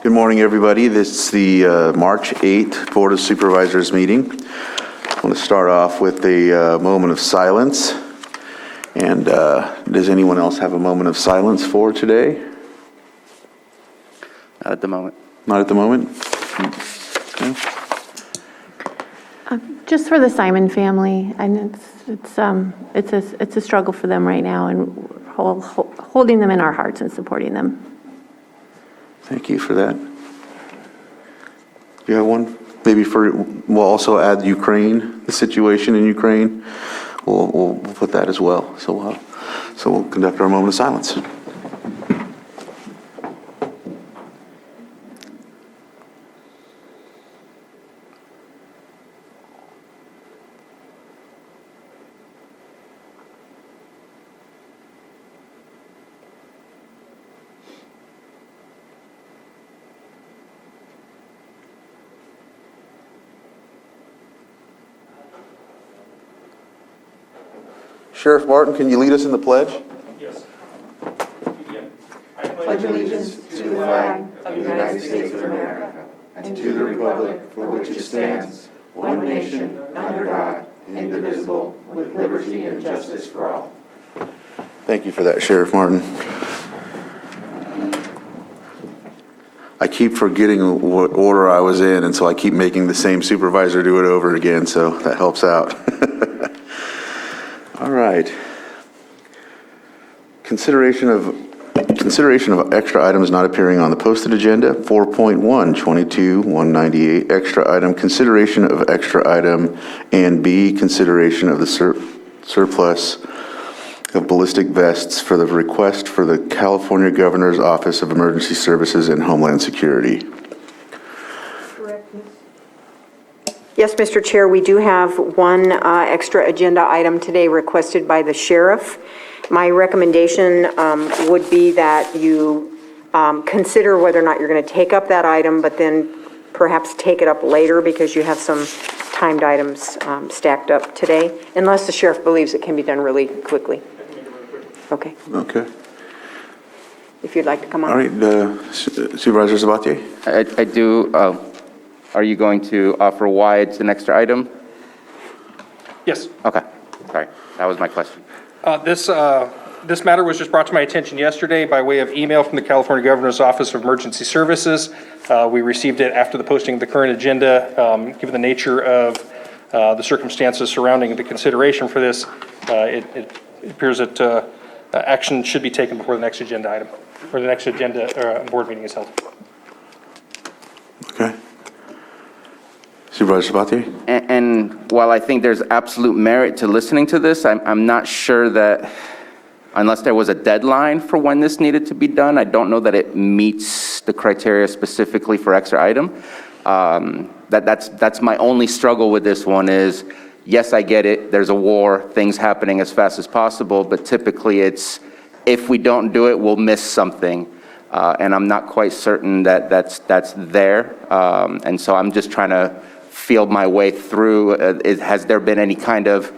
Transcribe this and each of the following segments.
Good morning, everybody. This is the March 8th Board of Supervisors meeting. I want to start off with a moment of silence. And does anyone else have a moment of silence for today? Not at the moment. Not at the moment? Okay. Just for the Simon family, and it's a struggle for them right now, and we're holding them in our hearts and supporting them. Thank you for that. You have one? Maybe we'll also add Ukraine, the situation in Ukraine. We'll put that as well. So we'll conduct our moment of silence. Sheriff Martin, can you lead us in the pledge? Yes. I pledge allegiance to the flag of the United States of America and to the republic for which it stands, one nation, under God, indivisible, with liberty and justice for all. Thank you for that, Sheriff Martin. I keep forgetting what order I was in, and so I keep making the same supervisor do it over again, so that helps out. All right. Consideration of extra items not appearing on the posted agenda. 4.1, 22-198, extra item, consideration of extra item, and B, consideration of the surplus of ballistic vests for the request for the California Governor's Office of Emergency Services and Homeland Security. Yes, Mr. Chair, we do have one extra agenda item today requested by the sheriff. My recommendation would be that you consider whether or not you're going to take up that item, but then perhaps take it up later because you have some timed items stacked up today, unless the sheriff believes it can be done really quickly. Okay. Okay. If you'd like to come on. All right, Supervisor Sabatier. I do. Are you going to offer why it's an extra item? Yes. Okay. Sorry. That was my question. This matter was just brought to my attention yesterday by way of email from the California Governor's Office of Emergency Services. We received it after the posting of the current agenda. Given the nature of the circumstances surrounding the consideration for this, it appears that action should be taken before the next agenda item, or the next agenda board meeting is held. Okay. Supervisor Sabatier? And while I think there's absolute merit to listening to this, I'm not sure that, unless there was a deadline for when this needed to be done, I don't know that it meets the criteria specifically for extra item. That's my only struggle with this one is, yes, I get it. There's a war, things happening as fast as possible, but typically it's, if we don't do it, we'll miss something. And I'm not quite certain that that's there. And so I'm just trying to feel my way through. Has there been any kind of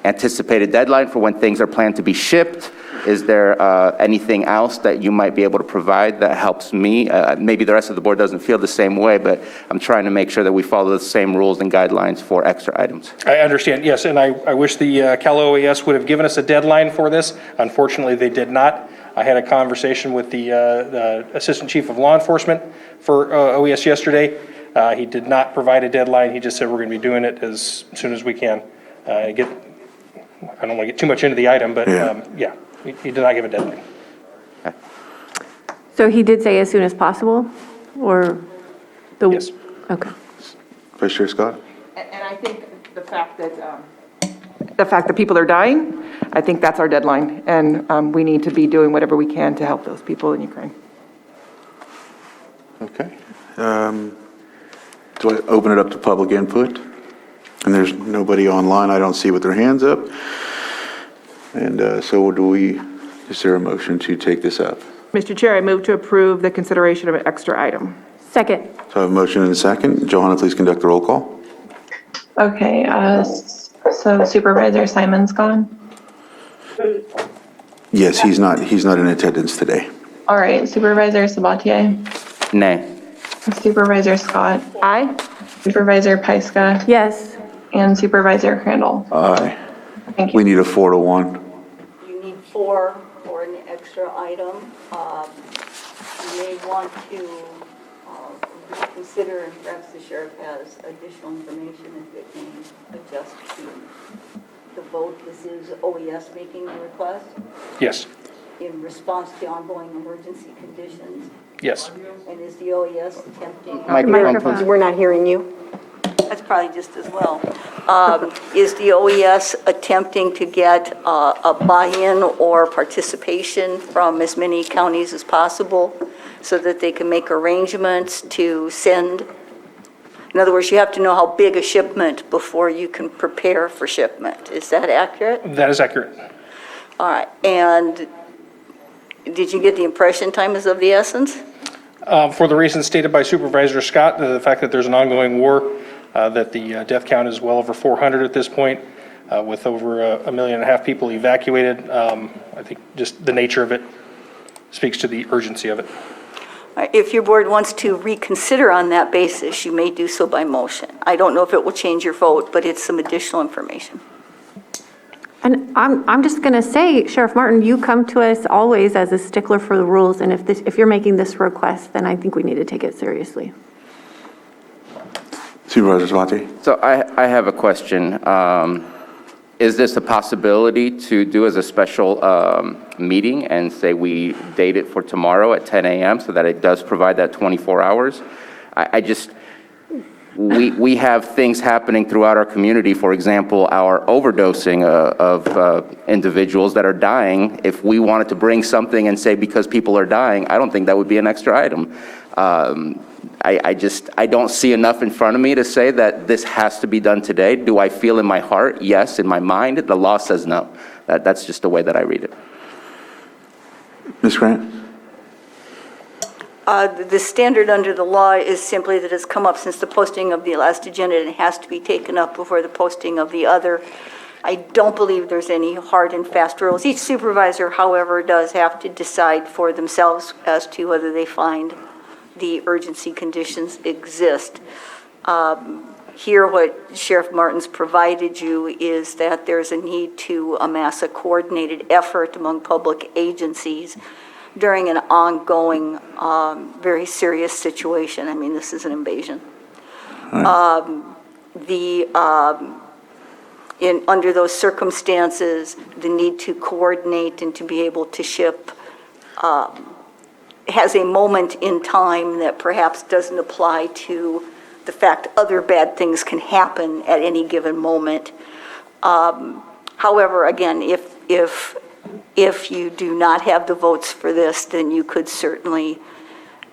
anticipated deadline for when things are planned to be shipped? Is there anything else that you might be able to provide that helps me? Maybe the rest of the board doesn't feel the same way, but I'm trying to make sure that we follow the same rules and guidelines for extra items. I understand, yes, and I wish the Cal OAS would have given us a deadline for this. Unfortunately, they did not. I had a conversation with the Assistant Chief of Law Enforcement for OES yesterday. He did not provide a deadline. He just said we're going to be doing it as soon as we can. I don't want to get too much into the item, but yeah, he did not give a deadline. So he did say as soon as possible, or the? Yes. Okay. Vice Chair Scott? And I think the fact that people are dying, I think that's our deadline, and we need to be doing whatever we can to help those people in Ukraine. Okay. Do I open it up to public input? And there's nobody online I don't see with their hands up. And so is there a motion to take this up? Mr. Chair, I move to approve the consideration of an extra item. Second. So I have a motion and a second. Johanna, please conduct the roll call. Okay, so Supervisor Simon's gone? Yes, he's not in attendance today. All right, Supervisor Sabatier, Nay. Supervisor Scott, Aye. Supervisor Pyska, Yes. and Supervisor Crandall. Aye. Thank We you. need a 4-1. You need 4 for an extra item. You may want to reconsider, and perhaps the sheriff has additional information if it can adjust to the vote. This is OES making the request Yes, in response to ongoing emergency conditions. yes. And is the OES attempting? Microphone, please. We're not hearing you. That's probably just as well. Is the OES attempting to get a buy-in or participation from as many counties as possible so that they can make arrangements to send? In other words, you have to know how big a shipment before you can prepare for shipment. Is that accurate? That is accurate. All right. And did you get the impression time is of the essence? For the reasons stated by Supervisor Scott, the fact that there's an ongoing war, that the death count is well over 400 at this point, with over 1.5 million people evacuated. I think just the nature of it speaks to the urgency of it. All right, if your board wants to reconsider on that basis, you may do so by motion. I don't know if it will change your vote, but it's some additional information. And I'm just going to say, Sheriff Martin, you come to us always as a stickler for the rules, and if you're making this request, then I think we need to take it seriously. Supervisor Sabatier? So I have a question. Is this a possibility to do as a special meeting and say we date it for tomorrow at 10 a.m. so that it does provide that 24 hours? We have things happening throughout our community. For example, our overdosing of individuals that are dying. If we wanted to bring something and say because people are dying, I don't think that would be an extra item. I don't see enough in front of me to say that this has to be done today. Do I feel in my heart? Yes. In my mind, the law says no. That's just the way that I read it. Ms. Grant? The standard under the law is simply that it's come up since the posting of the last agenda and it has to be taken up before the posting of the other. I don't believe there's any hard and fast rules. Each supervisor, however, does have to decide for themselves as to whether they find the urgency conditions exist. Here, what Sheriff Martin's provided you is that there's a need to amass a coordinated effort among public agencies during an ongoing, very serious situation. I mean, this is an invasion. Under those circumstances, the need to coordinate and to be able to ship has a moment in time that perhaps doesn't apply to the fact other bad things can happen at any given moment. However, again, if you do not have the votes for this, then you could certainly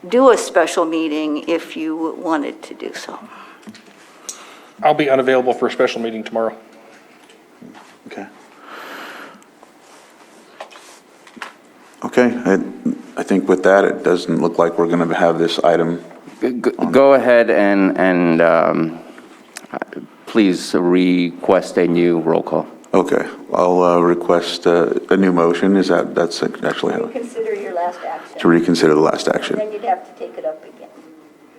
do a special meeting if you wanted to do so. I'll be unavailable for a special meeting tomorrow. Okay. Okay, I think with that, it doesn't look like we're going to have this item. Go ahead and please request a new roll call. Okay, I'll request a new motion. That's actually how, Reconsider your last action. to reconsider the last action. Then you'd have to take it up again.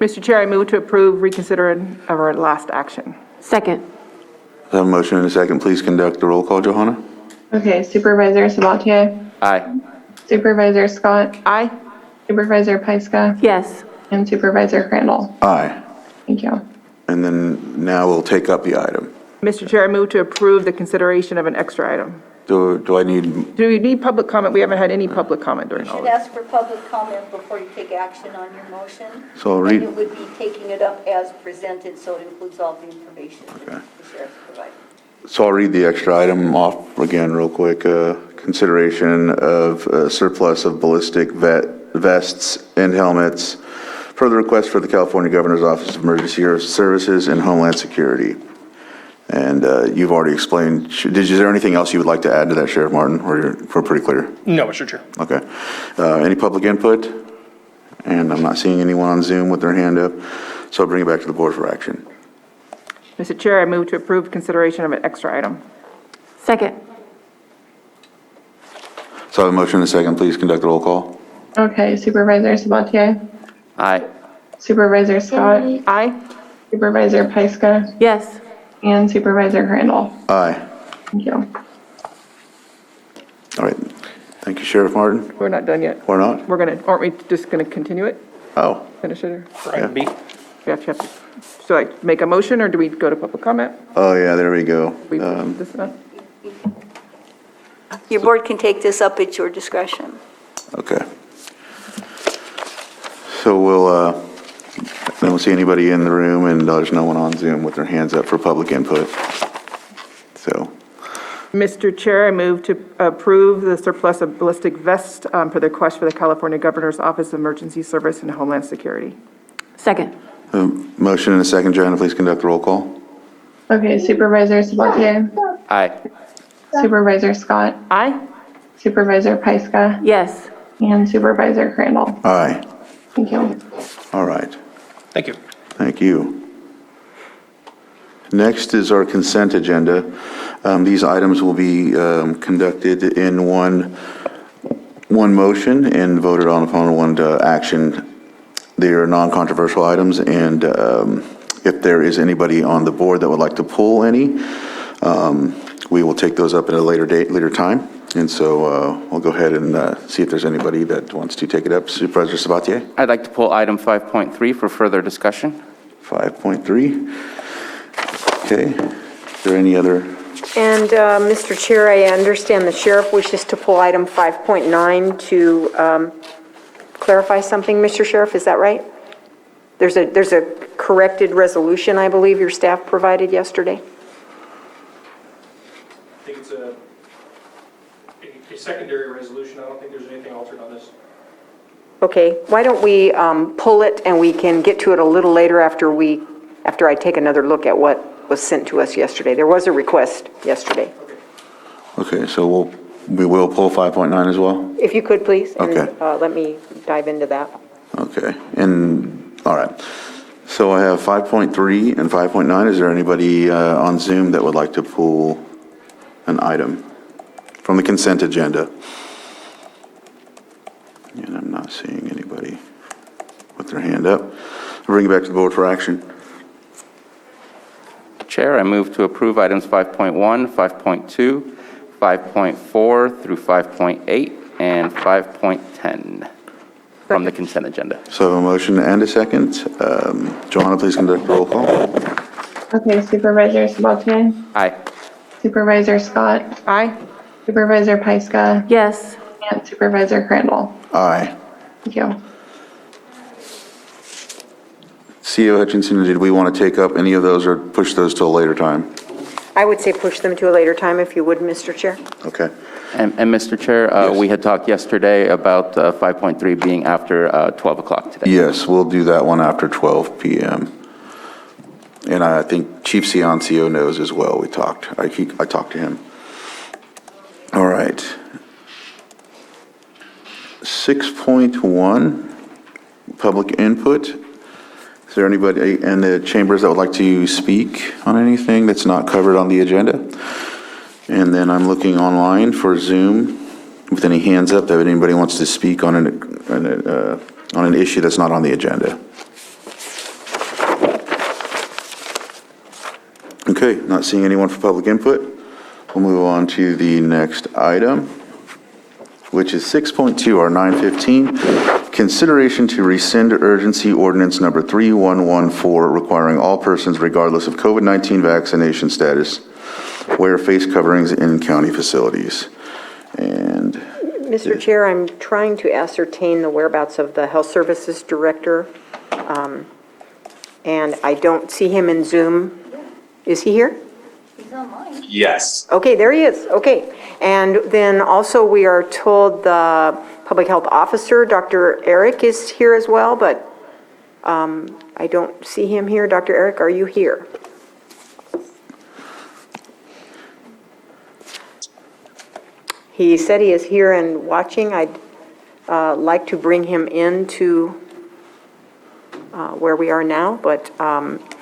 Mr. Chair, I move to approve reconsidering of our last action. Second. I have a motion and a second. Please conduct the roll call, Johanna. Okay, Supervisor Sabatier, Aye. Supervisor Scott, Aye. Supervisor Pyska, Yes. and Supervisor Crandall. Aye. Thank you. And then now we'll take up the item. Mr. Chair, I move to approve the consideration of an extra item. Do I need, Do we need public comment? We haven't had any public comment during all You of should this. ask for public comment before you take action on your motion. So I'll And read- it would be taking it up as presented, so it includes all the information that the sheriff provided. so I'll read the extra item off again real quick. Consideration of surplus of ballistic vests and helmets per the request for the California Governor's Office of Emergency Services and Homeland Security. And you've already explained, is there anything else you would like to add to that, Sheriff Martin, or we're pretty clear? No, Mr. Chair. Okay. Any public input? And I'm not seeing anyone on Zoom with their hand up, so I'll bring it back to the board for action. Mr. Chair, I move to approve consideration of an extra item. Second. So I have a motion and a second. Please conduct the roll call. Okay, Supervisor Sabatier? Aye. Supervisor Scott? Aye. Supervisor Pyska? Yes. And Supervisor Crandall? Aye. Thank you. All right. Thank you, Sheriff Martin. We're not done yet. Or not? Aren't we just going to continue it? Oh, Finish it? Or For item B. we have to, so I make a motion or do we go to public comment? oh, yeah, there we go. We this up? Your board can take this up at your discretion. Okay. So I don't see anybody in the room, and there's no one on Zoom with their hands up for public input. So, Mr. Chair, I move to approve the surplus of ballistic vest for the request for the California Governor's Office of Emergency Service and Homeland Security. Second. motion and a second. Joanna, please conduct the roll call. Okay, Supervisor Sabatier? Aye. Supervisor Scott? Aye. Supervisor Pyska? Yes. And Supervisor Crandall? Aye. Thank you. All right. Thank you. Thank you. Next is our consent agenda. These items will be conducted in one motion and voted on upon one action. They are non-controversial items, and if there is anybody on the board that would like to pull any, we will take those up at a later time. And so we'll go ahead and see if there's anybody that wants to take it up. Supervisor Sabatier? I'd like to pull item 5.3 for further discussion. 5.3. Okay. Is there any other? And, Mr. Chair, I understand the sheriff wishes to pull item 5.9 to clarify something, Mr. Sheriff, is that right? There's a corrected resolution, I believe, your staff provided yesterday? I think it's a secondary resolution. I don't think there's anything altered on this. Okay, why don't we pull it, and we can get to it a little later after I take another look at what was sent to us yesterday. There was a request yesterday. Okay, so we will pull 5.9 as well? If you could, please, and Okay. let me dive into that. Okay, and, all right. So I have 5.3 and 5.9. Is there anybody on Zoom that would like to pull an item from the consent agenda? And I'm not seeing anybody with their hand up. I'll bring it back to the board for action. Chair, I move to approve items 5.1, 5.2, 5.4 through 5.8, and 5.10 from the consent agenda. So I have a motion and a second. Joanna, please conduct the roll call. Okay, Supervisor Sabatier? Aye. Supervisor Scott? Aye. Supervisor Pyska? Yes. And Supervisor Crandall? Aye. Thank you. CEO Hutchinson, did we want to take up any of those or push those till a later time? I would say push them to a later time, if you would, Mr. Chair. Okay. And Mr. Chair, Yes. we had talked yesterday about 5.3 being after 12 o'clock today. Yes, we'll do that one after 12 p.m. And I think Chief Ciancio knows as well. I talked to him. All right. 6.1, public input. Is there anybody in the chambers that would like to speak on anything that's not covered on the agenda? And then I'm looking online for Zoom with any hands up that anybody wants to speak on an issue that's not on the agenda. Okay, not seeing anyone for public input. We'll move on to the next item, which is 6.2, our 915, consideration to rescind urgency ordinance number 3114, requiring all persons regardless of COVID-19 vaccination status wear face coverings in county facilities. And Mr. Chair, I'm trying to ascertain the whereabouts of the Health Services Director, and I don't see him in Zoom. Is he here? Yes. Okay, there he is, okay. And then also, we are told the Public Health Officer, Dr. Eric, is here as well, but I don't see him here. Dr. Eric, are you here? He said he is here and watching. I'd like to bring him into where we are now, but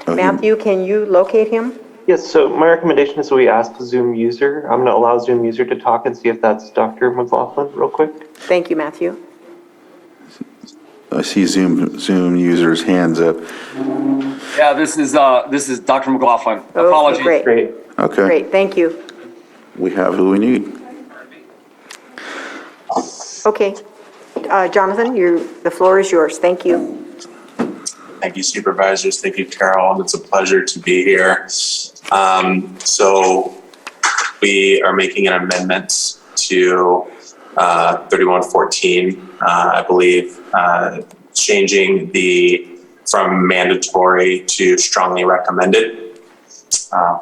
Matthew, can you locate him? Yes, so my recommendation is we ask the Zoom user. I'm going to allow Zoom user to talk and see if that's Dr. McLaughlin real quick. Thank you, Matthew. I see Zoom users' hands up. Yeah, this is Dr. McLaughlin. Okay, Apologies. great. Great. Okay, Great, thank you. we have who we need. Okay. Jonathan, the floor is yours. Thank you. Thank you, Supervisors. Thank you, Carol. It's a pleasure to be here. So we are making an amendment to 3114, I believe, changing from mandatory to strongly recommended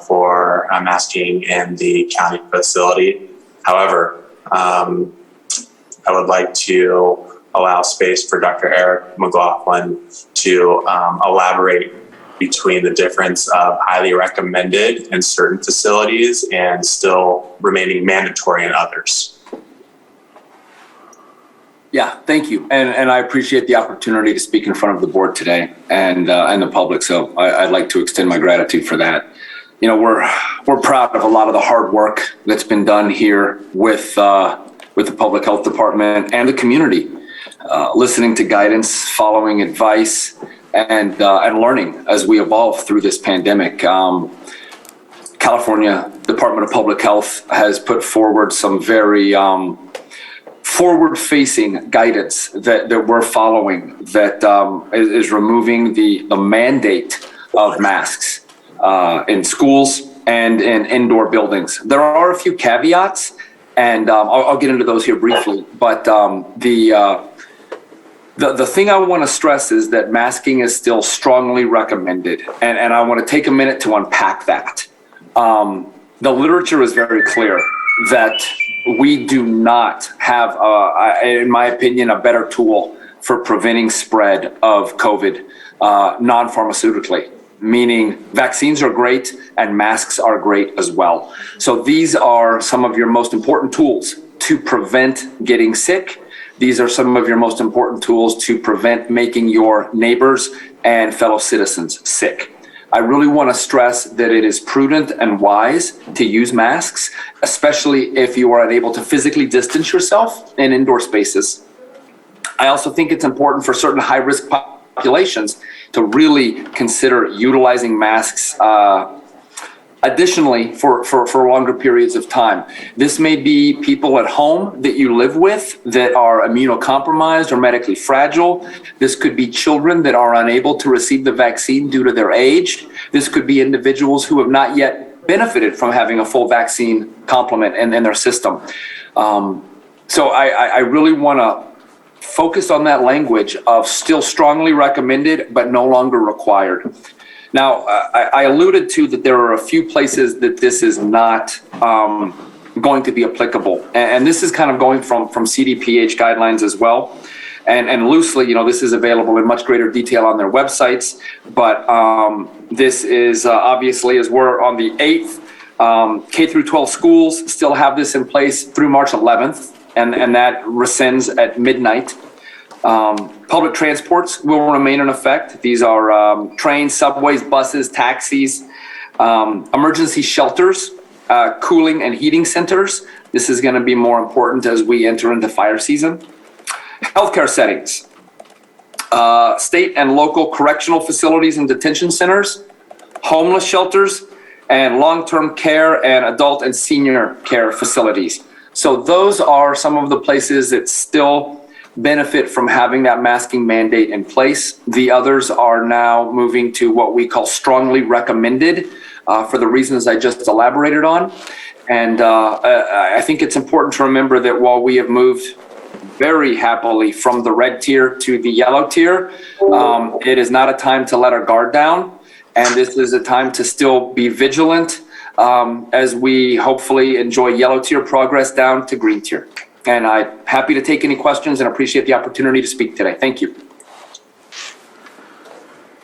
for masking in the county facility. However, I would like to allow space for Dr. Eric McLaughlin to elaborate between the difference of highly recommended in certain facilities and still remaining mandatory in others. Yeah, thank you. And I appreciate the opportunity to speak in front of the board today and the public. So I'd like to extend my gratitude for that. You know, we're proud of a lot of the hard work that's been done here with the Public Health Department and the community, listening to guidance, following advice, and learning as we evolve through this pandemic. California Department of Public Health has put forward some very forward-facing guidance that we're following that is removing the mandate of masks in schools and in indoor buildings. There are a few caveats, and I'll get into those here briefly, but the thing I want to stress is that masking is still strongly recommended, and I want to take a minute to unpack that. The literature is very clear that we do not have, in my opinion, a better tool for preventing spread of COVID non-pharmaceutically, meaning vaccines are great and masks are great as well. So these are some of your most important tools to prevent getting sick. These are some of your most important tools to prevent making your neighbors and fellow citizens sick. I really want to stress that it is prudent and wise to use masks, especially if you are unable to physically distance yourself in indoor spaces. I also think it's important for certain high-risk populations to really consider utilizing masks additionally for longer periods of time. This may be people at home that you live with that are immunocompromised or medically fragile. This could be children that are unable to receive the vaccine due to their age. This could be individuals who have not yet benefited from having a full vaccine complement in their system. So I really want to focus on that language of still strongly recommended, but no longer required. Now, I alluded to that there are a few places that this is not going to be applicable. And this is kind of going from CDPH guidelines as well. And loosely, you know, this is available in much greater detail on their websites. But this is obviously, as we're on the 8th, K through 12 schools still have this in place through March 11th. And that rescinds at midnight. Public transports will remain in effect. These are trains, subways, buses, taxis, emergency shelters, cooling and heating centers. This is going to be more important as we enter into fire season. Healthcare settings, state and local correctional facilities and detention centers, homeless shelters, and long-term care and adult and senior care facilities. So those are some of the places that still benefit from having that masking mandate in place. The others are now moving to what we call strongly recommended for the reasons I just elaborated on. And I think it's important to remember that while we have moved very happily from the red tier to the yellow tier, it is not a time to let our guard down. And this is a time to still be vigilant as we hopefully enjoy yellow tier progress down to green tier. And I'm happy to take any questions and appreciate the opportunity to speak today. Thank you.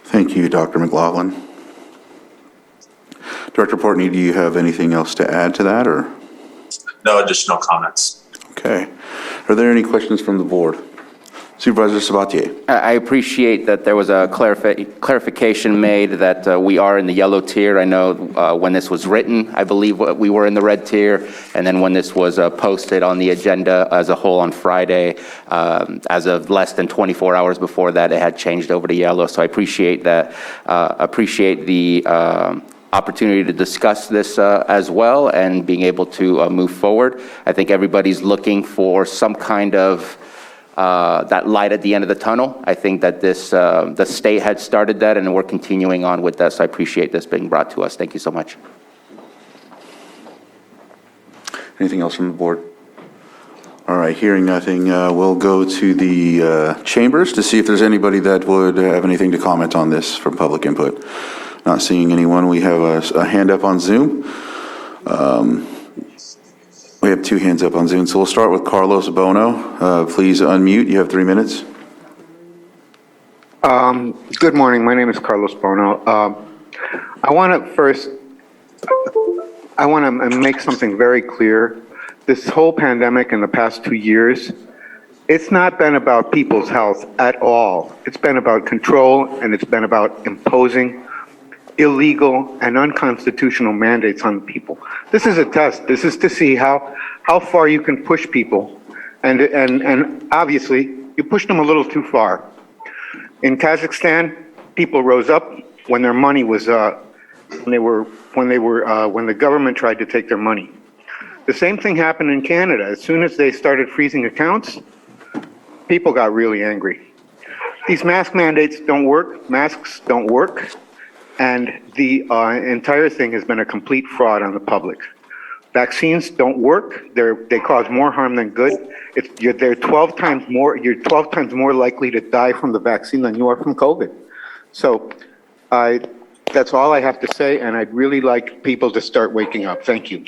Thank you, Dr. McLaughlin. Director Portney, do you have anything else to add to that, or? No additional comments. Okay. Are there any questions from the board? Supervisor Sabatier. I appreciate that there was a clarification made that we are in the yellow tier. I know when this was written, I believe we were in the red tier, and then when this was posted on the agenda as a whole on Friday, as of less than 24 hours before that, it had changed over to yellow. So I appreciate that. Appreciate the opportunity to discuss this as well and being able to move forward. I think everybody's looking for some kind of that light at the end of the tunnel. I think that the state had started that, and we're continuing on with that, so I appreciate this being brought to us. Thank you so much. Anything else from the board? All right, hearing nothing, we'll go to the chambers to see if there's anybody that would have anything to comment on this from public input. Not seeing anyone. We have a hand up on Zoom. We have 2 hands up on Zoom, so we'll start with Carlos Bono. Please unmute. You have 3 minutes. Good morning. My name is Carlos Bono. I want to make something very clear. This whole pandemic in the past 2 years, it's not been about people's health at all. It's been about control, and it's been about imposing illegal and unconstitutional mandates on people. This is a test. This is to see how far you can push people, and obviously you pushed them a little too far. In Kazakhstan, people rose up when their money was when the government tried to take their money. The same thing happened in Canada. As soon as they started freezing accounts, people got really angry. These mask mandates don't work. Masks don't work. And the entire thing has been a complete fraud on the public. Vaccines don't work. They cause more harm than good. You're 12 times more likely to die from the vaccine than you are from COVID. So that's all I have to say, and I'd really like people to start waking up. Thank you.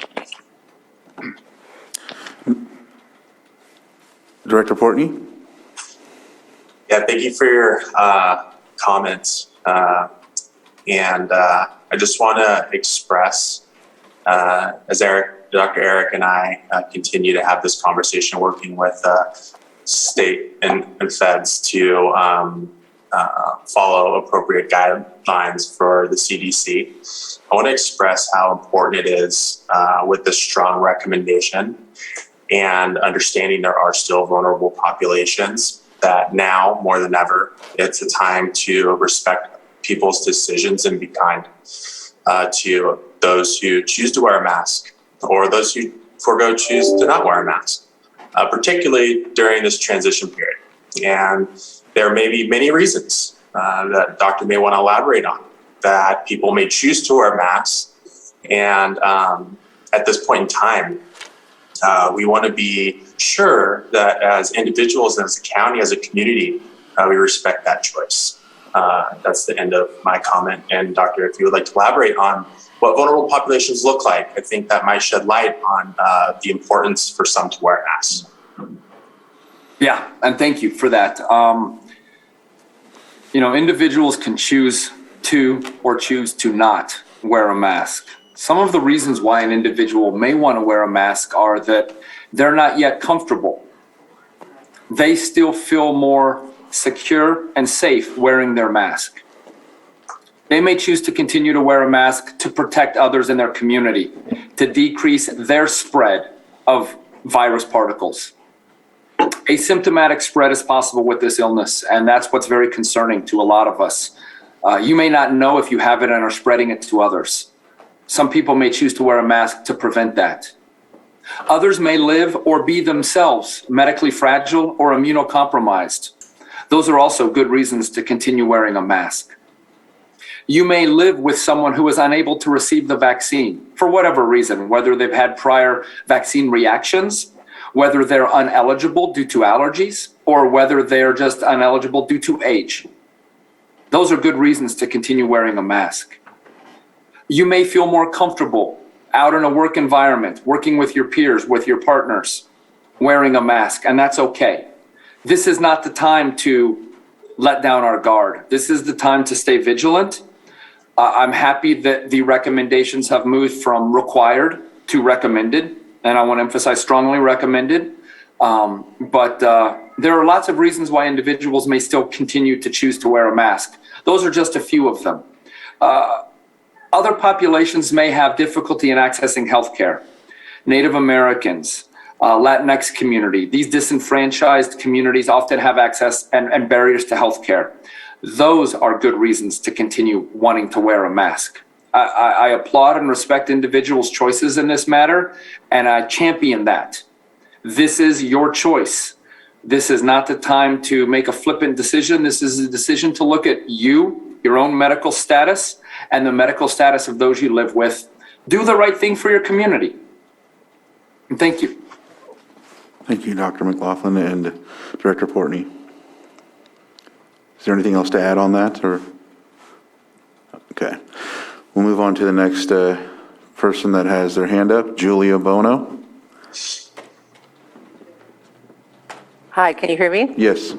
Director Portney? Yeah, thank you for your comments. And I just want to express, as Dr. Eric and I continue to have this conversation working with state and feds to follow appropriate guidelines for the CDC. I want to express how important it is with this strong recommendation and understanding there are still vulnerable populations that now more than ever, it's a time to respect people's decisions and be kind to those who choose to wear a mask or those who choose to not wear a mask, particularly during this transition period. And there may be many reasons that doctor may want to elaborate on that people may choose to wear masks. And at this point in time, we want to be sure that as individuals, as a county, as a community, we respect that choice. That's the end of my comment. And Doctor, if you would like to elaborate on what vulnerable populations look like, I think that might shed light on the importance for some to wear masks. Yeah, and thank you for that. Individuals can choose to or choose to not wear a mask. Some of the reasons why an individual may want to wear a mask are that they're not yet comfortable. They still feel more secure and safe wearing their mask. They may choose to continue to wear a mask to protect others in their community, to decrease their spread of virus particles. Asymptomatic spread is possible with this illness, and that's what's very concerning to a lot of us. You may not know if you have it and are spreading it to others. Some people may choose to wear a mask to prevent that. Others may live or be themselves medically fragile or immunocompromised. Those are also good reasons to continue wearing a mask. You may live with someone who is unable to receive the vaccine for whatever reason, whether they've had prior vaccine reactions, whether they're ineligible due to allergies, or whether they're just ineligible due to age. Those are good reasons to continue wearing a mask. You may feel more comfortable out in a work environment, working with your peers, with your partners, wearing a mask, and that's okay. This is not the time to let down our guard. This is the time to stay vigilant. I'm happy that the recommendations have moved from required to recommended, and I want to emphasize strongly recommended. But There are lots of reasons why individuals may still continue to choose to wear a mask. Those are just a few of them. Other populations may have difficulty in accessing healthcare. Native Americans, Latinx community, these disenfranchised communities often have access and barriers to healthcare. Those are good reasons to continue wanting to wear a mask. I applaud and respect individuals' choices in this matter, and I champion that. This is your choice. This is not the time to make a flippant decision. This is a decision to look at you, your own medical status, and the medical status of those you live with. Do the right thing for your community. And thank you. Thank you, Dr. McLaughlin and Director Portney. Is there anything else to add on that, or? Okay. We'll move on to the next person that has their hand up, Julia Bono. Hi, can you hear me? Yes.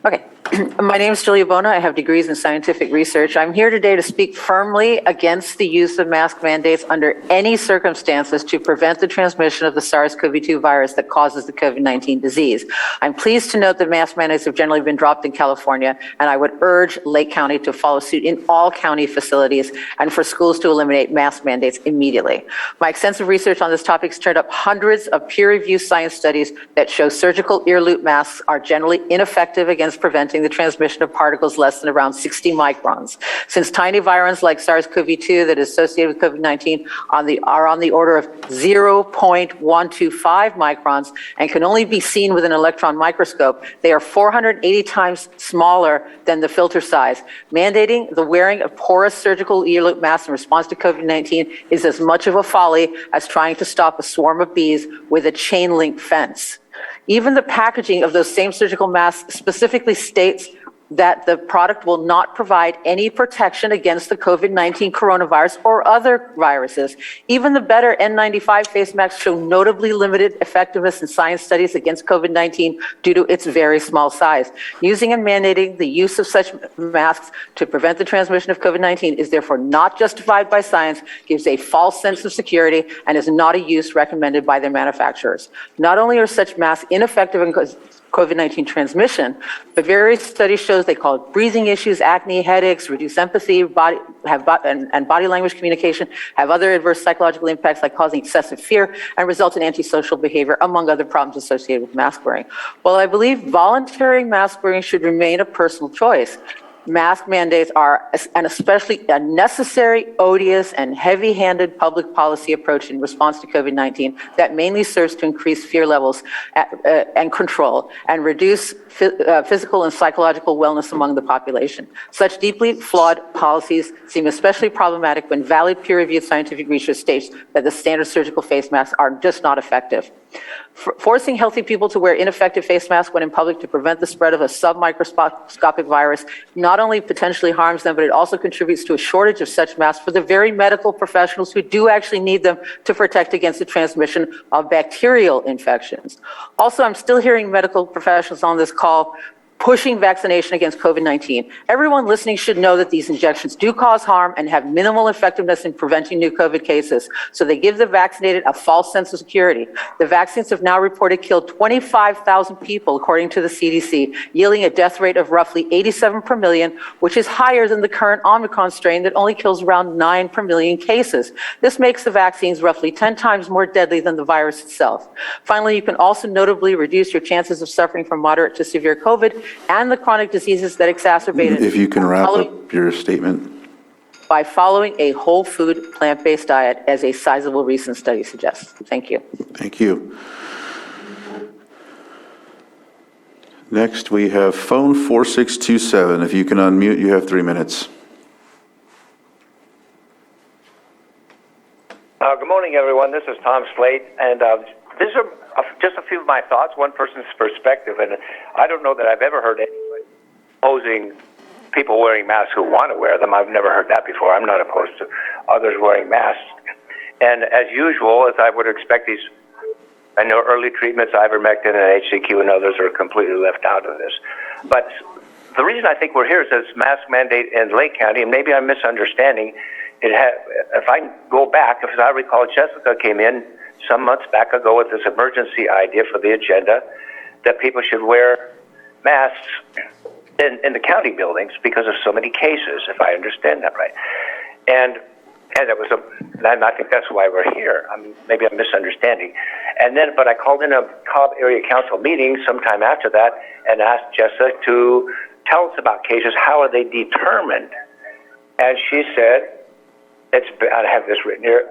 Okay. My name is Julia Bona. I have degrees in scientific research. I'm here today to speak firmly against the use of mask mandates under any circumstances to prevent the transmission of the SARS-CoV-2 virus that causes the COVID-19 disease. I'm pleased to note that mask mandates have generally been dropped in California, and I would urge Lake County to follow suit in all county facilities and for schools to eliminate mask mandates immediately. My extensive research on this topic has turned up hundreds of peer-reviewed science studies that show surgical ear loop masks are generally ineffective against preventing the transmission of particles less than around 60 microns. Since tiny virions like SARS-CoV-2 that is associated with COVID-19 are on the order of 0.125 microns and can only be seen with an electron microscope, they are 480 times smaller than the filter size. Mandating the wearing of porous surgical ear loop masks in response to COVID-19 is as much of a folly as trying to stop a swarm of bees with a chain link fence. Even the packaging of those same surgical masks specifically states that the product will not provide any protection against the COVID-19 coronavirus or other viruses. Even the better N95 face masks show notably limited effectiveness in science studies against COVID-19 due to its very small size. Using and mandating the use of such masks to prevent the transmission of COVID-19 is therefore not justified by science, gives a false sense of security, and is not a use recommended by their manufacturers. Not only are such masks ineffective in COVID-19 transmission, but various studies shows they cause breathing issues, acne, headaches, reduce empathy, body language communication, have other adverse psychological impacts like causing excessive fear and result in antisocial behavior, among other problems associated with mask wearing. While I believe voluntary mask wearing should remain a personal choice, mask mandates are an especially a necessary, odious, and heavy-handed public policy approach in response to COVID-19 that mainly serves to increase fear levels and control and reduce physical and psychological wellness among the population. Such deeply flawed policies seem especially problematic when valid peer-reviewed scientific research states that the standard surgical face masks are just not effective. Forcing healthy people to wear ineffective face masks when in public to prevent the spread of a submicroscopic virus not only potentially harms them, but it also contributes to a shortage of such masks for the very medical professionals who do actually need them to protect against the transmission of bacterial infections. Also, I'm still hearing medical professionals on this call pushing vaccination against COVID-19. Everyone listening should know that these injections do cause harm and have minimal effectiveness in preventing new COVID cases. So they give the vaccinated a false sense of security. The vaccines have now reported killed 25,000 people, according to the CDC, yielding a death rate of roughly 87 per million, which is higher than the current Omicron strain that only kills around 9 per million cases. This makes the vaccines roughly 10 times more deadly than the virus itself. Finally, you can also notably reduce your chances of suffering from moderate to severe COVID and the chronic diseases that exacerbate it. If you can wrap up your statement. By following a whole food, plant-based diet, as a sizable recent study suggests. Thank you. Thank you. Next, we have phone 4627. If you can unmute, you have 3 minutes. Good morning, everyone. This is Tom Slade, and these are just a few of my thoughts, one person's perspective, and I don't know that I've ever heard anybody opposing people wearing masks who want to wear them. I've never heard that before. I'm not opposed to others wearing masks. And as usual, as I would expect, I know early treatments, ivermectin and HCQ and others are completely left out of this. But the reason I think we're here is this mask mandate in Lake County, and maybe I'm misunderstanding. If I go back, as I recall, Jessica came in some months back ago with this emergency idea for the agenda. that people should wear masks in the county buildings because of so many cases, if I understand that right. And I think that's why we're here. Maybe I'm misunderstanding. But I called in a Cobb Area Council meeting sometime after that and asked Jessica to tell us about cases. How are they determined? And she said, I have this written here,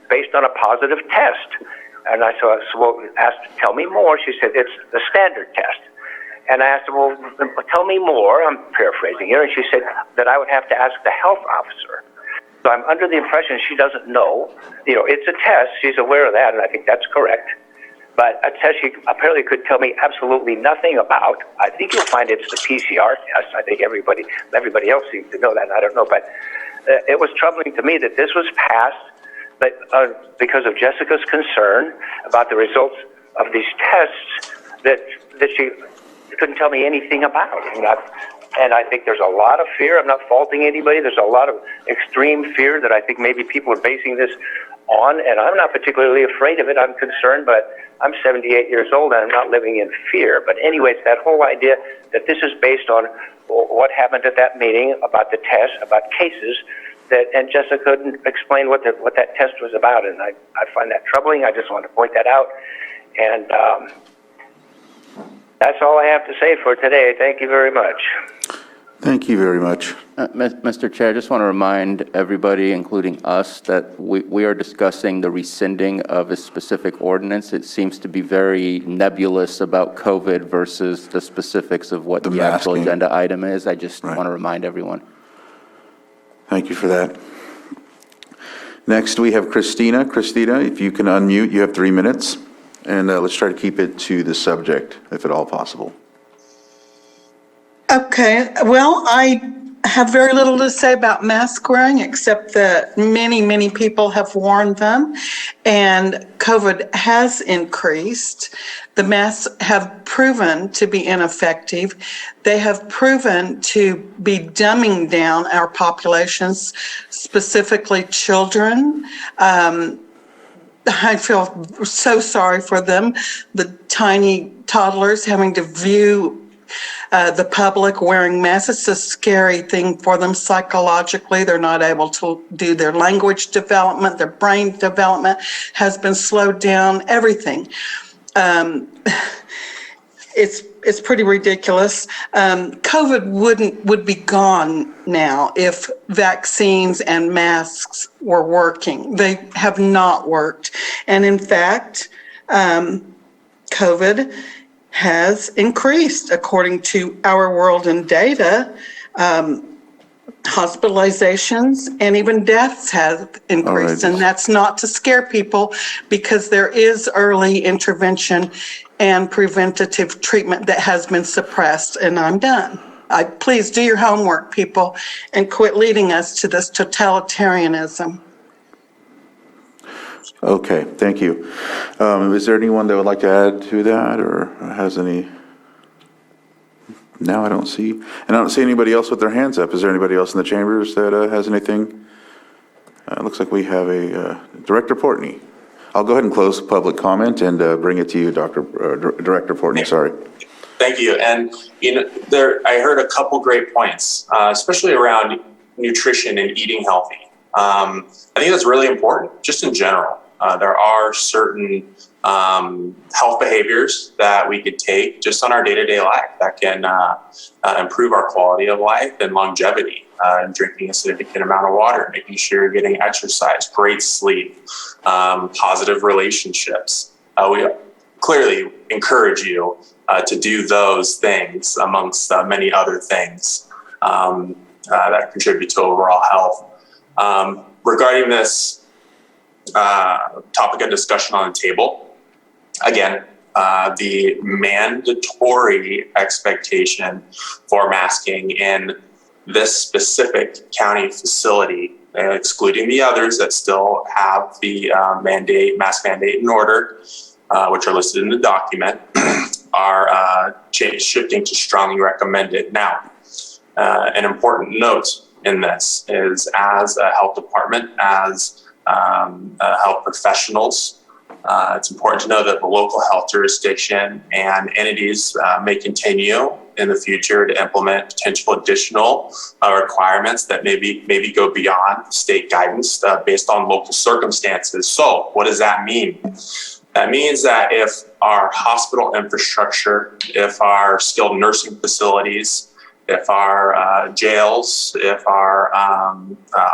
based on a positive test. And I asked, tell me more. She said, it's the standard test. And I asked her, well, tell me more. I'm paraphrasing here. And she said that I would have to ask the health officer. So I'm under the impression she doesn't know. It's a test. She's aware of that, and I think that's correct. But a test she apparently could tell me absolutely nothing about. I think you'll find it's the PCR test. I think everybody else seems to know that. I don't know. But it was troubling to me that this was passed because of Jessica's concern about the results of these tests that she couldn't tell me anything about. And I think there's a lot of fear. I'm not faulting anybody. There's a lot of extreme fear that I think maybe people are basing this on, and I'm not particularly afraid of it. I'm concerned, but I'm 78 years old and I'm not living in fear. But anyways, that whole idea that this is based on what happened at that meeting about the test, about cases, and Jessica couldn't explain what that test was about, and I find that troubling. I just wanted to point that out. And that's all I have to say for today. Thank you very much. Thank you very much. Mr. Chair, I just want to remind everybody, including us, that we are discussing the rescinding of a specific ordinance. It seems to be very nebulous about COVID versus the specifics of what the actual agenda item is. I just want to remind everyone. Thank you for that. Next, we have Christina. Christina, if you can unmute, you have 3 minutes. And let's try to keep it to the subject, if at all possible. Okay, well, I have very little to say about mask wearing, except that many, many people have worn them, and COVID has increased. The masks have proven to be ineffective. They have proven to be dumbing down our populations, specifically children. I feel so sorry for them, the tiny toddlers having to view the public wearing masks. It's a scary thing for them psychologically. They're not able to do their language development. Their brain development has been slowed down, everything. It's pretty ridiculous. COVID would be gone now if vaccines and masks were working. They have not worked. And in fact, COVID has increased according to Our World in data. Hospitalizations and even deaths have increased. And that's not to scare people, because there is early intervention and preventative treatment that has been suppressed. And I'm done. Please do your homework, people, and quit leading us to this totalitarianism. Okay, thank you. Is there anyone that would like to add to that or has any? No, I don't see. And I don't see anybody else with their hands up. Is there anybody else in the chambers that has anything? It looks like we have a Director Portney. I'll go ahead and close public comment and bring it to you, Director Portney. Sorry. Thank you. And I heard a couple great points, especially around nutrition and eating healthy. I think that's really important, just in general. There are certain health behaviors that we could take just on our day-to-day life that can improve our quality of life and longevity. Drinking a significant amount of water, making sure you're getting exercise, great sleep, positive relationships. We clearly encourage you to do those things amongst many other things that contribute to overall health. Regarding this topic of discussion on the table, again, the mandatory expectation for masking in this specific county facility, excluding the others that still have the mask mandate in order, which are listed in the document, are shifting to strongly recommended. Now, an important note in this is, as a health department, as health professionals, It's important to know that the local health jurisdiction and entities may continue in the future to implement potential additional requirements that maybe go beyond state guidance based on local circumstances. So what does that mean? That means that if our hospital infrastructure, if our skilled nursing facilities, if our jails, if our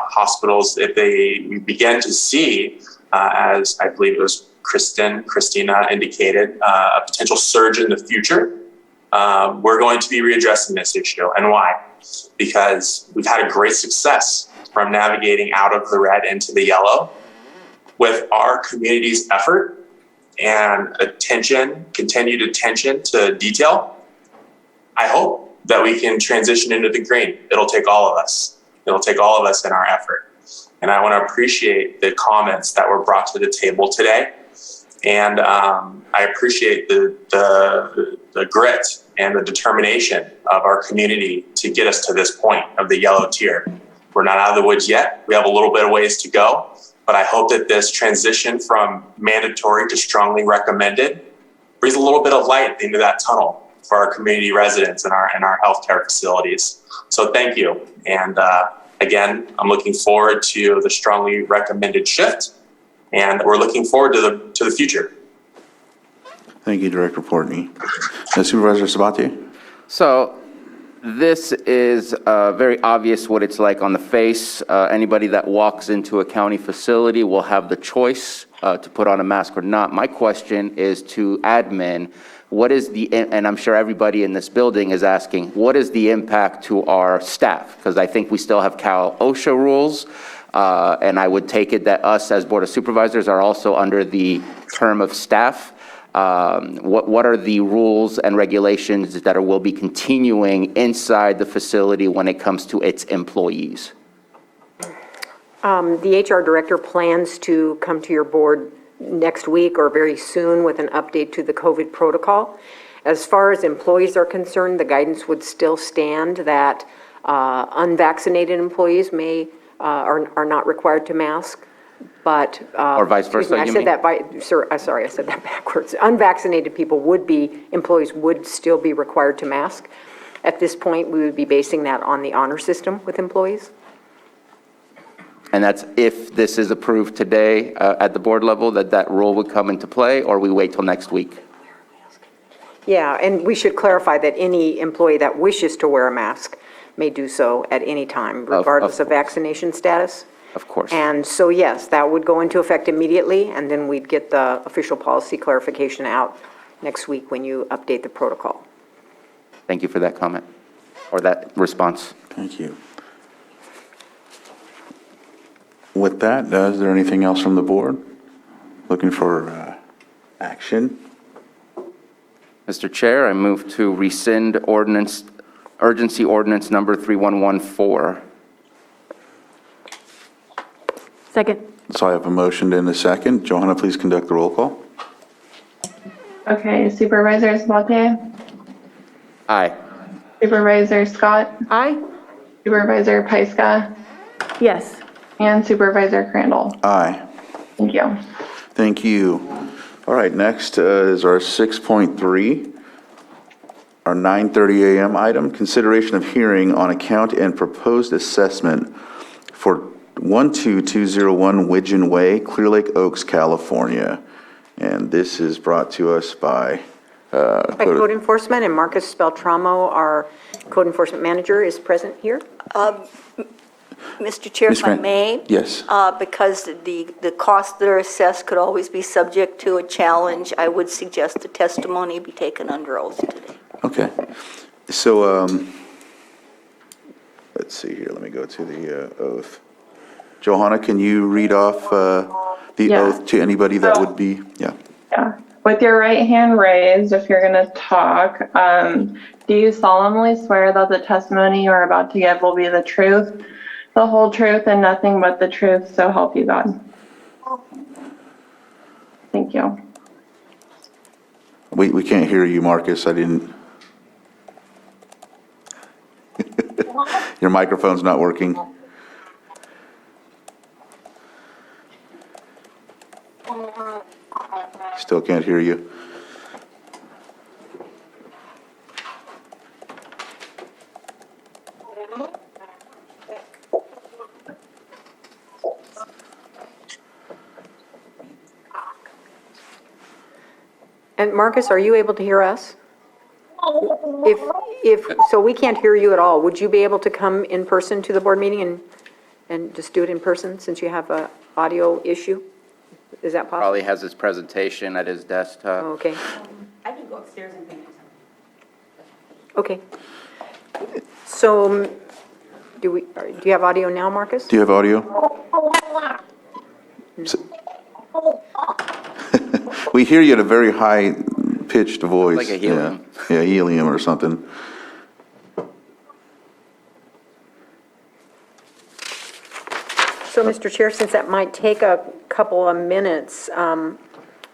hospitals, if we begin to see, as I believe it was Christina indicated, a potential surge in the future, we're going to be readdressing this issue. And why? Because we've had a great success from navigating out of the red into the yellow with our community's effort and continued attention to detail. I hope that we can transition into the green. It'll take all of us. It'll take all of us in our effort. And I want to appreciate the comments that were brought to the table today. And I appreciate the grit and the determination of our community to get us to this point of the yellow tier. We're not out of the woods yet. We have a little bit of ways to go. But I hope that this transition from mandatory to strongly recommended brings a little bit of light into that tunnel for our community residents and our healthcare facilities. So thank you. And again, I'm looking forward to the strongly recommended shift, and we're looking forward to the future. Thank you, Director Portney. Supervisor Sabatier? So this is very obvious what it's like on the face. Anybody that walks into a county facility will have the choice to put on a mask or not. My question is to admin, what is and I'm sure everybody in this building is asking, what is the impact to our staff? Because I think we still have Cal OSHA rules, and I would take it that us as Board of Supervisors are also under the term of staff. What are the rules and regulations that will be continuing inside the facility when it comes to its employees? The HR director plans to come to your board next week or very soon with an update to the COVID protocol. As far as employees are concerned, the guidance would still stand that unvaccinated employees are not required to mask. But or vice versa, I said that backwards. Unvaccinated employees would still be required to mask. At this point, we would be basing that on the honor system with employees. And that's if this is approved today at the board level, that rule would come into play, or we wait till next week? Yeah, and we should clarify that any employee that wishes to wear a mask may do so at any time, regardless of vaccination status. Of course. And so, yes, that would go into effect immediately, and then we'd get the official policy clarification out next week when you update the protocol. Thank you for that comment, or that response. Thank you. With that, is there anything else from the board? Looking for action? Mr. Chair, I move to rescind urgency ordinance number 3114. Second. So I have a motion and a second. Johanna, please conduct the roll call. Okay, Supervisor Sabatier? Aye. Supervisor Scott? Aye. Supervisor Pyska? Yes. And Supervisor Crandall? Aye. Thank you. Thank you. All right, next is our 6.3, our 9:30 a.m. item, consideration of hearing on account and proposed assessment for 12201 Widgeon Way, Clear Lake Oaks, California. And this is brought to us by Code Enforcement, and Marcus Beltramo, our Code Enforcement Manager, is present here. Mr. Chair, if I may? Yes. Because the costs that are assessed could always be subject to a challenge, I would suggest the testimony be taken under oath today. Okay. So, let's see here. Let me go to the oath. Johanna, can you read off the oath to anybody that would be, yeah. With your right hand raised, if you're going to talk, do you solemnly swear that the testimony you are about to give will be the truth, the whole truth, and nothing but the truth, so help you God? Thank you. We can't hear you, Marcus. I didn't. Your microphone's not working. Still can't hear you. And Marcus, are you able to hear us? So we can't hear you at all, would you be able to come in person to the board meeting and just do it in person since you have a audio issue? Is that possible? Probably has his presentation at his desktop. Okay, I can go upstairs and finish. okay. So, do you have audio now, Marcus? Do you have audio? We hear you at a very high-pitched voice. Like a helium. Yeah, helium or something. So, Mr. Chair, since that might take a couple of minutes,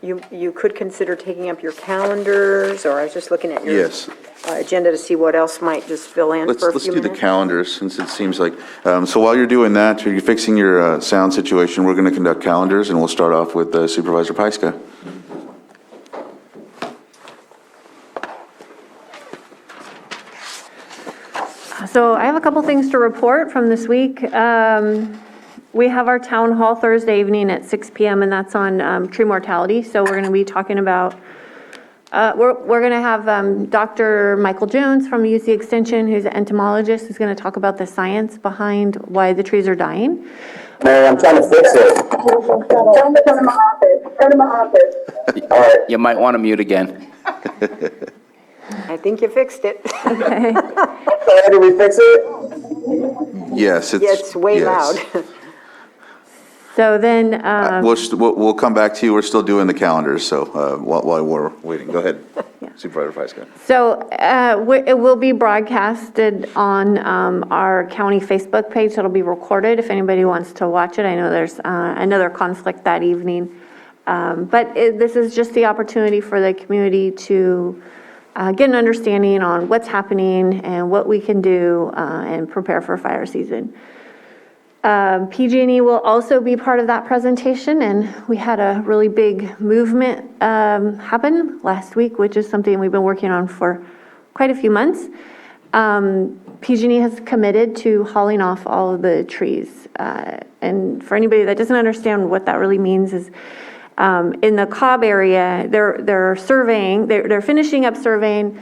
you could consider taking up your calendars, or I was just looking at your Yes. agenda to see what else might just fill in Let's for a few do minutes. the calendars, since it seems like, so while you're doing that, you're fixing your sound situation, we're going to conduct calendars, and we'll start off with Supervisor Pyska. So I have a couple things to report from this week. We have our town hall Thursday evening at 6 PM, and that's on tree mortality. So we're going to be talking about, we're going to have Dr. Michael Jones from UC Extension, who's an entomologist, who's going to talk about the science behind why the trees are dying. Mary, I'm trying to fix it. Come to my office. Come to my office. All right. You might want to mute again. I think you fixed it. Okay. Did we fix it? Yes, It's way loud. So then, We'll come back to you, we're still doing the calendars, so while we're waiting, go ahead, Supervisor Pyska. so it will be broadcasted on our county Facebook page. It'll be recorded if anybody wants to watch it. I know there's another conflict that evening. But this is just the opportunity for the community to get an understanding on what's happening and what we can do and prepare for fire season. PG&E will also be part of that presentation, and we had a really big movement happen last week, which is something we've been working on for quite a few months. PG&E has committed to hauling off all of the trees. And for anybody that doesn't understand what that really means is in the Cobb area, they're surveying, they're finishing up surveying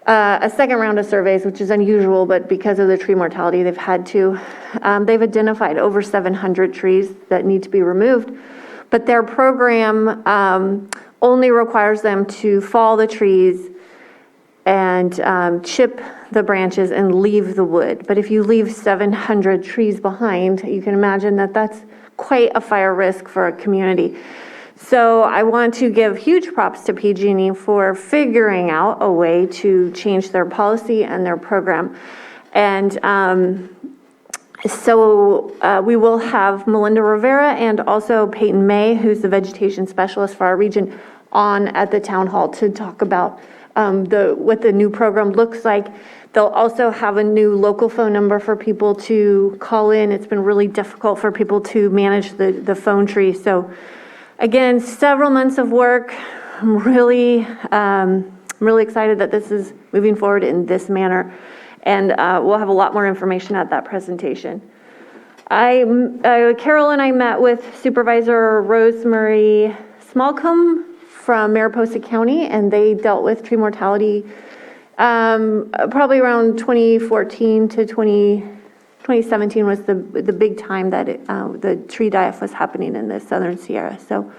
a second round of surveys, which is unusual, but because of the tree mortality, they've had to. They've identified over 700 trees that need to be removed, but their program only requires them to fall the trees and chip the branches and leave the wood. But if you leave 700 trees behind, you can imagine that that's quite a fire risk for a community. So I want to give huge props to PG&E for figuring out a way to change their policy and their program. And so we will have Melinda Rivera and also Peyton May, who's the vegetation specialist for our region, on at the town hall to talk about what the new program looks like. They'll also have a new local phone number for people to call in. It's been really difficult for people to manage the phone tree. So again, several months of work. I'm really excited that this is moving forward in this manner. And we'll have a lot more information at that presentation. Carol and I met with Supervisor Rosemary Smallcombe from Mariposa County, and they dealt with tree mortality probably around 2014 to 2017 was the big time that the tree die-off was happening in the Southern Sierra. So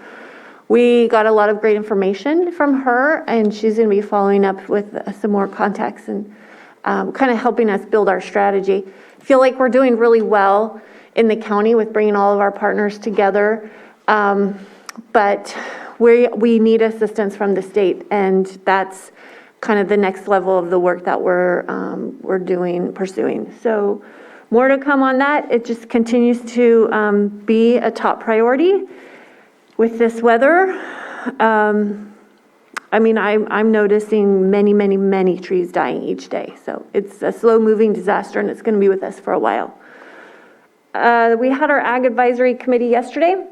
we got a lot of great information from her, and she's going to be following up with some more contacts and kind of helping us build our strategy. I feel like we're doing really well in the county with bringing all of our partners together, but we need assistance from the state, and that's kind of the next level of the work that we're pursuing. So more to come on that. It just continues to be a top priority with this weather. I mean, I'm noticing many trees dying each day. So it's a slow-moving disaster, and it's going to be with us for a while. We had our Ag Advisory Committee yesterday,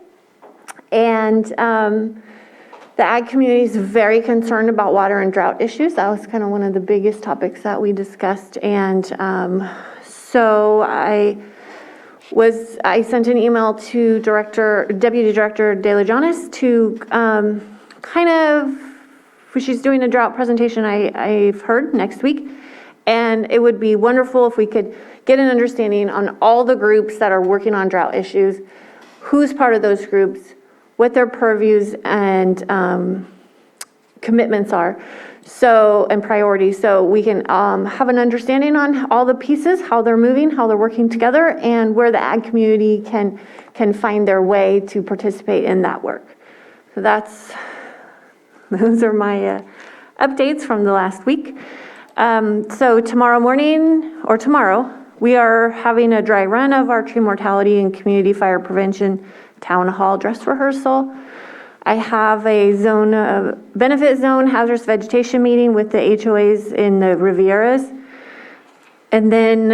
and The ag community is very concerned about water and drought issues. That was kind of one of the biggest topics that we discussed. And so I sent an email to Deputy Director De La Jonas to she's doing a drought presentation I've heard next week. And it would be wonderful if we could get an understanding on all the groups that are working on drought issues, who's part of those groups, what their purviews and commitments are, and priorities, so we can have an understanding on all the pieces, how they're moving, how they're working together, and where the ag community can find their way to participate in that work. So those are my updates from the last week. So tomorrow, we are having a dry run of our tree mortality and community fire prevention town hall dress rehearsal. I have a benefit zone hazardous vegetation meeting with the HOAs in the Rivieras. And then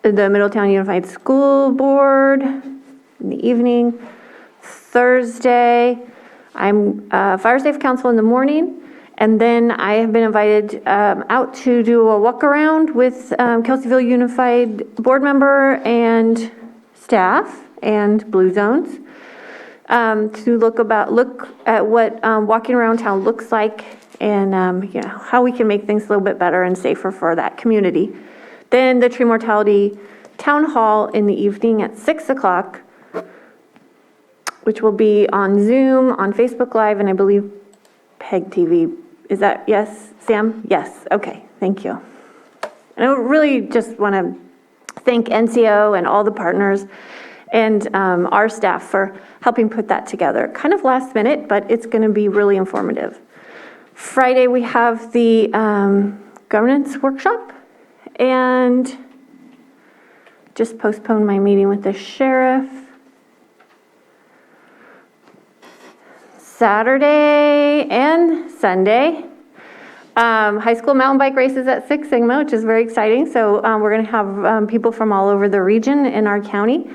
the Middletown Unified School Board in the evening. Thursday, I'm Fire Safe Council in the morning. And then I have been invited out to do a walk around with Kelseyville Unified board member and staff and Blue Zones to look at what walking around town looks like and how we can make things a little bit better and safer for that community. Then the tree mortality town hall in the evening at 6 o'clock, which will be on Zoom, on Facebook Live, and I believe PEG TV. Is that, yes, Sam? Yes, okay, thank you. And I really just want to thank NCO and all the partners and our staff for helping put that together. Kind of last minute, but it's going to be really informative. Friday, we have the governance workshop, and just postponed my meeting with the sheriff. Saturday and Sunday. High school mountain bike races at Six Sigma, which is very exciting. So we're going to have people from all over the region in our county.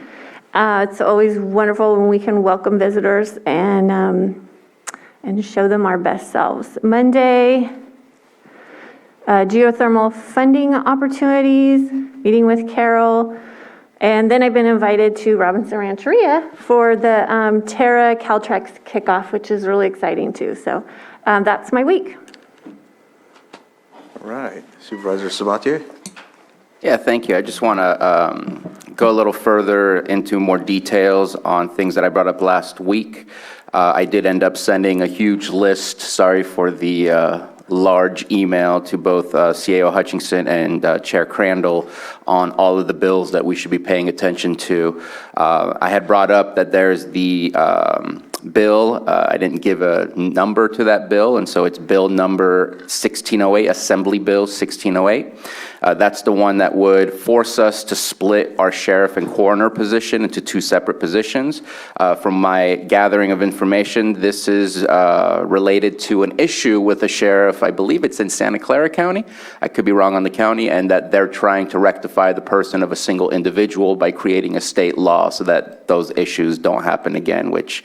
It's always wonderful when we can welcome visitors and show them our best selves. Monday, geothermal funding opportunities, meeting with Carol. And then I've been invited to Robinson Rancheria for the Terra Caltrex kickoff, which is really exciting too. So that's my week. All right, Supervisor Sabatier? Yeah, thank you. I just want to go a little further into more details on things that I brought up last week. I did end up sending a huge list, sorry for the large email, to both CAO Hutchinson and Chair Crandall on all of the bills that we should be paying attention to. I had brought up that there's the bill. I didn't give a number to that bill, and so it's bill number 1608, Assembly Bill 1608. That's the one that would force us to split our sheriff and coroner position into two separate positions. From my gathering of information, this is related to an issue with a sheriff, I believe it's in Santa Clara County, I could be wrong on the county, and that they're trying to rectify the person of a single individual by creating a state law so that those issues don't happen again, which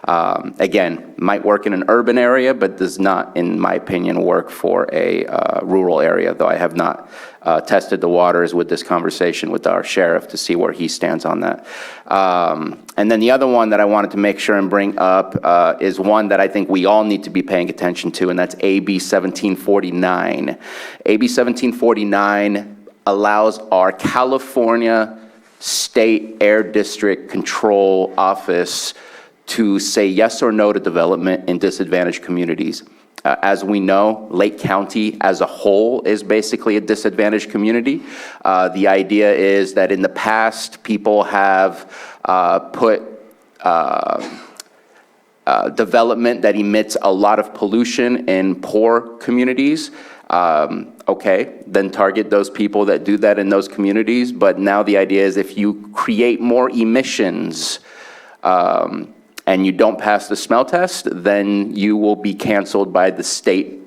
again, might work in an urban area, but does not, in my opinion, work for a rural area, though I have not tested the waters with this conversation with our sheriff to see where he stands on that. And then the other one that I wanted to make sure and bring up is one that I think we all need to be paying attention to, and that's AB 1749. AB 1749 allows our California State Air District Control Office to say yes or no to development in disadvantaged communities. As we know, Lake County as a whole is basically a disadvantaged community. The idea is that in the past, people have put development that emits a lot of pollution in poor communities. Okay, then target those people that do that in those communities. But now the idea is if you create more emissions, and you don't pass the smell test, then you will be canceled by the state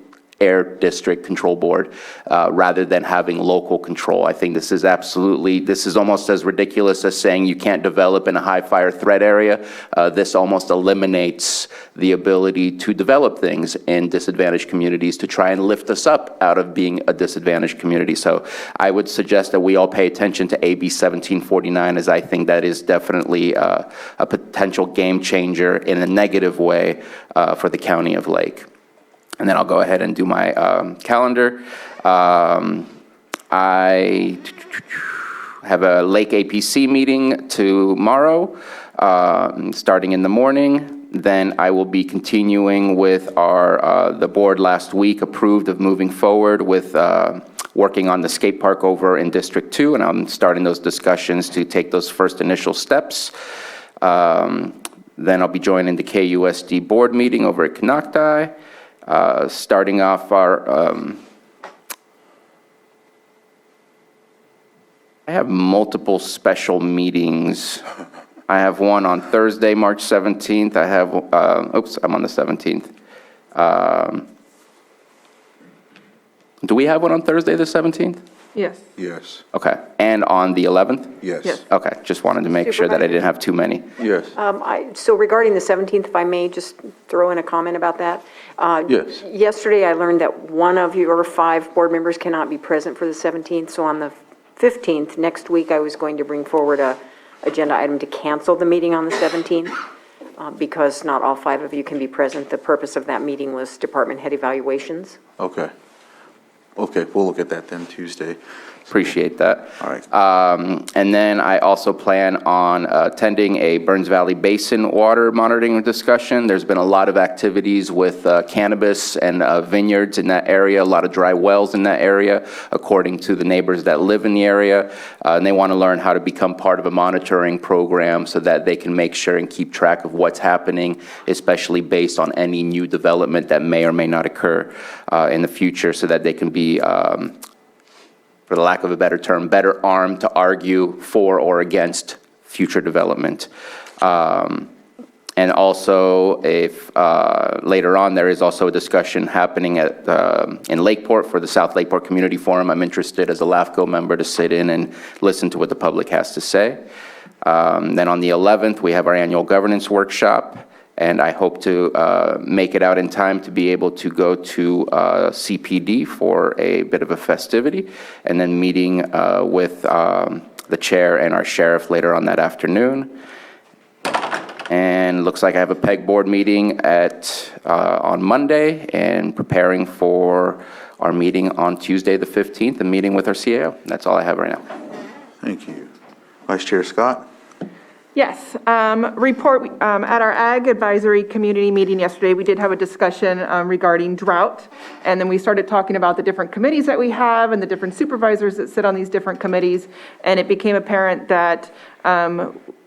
Air District Control Board, rather than having local control. I think this is almost as ridiculous as saying you can't develop in a high fire threat area. This almost eliminates the ability to develop things in disadvantaged communities to try and lift us up out of being a disadvantaged community. So I would suggest that we all pay attention to AB 1749, as I think that is definitely a potential game changer in a negative way for the County of Lake. And then I'll go ahead and do my calendar. I have a Lake APC meeting tomorrow, starting in the morning. Then I will be continuing with the board last week approved of moving forward with working on the skate park over in District 2, and I'm starting those discussions to take those first initial steps. Then I'll be joining the KUSD board meeting over at Canocti, starting off our I have multiple special meetings. I have one on Thursday, March 17th. I have, I'm on the 17th. Do we have one on Thursday, the 17th? Yes. Yes. Okay. And on the 11th? Yes. Yes. Okay. Just wanted to make sure that I didn't have too many. Yes. So regarding the 17th, if I may just throw in a comment about that. Yes. Yesterday, I learned that one of your 5 board members cannot be present for the 17th. So on the 15th, next week, I was going to bring forward a agenda item to cancel the meeting on the 17th because not all 5 of you can be present. The purpose of that meeting was department head evaluations. Okay. Okay, we'll look at that then Tuesday. Appreciate that. All right. And then I also plan on attending a Burns Valley Basin water monitoring discussion. There's been a lot of activities with cannabis and vineyards in that area, a lot of dry wells in that area, according to the neighbors that live in the area. And they want to learn how to become part of a monitoring program so that they can make sure and keep track of what's happening, especially based on any new development that may or may not occur in the future, so that they can be for the lack of a better term, better armed to argue for or against future development. And also, if later on, there is also a discussion happening in Lakeport for the South Lakeport Community Forum. I'm interested as a LAFCO member to sit in and listen to what the public has to say. Then on the 11th, we have our annual governance workshop. And I hope to make it out in time to be able to go to CPD for a bit of a festivity, and then meeting with the chair and our sheriff later on that afternoon. And looks like I have a PEG board meeting on Monday, and preparing for our meeting on Tuesday the 15th, and meeting with our CAO. That's all I have right now. Thank you. Vice Chair Scott? Yes, report, at our Ag Advisory Community meeting yesterday, we did have a discussion regarding drought, and then we started talking about the different committees that we have and the different supervisors that sit on these different committees, and it became apparent that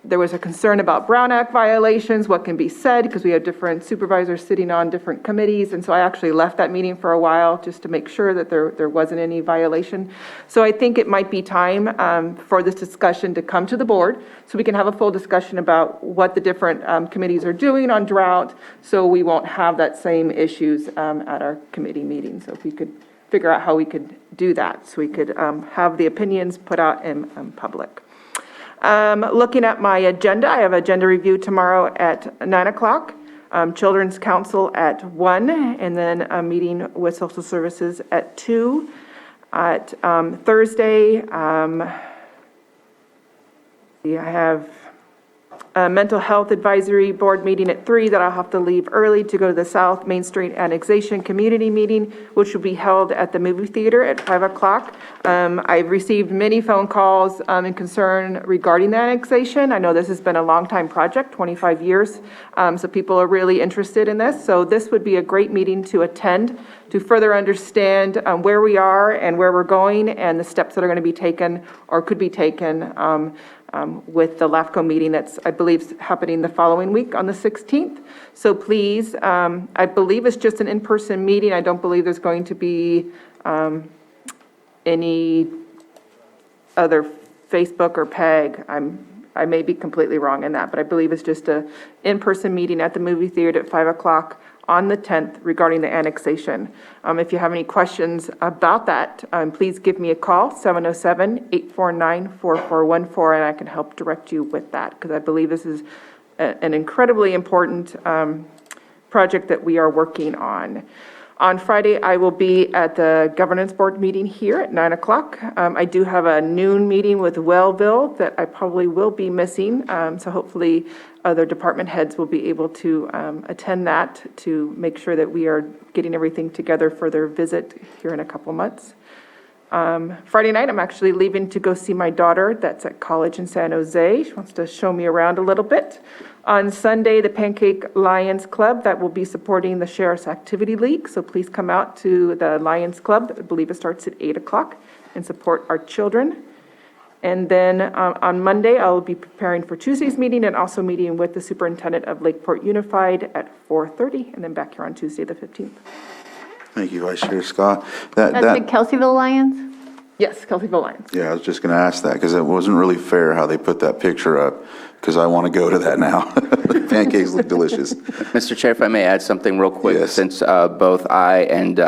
there was a concern about Brown Act violations, what can be said, because we have different supervisors sitting on different committees, and so I actually left that meeting for a while just to make sure that there wasn't any violation. So I think it might be time for this discussion to come to the board, so we can have a full discussion about what the different committees are doing on drought, so we won't have that same issues at our committee meeting. So if we could figure out how we could do that, so we could have the opinions put out in public. Looking at my agenda, I have agenda review tomorrow at 9 o'clock, Children's Council at 1, and then a meeting with Social Services at 2. At Thursday, I have a Mental Health Advisory Board meeting at 3 that I'll have to leave early to go to the South Main Street Annexation Community Meeting, which will be held at the movie theater at 5 o'clock. I've received many phone calls and concern regarding the annexation. I know this has been a long time project, 25 years, so people are really interested in this. So this would be a great meeting to attend to further understand where we are and where we're going, and the steps that are going to be taken or could be taken with the LAFCO meeting that's, I believe, happening the following week on the 16th. So please, I believe it's just an in-person meeting. I don't believe there's going to be any other Facebook or PEG. I may be completely wrong in that, but I believe it's just a in-person meeting at the movie theater at 5 o'clock on the 10th regarding the annexation. If you have any questions about that, please give me a call, 707-849-4414, and I can help direct you with that, because I believe this is an incredibly important project that we are working on. On Friday, I will be at the governance board meeting here at 9 o'clock. I do have a noon meeting with Wellville that I probably will be missing, so hopefully other department heads will be able to attend that to make sure that we are getting everything together for their visit here in a couple months. Friday night, I'm actually leaving to go see my daughter that's at college in San Jose. She wants to show me around a little bit. On Sunday, the Pancake Lions Club, that will be supporting the Sheriff's Activity League. So please come out to the Lions Club. I believe it starts at 8 o'clock and support our children. And then on Monday, I'll be preparing for Tuesday's meeting and also meeting with the superintendent of Lakeport Unified at 4:30, and then back here on Tuesday, the 15th. Thank you, Vice Chair Scott. That's the Kelseyville Lions? Yes, Kelseyville Lions. Yeah, I was just going to ask that because it wasn't really fair how they put that picture up, because I want to go to that now. The pancakes look delicious. Mr. Chair, if I may add something real quick, Yes. since both I and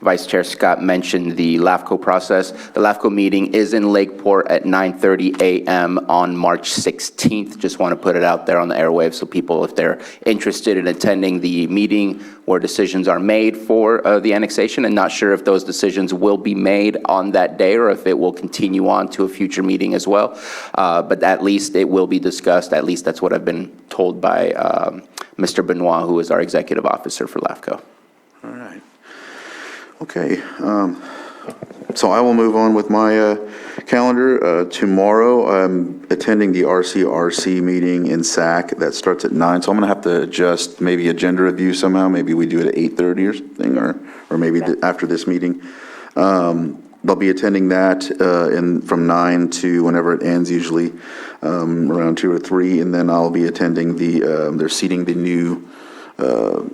Vice Chair Scott mentioned the LAFCO process. The LAFCO meeting is in Lakeport at 9:30 a.m. on March 16th. Just want to put it out there on the airwaves so people, if they're interested in attending the meeting where decisions are made for the annexation, and not sure if those decisions will be made on that day or if it will continue on to a future meeting as well. But at least it will be discussed. At least that's what I've been told by Mr. Benoit, who is our executive officer for LAFCO. All right. Okay. So I will move on with my calendar. Tomorrow, I'm attending the RCRC meeting in SAC. That starts at 9, so I'm going to have to adjust maybe agenda review somehow. Maybe we do it at 8:30 or something, or maybe after this meeting. I'll be attending that from 9 to whenever it ends, usually around 2 or 3, and then I'll be attending they're seating the new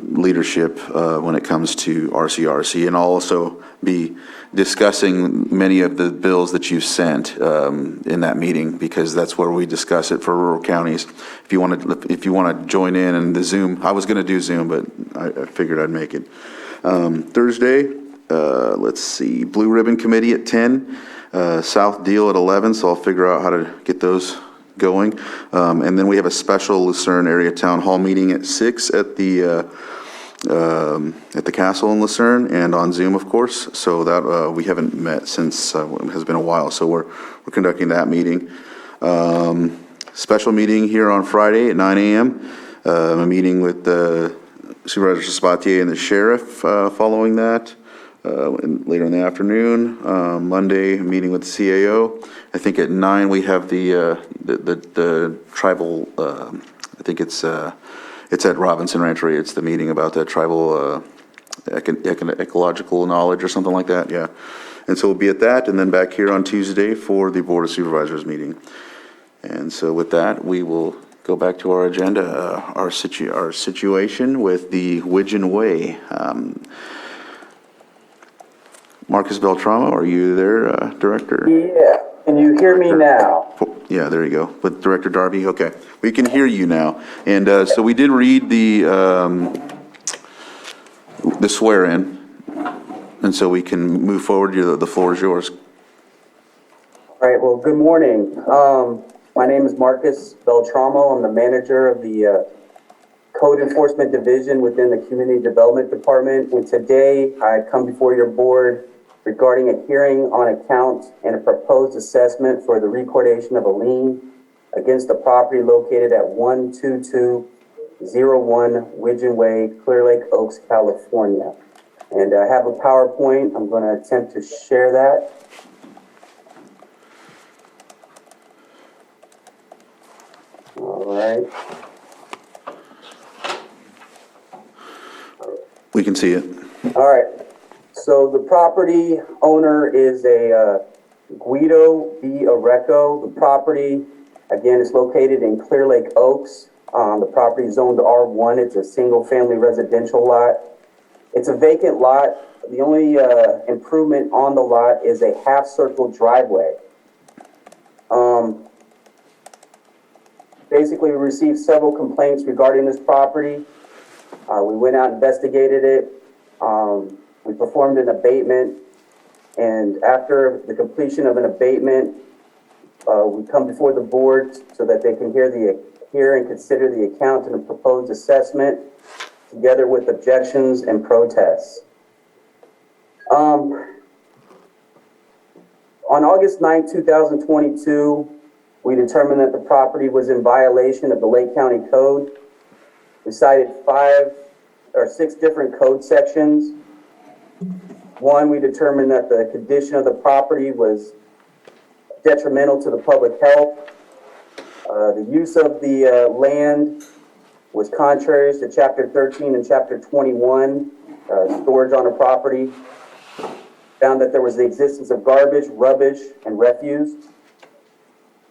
leadership when it comes to RCRC, and I'll also be discussing many of the bills that you sent in that meeting, because that's where we discuss it for rural counties. If you want to join in the Zoom, I was going to do Zoom, but I figured I'd make it. Thursday, let's see, Blue Ribbon Committee at 10, South Deal at 11, so I'll figure out how to get those going. And then we have a special Lucerne Area Town Hall meeting at 6 at the castle in Lucerne, and on Zoom, of course. So that we haven't met since it has been a while. So we're conducting that meeting. Special meeting here on Friday at 9 a.m. A meeting with Supervisor Sabatier and the sheriff following that. Later in the afternoon, Monday, meeting with the CAO. I think at 9 we have the tribal. I think it's at Robinson Rancheria. It's the meeting about the tribal ecological knowledge or something like that. Yeah, and so we'll be at that, and then back here on Tuesday for the Board of Supervisors meeting. And so with that, we will go back to our agenda. Our situation with the Widgeon Way. Marcus Beltramo, are you there, Director? Yeah, can you hear me now? Yeah, there you go. With Director Darby, okay. We can hear you now. And so we did read the swear-in, and so we can move forward. The floor is yours. All right, well, good morning. My name is Marcus Beltramo. I'm the manager of the Code Enforcement Division within the Community Development Department. And today I come before your board regarding a hearing on account and a proposed assessment for the recordation of a lien against the property located at 12201 Widgeon Way, Clear Lake Oaks, California. And I have a PowerPoint. I'm going to attempt to share that. All right. We can see it. All right. So the property owner is a Guido B. Areco. The property, again, is located in Clear Lake Oaks. The property is zoned R1. It's a single-family residential lot. It's a vacant lot. The only improvement on the lot is a half-circle driveway. Basically, we received several complaints regarding this property. We went out and investigated it. We performed an abatement, and after the completion of an abatement, we come before the board so that they can hear and consider the account and the proposed assessment, together with objections and protests. On August 9, 2022, we determined that the property was in violation of the Lake County Code. We cited 5 or 6 different code sections. One, we determined that the condition of the property was detrimental to the public health. The use of the land was contrary to Chapter 13 and Chapter 21, storage on the property. Found that there was the existence of garbage, rubbish, and refuse.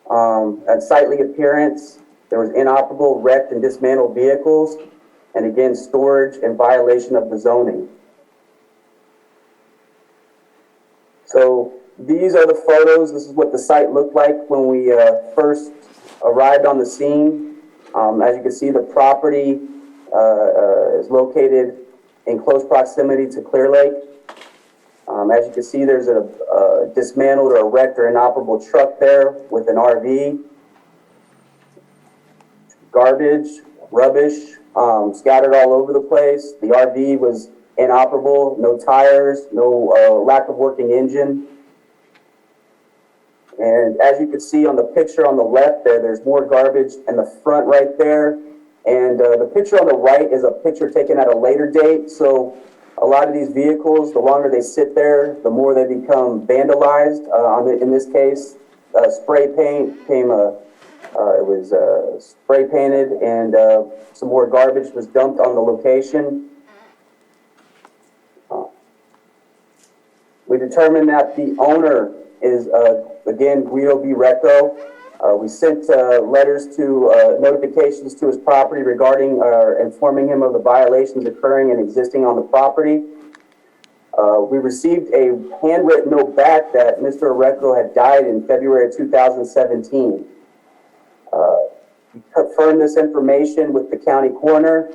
Unsightly appearance, there was inoperable, wrecked, and dismantled vehicles, and again, storage in violation of the zoning. So these are the photos. This is what the site looked like when we first arrived on the scene. As you can see, the property is located in close proximity to Clear Lake. As you can see, there's a dismantled or wrecked or inoperable truck there with an RV. Garbage, rubbish, scattered all over the place. The RV was inoperable, no tires, no lack of working engine. And as you can see on the picture on the left there, there's more garbage in the front right there. And the picture on the right is a picture taken at a later date. So a lot of these vehicles, the longer they sit there, the more they become vandalized. In this case, spray paint it was spray painted, and some more garbage was dumped on the location. We determined that the owner is, again, Guido B. Recco. We sent letters to notifications to his property regarding informing him of the violations occurring and existing on the property. We received a handwritten note back that Mr. Recco had died in February of 2017. We confirmed this information with the county coroner,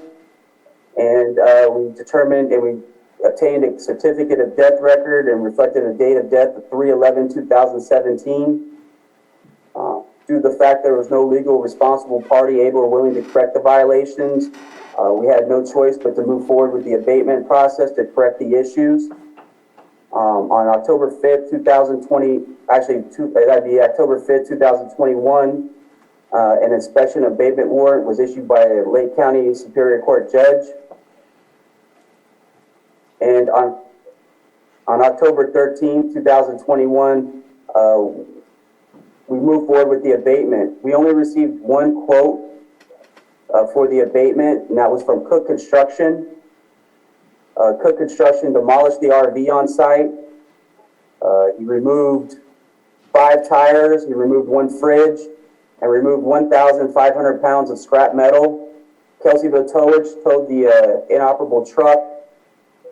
and we determined and we obtained a certificate of death record and reflected a date of death of 3/11/2017. Due to the fact there was no legal responsible party able or willing to correct the violations, we had no choice but to move forward with the abatement process to correct the issues. On October 5th, 2020, that'd be October 5th, 2021, an inspection abatement warrant was issued by a Lake County Superior Court judge. And on October 13th, 2021, we moved forward with the abatement. We only received one quote for the abatement, and that was from Cook Construction. Cook Construction demolished the RV on site. He removed 5 tires, he removed 1 fridge, and removed 1,500 pounds of scrap metal. Kelseyville Towage towed the inoperable truck,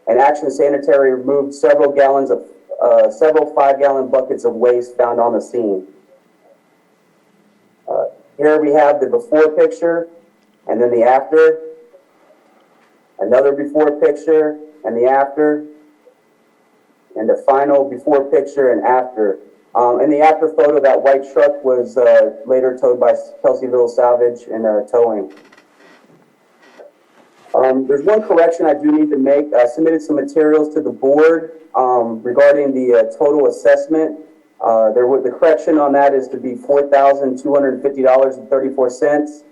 and Action Sanitary removed several 5-gallon buckets of waste found on the scene. Here we have the before picture, and then the after. Another before picture, and the after. And the final before picture and after. In the after photo, that white truck was later towed by Kelseyville Salvage and Towing. There's one correction I do need to make. I submitted some materials to the board regarding the total assessment. The correction on that is to be $4,250.34,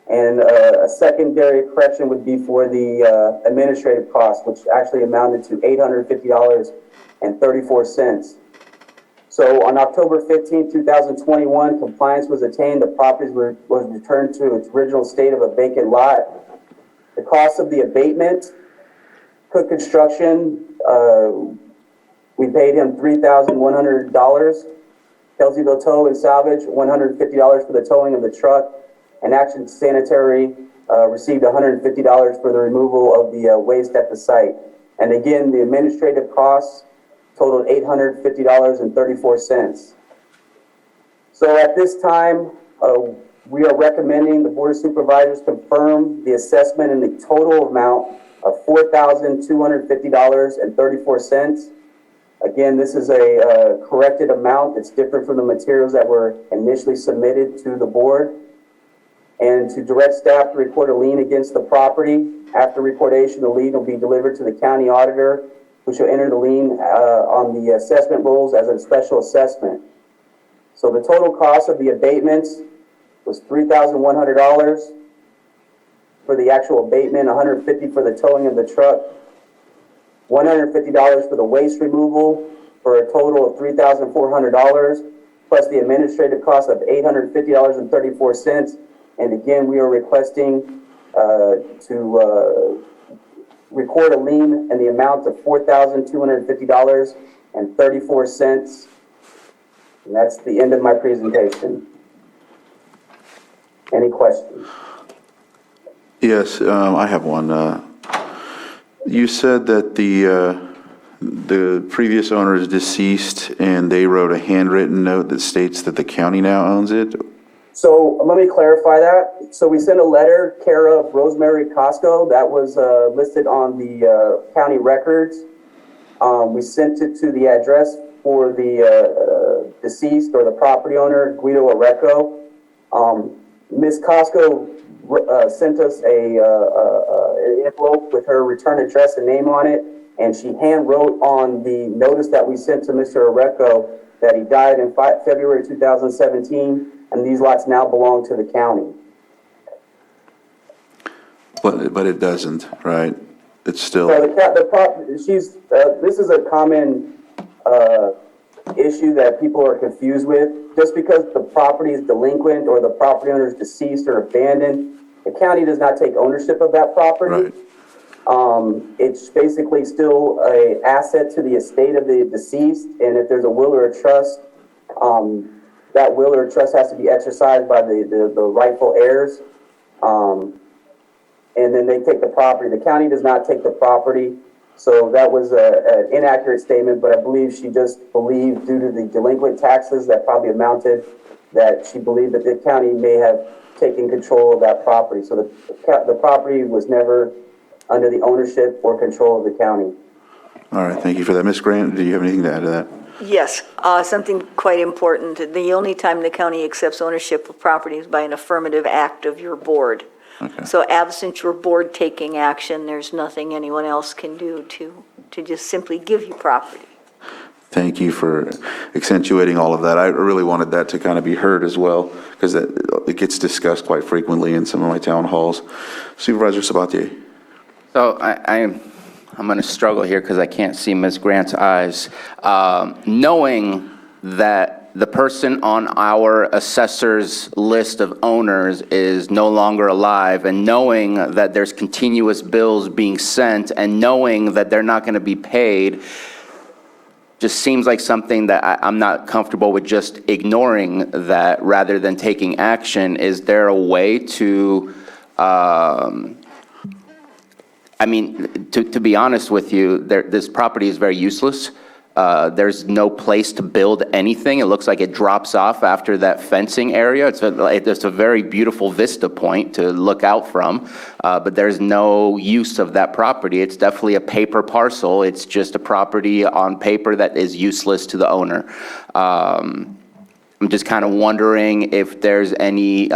and a secondary correction would be for the administrative costs, which actually amounted to $850.34. So on October 15, 2021, compliance was attained. The property was returned to its original state of a vacant lot. The cost of the abatement, Cook Construction, we paid him $3,100. Kelseyville Tow and Salvage, $150 for the towing of the truck. And Action Sanitary received $150 for the removal of the waste at the site. And again, the administrative costs totaled $850.34. So at this time, We are recommending the Board of Supervisors confirm the assessment in the total amount of $4,250.34. Again, this is a corrected amount. It's different from the materials that were initially submitted to the board. And to direct staff to record a lien against the property. After recordation, the lien will be delivered to the county auditor, who shall enter the lien on the assessment rolls as a special assessment. So the total cost of the abatements was $3,100 for the actual abatement, $150 for the towing of the truck, $150 for the waste removal, for a total of $3,400, plus the administrative cost of $850.34. And again, we are requesting to record a lien in the amount of $4,250.34. And that's the end of my presentation. Any questions? Yes, I have one. You said that the previous owner is deceased and they wrote a handwritten note that states that the county now owns it. So let me clarify that. So we sent a letter care of Rosemary Costco that was listed on the county records. We sent it to the address for the deceased or the property owner, Guido Areco. Ms. Costco sent us an envelope with her return address and name on it, and she hand wrote on the notice that we sent to Mr. Areco that he died in February 2017, and these lots now belong to the county. But it doesn't, right? It's still. So this is a common issue that people are confused with. Just because the property is delinquent or the property owner is deceased or abandoned, the county does not take ownership of that property. Right. It's basically still an asset to the estate of the deceased, and if there's a will or a trust, that will or trust has to be exercised by the rightful heirs. And then they take the property. The county does not take the property. So that was an inaccurate statement, but I believe she just believed, due to the delinquent taxes that probably amounted, that she believed that the county may have taken control of that property. So the property was never under the ownership or control of the county. All right, thank you for that. Ms. Grant, do you have anything to add to that? Yes, something quite important. The only time the county accepts ownership of property is by an affirmative act of your board. Okay. So absent your board taking action, there's nothing anyone else can do to just simply give you property. Thank you for accentuating all of that. I really wanted that to kind of be heard as well, because it gets discussed quite frequently in some of my town halls. Supervisor Sabatier. So I'm going to struggle here because I can't see Ms. Grant's eyes. Knowing that the person on our assessor's list of owners is no longer alive, and knowing that there's continuous bills being sent, and knowing that they're not going to be paid, just seems like something that I'm not comfortable with just ignoring that rather than taking action. Is there a way to, to be honest with you, this property is very useless. There's no place to build anything. It looks like it drops off after that fencing area. It's a very beautiful vista point to look out from, but there's no use of that property. It's definitely a paper parcel. It's just a property on paper that is useless to the owner. I'm just kind of wondering if there's any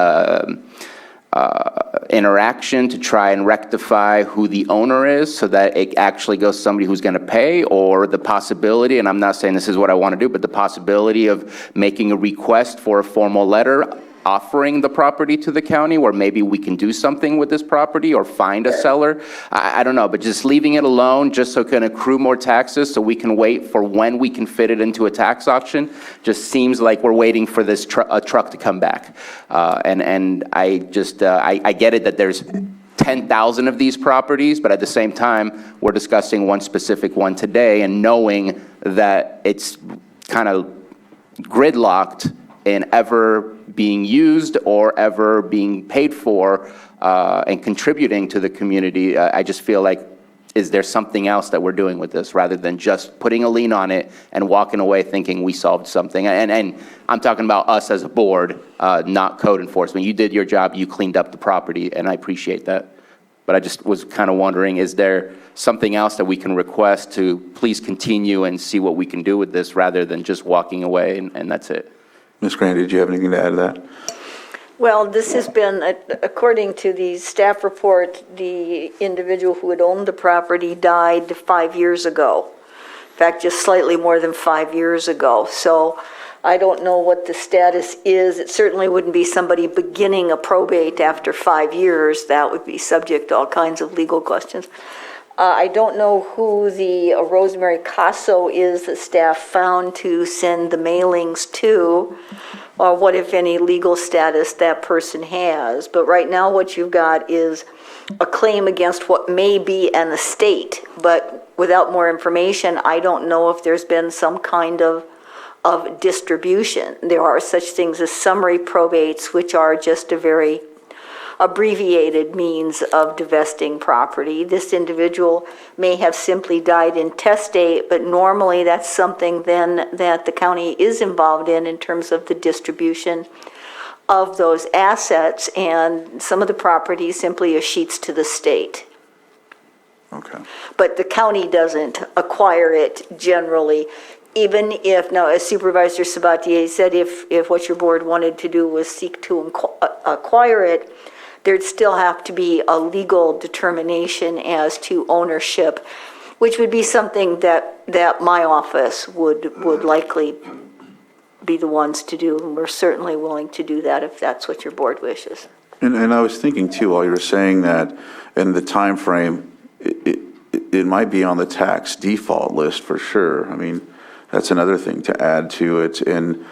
interaction to try and rectify who the owner is so that it actually goes to somebody who's going to pay, or the possibility, and I'm not saying this is what I want to do, but the possibility of making a request for a formal letter offering the property to the county, where maybe we can do something with this property or find a seller. I don't know, but just leaving it alone just so it can accrue more taxes so we can wait for when we can fit it into a tax auction just seems like we're waiting for this truck to come back. And I just, I get it that there's 10,000 of these properties, but at the same time, we're discussing one specific one today, and knowing that it's kind of gridlocked in ever being used or ever being paid for and contributing to the community, I just feel like is there something else that we're doing with this rather than just putting a lien on it and walking away thinking we solved something? And I'm talking about us as a board, not code enforcement. You did your job, you cleaned up the property, and I appreciate that. But I just was kind of wondering, is there something else that we can request to please continue and see what we can do with this rather than just walking away and that's it? Ms. Grant, did you have anything to add to that? Well, this has been, according to the staff report, the individual who had owned the property died 5 years ago. In fact, just slightly more than 5 years ago. So I don't know what the status is. It certainly wouldn't be somebody beginning a probate after 5 years. That would be subject to all kinds of legal questions. I don't know who the Rosemary Casso is that staff found to send the mailings to, or what, if any, legal status that person has. But right now what you've got is a claim against what may be an estate. But without more information, I don't know if there's been some kind of distribution. There are such things as summary probates, which are just a very abbreviated means of divesting property. This individual may have simply died intestate, but normally that's something then that the county is involved in terms of the distribution of those assets, and some of the property simply escheats to the state. Okay. But the county doesn't acquire it generally, even if, now as Supervisor Sabatier said, if what your board wanted to do was seek to acquire it, there'd still have to be a legal determination as to ownership, which would be something that my office would likely be the ones to do, and we're certainly willing to do that if that's what your board wishes. And I was thinking too, while you were saying that, and the time frame, it might be on the tax default list for sure. I mean, that's another thing to add to it, and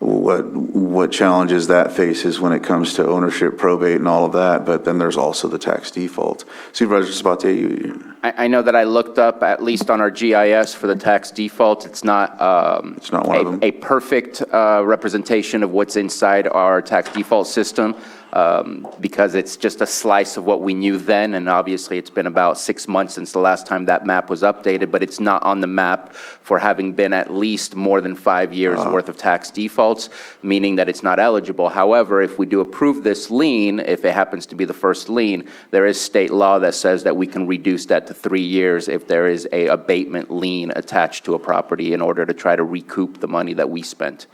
what challenges that faces when it comes to ownership, probate, and all of that. But then there's also the tax default. Supervisor Sabatier, I know that I looked up, at least on our GIS for the tax default, it's not one of them. a perfect representation of what's inside our tax default system, because it's just a slice of what we knew then, and obviously it's been about 6 months since the last time that map was updated, but it's not on the map for having been at least more than 5 years worth of tax defaults, meaning that it's not eligible. However, if we do approve this lien, if it happens to be the first lien, there is state law that says that we can reduce that to 3 years if there is a abatement lien attached to a property in order to try to recoup the money that we spent.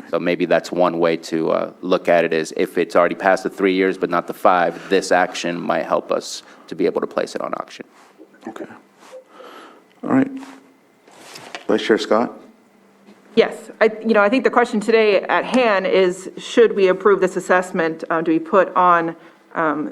So maybe that's one way to look at it, is if it's already past the 3 years but not the 5, this action might help us to be able to place it on auction. Okay. All right. Vice Chair Scott? Yes, I think the question today at hand is, should we approve this assessment to be put on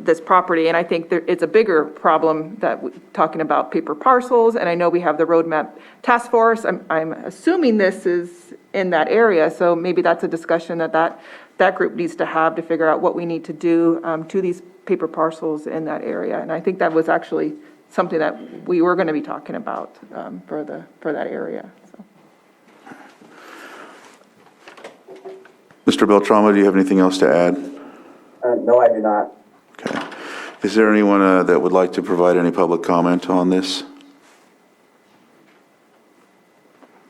this property? And I think it's a bigger problem that we're talking about paper parcels, and I know we have the roadmap task force. I'm assuming this is in that area, so maybe that's a discussion that group needs to have to figure out what we need to do to these paper parcels in that area. And I think that was actually something that we were going to be talking about for that area. So. Mr. Beltramo, do you have anything else to add? No, I do not. Okay. Is there anyone that would like to provide any public comment on this?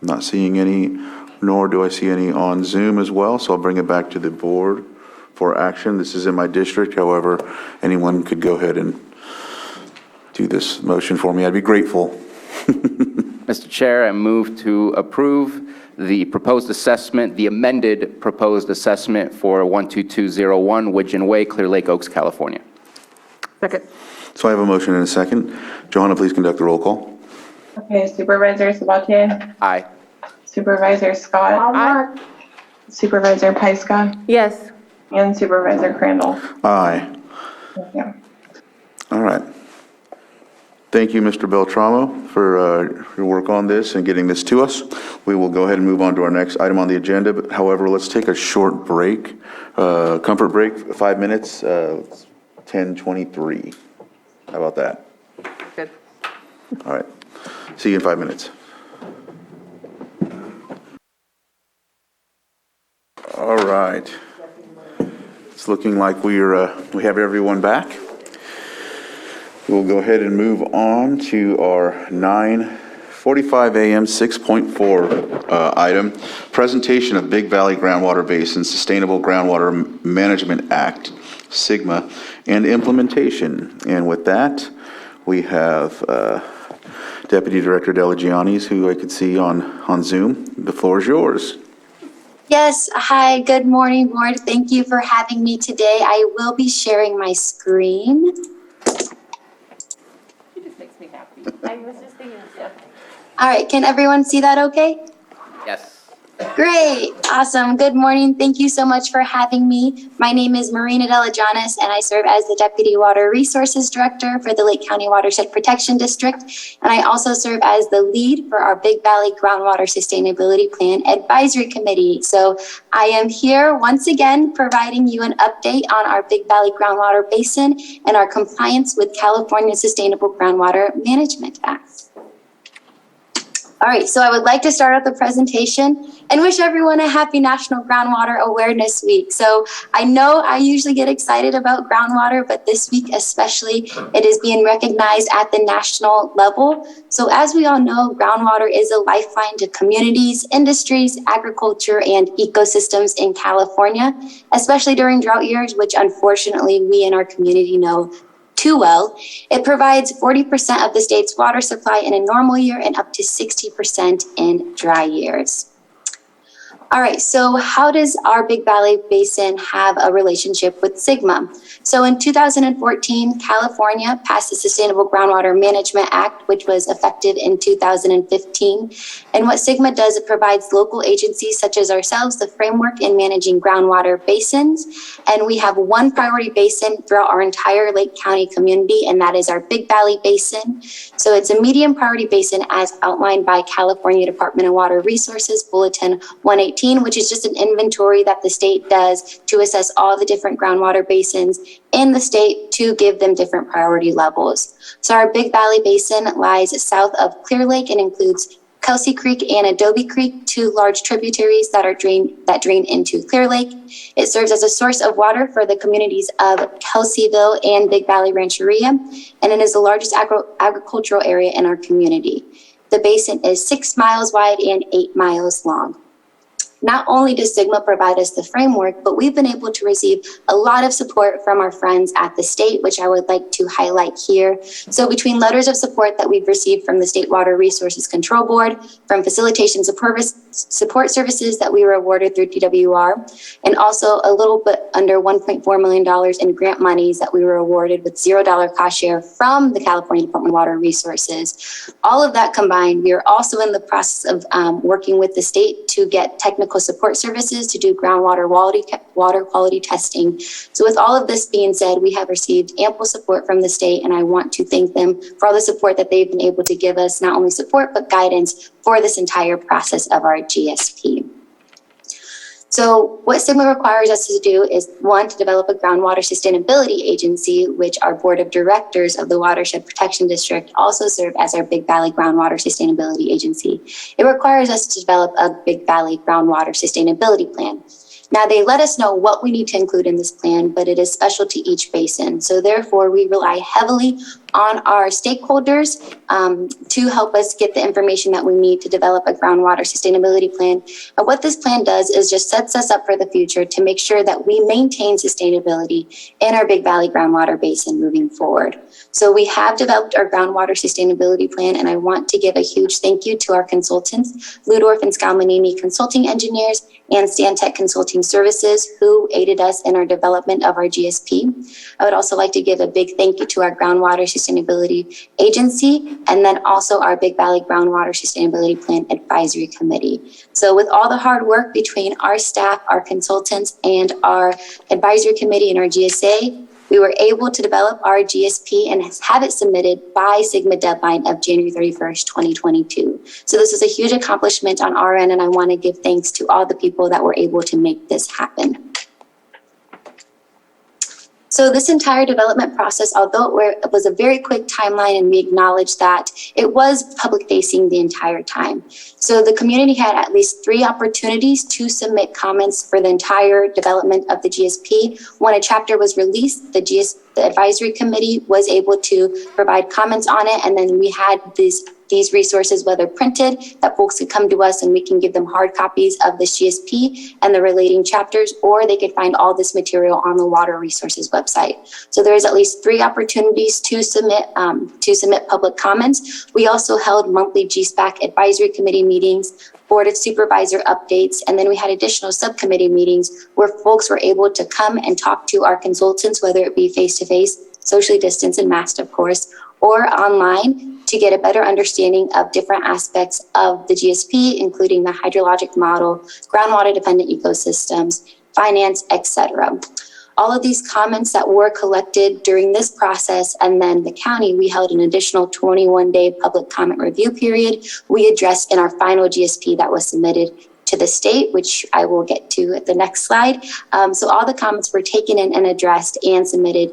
Not seeing any, nor do I see any on Zoom as well, so I'll bring it back to the board for action. This is in my district, however, anyone could go ahead and do this motion for me. I'd be grateful. Mr. Chair, I move to approve the proposed assessment, the amended proposed assessment for 12201 Widgeon Way, Clear Lake, Oaks, California. Second. So I have a motion and a second. Johanna, please conduct the roll call. Okay, Supervisor Sabatier? Aye. Supervisor Scott? Aye. Supervisor Pyska? Yes. And Supervisor Crandall? Aye. Thank you. All right. Thank you, Mr. Beltramo, for your work on this and getting this to us. We will go ahead and move on to our next item on the agenda. But however, let's take a short break, comfort break, 5 minutes, 10:23. How about that? Good. All right. See you in 5 minutes. All right. It's looking like we have everyone back. We'll go ahead and move on to our 9:45 a.m. 6.4 item, presentation of Big Valley Groundwater Basin Sustainable Groundwater Management Act, SGMA, and implementation. And with that, we have Deputy Director Delagiannis, who I could see on Zoom. The floor is yours. Yes, hi, good morning, board. Thank you for having me today. I will be sharing my screen. It just makes me happy. I was just thinking, yeah. All right, can everyone see that okay? Yes. Great, awesome. Good morning. Thank you so much for having me. My name is Marina Delagiannis, and I serve as the Deputy Water Resources Director for the Lake County Watershed Protection District. And I also serve as the lead for our Big Valley Groundwater Sustainability Plan Advisory Committee. So I am here once again providing you an update on our Big Valley Groundwater Basin and our compliance with California's Sustainable Groundwater Management Act. All right, so I would like to start out the presentation and wish everyone a happy National Groundwater Awareness Week. So I know I usually get excited about groundwater, but this week especially, it is being recognized at the national level. So as we all know, groundwater is a lifeline to communities, industries, agriculture, and ecosystems in California, especially during drought years, which unfortunately we in our community know too well. It provides 40% of the state's water supply in a normal year and up to 60% in dry years. All right, so how does our Big Valley Basin have a relationship with SGMA? So in 2014, California passed the Sustainable Groundwater Management Act, which was effective in 2015. And what SGMA does, it provides local agencies such as ourselves the framework in managing groundwater basins. And we have one priority basin throughout our entire Lake County community, and that is our Big Valley Basin. So it's a medium priority basin as outlined by California Department of Water Resources Bulletin 118, which is just an inventory that the state does to assess all the different groundwater basins in the state to give them different priority levels. So our Big Valley Basin lies south of Clear Lake and includes Kelsey Creek and Adobe Creek, two large tributaries that drain into Clear Lake. It serves as a source of water for the communities of Kelseyville and Big Valley Rancheria, and it is the largest agricultural area in our community. The basin is 6 miles wide and 8 miles long. Not only does SGMA provide us the framework, but we've been able to receive a lot of support from our friends at the state, which I would like to highlight here. So between letters of support that we've received from the State Water Resources Control Board, from facilitation support services that we were awarded through DWR, and also a little bit under $1.4 million in grant monies that we were awarded with $0 cost share from the California Department of Water Resources. All of that combined, we are also in the process of working with the state to get technical support services to do groundwater water quality testing. So with all of this being said, we have received ample support from the state, and I want to thank them for all the support that they've been able to give us, not only support, but guidance for this entire process of our GSP. So what SGMA requires us to do is, one, to develop a groundwater sustainability agency, which our board of directors of the Watershed Protection District also serve as our Big Valley Groundwater Sustainability Agency. It requires us to develop a Big Valley Groundwater Sustainability Plan. Now, they let us know what we need to include in this plan, but it is special to each basin. So therefore, we rely heavily on our stakeholders to help us get the information that we need to develop a groundwater sustainability plan. And what this plan does is just sets us up for the future to make sure that we maintain sustainability in our Big Valley groundwater basin moving forward. So we have developed our groundwater sustainability plan, and I want to give a huge thank you to our consultants, Ludorf and Scalmanini Consulting Engineers and Stantec Consulting Services, who aided us in our development of our GSP. I would also like to give a big thank you to our Groundwater Sustainability Agency, and then also our Big Valley Groundwater Sustainability Plan Advisory Committee. So with all the hard work between our staff, our consultants, and our advisory committee and our GSA, we were able to develop our GSP and have it submitted by SGMA deadline of January 31st, 2022. So this is a huge accomplishment on our end, and I want to give thanks to all the people that were able to make this happen. So this entire development process, although it was a very quick timeline and we acknowledge that, it was public facing the entire time. So the community had at least 3 opportunities to submit comments for the entire development of the GSP. When a chapter was released, the advisory committee was able to provide comments on it, and then we had these resources, whether printed, that folks could come to us and we can give them hard copies of the GSP and the relating chapters, or they could find all this material on the Water Resources website. So there is at least 3 opportunities to submit public comments. We also held monthly GSPAC advisory committee meetings, board of supervisor updates, and then we had additional subcommittee meetings where folks were able to come and talk to our consultants, whether it be face-to-face, socially distanced and masked, of course, or online, to get a better understanding of different aspects of the GSP, including the hydrologic model, groundwater dependent ecosystems, finance, etc. All of these comments that were collected during this process, and then the county, we held an additional 21-day public comment review period. We addressed in our final GSP that was submitted to the state, which I will get to at the next slide. So all the comments were taken in and addressed and submitted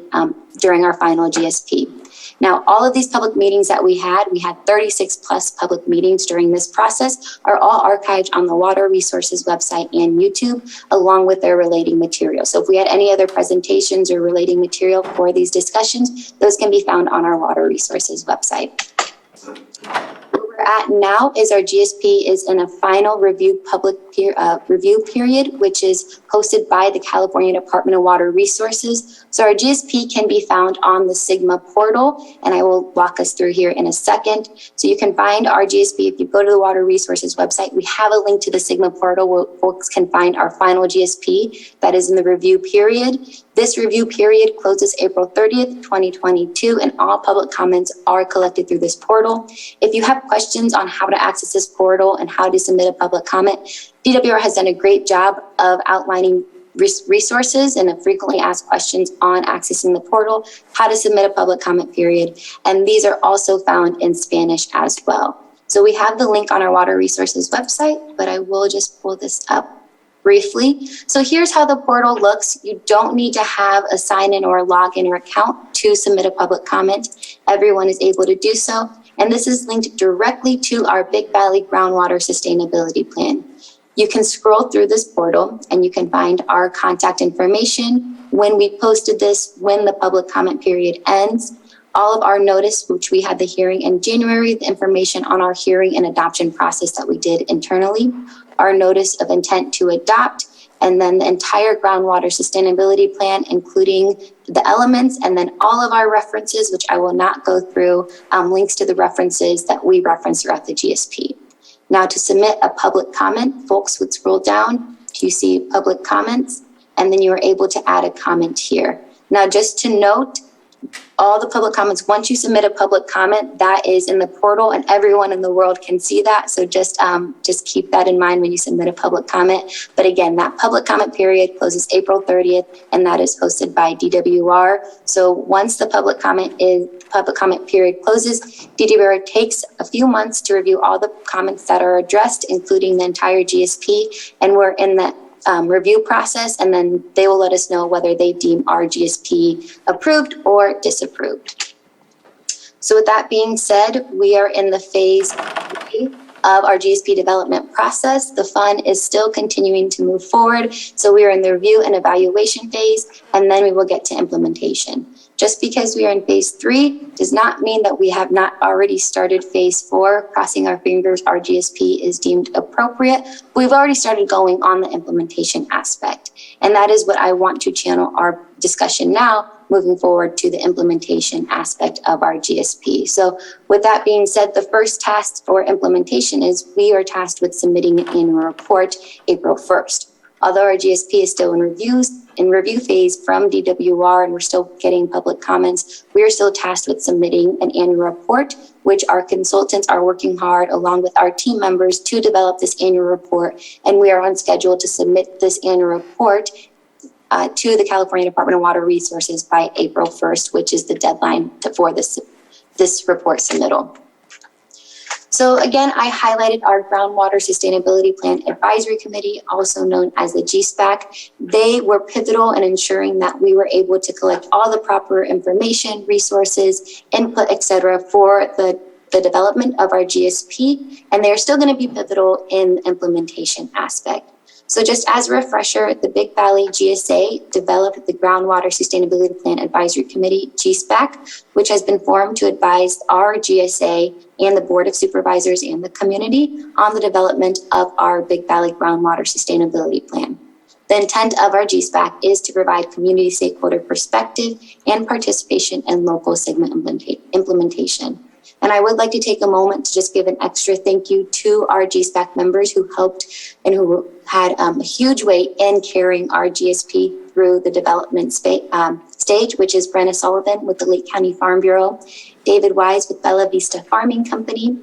during our final GSP. Now, all of these public meetings that we had 36 plus public meetings during this process, are all archived on the Water Resources website and YouTube, along with their relating material. So if we had any other presentations or relating material for these discussions, those can be found on our Water Resources website. Where we're at now is our GSP is in a final review review period, which is hosted by the California Department of Water Resources. So our GSP can be found on the Sigma portal, and I will walk us through here in a second. So you can find our GSP if you go to the Water Resources website. We have a link to the Sigma portal where folks can find our final GSP that is in the review period. This review period closes April 30th, 2022, and all public comments are collected through this portal. If you have questions on how to access this portal and how to submit a public comment, DWR has done a great job of outlining resources and frequently asked questions on accessing the portal, how to submit a public comment period, and these are also found in Spanish as well. So we have the link on our Water Resources website, but I will just pull this up briefly. So here's how the portal looks. You don't need to have a sign-in or a login or account to submit a public comment. Everyone is able to do so. And this is linked directly to our Big Valley Groundwater Sustainability Plan. You can scroll through this portal and you can find our contact information, when we posted this, when the public comment period ends, all of our notice, which we had the hearing in January, the information on our hearing and adoption process that we did internally, our notice of intent to adopt, and then the entire groundwater sustainability plan, including the elements, and then all of our references, which I will not go through, links to the references that we reference throughout the GSP. Now, to submit a public comment, folks would scroll down to see public comments, and then you are able to add a comment here. Now, just to note, all the public comments, once you submit a public comment, that is in the portal and everyone in the world can see that. So just keep that in mind when you submit a public comment. But again, that public comment period closes April 30th, and that is hosted by DWR. So once the public comment period closes, DWR takes a few months to review all the comments that are addressed, including the entire GSP, and we're in the review process, and then they will let us know whether they deem our GSP approved or disapproved. So with that being said, we are in the phase 3 of our GSP development process. The fund is still continuing to move forward. So we are in the review and evaluation phase, and then we will get to implementation. Just because we are in phase 3 does not mean that we have not already started phase 4. Crossing our fingers, our GSP is deemed appropriate. We've already started going on the implementation aspect. And that is what I want to channel our discussion now, moving forward to the implementation aspect of our GSP. So with that being said, the first task for implementation is we are tasked with submitting an annual report April 1st. Although our GSP is still in review phase from DWR and we're still getting public comments, we are still tasked with submitting an annual report, which our consultants are working hard along with our team members to develop this annual report. And we are on schedule to submit this annual report to the California Department of Water Resources by April 1st, which is the deadline for this report submittal. So again, I highlighted our Groundwater Sustainability Plan Advisory Committee, also known as the GSPAC. They were pivotal in ensuring that we were able to collect all the proper information, resources, input, et cetera, for the development of our GSP, and they're still going to be pivotal in the implementation aspect. So just as a refresher, the Big Valley GSA developed the Groundwater Sustainability Plan Advisory Committee, GSPAC, which has been formed to advise our GSA and the Board of Supervisors and the community on the development of our Big Valley Groundwater Sustainability Plan. The intent of our GSPAC is to provide community stakeholder perspective and participation in local segment implementation. And I would like to take a moment to just give an extra thank you to our GSPAC members who helped and who had a huge weight in carrying our GSP through the development stage, which is Brenna Sullivan with the Lake County Farm Bureau, David Wise with Bella Vista Farming Company,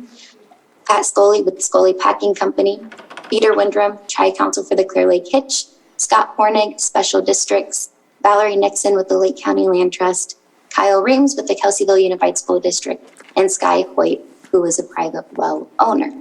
Pat Scully with the Scully Packing Company, Peter Windrum, Tri-Council for the Clear Lake Hitch, Scott Hornig, Special Districts, Valerie Nixon with the Lake County Land Trust, Kyle Reams with the Kelseyville Unified School District, and Sky Hoyt, who is a private well owner.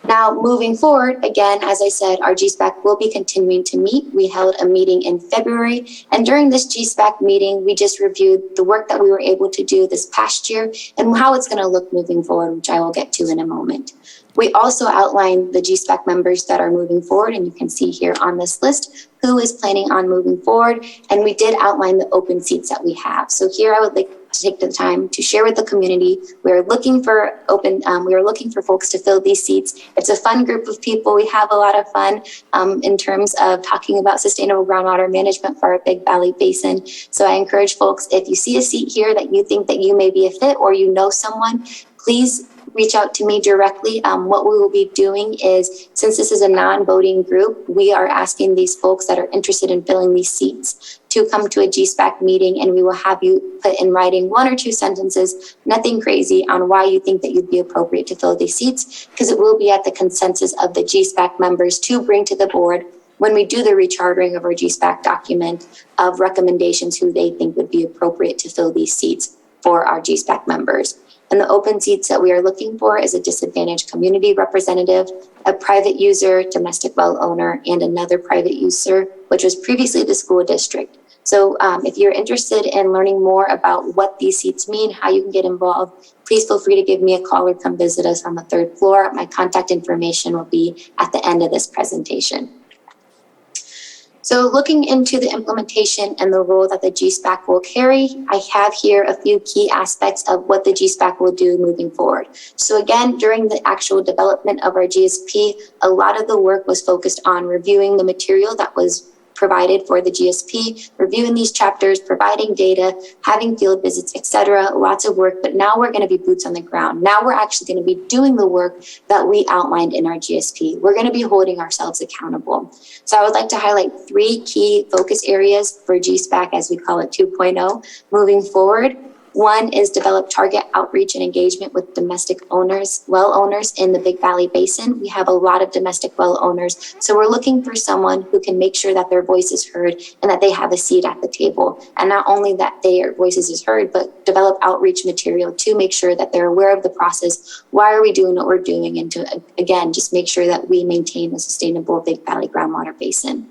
Now, moving forward, again, as I said, our GSPAC will be continuing to meet. We held a meeting in February, and during this GSPAC meeting, we just reviewed the work that we were able to do this past year and how it's going to look moving forward, which I will get to in a moment. We also outlined the GSPAC members that are moving forward, and you can see here on this list who is planning on moving forward, and we did outline the open seats that we have. So here I would like to take the time to share with the community. We are looking for folks to fill these seats. It's a fun group of people. We have a lot of fun in terms of talking about sustainable groundwater management for our Big Valley Basin. So I encourage folks, if you see a seat here that you think that you may be a fit or you know someone, please reach out to me directly. What we will be doing is, since this is a non-voting group, we are asking these folks that are interested in filling these seats to come to a GSPAC meeting, and we will have you put in writing 1 or 2 sentences, nothing crazy, on why you think that you'd be appropriate to fill these seats, because it will be at the consensus of the GSPAC members to bring to the board when we do the rechartering of our GSPAC document of recommendations who they think would be appropriate to fill these seats for our GSPAC members. And the open seats that we are looking for is a disadvantaged community representative, a private user, domestic well owner, and another private user, which was previously the school district. So if you're interested in learning more about what these seats mean, how you can get involved, please feel free to give me a call or come visit us on the 3rd floor. My contact information will be at the end of this presentation. So looking into the implementation and the role that the GSPAC will carry, I have here a few key aspects of what the GSPAC will do moving forward. So again, during the actual development of our GSP, a lot of the work was focused on reviewing the material that was provided for the GSP, reviewing these chapters, providing data, having field visits, etc. Lots of work, but now we're going to be boots on the ground. Now we're actually going to be doing the work that we outlined in our GSP. We're going to be holding ourselves accountable. So I would like to highlight 3 key focus areas for GSPAC, as we call it 2.0, moving forward. One is develop target outreach and engagement with domestic owners, well owners in the Big Valley Basin. We have a lot of domestic well owners. So we're looking for someone who can make sure that their voice is heard and that they have a seat at the table. And not only that their voices is heard, but develop outreach material to make sure that they're aware of the process. Why are we doing what we're doing? And to, again, just make sure that we maintain a sustainable Big Valley groundwater basin.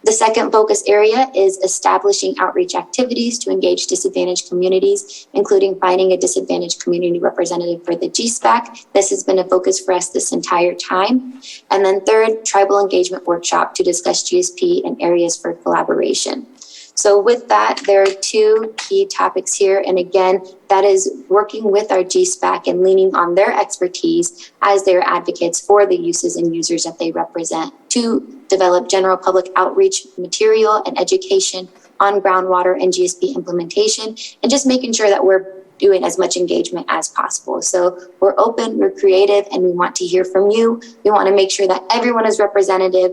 The second focus area is establishing outreach activities to engage disadvantaged communities, including finding a disadvantaged community representative for the GSPAC. This has been a focus for us this entire time. And then third, tribal engagement workshop to discuss GSP and areas for collaboration. So with that, there are 2 key topics here. And again, that is working with our GSPAC and leaning on their expertise as their advocates for the uses and users that they represent to develop general public outreach material and education on groundwater and GSP implementation, and just making sure that we're doing as much engagement as possible. So we're open, we're creative, and we want to hear from you. We want to make sure that everyone is represented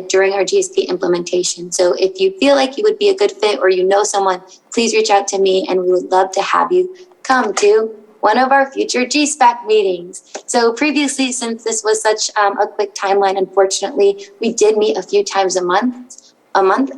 during our GSP implementation. So if you feel like you would be a good fit or you know someone, please reach out to me, and we would love to have you come to one of our future GSPAC meetings. So previously, since this was such a quick timeline, unfortunately, we did meet a few times a month. a month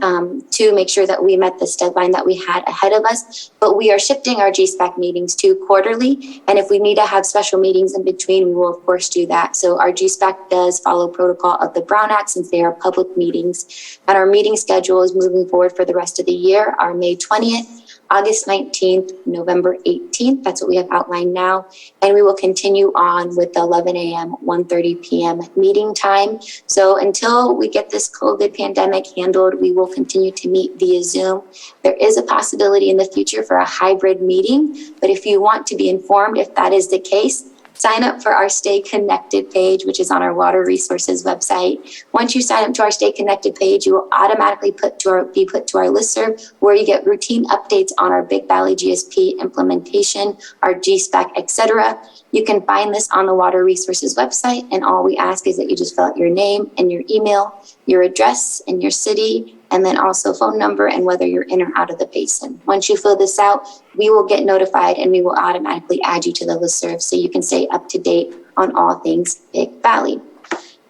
to make sure that we met this deadline that we had ahead of us. But we are shifting our GSPAC meetings to quarterly. And if we need to have special meetings in between, we will of course do that. So our GSPAC does follow protocol of the Brown Act since they are public meetings. And our meeting schedule is moving forward for the rest of the year, our May 20th, August 19th, November 18th. That's what we have outlined now. And we will continue on with the 11 a.m., 1:30 p.m. meeting time. So until we get this COVID pandemic handled, we will continue to meet via Zoom. There is a possibility in the future for a hybrid meeting, but if you want to be informed if that is the case, sign up for our Stay Connected page, which is on our Water Resources website. Once you sign up to our Stay Connected page, you will automatically be put to our listserv, where you get routine updates on our Big Valley GSP implementation, our GSPAC, etc. You can find this on the Water Resources website, and all we ask is that you just fill out your name and your email, your address and your city, and then also phone number and whether you're in or out of the basin. Once you fill this out, we will get notified and we will automatically add you to the listserv so you can stay up to date on all things Big Valley.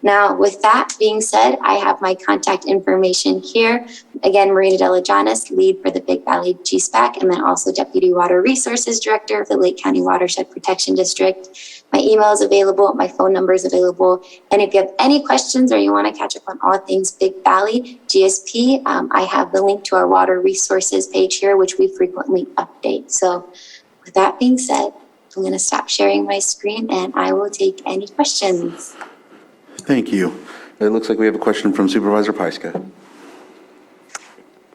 Now, with that being said, I have my contact information here. Again, Marina Delajanis, lead for the Big Valley GSPAC, and then also Deputy Water Resources Director of the Lake County Watershed Protection District. My email is available, my phone number is available, and if you have any questions or you want to catch up on all things Big Valley GSP, I have the link to our Water Resources page here, which we frequently update. So with that being said, I'm going to stop sharing my screen and I will take any questions. Thank you. It looks like we have a question from Supervisor Pyska.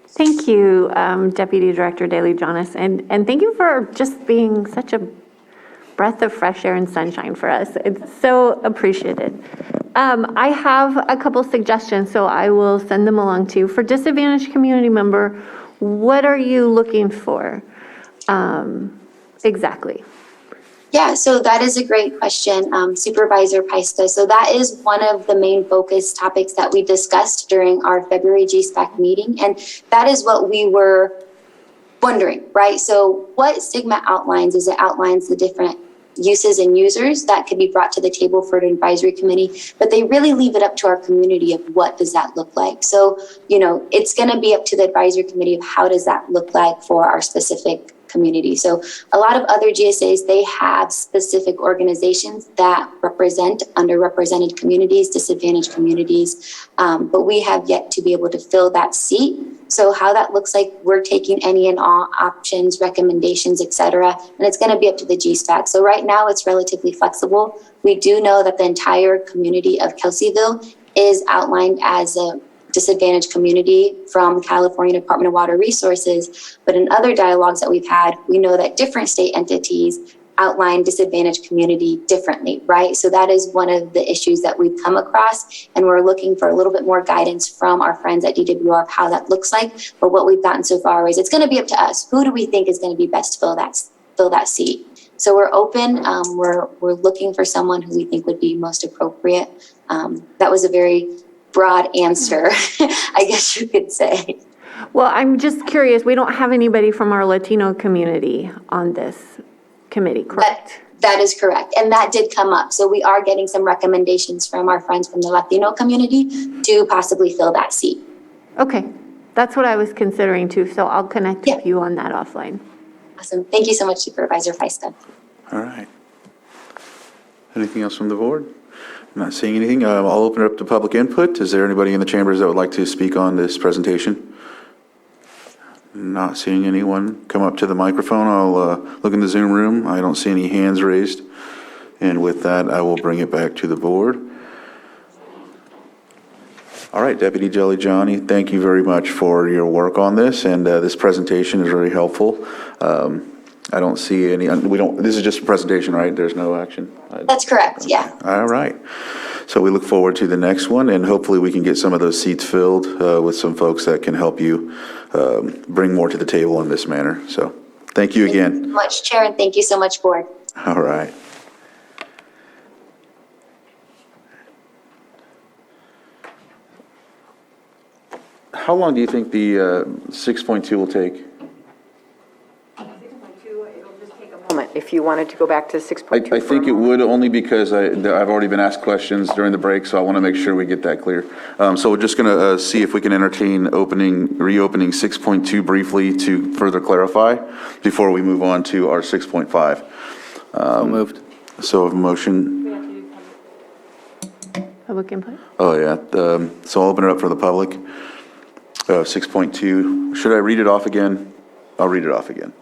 Thank you, Deputy Director Daley Jonas, and thank you for just being such a breath of fresh air and sunshine for us. It's so appreciated. I have a couple suggestions, so I will send them along to you. For disadvantaged community member, what are you looking for exactly? Yeah, so that is a great question, Supervisor Pyska. So that is one of the main focus topics that we discussed during our February GSPAC meeting. And that is what we were wondering, right? So what STIGMA outlines is it outlines the different uses and users that could be brought to the table for an advisory committee, but they really leave it up to our community of what does that look like. So, it's going to be up to the advisory committee of how does that look like for our specific community. So a lot of other GSAs, they have specific organizations that represent underrepresented communities, disadvantaged communities, but we have yet to be able to fill that seat. So how that looks like, we're taking any and all options, recommendations, et cetera, and it's going to be up to the GSPAC. So right now it's relatively flexible. We do know that the entire community of Kelseyville is outlined as a disadvantaged community from California Department of Water Resources. But in other dialogues that we've had, we know that different state entities outline disadvantaged community differently, right? So that is one of the issues that we've come across, and we're looking for a little bit more guidance from our friends at DWR of how that looks like. But what we've gotten so far is it's going to be up to us. Who do we think is going to be best to fill that seat? So we're open. We're looking for someone who we think would be most appropriate. That was a very broad answer, I guess you could say. Well, I'm just curious, we don't have anybody from our Latino community on this committee, correct? That is correct. And that did come up. So we are getting some recommendations from our friends from the Latino community to possibly fill that seat. Okay. That's what I was considering too. So I'll connect with you on that offline. Awesome. Thank you so much, Supervisor Pyska. All right. Anything else from the board? Not seeing anything. I'll open it up to public input. Is there anybody in the chambers that would like to speak on this presentation? Not seeing anyone come up to the microphone. I'll look in the Zoom room. I don't see any hands raised. And with that, I will bring it back to the board. All right, Deputy Jelly Johnny, thank you very much for your work on this, and this presentation is very helpful. I don't see any, this is just a presentation, right? There's no action? That's correct, yeah. All right. So we look forward to the next one, and hopefully we can get some of those seats filled with some folks that can help you bring more to the table in this manner. So thank you again. Thank you so much, Chair, and thank you so much, Board. All right. How long do you think the 6.2 will take? Moment, if you wanted to go back to 6.2. I think it would, only because I've already been asked questions during the break, so I want to make sure we get that clear. So we're just going to see if we can entertain reopening 6.2 briefly to further clarify before we move on to our 6.5. So moved. So a motion. Public input? Oh, yeah. So I'll open it up for the public. 6.2. Should I read it off again? I'll read it off again.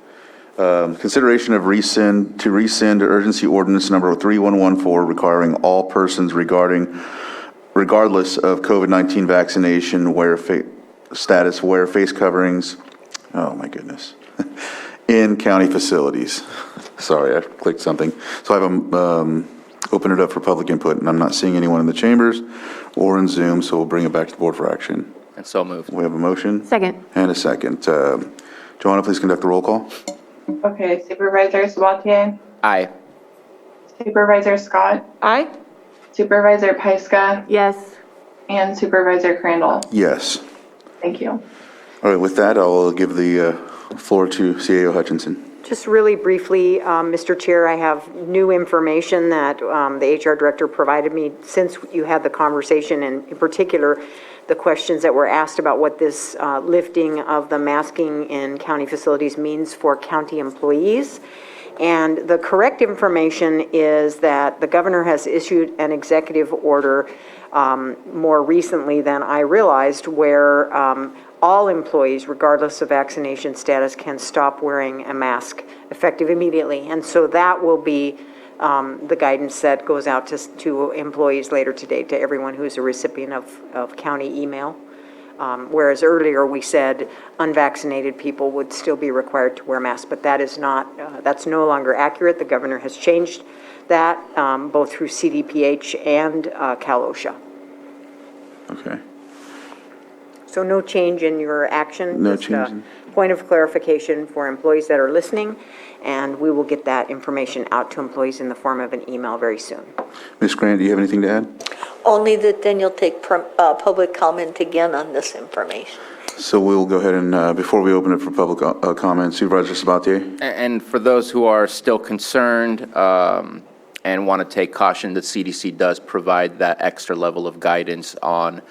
Consideration of rescind urgency ordinance number 3114 requiring all persons regardless of COVID-19 vaccination status wear face coverings. Oh my goodness. In county facilities. Sorry, I clicked something. So I've open it up for public input, and I'm not seeing anyone in the chambers or in Zoom, so we'll bring it back to the board for action. And so moved. We have a motion? Second. And a second. Joanna, please conduct a roll call. Okay, Supervisor Sabatier? Aye. Supervisor Scott? Aye? Supervisor Pyska? Yes. And Supervisor Crandall? Yes. Thank you. All right, with that, I'll give the floor to CAO Hutchinson. Just really briefly, Mr. Chair, I have new information that the HR director provided me since you had the conversation, and in particular, the questions that were asked about what this lifting of the masking in county facilities means for county employees. And the correct information is that the governor has issued an executive order more recently than I realized, where all employees, regardless of vaccination status, can stop wearing a mask effective immediately. And so that will be the guidance that goes out to employees later today, to everyone who's a recipient of county email. Whereas earlier we said unvaccinated people would still be required to wear masks, but that is not, that's no longer accurate. The governor has changed that, both through CDPH and Cal OSHA. Okay. So no change in your action? No just change. a point of clarification for employees that are listening, and we will get that information out to employees in the form of an email very soon. Ms. Grant, do you have anything to add? Only that then you'll take public comment again on this information. So we'll go ahead and, before we open it for public comment, Supervisor Sabatier? And for those who are still concerned and want to take caution, the CDC does provide that extra level of guidance on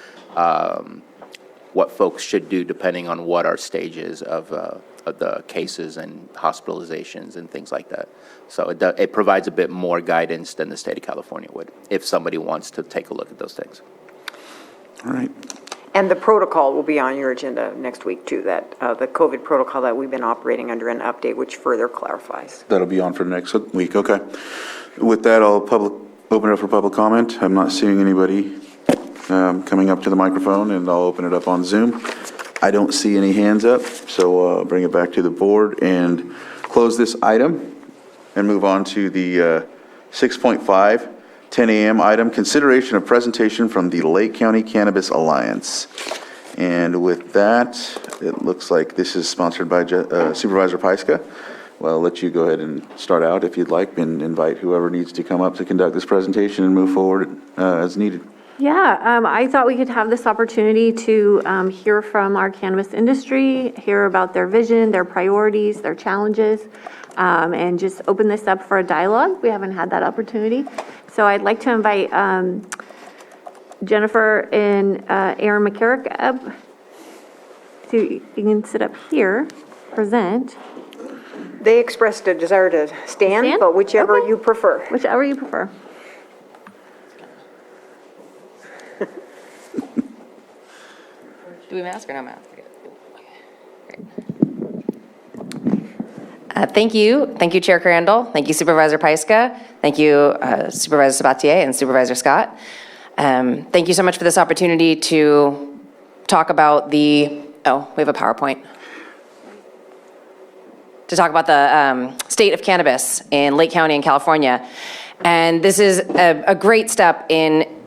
what folks should do depending on what our stage is of the cases and hospitalizations and things like that. So it provides a bit more guidance than the state of California would, if somebody wants to take a look at those things. All right. And the protocol will be on your agenda next week too, that the COVID protocol that we've been operating under, an update which further clarifies. That'll be on for next week, okay. With that, I'll open it up for public comment. I'm not seeing anybody coming up to the microphone, and I'll open it up on Zoom. I don't see any hands up, so I'll bring it back to the board and close this item and move on to the 6.5, 10 a.m. item, consideration of presentation from the Lake County Cannabis Alliance. And with that, it looks like this is sponsored by Supervisor Pyska. Well, I'll let you go ahead and start out if you'd like, and invite whoever needs to come up to conduct this presentation and move forward as needed. Yeah, I thought we could have this opportunity to hear from our cannabis industry, hear about their vision, their priorities, their challenges, and just open this up for a dialogue. We haven't had that opportunity. So I'd like to invite Jennifer and Aaron McCarrick up. So you can sit up here, present. They expressed a desire to stand? But whichever you prefer. Whichever you prefer. Do we mask or no mask? Thank you. Thank you, Chair Crandall. Thank you, Supervisor Pyska. Thank you, Supervisor Sabatier and Supervisor Scott. Thank you so much for this opportunity to talk about we have a PowerPoint. To talk about the state of cannabis in Lake County in California. And this is a great step in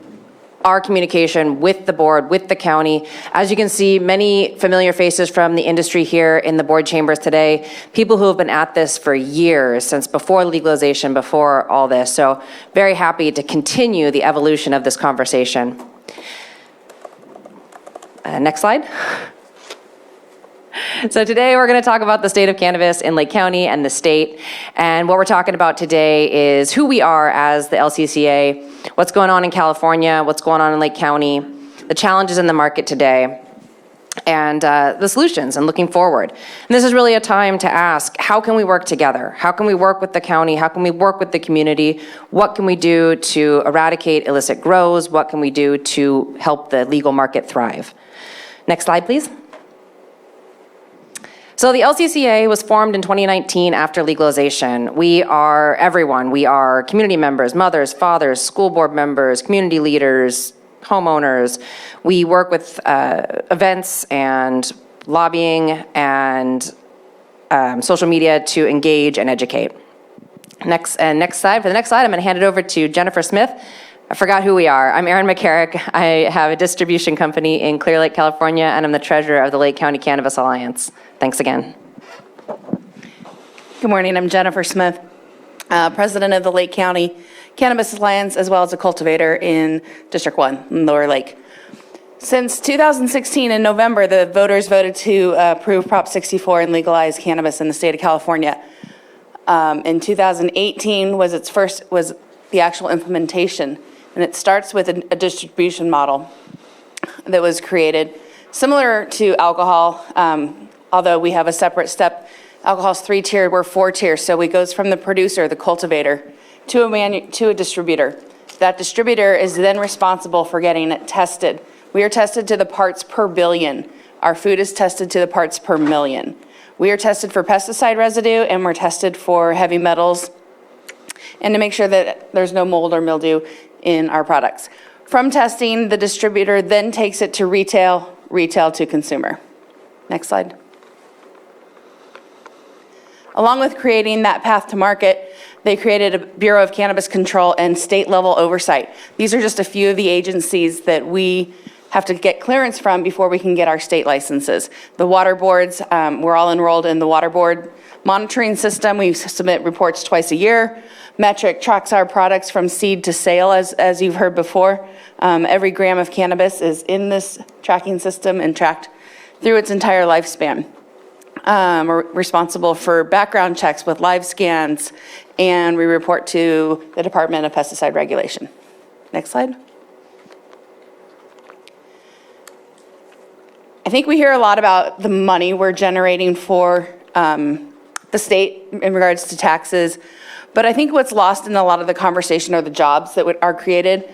our communication with the board, with the county. As you can see, many familiar faces from the industry here in the board chambers today, people who have been at this for years, since before legalization, before all this. So very happy to continue the evolution of this conversation. Next slide. So today we're going to talk about the state of cannabis in Lake County and the state. And what we're talking about today is who we are as the LCCA, what's going on in California, what's going on in Lake County, the challenges in the market today, and the solutions and looking forward. And this is really a time to ask, how can we work together? How can we work with the county? How can we work with the community? What can we do to eradicate illicit grows? What can we do to help the legal market thrive? Next slide, please. So the LCCA was formed in 2019 after legalization. We are everyone. We are community members, mothers, fathers, school board members, community leaders, homeowners. We work with events and lobbying and social media to engage and educate. Next slide. For the next slide, I'm going to hand it over to Jennifer Smith. I forgot who we are. I'm Erin McCarrick. I have a distribution company in Clear Lake, California, and I'm the treasurer of the Lake County Cannabis Alliance. Thanks again. Good morning. I'm Jennifer Smith, president of the Lake County Cannabis Alliance, as well as a cultivator in District 1 in Lower Lake. Since 2016 in November, the voters voted to approve Prop 64 and legalize cannabis in the state of California. In 2018 was the actual implementation, and it starts with a distribution model that was created similar to alcohol, although we have a separate step. Alcohol's 3-tiered, we're 4-tiered, so it goes from the producer, the cultivator, to a distributor. That distributor is then responsible for getting it tested. We are tested to the parts per billion. Our food is tested to the parts per million. We are tested for pesticide residue, and we're tested for heavy metals, and to make sure that there's no mold or mildew in our products. From testing, the distributor then takes it to retail to consumer. Next slide. Along with creating that path to market, they created a Bureau of Cannabis Control and state-level oversight. These are just a few of the agencies that we have to get clearance from before we can get our state licenses. The water boards, we're all enrolled in the water board monitoring system. We submit reports twice a year. Metric tracks our products from seed to sale, as you've heard before. Every gram of cannabis is in this tracking system and tracked through its entire lifespan. We're responsible for background checks with live scans, and we report to the Department of Pesticide Regulation. Next slide. I think we hear a lot about the money we're generating for the state in regards to taxes, but I think what's lost in a lot of the conversation are the jobs that are created.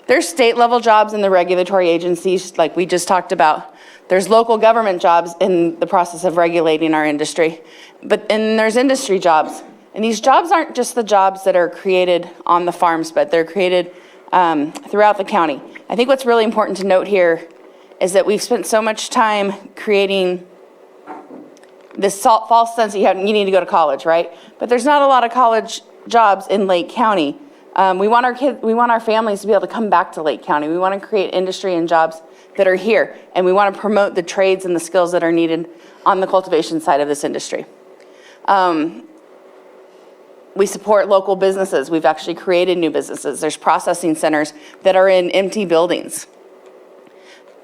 There's state-level jobs in the regulatory agencies, like we just talked about. There's local government jobs in the process of regulating our industry, and there's industry jobs. And these jobs aren't just the jobs that are created on the farms, but they're created throughout the county. I think what's really important to note here is that we've spent so much time creating this false sense that you need to go to college, right? But there's not a lot of college jobs in Lake County. We want our families to be able to come back to Lake County. We want to create industry and jobs that are here, and we want to promote the trades and the skills that are needed on the cultivation side of this industry. We support local businesses. We've actually created new businesses. There's processing centers that are in empty buildings.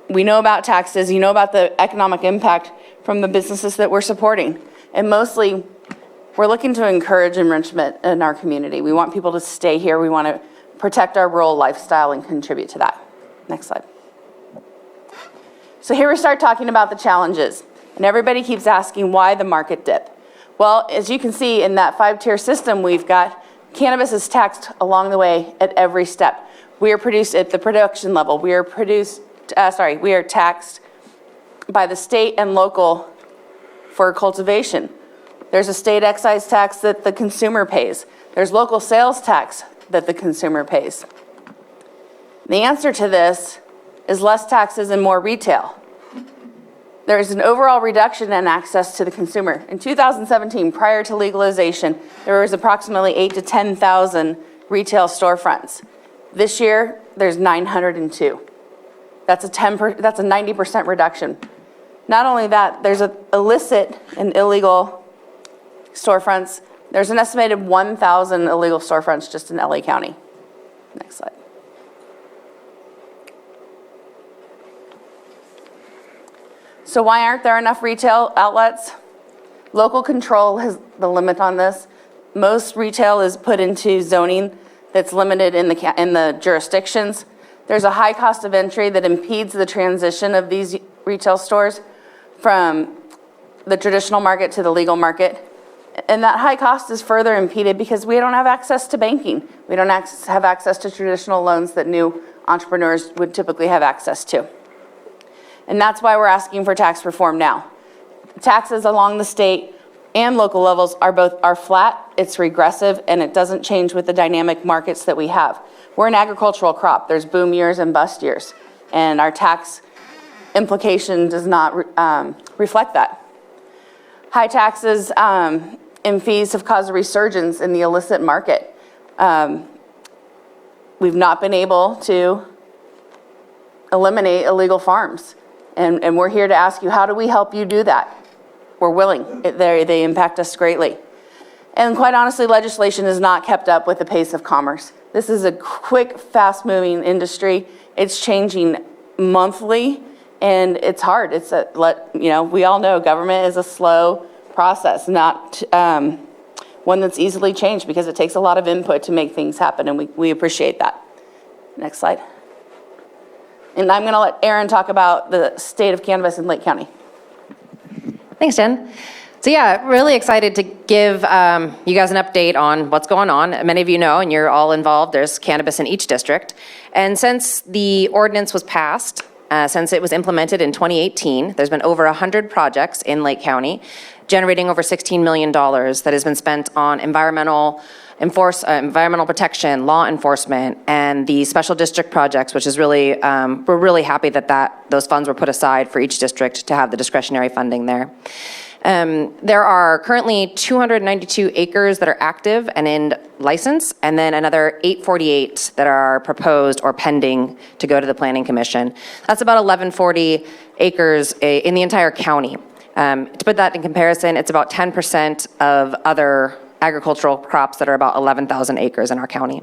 We know about taxes. You know about the economic impact from the businesses that we're supporting. And mostly, we're looking to encourage enrichment in our community. We want people to stay here. We want to protect our rural lifestyle and contribute to that. Next slide. So here we start talking about the challenges. And everybody keeps asking why the market dip. Well, as you can see in that 5-tier system we've got, cannabis is taxed along the way at every step. We are produced at the production level. We are taxed by the state and local for cultivation. There's a state excise tax that the consumer pays. There's local sales tax that the consumer pays. The answer to this is less taxes and more retail. There's an overall reduction in access to the consumer. In 2017, prior to legalization, there was approximately 8,000 to 10,000 retail storefronts. This year, there's 902. That's a 90% reduction. Not only that, there's illicit and illegal storefronts. There's an estimated 1,000 illegal storefronts just in LA County. Next slide. So why aren't there enough retail outlets? Local control has the limit on this. Most retail is put into zoning that's limited in the jurisdictions. There's a high cost of entry that impedes the transition of these retail stores from the traditional market to the legal market. And that high cost is further impeded because we don't have access to banking. We don't have access to traditional loans that new entrepreneurs would typically have access to. And that's why we're asking for tax reform now. Taxes along the state and local levels are flat, it's regressive, and it doesn't change with the dynamic markets that we have. We're an agricultural crop. There's boom years and bust years, and our tax implication does not reflect that. High taxes and fees have caused a resurgence in the illicit market. We've not been able to eliminate illegal farms, and we're here to ask you, how do we help you do that? We're willing. They impact us greatly. And quite honestly, legislation has not kept up with the pace of commerce. This is a quick, fast-moving industry. It's changing monthly, and it's hard. We all know government is a slow process, not one that's easily changed because it takes a lot of input to make things happen, and we appreciate that. Next slide. And I'm going to let Erin talk about the state of cannabis in Lake County. Thanks, Jen. So yeah, really excited to give you guys an update on what's going on. Many of you know, and you're all involved, there's cannabis in each district. And since the ordinance was passed, since it was implemented in 2018, there's been over 100 projects in Lake County, generating over $16 million that has been spent on environmental protection, law enforcement, and the special district projects, which is really, we're really happy that those funds were put aside for each district to have the discretionary funding there. There are currently 292 acres that are active and in license, and then another 848 that are proposed or pending to go to the Planning Commission. That's about 1140 acres in the entire county. To put that in comparison, it's about 10% of other agricultural crops that are about 11,000 acres in our county.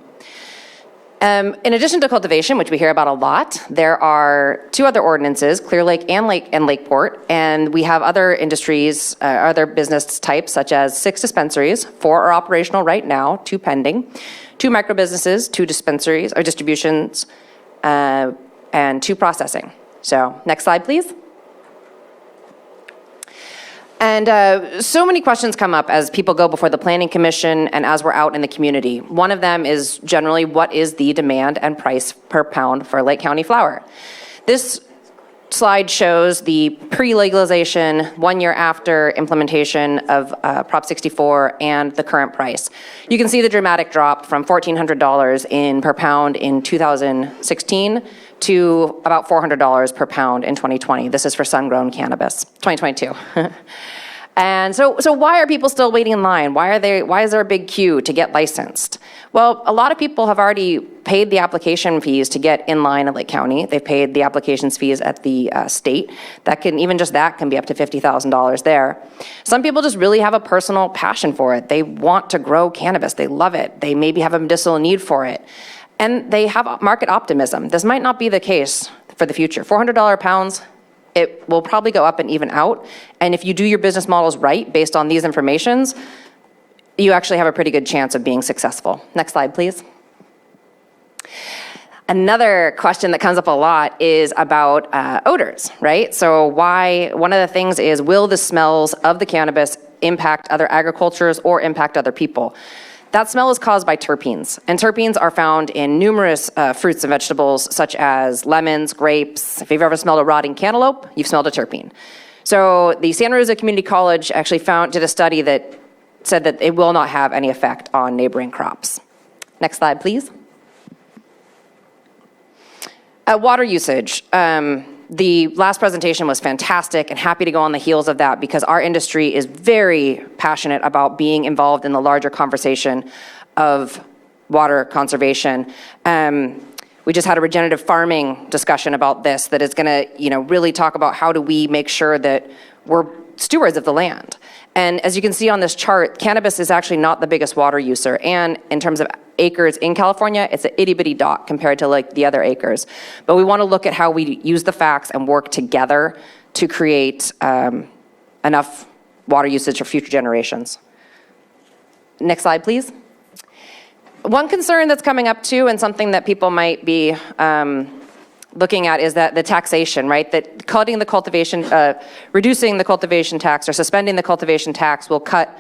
In addition to cultivation, which we hear about a lot, there are two other ordinances, Clear Lake and Lakeport, and we have other industries, other business types, such as 6 dispensaries. 4 are operational right now, 2 pending, 2 microbusinesses, 2 dispensaries or distributions, and 2 processing. So next slide, please. And so many questions come up as people go before the Planning Commission and as we're out in the community. One of them is generally, what is the demand and price per pound for Lake County flower? This slide shows the pre-legalization 1 year after implementation of Prop 64 and the current price. You can see the dramatic drop from $1,400 per pound in 2016 to about $400 per pound in 2020. This is for sun-grown cannabis, 2022. And so why are people still waiting in line? Why is there a big queue to get licensed? Well, a lot of people have already paid the application fees to get in line at Lake County. They've paid the applications fees at the state. That can be up to $50,000 there. Some people just really have a personal passion for it. They want to grow cannabis. They love it. They maybe have a medicinal need for it. And they have market optimism. This might not be the case for the future. $400 pounds, it will probably go up and even out. And if you do your business models right, based on these informations, you actually have a pretty good chance of being successful. Next slide, please. Another question that comes up a lot is about odors, right? So one of the things is, will the smells of the cannabis impact other agricultures or impact other people? That smell is caused by terpenes, and terpenes are found in numerous fruits and vegetables, such as lemons, grapes. If you've ever smelled a rotting cantaloupe, you've smelled a terpene. So the Santa Rosa Community College actually did a study that said that it will not have any effect on neighboring crops. Next slide, please. Water usage. The last presentation was fantastic, and happy to go on the heels of that because our industry is very passionate about being involved in the larger conversation of water conservation. We just had a regenerative farming discussion about this that is going to, really talk about how do we make sure that we're stewards of the land. And as you can see on this chart, cannabis is actually not the biggest water user. And in terms of acres in California, it's an itty bitty dot compared to like the other acres. But we want to look at how we use the facts and work together to create enough water usage for future generations. Next slide, please. One concern that's coming up too, and something that people might be looking at, is that the taxation, right? That cutting the cultivation, reducing the cultivation tax or suspending the cultivation tax will cut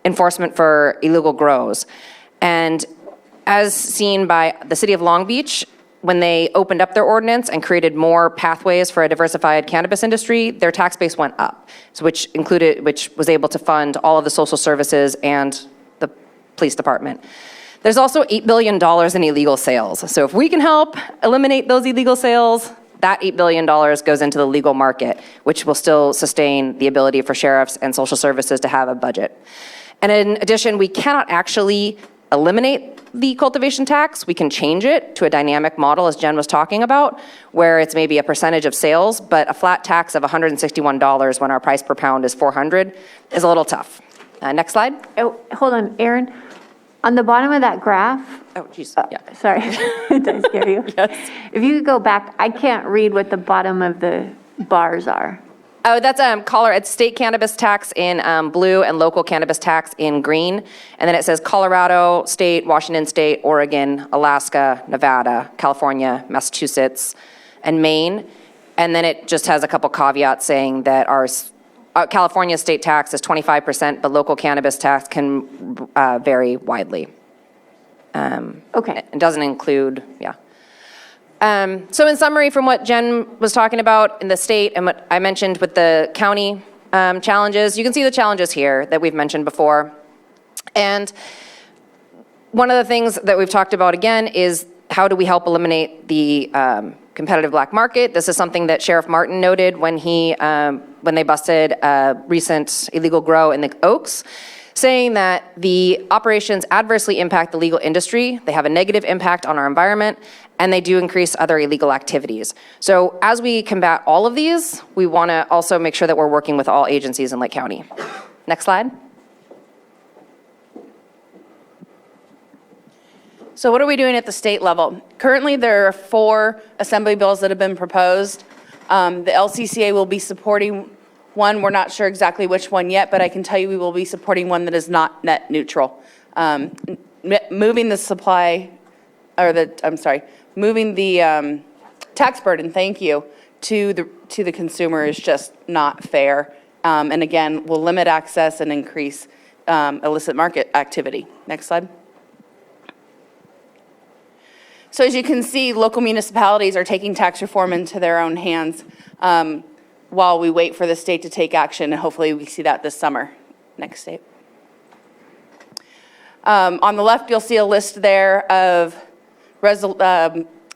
enforcement for illegal grows. And as seen by the city of Long Beach, when they opened up their ordinance and created more pathways for a diversified cannabis industry, their tax base went up, so which was able to fund all of the social services and the police department. There's also $8 billion in illegal sales. So if we can help eliminate those illegal sales, that $8 billion goes into the legal market, which will still sustain the ability for sheriffs and social services to have a budget. And in addition, we cannot actually eliminate the cultivation tax. We can change it to a dynamic model, as Jen was talking about, where it's maybe a percentage of sales, but a flat tax of $161 when our price per pound is $400 is a little tough. Next slide. Oh, hold on, Erin. On the bottom of that graph, Oh, geez, yeah. sorry, did I scare you? Yes. If you could go back, I can't read what the bottom of the bars are. Oh, that's it's state cannabis tax in blue and local cannabis tax in green. And then it says Colorado State, Washington State, Oregon, Alaska, Nevada, California, Massachusetts, and Maine. And then it just has a couple caveats saying that our California state tax is 25%, but local cannabis tax can vary widely. Okay. It doesn't include, yeah. So in summary, from what Jen was talking about in the state and what I mentioned with the county challenges, you can see the challenges here that we've mentioned before. And one of the things that we've talked about again is how do we help eliminate the competitive black market? This is something that Sheriff Martin noted when they busted a recent illegal grow in the Oaks, saying that the operations adversely impact the legal industry, they have a negative impact on our environment, and they do increase other illegal activities. So as we combat all of these, we want to also make sure that we're working with all agencies in Lake County. Next slide. So what are we doing at the state level? Currently, there are 4 assembly bills that have been proposed. The LCCA will be supporting one. We're not sure exactly which one yet, but I can tell you we will be supporting one that is not net neutral. Moving the tax burden, thank you, to the consumer is just not fair. And again, will limit access and increase illicit market activity. Next slide. So as you can see, local municipalities are taking tax reform into their own hands while we wait for the state to take action, and hopefully we see that this summer. Next state. On the left, you'll see a list there of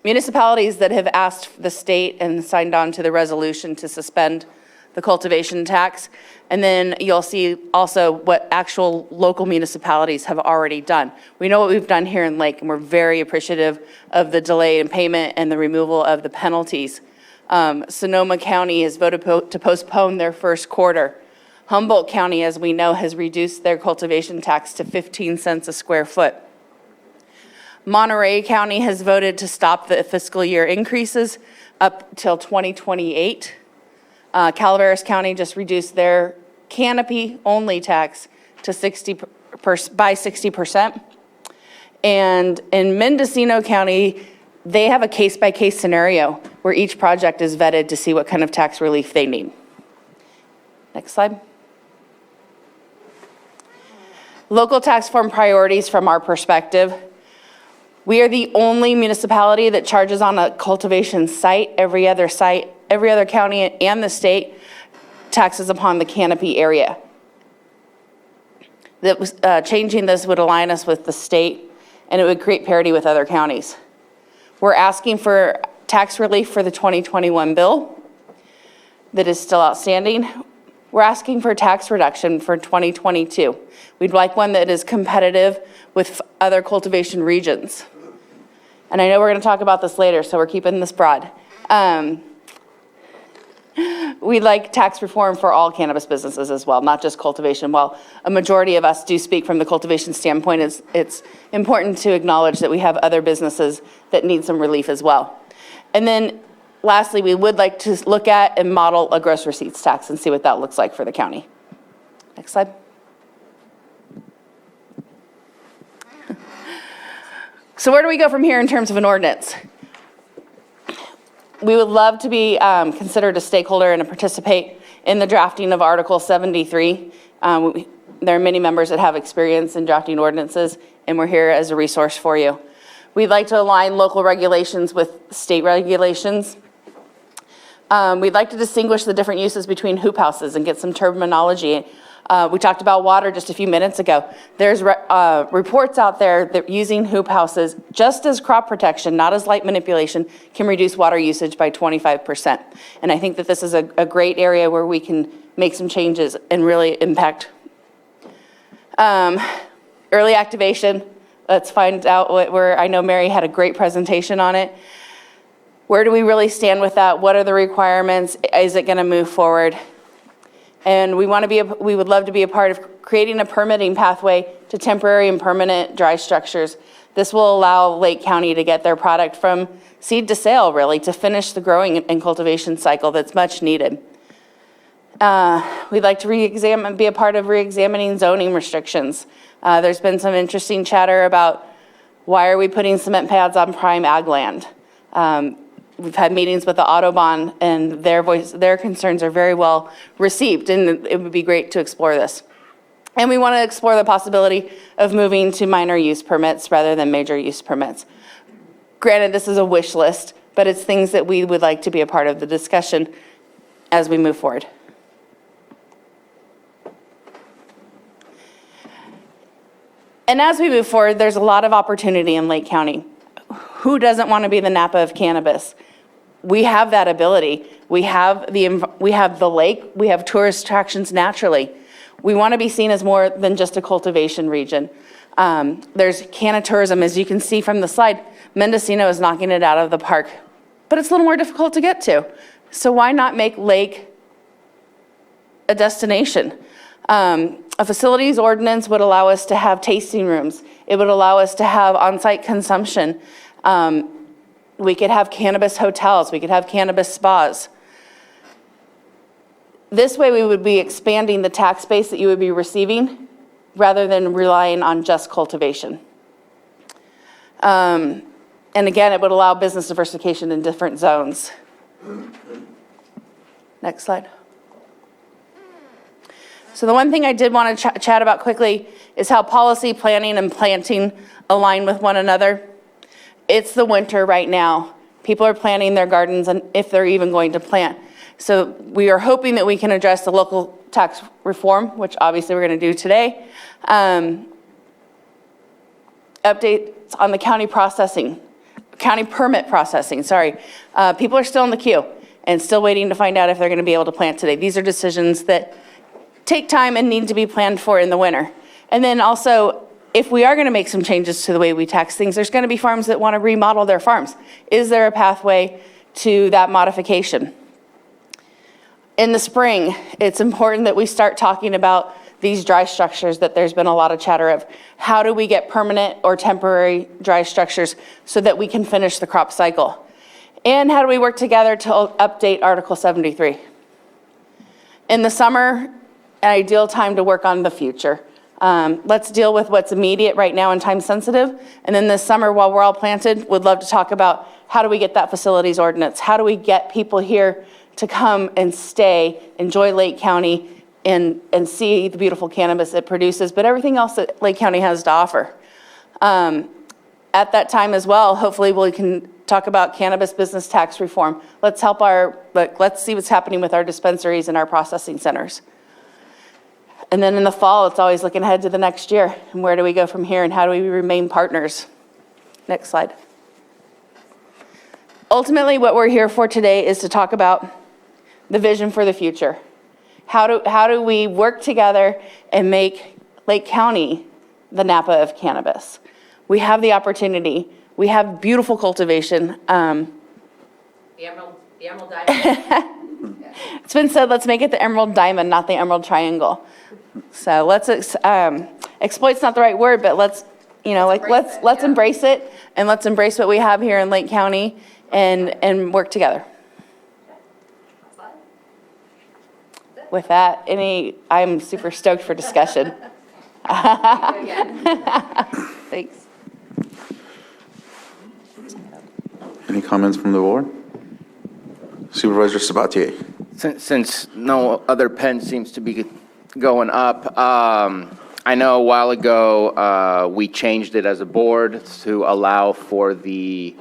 municipalities that have asked the state and signed on to the resolution to suspend the cultivation tax. And then you'll see also what actual local municipalities have already done. We know what we've done here in Lake, and we're very appreciative of the delay in payment and the removal of the penalties. Sonoma County has voted to postpone their first quarter. Humboldt County, as we know, has reduced their cultivation tax to 15 cents a square foot. Monterey County has voted to stop the fiscal year increases up till 2028. Calaveras County just reduced their canopy-only tax to 60%. And in Mendocino County, they have a case-by-case scenario where each project is vetted to see what kind of tax relief they need. Next slide. Local tax form priorities from our perspective. We are the only municipality that charges on a cultivation site. Every other county and the state taxes upon the canopy area. Changing this would align us with the state, and it would create parity with other counties. We're asking for tax relief for the 2021 bill that is still outstanding. We're asking for tax reduction for 2022. We'd like one that is competitive with other cultivation regions. And I know we're going to talk about this later, so we're keeping this broad. We'd like tax reform for all cannabis businesses as well, not just cultivation. While a majority of us do speak from the cultivation standpoint, it's important to acknowledge that we have other businesses that need some relief as well. And then lastly, we would like to look at and model a gross receipts tax and see what that looks like for the county. Next slide. So where do we go from here in terms of an ordinance? We would love to be considered a stakeholder and to participate in the drafting of Article 73. There are many members that have experience in drafting ordinances, and we're here as a resource for you. We'd like to align local regulations with state regulations. We'd like to distinguish the different uses between hoop houses and get some terminology. We talked about water just a few minutes ago. There's reports out there that using hoop houses just as crop protection, not as light manipulation, can reduce water usage by 25%. And I think that this is a great area where we can make some changes and really impact. Early activation, let's find out where I know Mary had a great presentation on it. Where do we really stand with that? What are the requirements? Is it going to move forward? And we would love to be a part of creating a permitting pathway to temporary and permanent dry structures. This will allow Lake County to get their product from seed to sale, really, to finish the growing and cultivation cycle that's much needed. We'd like to be a part of re-examining zoning restrictions. There's been some interesting chatter about why are we putting cement pads on prime ag land? We've had meetings with the Autobahn, and their concerns are very well received, and it would be great to explore this. And we want to explore the possibility of moving to minor use permits rather than major use permits. Granted, this is a wish list, but it's things that we would like to be a part of the discussion as we move forward. And as we move forward, there's a lot of opportunity in Lake County. Who doesn't want to be the Napa of cannabis? We have that ability. We have the lake. We have tourist attractions naturally. We want to be seen as more than just a cultivation region. There's cannatourism, as you can see from the slide. Mendocino is knocking it out of the park, but it's a little more difficult to get to. So why not make Lake a destination? A facilities ordinance would allow us to have tasting rooms. It would allow us to have on-site consumption. We could have cannabis hotels. We could have cannabis spas. This way we would be expanding the tax base that you would be receiving rather than relying on just cultivation. And again, it would allow business diversification in different zones. Next slide. So the one thing I did want to chat about quickly is how policy, planning, and planting align with one another. It's the winter right now. People are planting their gardens, and if they're even going to plant. So we are hoping that we can address the local tax reform, which obviously we're going to do today. Updates on the county permit processing, sorry. People are still in the queue and still waiting to find out if they're going to be able to plant today. These are decisions that take time and need to be planned for in the winter. And then also, if we are going to make some changes to the way we tax things, there's going to be farms that want to remodel their farms. Is there a pathway to that modification? In the spring, it's important that we start talking about these dry structures that there's been a lot of chatter of. How do we get permanent or temporary dry structures so that we can finish the crop cycle? And how do we work together to update Article 73? In the summer, an ideal time to work on the future. Let's deal with what's immediate right now and time sensitive. And then this summer, while we're all planted, would love to talk about how do we get that facilities ordinance? How do we get people here to come and stay, enjoy Lake County, and see the beautiful cannabis it produces, but everything else that Lake County has to offer. At that time as well, hopefully we can talk about cannabis business tax reform. Let's see what's happening with our dispensaries and our processing centers. And then in the fall, it's always looking ahead to the next year. And where do we go from here, and how do we remain partners? Next slide. Ultimately, what we're here for today is to talk about the vision for the future. How do we work together and make Lake County the Napa of cannabis? We have the opportunity. We have beautiful cultivation. The Emerald Diamond. It's been said, let's make it the emerald diamond, not the emerald triangle. So let's, exploit's not the right word, but let's embrace it, and let's embrace what we have here in Lake County and work together. With that, I'm super stoked for discussion. Thanks. Any comments from the board? Supervisor Sabatier. Since no other pen seems to be going up, I know a while ago we changed it as a board to allow for the,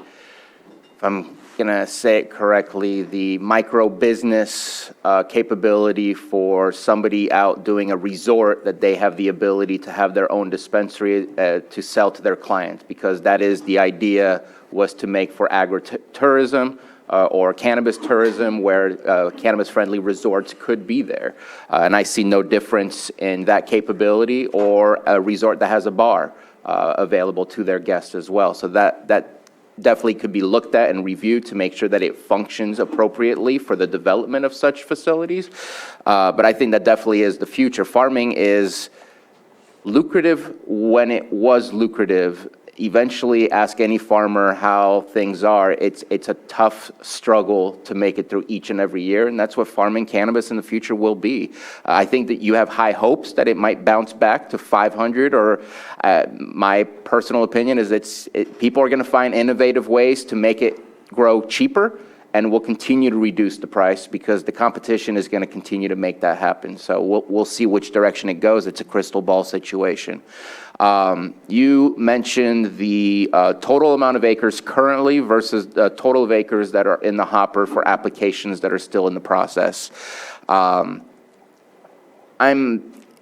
if I'm going to say it correctly, the micro business capability for somebody out doing a resort, that they have the ability to have their own dispensary to sell to their clients, because that is the idea, was to make for agritourism or cannabis tourism, where cannabis-friendly resorts could be there. And I see no difference in that capability or a resort that has a bar available to their guests as well. So that definitely could be looked at and reviewed to make sure that it functions appropriately for the development of such facilities. But I think that definitely is the future. Farming is lucrative when it was lucrative. Eventually, ask any farmer how things are. It's a tough struggle to make it through each and every year, and that's what farming cannabis in the future will be. I think that you have high hopes that it might bounce back to 500, or my personal opinion is people are going to find innovative ways to make it grow cheaper, and we'll continue to reduce the price because the competition is going to continue to make that happen. So we'll see which direction it goes. It's a crystal ball situation. You mentioned the total amount of acres currently versus the total of acres that are in the hopper for applications that are still in the process. I'm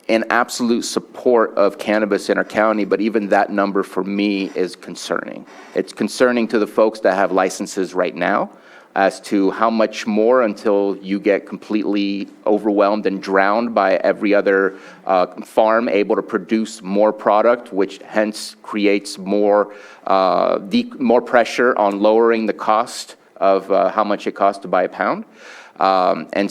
in absolute support of cannabis in our county, but even that number for me is concerning. It's concerning to the folks that have licenses right now, as to how much more until you get completely overwhelmed and drowned by every other farm able to produce more product, which hence creates more pressure on lowering the cost of how much it costs to buy a pound. And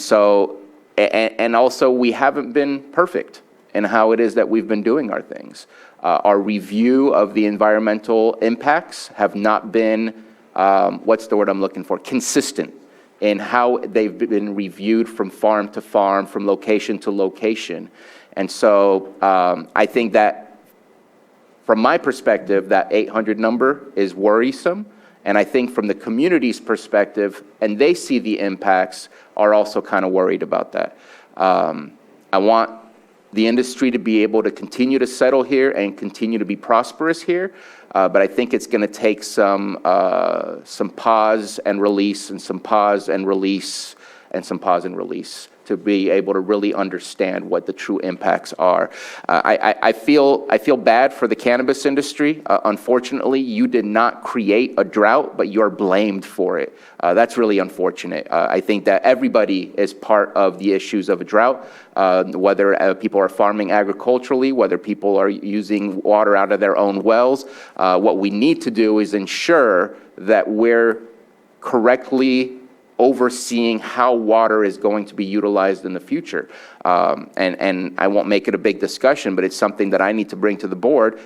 also we haven't been perfect in how it is that we've been doing our things. Our review of the environmental impacts have not been what's the word I'm looking for? Consistent in how they've been reviewed from farm to farm, from location to location. And so I think that from my perspective, that 800 number is worrisome. And I think from the community's perspective, and they see the impacts, are also kind of worried about that. I want the industry to be able to continue to settle here and continue to be prosperous here. But I think it's going to take some pause and release, and some pause and release, and some pause and release to be able to really understand what the true impacts are. I feel bad for the cannabis industry. Unfortunately, you did not create a drought, but you're blamed for it. That's really unfortunate. I think that everybody is part of the issues of a drought, whether people are farming agriculturally, whether people are using water out of their own wells. What we need to do is ensure that we're correctly overseeing how water is going to be utilized in the future. And I won't make it a big discussion, but it's something that I need to bring to the board.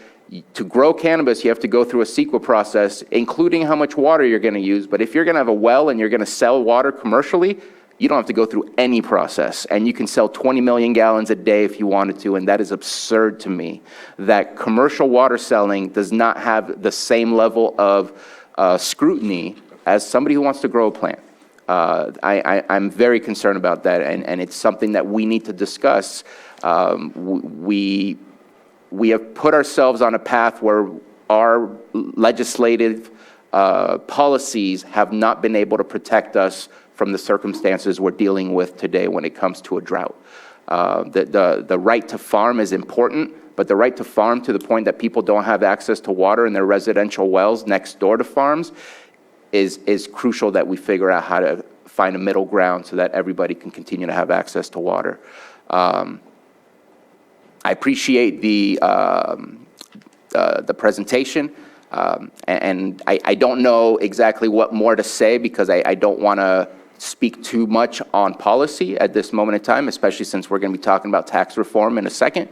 To grow cannabis, you have to go through a CEQA process, including how much water you're going to use. But if you're going to have a well and you're going to sell water commercially, you don't have to go through any process. And you can sell 20 million gallons a day if you wanted to, and that is absurd to me, that commercial water selling does not have the same level of scrutiny as somebody who wants to grow a plant. I'm very concerned about that, and it's something that we need to discuss. We have put ourselves on a path where our legislative policies have not been able to protect us from the circumstances we're dealing with today when it comes to a drought. The right to farm is important, but the right to farm to the point that people don't have access to water in their residential wells next door to farms is crucial, that we figure out how to find a middle ground so that everybody can continue to have access to water. I appreciate the presentation, and I don't know exactly what more to say, because I don't want to speak too much on policy at this moment in time, especially since we're going to be talking about tax reform in a second.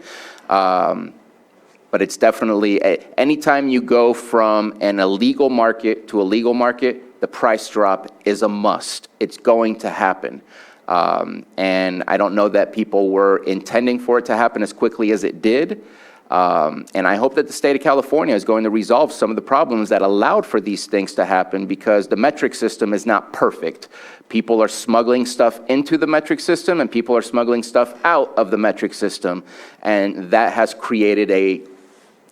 But it's definitely, anytime you go from an illegal market to a legal market, the price drop is a must. It's going to happen. And I don't know that people were intending for it to happen as quickly as it did. And I hope that the state of California is going to resolve some of the problems that allowed for these things to happen, because the metric system is not perfect. People are smuggling stuff into the metric system, and people are smuggling stuff out of the metric system. And that has created a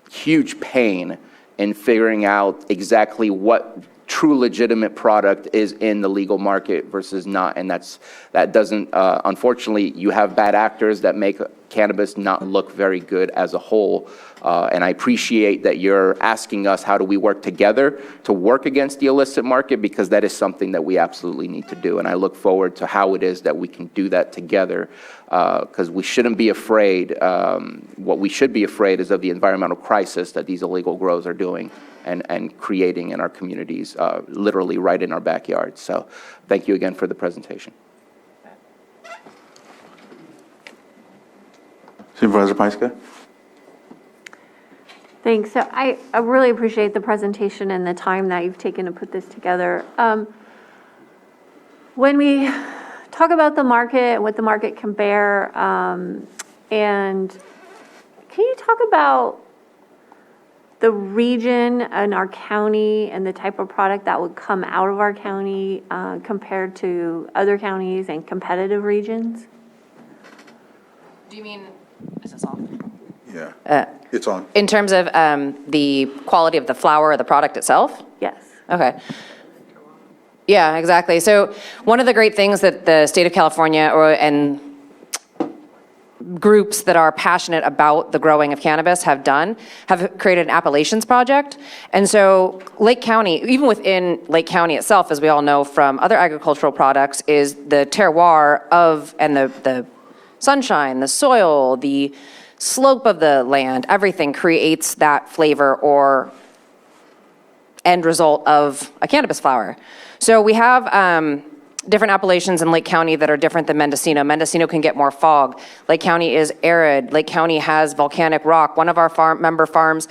huge pain in figuring out exactly what true legitimate product is in the legal market versus not. And that doesn't, unfortunately, you have bad actors that make cannabis not look very good as a whole. And I appreciate that you're asking us, how do we work together to work against the illicit market, because that is something that we absolutely need to do. And I look forward to how it is that we can do that together, because we shouldn't be afraid. What we should be afraid is of the environmental crisis that these illegal grows are doing and creating in our communities, literally right in our backyard. So thank you again for the presentation. Supervisor Pyska? Thanks. So I really appreciate the presentation and the time that you've taken to put this together. When we talk about the market, what the market can bear, and can you talk about the region in our county and the type of product that would come out of our county compared to other counties and competitive regions? Do you mean, is this on? Yeah, it's on. In terms of the quality of the flower or the product itself? Yes. Okay. Yeah, exactly. So one of the great things that the state of California and groups that are passionate about the growing of cannabis have created an appellations project. And so Lake County, even within Lake County itself, as we all know from other agricultural products, is the terroir of, and the sunshine, the soil, the slope of the land, everything creates that flavor or end result of a cannabis flower. So we have different appellations in Lake County that are different than Mendocino. Mendocino can get more fog. Lake County is arid. Lake County has volcanic rock. One of our member farms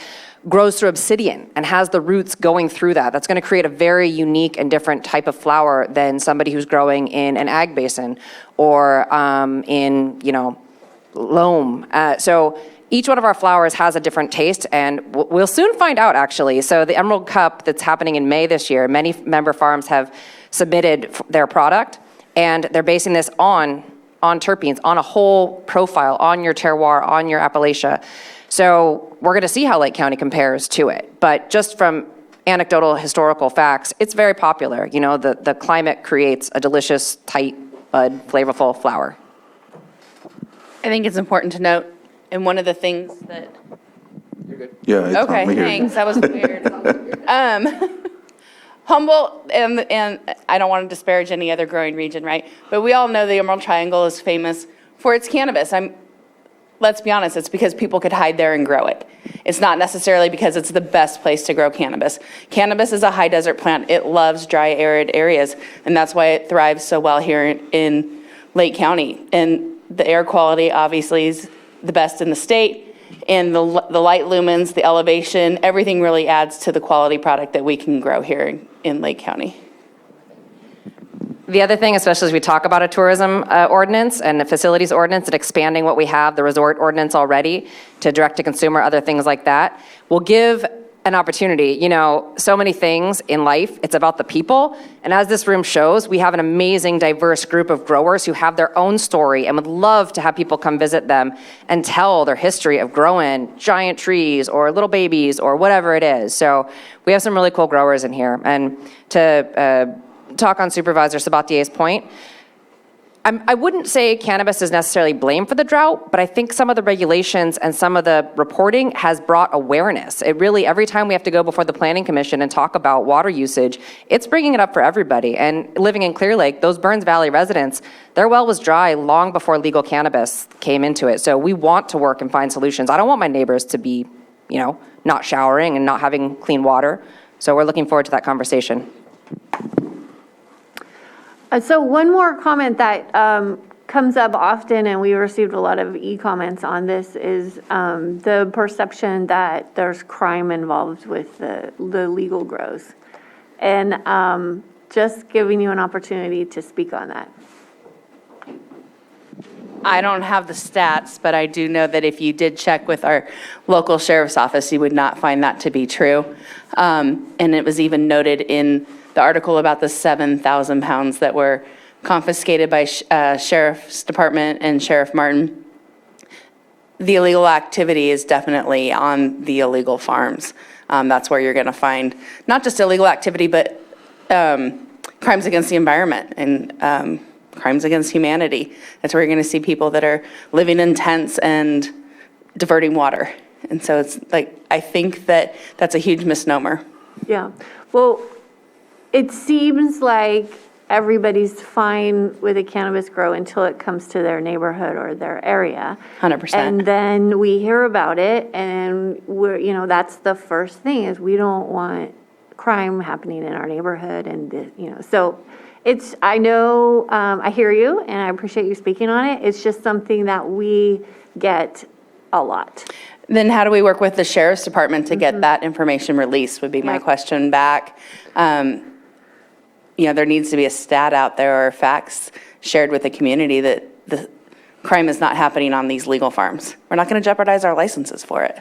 grows through obsidian and has the roots going through that. That's going to create a very unique and different type of flower than somebody who's growing in an ag basin or in, loam. So each one of our flowers has a different taste, and we'll soon find out, actually. So the Emerald Cup that's happening in May this year, many member farms have submitted their product, and they're basing this on terpenes, on a whole profile, on your terroir, on your Appalachia. So we're going to see how Lake County compares to it. But just from anecdotal historical facts, it's very popular. The climate creates a delicious, tight, bud, flavorful flower. I think it's important to note, and one of the things that... Yeah, it's Okay, on. We hear you. thanks, that was weird. Humboldt, and I don't want to disparage any other growing region, right? But we all know the Emerald Triangle is famous for its cannabis. Let's be honest, it's because people could hide there and grow it. It's not necessarily because it's the best place to grow cannabis. Cannabis is a high desert plant. It loves dry, arid areas, and that's why it thrives so well here in Lake County. And the air quality obviously is the best in the state, and the light lumens, the elevation, everything really adds to the quality product that we can grow here in Lake County. The other thing, especially as we talk about a tourism ordinance and a facilities ordinance and expanding what we have, the resort ordinance already, to direct to consumer, other things like that, will give an opportunity. So many things in life, it's about the people. And as this room shows, we have an amazing, diverse group of growers who have their own story and would love to have people come visit them and tell their history of growing giant trees or little babies or whatever it is. So we have some really cool growers in here. And to talk on Supervisor Sabatier's point, I wouldn't say cannabis is necessarily blamed for the drought, but I think some of the regulations and some of the reporting has brought awareness. It really, every time we have to go before the Planning Commission and talk about water usage, it's bringing it up for everybody. And living in Clear Lake, those Burns Valley residents, their well was dry long before legal cannabis came into it. So we want to work and find solutions. I don't want my neighbors to be, not showering and not having clean water. So we're looking forward to that conversation. So one more comment that comes up often, and we received a lot of e-comments on this, is the perception that there's crime involved with the legal grows. And just giving you an opportunity to speak on that. I don't have the stats, but I do know that if you did check with our local sheriff's office, you would not find that to be true. And it was even noted in the article about the 7,000 pounds that were confiscated by Sheriff's Department and Sheriff Martin. The illegal activity is definitely on the illegal farms. That's where you're going to find not just illegal activity, but crimes against the environment and crimes against humanity. That's where you're going to see people that are living in tents and diverting water. And so it's like, I think that that's a huge misnomer. Yeah. Well, it seems like everybody's fine with a cannabis grow until it comes to their neighborhood or their area. 100%. And then we hear about it, and we're, that's the first thing, is we don't want crime happening in our neighborhood. And, so it's, I know, I hear you, and I appreciate you speaking on it. It's just something that we get a lot. Then how do we work with the Sheriff's Department to get that information released would be my question back. There needs to be a stat out there or facts shared with the community that the crime is not happening on these legal farms. We're not going to jeopardize our licenses for it.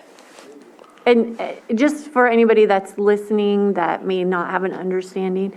And just for anybody that's listening that may not have an understanding,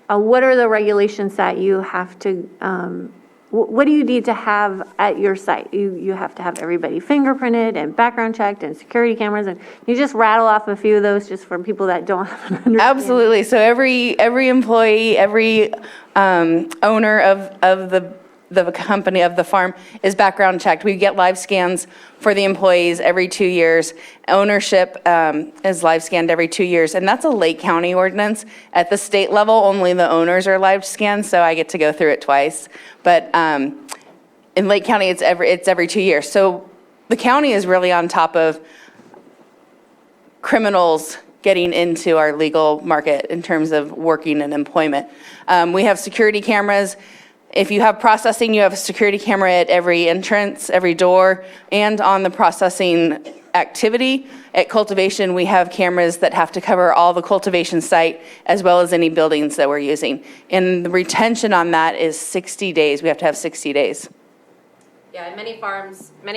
what are the regulations that you have to, what do you need to have at your site? You have to have everybody fingerprinted and background checked and security cameras, and you just rattle off a few of those just for people that don't have an understanding. Absolutely. So every employee, every owner of the company, of the farm, is background checked. We get live scans for the employees every 2 years. Ownership is live scanned every 2 years, and that's a Lake County ordinance. At the state level, only the owners are live scanned, so I get to go through it twice. But in Lake County, it's every 2 years. So the county is really on top of criminals getting into our legal market in terms of working and employment. We have security cameras. If you have processing, you have a security camera at every entrance, every door, and on the processing activity. At cultivation, we have cameras that have to cover all the cultivation site as well as any buildings that we're using. And the retention on that is 60 days. We have to have 60 days. Yeah, and many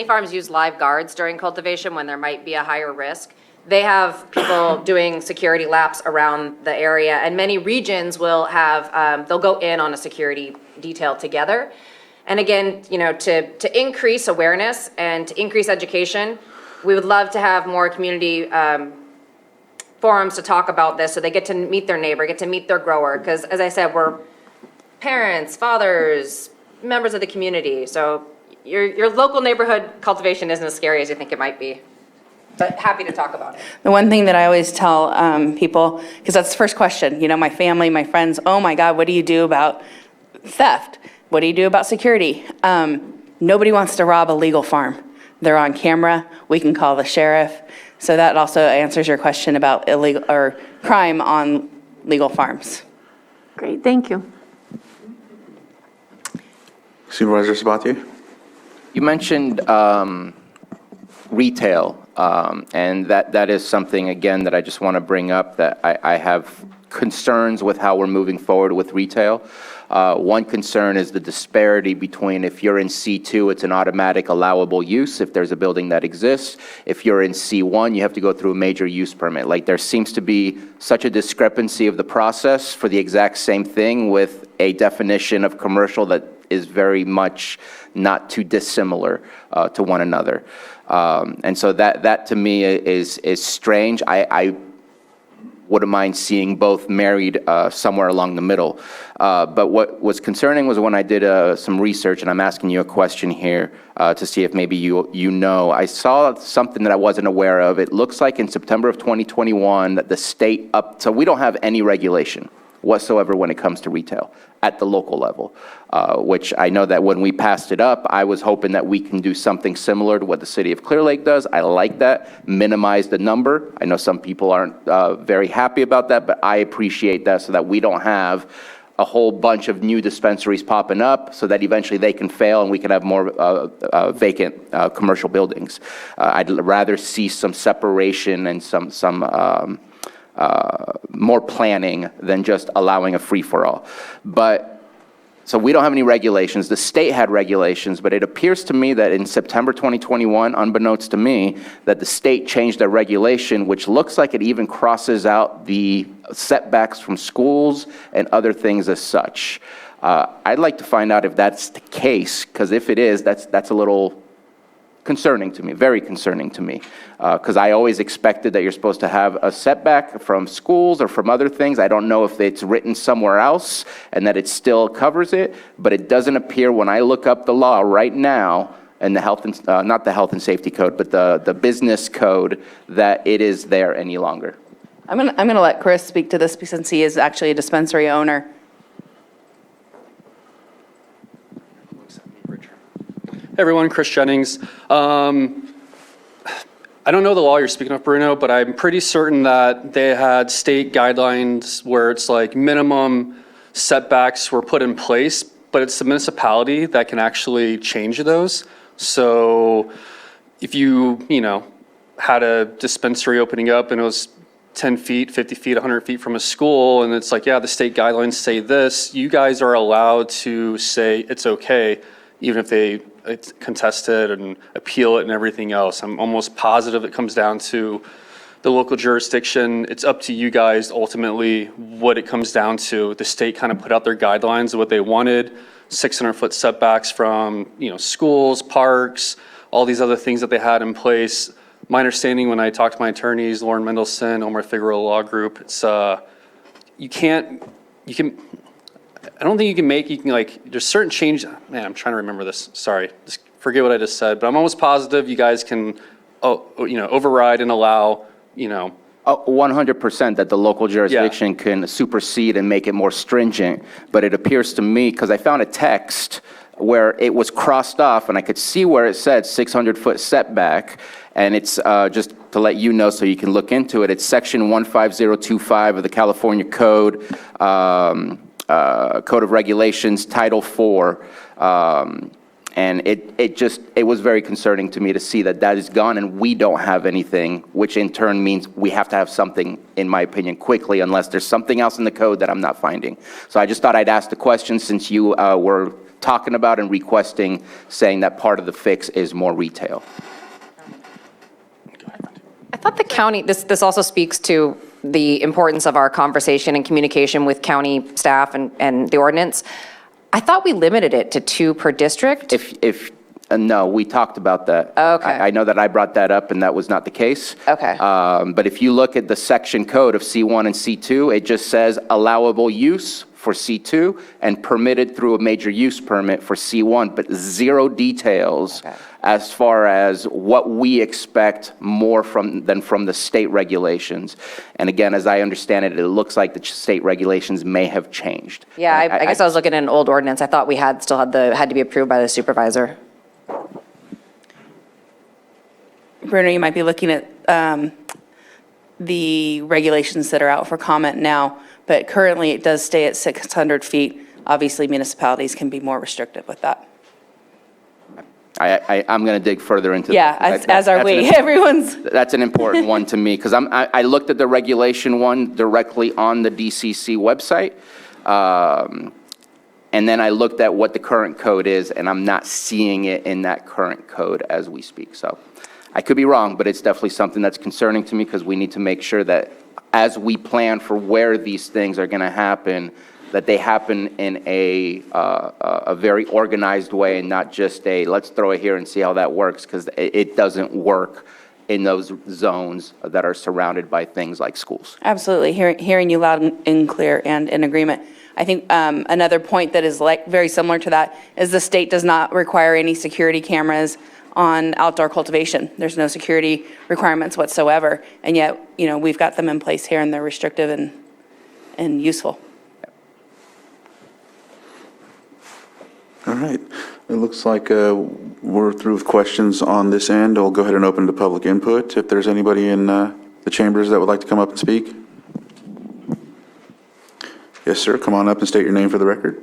farms use live guards during cultivation when there might be a higher risk. They have people doing security laps around the area, and many regions will have, they'll go in on a security detail together. And again, to increase awareness and to increase education, we would love to have more community forums to talk about this so they get to meet their neighbor, get to meet their grower. Because as I said, we're parents, fathers, members of the community. So your local neighborhood cultivation isn't as scary as you think it might be. But happy to talk about it. The one thing that I always tell people, because that's the first question, my family, my friends, oh my God, what do you do about theft? What do you do about security? Nobody wants to rob a legal farm. They're on camera. We can call the sheriff. So that also answers your question about illegal or crime on legal farms. Great, thank you. Supervisor Sabatier? You mentioned retail, and that is something, again, that I just want to bring up, that I have concerns with how we're moving forward with retail. One concern is the disparity between, if you're in C2, it's an automatic allowable use if there's a building that exists. If you're in C1, you have to go through a major use permit. Like, there seems to be such a discrepancy of the process for the exact same thing with a definition of commercial that is very much not too dissimilar to one another. And so that to me is strange. I wouldn't mind seeing both married somewhere along the middle. But what was concerning was when I did some research, and I'm asking you a question here to see if maybe you know. I saw something that I wasn't aware of. It looks like in September of 2021 that the state so we don't have any regulation whatsoever when it comes to retail at the local level, which I know that when we passed it up, I was hoping that we can do something similar to what the city of Clear Lake does. I like that, minimize the number. I know some people aren't very happy about that, but I appreciate that so that we don't have a whole bunch of new dispensaries popping up so that eventually they can fail and we can have more vacant commercial buildings. I'd rather see some separation and some more planning than just allowing a free-for-all. But so we don't have any regulations. The state had regulations, but it appears to me that in September 2021, unbeknownst to me, that the state changed their regulation, which looks like it even crosses out the setbacks from schools and other things as such. I'd like to find out if that's the case, because if it is, that's a little concerning to me, very concerning to me, because I always expected that you're supposed to have a setback from schools or from other things. I don't know if it's written somewhere else and that it still covers it, but it doesn't appear when I look up the law right now and the health and, not the health and safety code, but the business code, that it is there any longer. I'm gonna let Chris speak to this since he is actually a dispensary owner. Hey everyone, Chris Jennings. I don't know the law you're speaking of, Bruno, but I'm pretty certain that they had state guidelines where it's like minimum setbacks were put in place, but it's the municipality that can actually change those. So if you had a dispensary opening up and it was 10 feet, 50 feet, 100 feet from a school, and it's like, yeah, the state guidelines say this, you guys are allowed to say it's okay, even if it's contested and appeal it and everything else. I'm almost positive it comes down to the local jurisdiction. It's up to you guys ultimately what it comes down to. The state kind of put out their guidelines of what they wanted, 600-foot setbacks from schools, parks, all these other things that they had in place. My understanding when I talked to my attorneys, Lauren Mendelson, Omar Figueroa Law Group, it's I don't think you can there's certain change. Man, I'm trying to remember this. Sorry, just forget what I just said. But I'm almost positive you guys can, override and allow, 100% that the local jurisdiction can supersede and make it more stringent. But it appears to me, because I found a text where it was crossed off and I could see where it said 600-foot setback. And it's just to let you know so you can look into it. It's section 15025 of the California Code. Code of Regulations, Title 4, and it was very concerning to me to see that is gone and we don't have anything, which in turn means we have to have something, in my opinion, quickly, unless there's something else in the code that I'm not finding. So I just thought I'd ask the question since you were talking about and requesting, saying that part of the fix is more retail. I thought the county, this also speaks to the importance of our conversation and communication with county staff and the ordinance. I thought we limited it to 2 per district. No, we talked about that. Okay. I know that I brought that up and that was not the case. Okay. But if you look at the section code of C1 and C2, it just says allowable use for C2 and permitted through a major use permit for C1, but zero details as far as what we expect more than from the state regulations. And again, as I understand it, it looks like the state regulations may have changed. Yeah, I guess I was looking at an old ordinance. I thought we had to be approved by the supervisor. Bruno, you might be looking at the regulations that are out for comment now, but currently it does stay at 600 feet. Obviously, municipalities can be more restrictive with that. I'm going to dig further into yeah, as are we. Everyone's. That's an important one to me because I looked at the regulation one directly on the DCC website, and then I looked at what the current code is, and I'm not seeing it in that current code as we speak. So I could be wrong, but it's definitely something that's concerning to me because we need to make sure that as we plan for where these things are going to happen, that they happen in a very organized way and not just let's throw it here and see how that works, because it doesn't work in those zones that are surrounded by things like schools. Absolutely, hearing you loud and clear and in agreement. I think another point that is very similar to that is the state does not require any security cameras on outdoor cultivation. There's no security requirements whatsoever, and yet, we've got them in place here and they're restrictive and useful. All right. It looks like we're through with questions on this end. I'll go ahead and open to public input. If there's anybody in the chambers that would like to come up and speak. Yes, sir. Come on up and state your name for the record.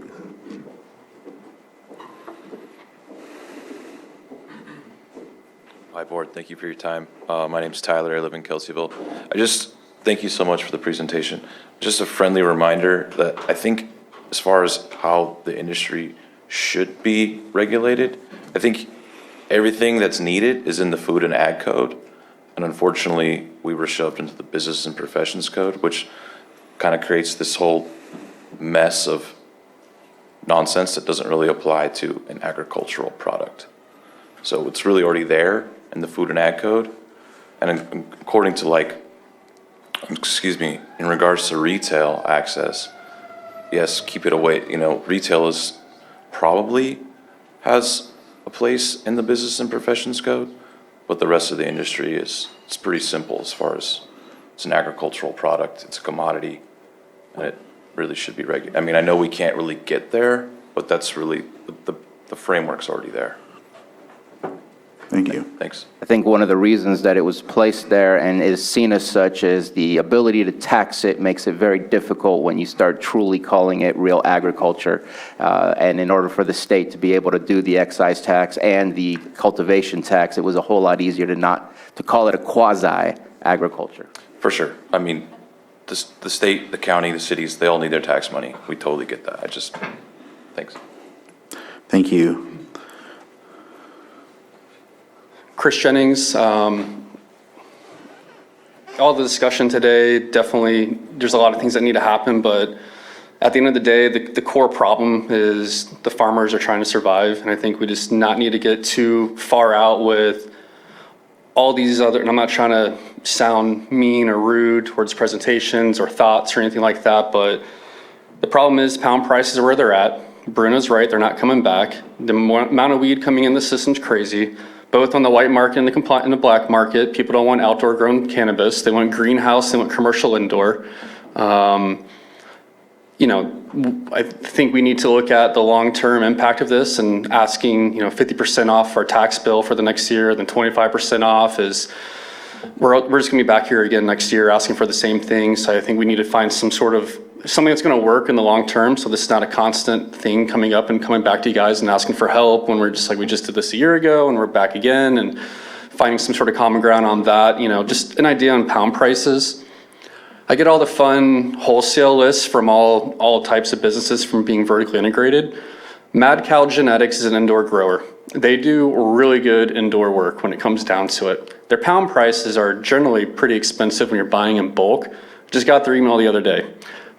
Hi, Board. Thank you for your time. My name is Tyler. I live in Kelseyville. I just thank you so much for the presentation. Just a friendly reminder that I think as far as how the industry should be regulated, I think everything that's needed is in the Food and Ag Code. And unfortunately, we were shoved into the Business and Professions Code, which kind of creates this whole mess of nonsense that doesn't really apply to an agricultural product. So it's really already there in the Food and Ag Code. And according to in regards to retail access, yes, keep it away. Retail is probably has a place in the Business and Professions Code, but the rest of the industry it's pretty simple as far as it's an agricultural product, it's a commodity, and it really should be regulated. I mean, I know we can't really get there, but that's really, the framework's already there. Thank you. Thanks. I think one of the reasons that it was placed there and is seen as such is the ability to tax it makes it very difficult when you start truly calling it real agriculture. And in order for the state to be able to do the excise tax and the cultivation tax, it was a whole lot easier to call it a quasi-agriculture. For sure. I mean, the state, the county, the cities, they all need their tax money. We totally get that. Thanks. Thank you. Chris Jennings, all the discussion today, definitely, there's a lot of things that need to happen, but at the end of the day, the core problem is the farmers are trying to survive, and I think we just not need to get too far out with all these other, and I'm not trying to sound mean or rude towards presentations or thoughts or anything like that, but the problem is pound prices are where they're at. Bruno's right, they're not coming back. The amount of weed coming in the system's crazy. Both on the white market and the black market. People don't want outdoor grown cannabis. They want greenhouse, they want commercial indoor. I think we need to look at the long-term impact of this and asking, 50% off our tax bill for the next year, then 25% off is, we're just gonna be back here again next year asking for the same thing. So I think we need to find something that's gonna work in the long term, so this is not a constant thing coming up and coming back to you guys and asking for help when we're just like, we just did this a year ago and we're back again, and finding some sort of common ground on that. Just an idea on pound prices. I get all the fun wholesale lists from all types of businesses from being vertically integrated. Mad Cow Genetics is an indoor grower. They do really good indoor work when it comes down to it. Their pound prices are generally pretty expensive when you're buying in bulk. Just got their email the other day.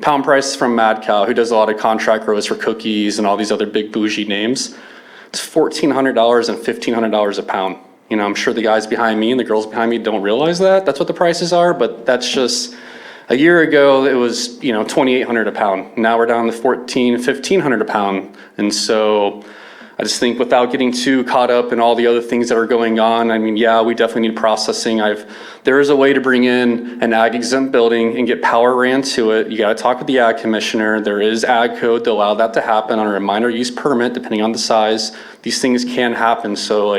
Pound prices from Mad Cow, who does a lot of contract grows for cookies and all these other big bougie names. It's $1,400 and $1,500 a pound. I'm sure the guys behind me and the girls behind me don't realize that. That's what the prices are, but that's just, a year ago, it was, $2,800 a pound. Now we're down to $1,400, $1,500 a pound. And so I just think without getting too caught up in all the other things that are going on, I mean, yeah, we definitely need processing. There is a way to bring in an ag exempt building and get power ran to it. You gotta talk with the ag commissioner. There is ag code to allow that to happen on a minor use permit, depending on the size. These things can happen, so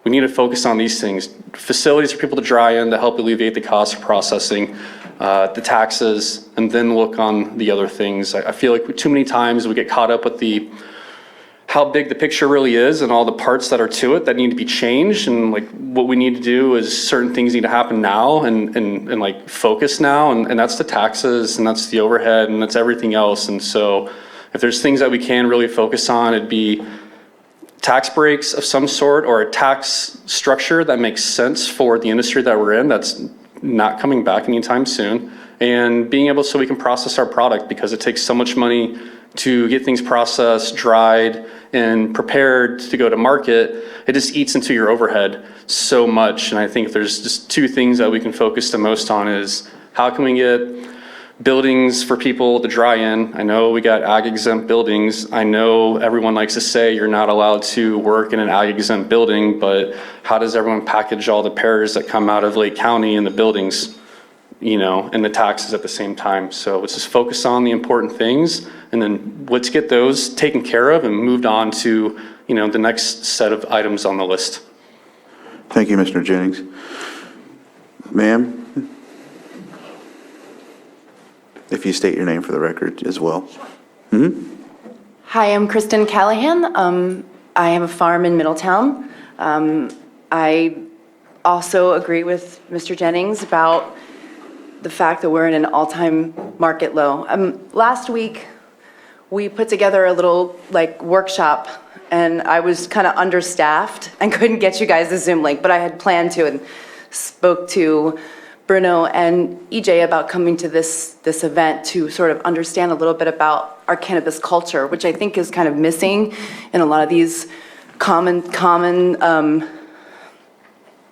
we need to focus on these things. Facilities for people to dry in to help alleviate the cost of processing, the taxes, and then look on the other things. I feel like too many times we get caught up with how big the picture really is and all the parts that are to it that need to be changed, and what we need to do is certain things need to happen now and focus now, and that's the taxes and that's the overhead and that's everything else. And so if there's things that we can really focus on, it'd be tax breaks of some sort or a tax structure that makes sense for the industry that we're in that's not coming back anytime soon, and being able so we can process our product, because it takes so much money to get things processed, dried, and prepared to go to market. It just eats into your overhead so much. And I think if there's just two things that we can focus the most on is how can we get buildings for people to dry in. I know we got ag exempt buildings. I know everyone likes to say you're not allowed to work in an ag exempt building, but how does everyone package all the pears that come out of Lake County in the buildings, and the taxes at the same time? So let's just focus on the important things, and then let's get those taken care of and moved on to, the next set of items on the list. Thank you, Mr. Jennings. Ma'am? If you state your name for the record as well. Hi, I'm Kristen Callahan. I have a farm in Middletown. I also agree with Mr. Jennings about the fact that we're in an all-time market low. Last week, we put together a little workshop, and I was kind of understaffed and couldn't get you guys the Zoom link, but I had planned to and spoke to Bruno and EJ about coming to this event to sort of understand a little bit about our cannabis culture, which I think is kind of missing in a lot of these common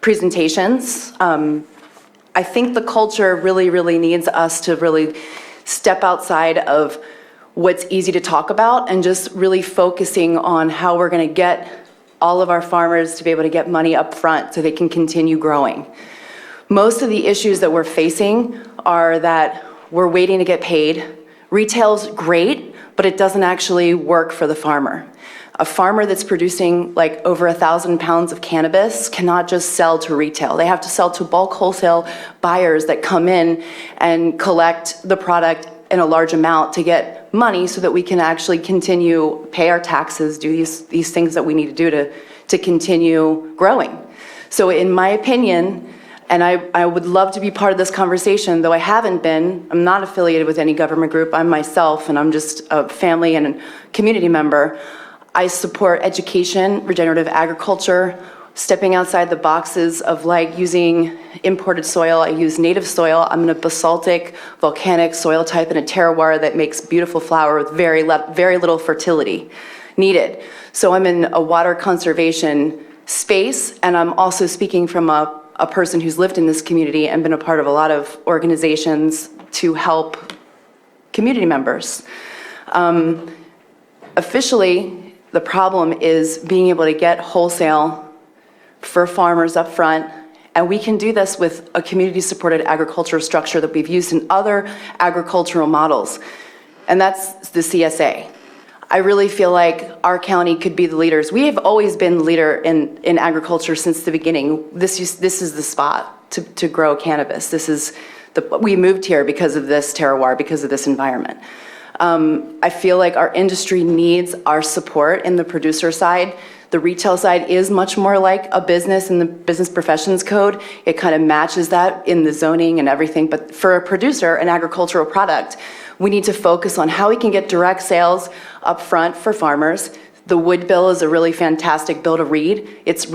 presentations. I think the culture really needs us to really step outside of what's easy to talk about and just really focusing on how we're going to get all of our farmers to be able to get money up front so they can continue growing. Most of the issues that we're facing are that we're waiting to get paid. Retail's great, but it doesn't actually work for the farmer. A farmer that's producing over 1,000 pounds of cannabis cannot just sell to retail. They have to sell to bulk wholesale buyers that come in and collect the product in a large amount to get money so that we can actually continue, pay our taxes, do these things that we need to do to continue growing. So in my opinion, and I would love to be part of this conversation, though I haven't been. I'm not affiliated with any government group. I'm myself, and I'm just a family and a community member. I support education, regenerative agriculture, stepping outside the boxes of using imported soil. I use native soil. I'm in a basaltic, volcanic soil type in a terroir that makes beautiful flower with very little fertility needed. So I'm in a water conservation space, and I'm also speaking from a person who's lived in this community and been a part of a lot of organizations to help community members. Officially, the problem is being able to get wholesale for farmers up front, and we can do this with a community-supported agriculture structure that we've used in other agricultural models, and that's the CSA. I really feel like our county could be the leaders. We have always been the leader in agriculture since the beginning. This is the spot to grow cannabis. We moved here because of this terroir, because of this environment. I feel like our industry needs our support in the producer side. The retail side is much more like a business in the Business Professions Code. It kind of matches that in the zoning and everything. But for a producer, an agricultural product, we need to focus on how we can get direct sales up front for farmers. The Wood Bill is a really fantastic bill to read. It's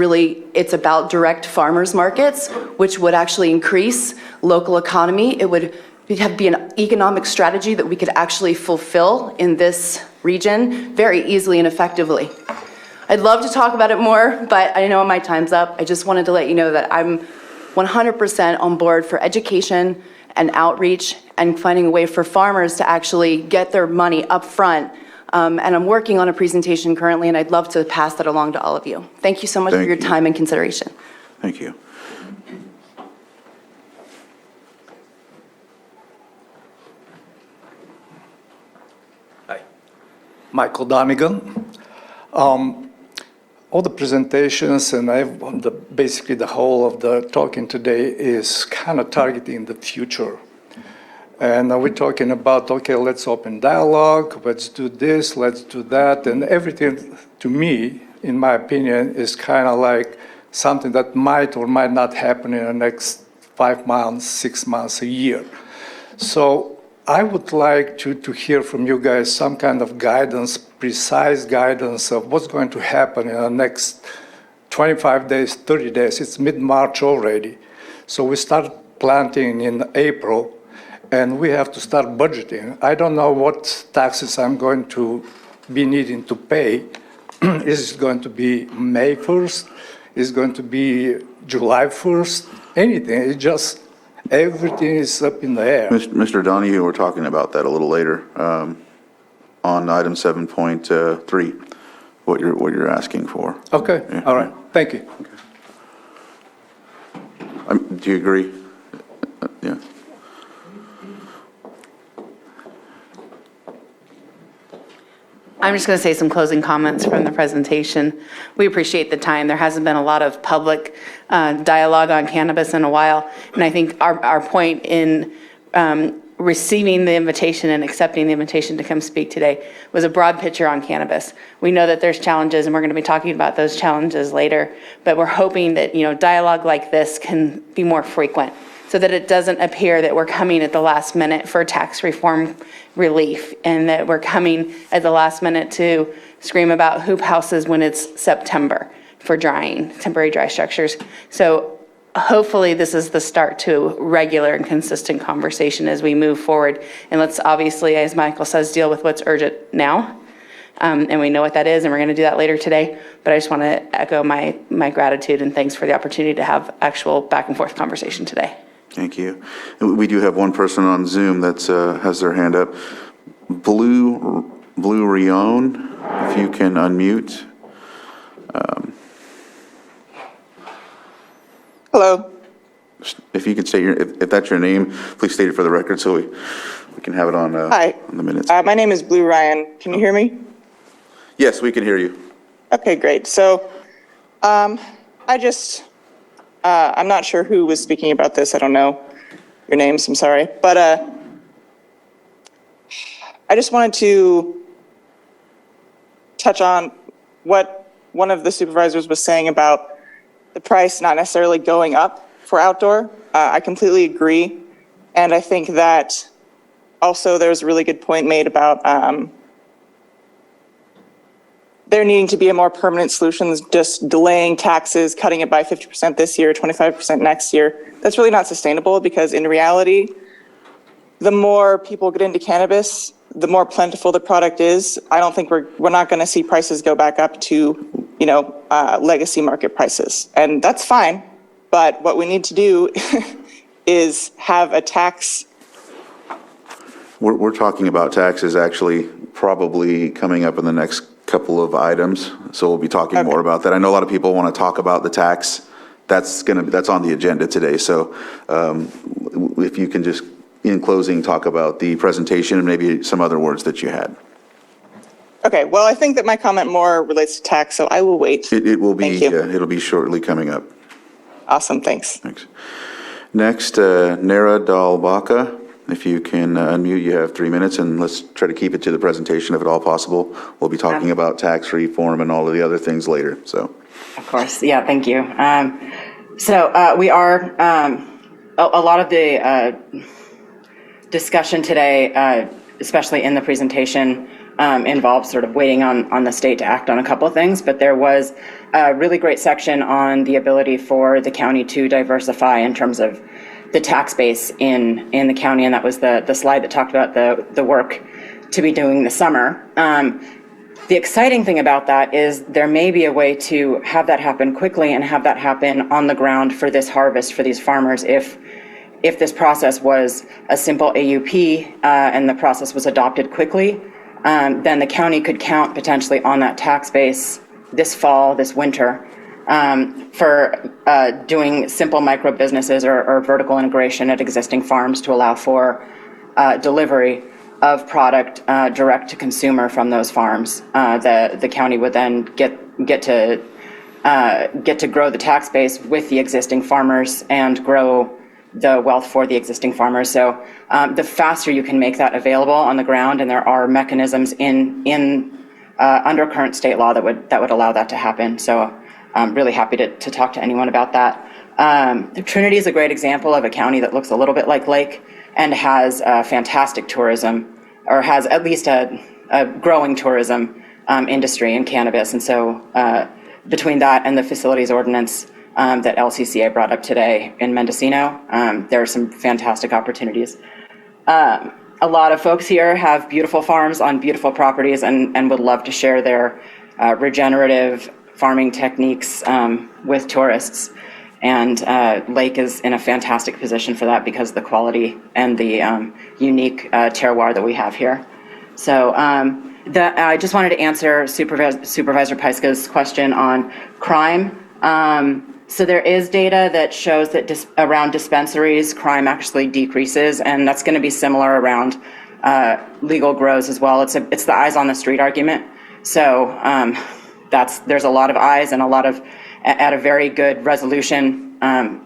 about direct farmers markets, which would actually increase local economy. It would be an economic strategy that we could actually fulfill in this region very easily and effectively. I'd love to talk about it more, but I know my time's up. I just wanted to let you know that I'm 100% on board for education and outreach and finding a way for farmers to actually get their money up front. And I'm working on a presentation currently, and I'd love to pass that along to all of you. Thank you so much for your time and consideration. Thank you. Hi. Michael Donegan. All the presentations and basically the whole of the talking today is kind of targeting the future. And we're talking about, okay, let's open dialogue, let's do this, let's do that. And everything, to me, in my opinion, is kind of like something that might or might not happen in the next 5 months, 6 months, a year. So I would like to hear from you guys some kind of guidance, precise guidance of what's going to happen in the next 25 days, 30 days. It's mid-March already. So we start planting in April, and we have to start budgeting. I don't know what taxes I'm going to be needing to pay. Is it going to be May 1st? Is it going to be July 1st? Anything. It's just everything is up in the air. Mr. Donahue, we're talking about that a little later on item 7.3, what you're asking for. Okay, Yeah. all right, thank you. Okay. Do you agree? Yeah. I'm just going to say some closing comments from the presentation. We appreciate the time. There hasn't been a lot of public dialogue on cannabis in a while. And I think our point in receiving the invitation and accepting the invitation to come speak today was a broad picture on cannabis. We know that there's challenges, and we're going to be talking about those challenges later, but we're hoping that, dialogue like this can be more frequent so that it doesn't appear that we're coming at the last minute for tax reform relief and that we're coming at the last minute to scream about hoop houses when it's September for temporary dry structures. So hopefully this is the start to regular and consistent conversation as we move forward. And let's obviously, as Michael says, deal with what's urgent now. And we know what that is, and we're going to do that later today. But I just want to echo my gratitude and thanks for the opportunity to have actual back and forth conversation today. Thank you. We do have one person on Zoom that has their hand up. Blue Rion, if you can unmute. Hello. If you could state if that's your name, please state it for the record so we can have it on Hi. on the minutes. My name is Blue Ryan. Can you hear me? Yes, we can hear you. Okay, great. So I'm not sure who was speaking about this. I don't know your names. I'm sorry. But I just wanted to touch on what one of the supervisors was saying about the price not necessarily going up for outdoor. I completely agree. And I think that also there's a really good point made about there needing to be a more permanent solution than just delaying taxes, cutting it by 50% this year, 25% next year. That's really not sustainable because in reality, the more people get into cannabis, the more plentiful the product is. I don't think we're not going to see prices go back up to legacy market prices. And that's fine. But what we need to do is have a tax. We're talking about taxes actually probably coming up in the next couple of items. So we'll be talking more about that. I know a lot of people want to talk about the tax. That's on the agenda today. So if you can just, in closing, talk about the presentation and maybe some other words that you had. Okay, well, I think that my comment more relates to tax, so I will wait. It will be, Thank you. it'll be shortly coming up. Awesome, thanks. Thanks. Next, Nara Dalbaka, if you can unmute, you have 3 minutes, and let's try to keep it to the presentation if at all possible. We'll be talking about tax reform and all of the other things later, so. Of course, yeah, thank you. We are, a lot of the discussion today, especially in the presentation, involves sort of waiting on the state to act on a couple of things, but there was a really great section on the ability for the county to diversify in terms of the tax base in the county, and that was the slide that talked about the work to be doing this summer. The exciting thing about that is there may be a way to have that happen quickly and have that happen on the ground for this harvest for these farmers if this process was a simple AUP and the process was adopted quickly. Then the county could count potentially on that tax base this fall, this winter, for doing simple micro businesses or vertical integration at existing farms to allow for delivery of product direct to consumer from those farms. The county would then get to grow the tax base with the existing farmers and grow the wealth for the existing farmers. So the faster you can make that available on the ground, and there are mechanisms in under current state law that would allow that to happen. So I'm really happy to talk to anyone about that. Trinity is a great example of a county that looks a little bit like Lake and has fantastic tourism, or has at least a growing tourism industry in cannabis. And so between that and the facilities ordinance that LCCA brought up today in Mendocino, there are some fantastic opportunities. A lot of folks here have beautiful farms on beautiful properties and would love to share their regenerative farming techniques with tourists. And Lake is in a fantastic position for that because of the quality and the unique terroir that we have here. So I just wanted to answer Supervisor Pyska's question on crime. So there is data that shows that around dispensaries, crime actually decreases, and that's going to be similar around legal grows as well. It's the eyes on the street argument. So there's a lot of eyes and a lot of at a very good resolution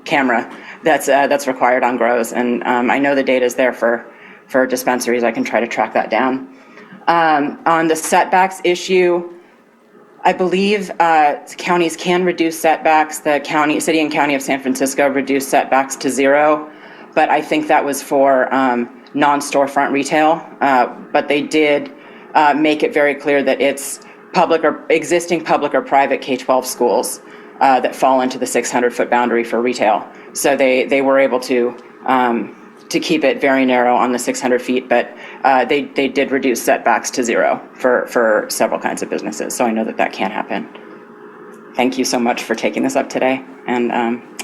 camera that's required on grows, and I know the data is there for for dispensaries. I can try to track that down. On the setbacks issue, I believe counties can reduce setbacks. The city and county of San Francisco reduced setbacks to 0, but I think that was for non-storefront retail. But they did make it very clear that it's existing public or private K-12 schools that fall into the 600-foot boundary for retail. So they were able to keep it very narrow on the 600 feet, but they did reduce setbacks to 0 for several kinds of businesses. So I know that can happen. Thank you so much for taking this up today, and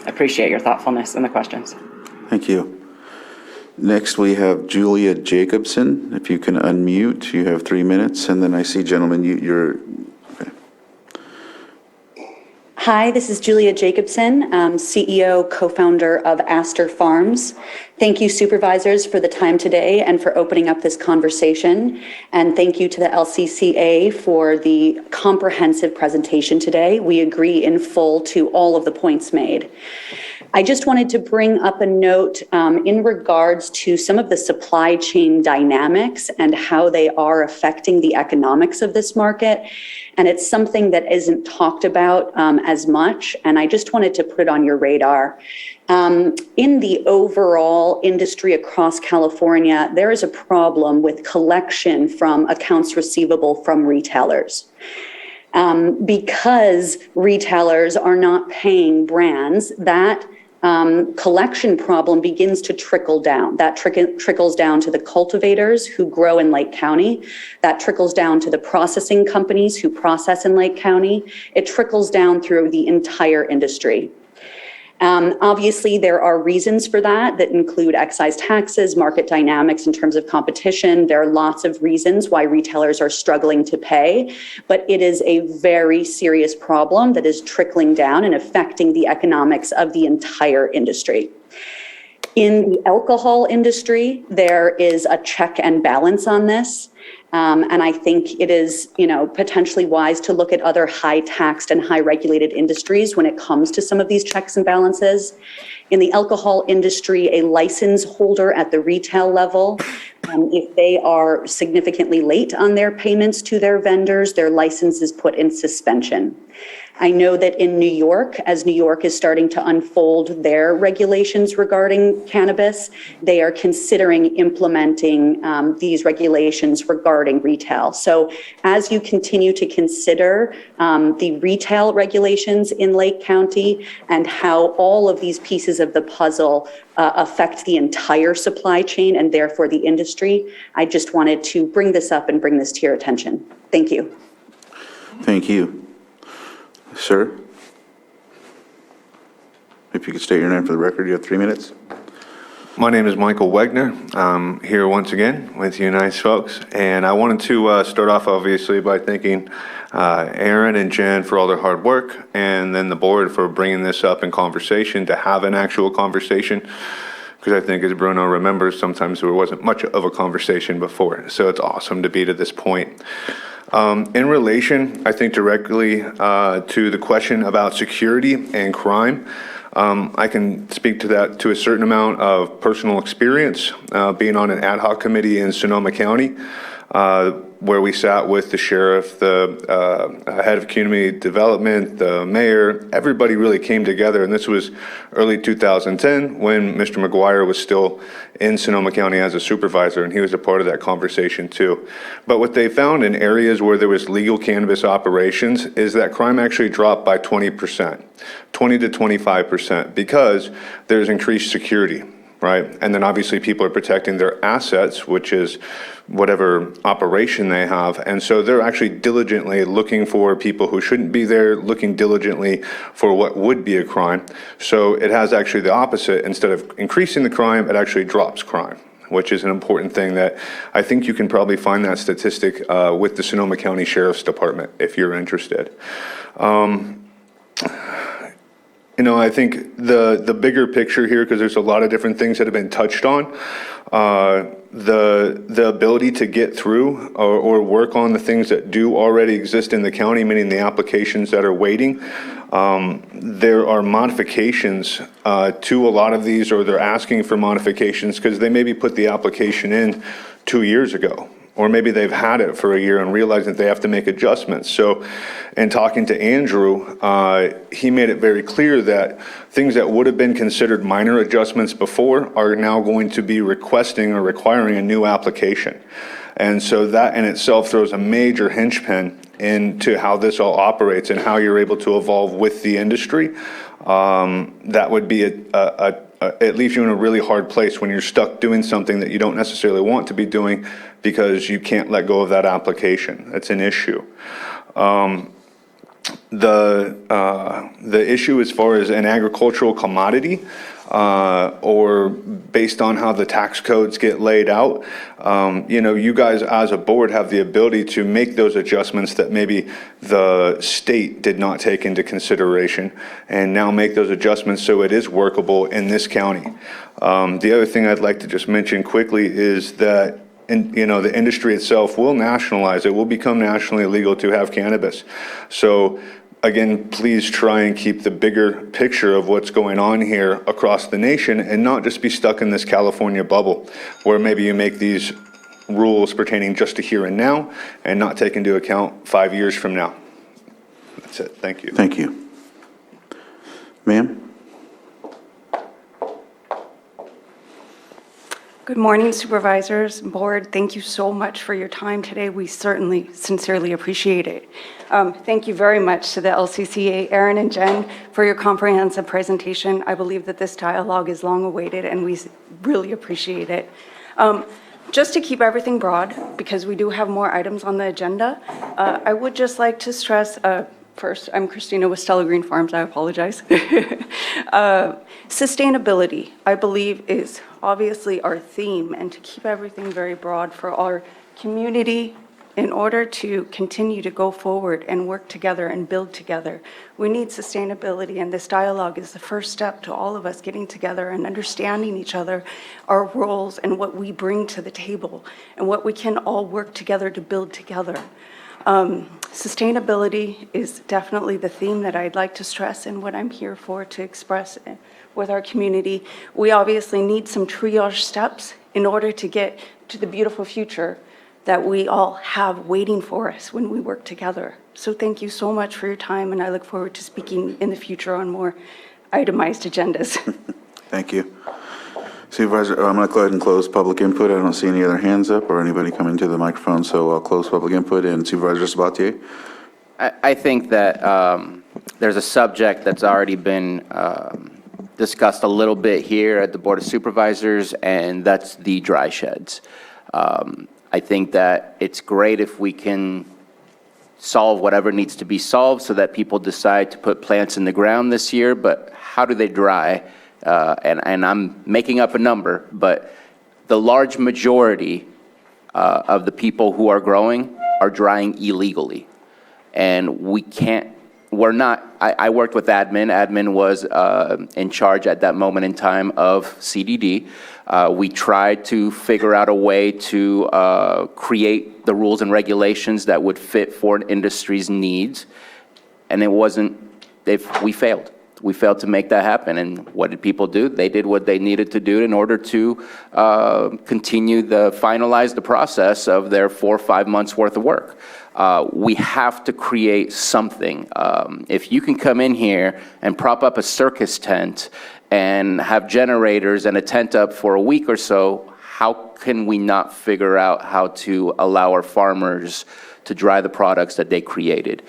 appreciate your thoughtfulness and the questions. Thank you. Next, we have Julia Jacobson. If you can unmute, you have 3 minutes, and then I see, gentlemen, you're... Hi, this is Julia Jacobson, CEO, co-founder of Astor Farms. Thank you, supervisors, for the time today and for opening up this conversation. And thank you to the LCCA for the comprehensive presentation today. We agree in full to all of the points made. I just wanted to bring up a note in regards to some of the supply chain dynamics and how they are affecting the economics of this market. And it's something that isn't talked about as much. And I just wanted to put it on your radar. In the overall industry across California, there is a problem with collection from accounts receivable from retailers. Because retailers are not paying brands, that collection problem begins to trickle down. That trickles down to the cultivators who grow in Lake County. That trickles down to the processing companies who process in Lake County. It trickles down through the entire industry. Obviously, there are reasons for that include excise taxes, market dynamics in terms of competition. There are lots of reasons why retailers are struggling to pay, but it is a very serious problem that is trickling down and affecting the economics of the entire industry. In the alcohol industry, there is a check and balance on this. And I think it is, potentially wise to look at other high taxed and high regulated industries when it comes to some of these checks and balances. In the alcohol industry, a license holder at the retail level, if they are significantly late on their payments to their vendors, their license is put in suspension. I know that in New York, as New York is starting to unfold their regulations regarding cannabis, they are considering implementing these regulations regarding retail. So as you continue to consider the retail regulations in Lake County and how all of these pieces of the puzzle affect the entire supply chain and therefore the industry, I just wanted to bring this up and bring this to your attention. Thank you. Thank you. Sir, if you could state your name for the record, you have 3 minutes. My name is Michael Wegner. I'm here once again with you nice folks. And I wanted to start off obviously by thanking Aaron and Jen for all their hard work, and then the board for bringing this up in conversation, to have an actual conversation. Because I think, as Bruno remembers, sometimes there wasn't much of a conversation before. So it's awesome to be to this point. In relation, I think directly to the question about security and crime, I can speak to that to a certain amount of personal experience, being on an ad hoc committee in Sonoma County, where we sat with the sheriff, the head of community development, the mayor. Everybody really came together, and this was early 2010 when Mr. McGuire was still in Sonoma County as a supervisor, and he was a part of that conversation too. But what they found in areas where there was legal cannabis operations is that crime actually dropped by 20%, 20 to 25%, because there's increased security. Right? And then obviously people are protecting their assets, which is whatever operation they have. And so they're actually diligently looking for people who shouldn't be there, looking diligently for what would be a crime. So it has actually the opposite. Instead of increasing the crime, it actually drops crime, which is an important thing that I think you can probably find that statistic with the Sonoma County Sheriff's Department if you're interested. I think the bigger picture here, because there's a lot of different things that have been touched on, the ability to get through or work on the things that do already exist in the county, meaning the applications that are waiting, there are modifications to a lot of these, or they're asking for modifications because they maybe put the application in 2 years ago, or maybe they've had it for a year and realize that they have to make adjustments. So in talking to Andrew, he made it very clear that things that would have been considered minor adjustments before are now going to be requesting or requiring a new application. And so that in itself throws a major hinge-pin into how this all operates and how you're able to evolve with the industry. That would be it leaves you in a really hard place when you're stuck doing something that you don't necessarily want to be doing because you can't let go of that application. That's an issue. The issue as far as an agricultural commodity, or based on how the tax codes get laid out, you guys as a board have the ability to make those adjustments that maybe the state did not take into consideration, and now make those adjustments so it is workable in this county. The other thing I'd like to just mention quickly is that the industry itself will nationalize. It will become nationally illegal to have cannabis. So again, please try and keep the bigger picture of what's going on here across the nation and not just be stuck in this California bubble where maybe you make these rules pertaining just to here and now and not take into account 5 years from now. That's it. Thank you. Thank you. Ma'am? Good morning, Supervisors, Board. Thank you so much for your time today. We certainly sincerely appreciate it. Thank you very much to the LCCA, Aaron and Jen, for your comprehensive presentation. I believe that this dialogue is long awaited, and we really appreciate it. Just to keep everything broad, because we do have more items on the agenda, I would just like to stress, first, I'm Christina with Stella Green Farms, I apologize. Sustainability, I believe, is obviously our theme, and to keep everything very broad for our community in order to continue to go forward and work together and build together. We need sustainability, and this dialogue is the first step to all of us getting together and understanding each other, our roles, and what we bring to the table, and what we can all work together to build together. Sustainability is definitely the theme that I'd like to stress and what I'm here for to express with our community. We obviously need some triage steps in order to get to the beautiful future that we all have waiting for us when we work together. So thank you so much for your time, and I look forward to speaking in the future on more itemized agendas. Thank you. Supervisor, I'm going to go ahead and close public input. I don't see any other hands up or anybody coming to the microphone, so I'll close public input. And Supervisor Sabatier? I think that there's a subject that's already been discussed a little bit here at the Board of Supervisors, and that's the dry sheds. I think that it's great if we can solve whatever needs to be solved so that people decide to put plants in the ground this year, but how do they dry? And I'm making up a number, but the large majority of the people who are growing are drying illegally. And I worked with admin. Admin was in charge at that moment in time of CDD. We tried to figure out a way to create the rules and regulations that would fit for an industry's needs. And we failed. We failed to make that happen. And what did people do? They did what they needed to do in order to finalize the process of their 4 or 5 months worth of work. We have to create something. If you can come in here and prop up a circus tent and have generators and a tent up for a week or so, how can we not figure out how to allow our farmers to dry the products that they created?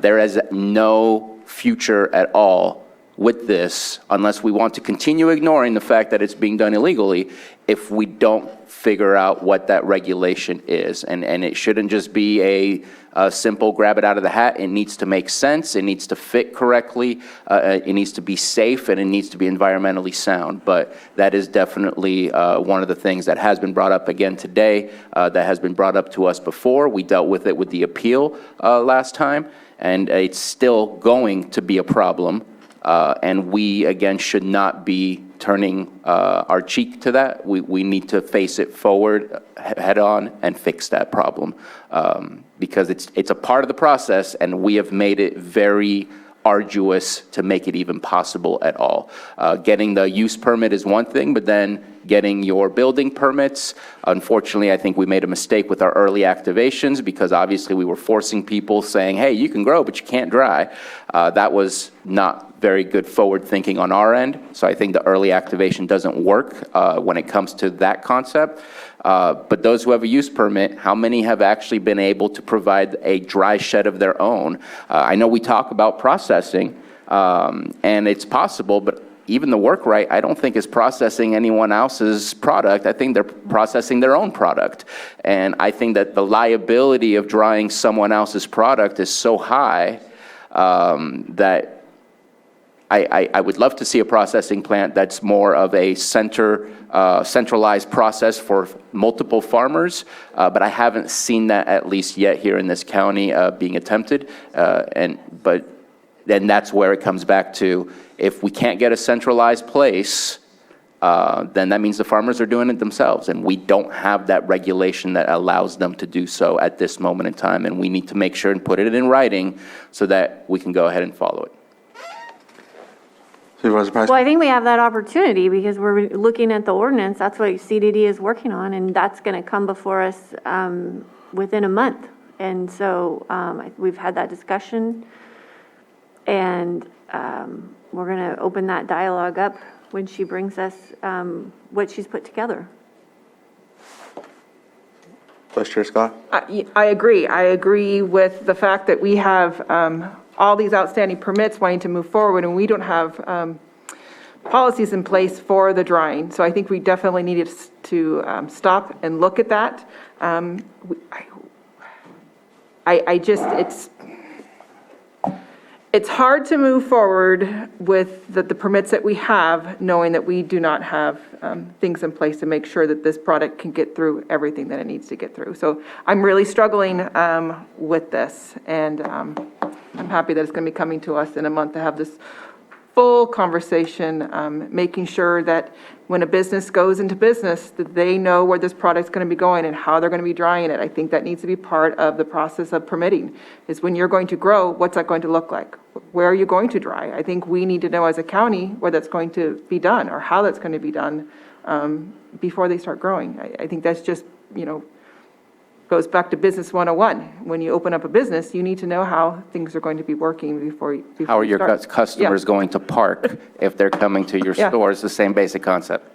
There is no future at all with this unless we want to continue ignoring the fact that it's being done illegally if we don't figure out what that regulation is. And it shouldn't just be a simple grab it out of the hat. It needs to make sense. It needs to fit correctly. It needs to be safe, and it needs to be environmentally sound. But that is definitely one of the things that has been brought up again today, that has been brought up to us before. We dealt with it with the appeal last time, and it's still going to be a problem. And we, again, should not be turning our cheek to that. We need to face it forward, head on, and fix that problem. Because it's a part of the process, and we have made it very arduous to make it even possible at all. Getting the use permit is one thing, but then getting your building permits, unfortunately, I think we made a mistake with our early activations because obviously we were forcing people saying, hey, you can grow, but you can't dry. That was not very good forward thinking on our end. So I think the early activation doesn't work when it comes to that concept. But those who have a use permit, how many have actually been able to provide a dry shed of their own? I know we talk about processing, and it's possible, but even the Workrite, I don't think is processing anyone else's product. I think they're processing their own product. And I think that the liability of drying someone else's product is so high that I would love to see a processing plant that's more of a centralized process for multiple farmers, but I haven't seen that at least yet here in this county being attempted. But then that's where it comes back to, if we can't get a centralized place, then that means the farmers are doing it themselves, and we don't have that regulation that allows them to do so at this moment in time, and we need to make sure and put it in writing so that we can go ahead and follow it. Supervisor Price? Well, I think we have that opportunity because we're looking at the ordinance. That's what CDD is working on, and that's going to come before us within a month. And so we've had that discussion, and we're going to open that dialogue up when she brings us what she's put together. Vice Chair Scott? I agree. I agree with the fact that we have all these outstanding permits wanting to move forward, and we don't have policies in place for the drying. So I think we definitely needed to stop and look at that. It's hard to move forward with the permits that we have, knowing that we do not have things in place to make sure that this product can get through everything that it needs to get through. So I'm really struggling with this, and I'm happy that it's going to be coming to us in a month to have this full conversation, making sure that when a business goes into business, that they know where this product's going to be going and how they're going to be drying it. I think that needs to be part of the process of permitting, is when you're going to grow, what's that going to look like? Where are you going to dry? I think we need to know as a county where that's going to be done or how that's going to be done before they start growing. I think that's just, goes back to business 101. When you open up a business, you need to know how things are going to be working before you How are your start. customers going to park if they're coming to your store? It's the same basic concept.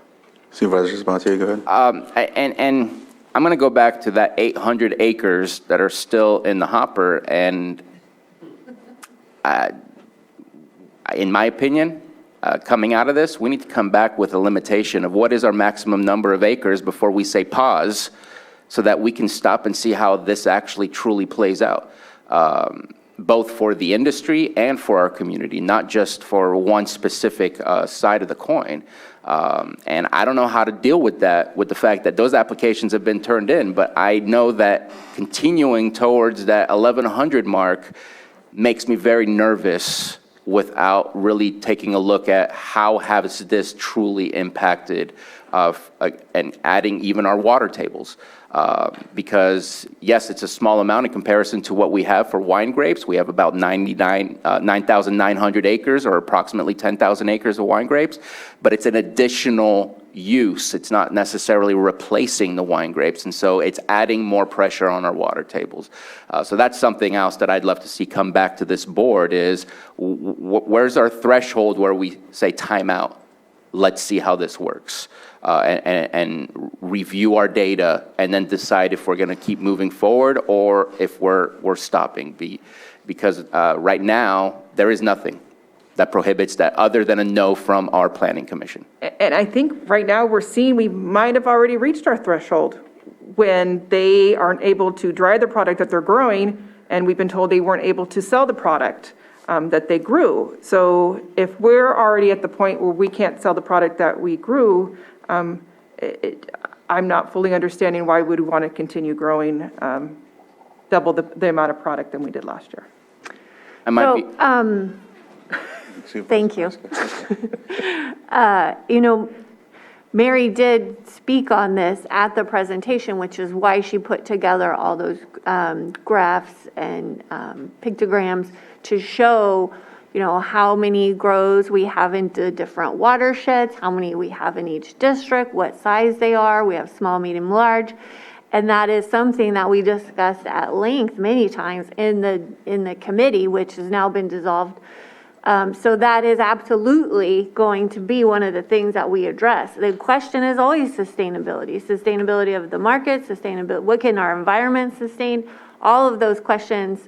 Supervisor Sabatier, go ahead. And I'm going to go back to that 800 acres that are still in the hopper, and in my opinion, coming out of this, we need to come back with a limitation of what is our maximum number of acres before we say pause, so that we can stop and see how this actually truly plays out, both for the industry and for our community, not just for one specific side of the coin. And I don't know how to deal with that, with the fact that those applications have been turned in, but I know that continuing towards that 1,100 mark makes me very nervous without really taking a look at how has this truly impacted and adding even our water tables. Because yes, it's a small amount in comparison to what we have for wine grapes. We have about 9,900 acres, or approximately 10,000 acres of wine grapes, but it's an additional use. It's not necessarily replacing the wine grapes, and so it's adding more pressure on our water tables. So that's something else that I'd love to see come back to this board is where's our threshold where we say time out? Let's see how this works. And review our data and then decide if we're going to keep moving forward or if we're stopping. Because right now, there is nothing that prohibits that other than a no from our planning commission. And I think right now we're seeing we might have already reached our threshold when they aren't able to dry the product that they're growing, and we've been told they weren't able to sell the product that they grew. So if we're already at the point where we can't sell the product that we grew, I'm not fully understanding why would we want to continue growing double the amount of product than we did last year. Thank you. Mary did speak on this at the presentation, which is why she put together all those graphs and pictograms to show how many grows we have into different watersheds, how many we have in each district, what size they are. We have small, medium, large. And that is something that we discussed at length many times in the committee, which has now been dissolved. So that is absolutely going to be one of the things that we address. The question is always sustainability of the market, sustainability, what can our environment sustain? All of those questions,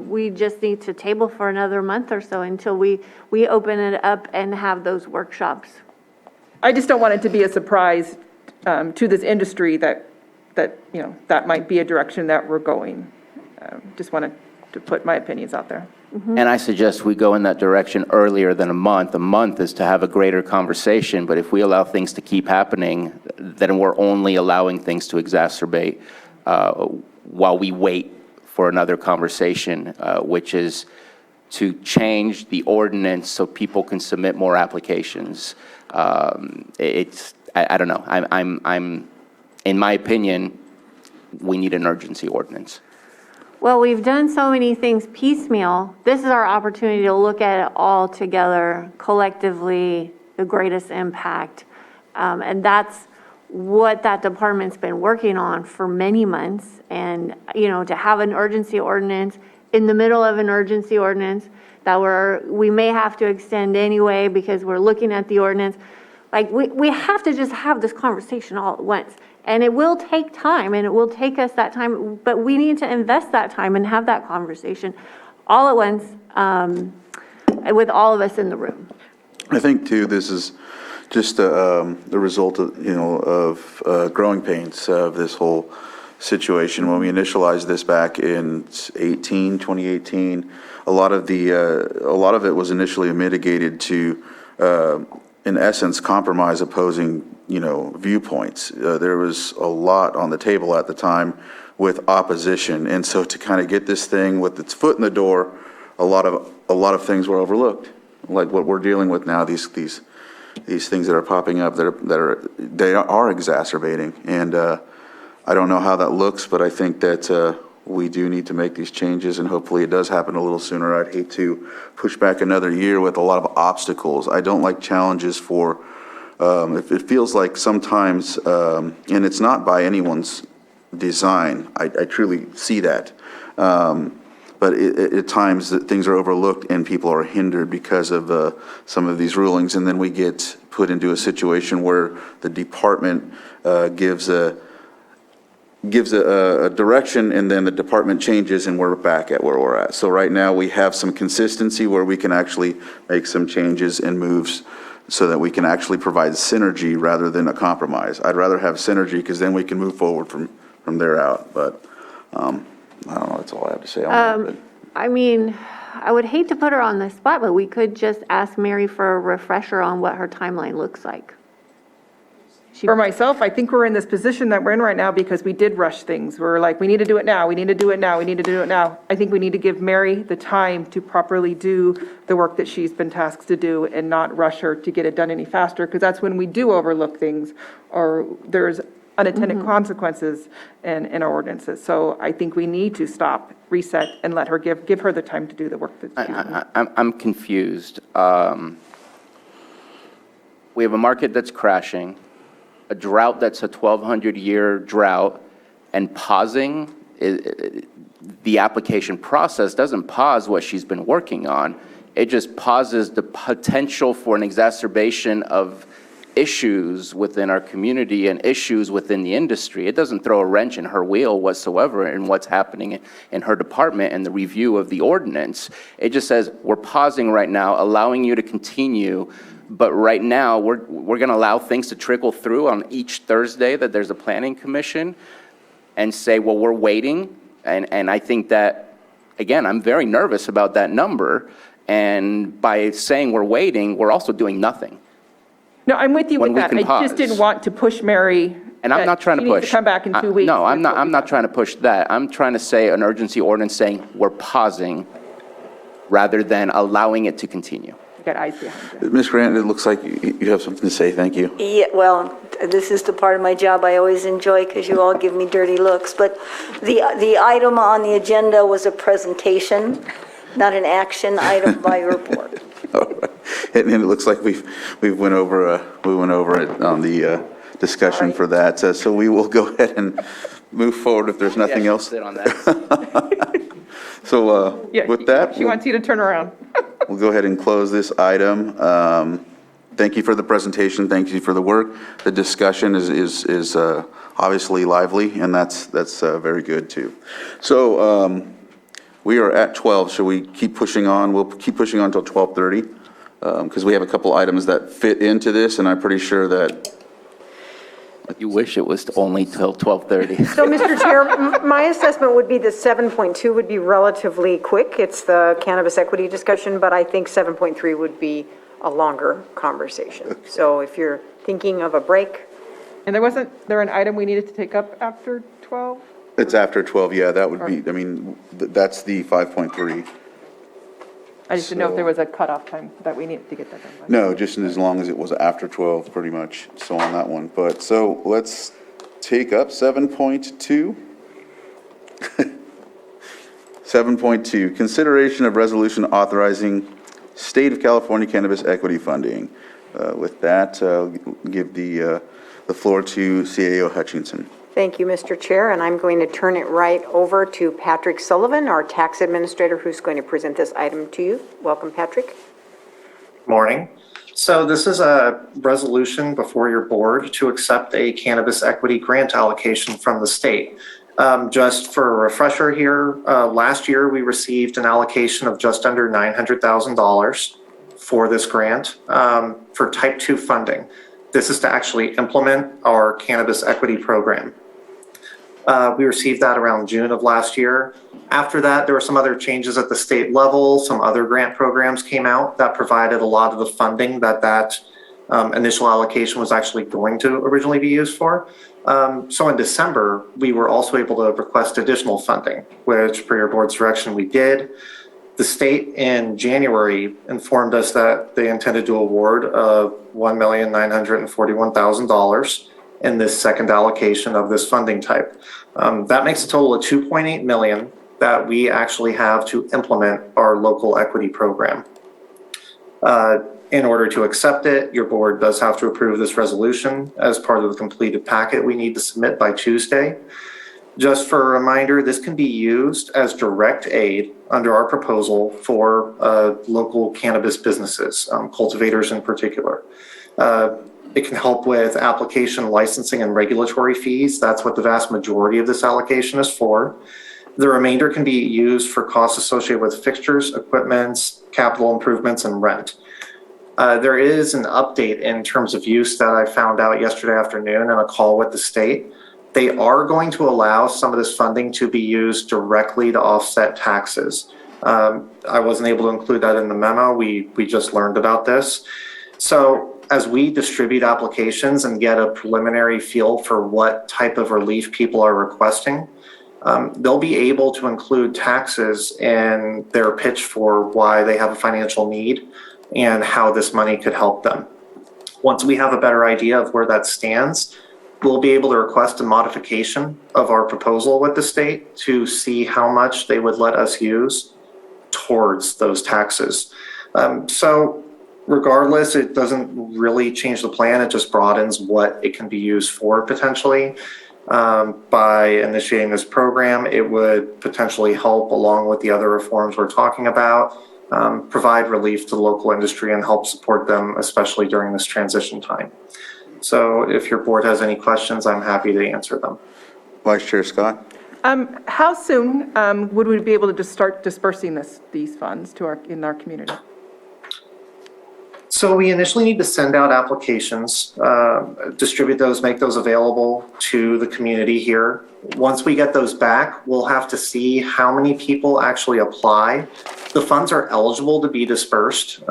we just need to table for another month or so until we open it up and have those workshops. I just don't want it to be a surprise to this industry that might be a direction that we're going. Just wanted to put my opinions out there. And I suggest we go in that direction earlier than a month. A month is to have a greater conversation, but if we allow things to keep happening, then we're only allowing things to exacerbate while we wait for another conversation, which is to change the ordinance so people can submit more applications. I don't know. I'm in my opinion, we need an urgency ordinance. Well, we've done so many things piecemeal. This is our opportunity to look at it all together, collectively, the greatest impact. And that's what that department's been working on for many months. And, to have an urgency ordinance in the middle of an urgency ordinance that we may have to extend anyway because we're looking at the ordinance. Like, we have to just have this conversation all at once. And it will take time, and it will take us that time, but we need to invest that time and have that conversation all at once with all of us in the room. I think, too, this is just the result of growing pains of this whole situation. When we initialized this back in 2018, a lot of it was initially mitigated to, in essence, compromise opposing viewpoints. There was a lot on the table at the time with opposition, and so to kind of get this thing with its foot in the door, a lot of things were overlooked, like what we're dealing with now. These things that are popping up they are exacerbating, and I don't know how that looks, but I think that we do need to make these changes, and hopefully it does happen a little sooner. I'd hate to push back another year with a lot of obstacles. I don't like challenges for. It feels like sometimes, and it's not by anyone's design, I truly see that, but at times that things are overlooked and people are hindered because of some of these rulings, and then we get put into a situation where the department gives a direction, and then the department changes and we're back at where we're at. So right now we have some consistency where we can actually make some changes and moves so that we can actually provide synergy rather than a compromise. I'd rather have synergy because then we can move forward from there out. But I don't know, that's all I have to say on that. I mean, I would hate to put her on the spot, but we could just ask Mary for a refresher on what her timeline looks like. For myself, I think we're in this position that we're in right now because we did rush things. We're like, we need to do it now, we need to do it now, we need to do it now. I think we need to give Mary the time to properly do the work that she's been tasked to do and not rush her to get it done any faster, because that's when we do overlook things or there's unintended consequences in our ordinances. So I think we need to stop, reset, and let her give her the time to do the work that she's doing. I'm confused. We have a market that's crashing, a drought that's a 1,200-year drought, and pausing the application process doesn't pause what she's been working on. It just pauses the potential for an exacerbation of issues within our community and issues within the industry. It doesn't throw a wrench in her wheel whatsoever in what's happening in her department and the review of the ordinance. It just says, we're pausing right now, allowing you to continue. But right now, we're going to allow things to trickle through on each Thursday that there's a planning commission and say, well, we're waiting. And I think that, again, I'm very nervous about that number. And by saying we're waiting, we're also doing nothing. No, I'm with you with that. I just didn't want to push Mary. And I'm not trying to push. Come back in 2 weeks. No, I'm not trying to push that. I'm trying to say an urgency ordinance saying we're pausing rather than allowing it to continue. Got eyes behind you. Ms. Grant, it looks like you have something to say. Thank you. Yeah, well, this is the part of my job I always enjoy because you all give me dirty looks. But the item on the agenda was a presentation not an action item by your board. And it looks like we went over it on the discussion for that. So we will go ahead and move forward if there's nothing else. Sit on that. So Yeah, with that, She wants you to turn around. we'll go ahead and close this item. Thank you for the presentation. Thank you for the work. The discussion is obviously lively, and that's very good too. So we are at 12. Should we keep pushing on? We'll keep pushing on until 12:30 because we have a couple items that fit into this, and I'm pretty sure that. You wish it was only till 12:30. So, Mr. Chair, my assessment would be that 7.2 would be relatively quick. It's the cannabis equity discussion, but I think 7.3 would be a longer conversation. So if you're thinking of a break. And wasn't there an item we needed to take up after 12? It's after 12, yeah, that would be, I mean, that's the 5.3. I just didn't know if there was a cutoff time that we needed to get that done by. No, just as long as it was after 12, pretty much, so on that one. But, so let's take up 7.2. 7.2, consideration of resolution authorizing State of California cannabis equity funding. With that, I'll give the floor to CAO Hutchinson. Thank you, Mr. Chair, and I'm going to turn it right over to Patrick Sullivan, our tax administrator, who's going to present this item to you. Welcome, Patrick. Morning. So this is a resolution before your board to accept a cannabis equity grant allocation from the state. Just for a refresher here, last year we received an allocation of just under $900,000 for this grant for Type 2 funding. This is to actually implement our cannabis equity program. We received that around June of last year. After that, there were some other changes at the state level. Some other grant programs came out that provided a lot of the funding that initial allocation was actually going to originally be used for. So in December, we were also able to request additional funding, which per your board's direction we did. The state in January informed us that they intended to award $1,941,000 in this second allocation of this funding type. That makes a total of $2.8 million that we actually have to implement our local equity program. In order to accept it, your board does have to approve this resolution as part of the completed packet we need to submit by Tuesday. Just for a reminder, this can be used as direct aid under our proposal for local cannabis businesses, cultivators in particular. It can help with application, licensing, and regulatory fees. That's what the vast majority of this allocation is for. The remainder can be used for costs associated with fixtures, equipment, capital improvements, and rent. There is an update in terms of use that I found out yesterday afternoon in a call with the state. They are going to allow some of this funding to be used directly to offset taxes. I wasn't able to include that in the memo. We just learned about this. So as we distribute applications and get a preliminary feel for what type of relief people are requesting, they'll be able to include taxes in their pitch for why they have a financial need and how this money could help them. Once we have a better idea of where that stands, we'll be able to request a modification of our proposal with the state to see how much they would let us use towards those taxes. So regardless, it doesn't really change the plan. It just broadens what it can be used for potentially. By initiating this program, it would potentially help, along with the other reforms we're talking about, provide relief to the local industry and help support them, especially during this transition time. So if your board has any questions, I'm happy to answer them. Vice Chair Scott? How soon would we be able to just start dispersing these funds to in our community? So we initially need to send out applications, distribute those, make those available to the community here. Once we get those back, we'll have to see how many people actually apply. The funds are eligible to be dispersed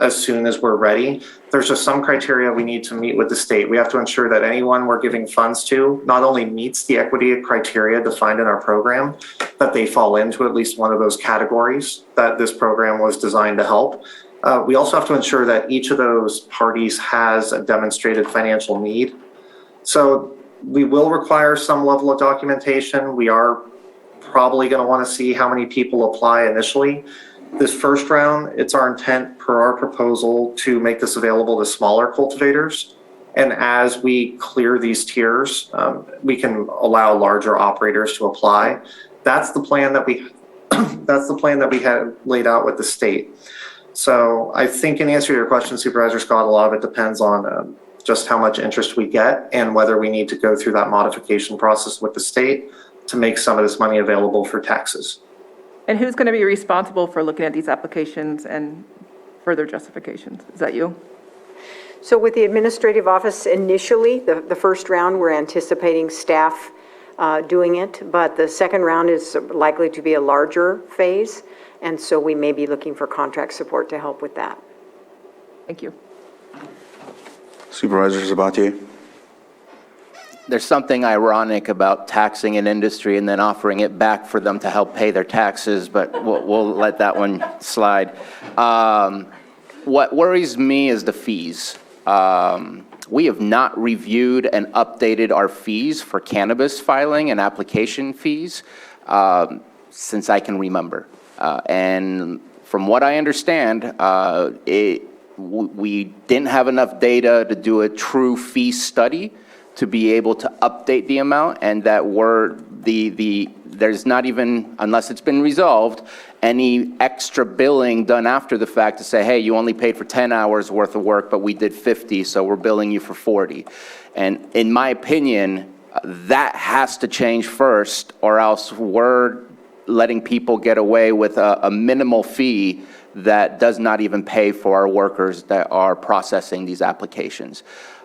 as soon as we're ready. There's just some criteria we need to meet with the state. We have to ensure that anyone we're giving funds to not only meets the equity criteria defined in our program, that they fall into at least one of those categories that this program was designed to help. We also have to ensure that each of those parties has a demonstrated financial need. So we will require some level of documentation. We are probably going to want to see how many people apply initially. This first round, it's our intent per our proposal to make this available to smaller cultivators. And as we clear these tiers, we can allow larger operators to apply. That's the plan that we had laid out with the state. So I think in answer to your question, Supervisor Scott, a lot of it depends on just how much interest we get and whether we need to go through that modification process with the state to make some of this money available for taxes. And who's going to be responsible for looking at these applications and further justifications? Is that you? So with the administrative office initially, the first round, we're anticipating staff doing it, but the second round is likely to be a larger phase, and so we may be looking for contract support to help with that. Thank you. Supervisor Sabatier? There's something ironic about taxing an industry and then offering it back for them to help pay their taxes, but we'll let that one slide. What worries me is the fees. We have not reviewed and updated our fees for cannabis filing and application fees since I can remember. And from what I understand, we didn't have enough data to do a true fee study to be able to update the amount, and that there's not even, unless it's been resolved, any extra billing done after the fact to say, hey, you only paid for 10 hours worth of work, but we did 50, so we're billing you for 40. And in my opinion, that has to change first, or else we're letting people get away with a minimal fee that does not even pay for our workers that are processing these applications.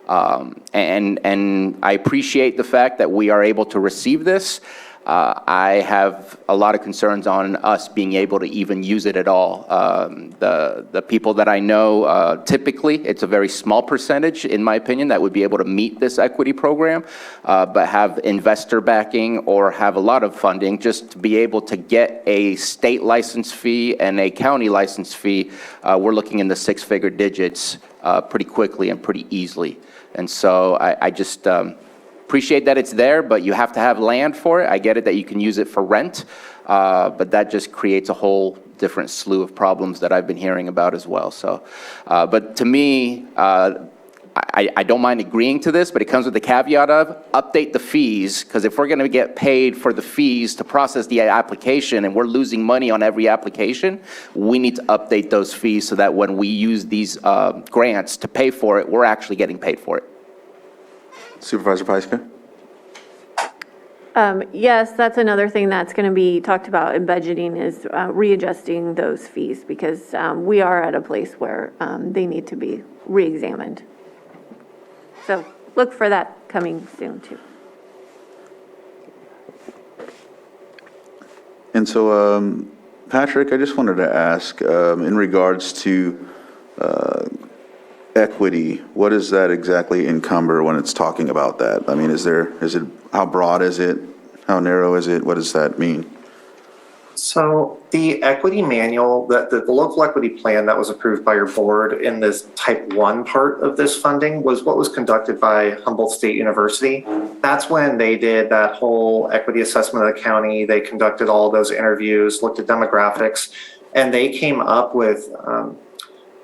And I appreciate the fact that we are able to receive this. I have a lot of concerns on us being able to even use it at all. The people that I know, typically, it's a very small percentage, in my opinion, that would be able to meet this equity program, but have investor backing or have a lot of funding just to be able to get a state license fee and a county license fee. We're looking in the six-figure digits pretty quickly and pretty easily. And so I just appreciate that it's there, but you have to have land for it. I get it that you can use it for rent, but that just creates a whole different slew of problems that I've been hearing about as well. So, but to me, I don't mind agreeing to this, but it comes with the caveat of update the fees, because if we're going to get paid for the fees to process the application and we're losing money on every application, we need to update those fees so that when we use these grants to pay for it, we're actually getting paid for it. Supervisor Pyska? Yes, that's another thing that's going to be talked about in budgeting is readjusting those fees, because we are at a place where they need to be reexamined. So look for that coming soon too. And so, Patrick, I just wanted to ask, in regards to equity, what does that exactly encumber when it's talking about that? I mean, how broad is it? How narrow is it? What does that mean? So the equity manual, the local equity plan that was approved by your board in this type 1 part of this funding was what was conducted by Humboldt State University. That's when they did that whole equity assessment of the county. They conducted all those interviews, looked at demographics, and they came up with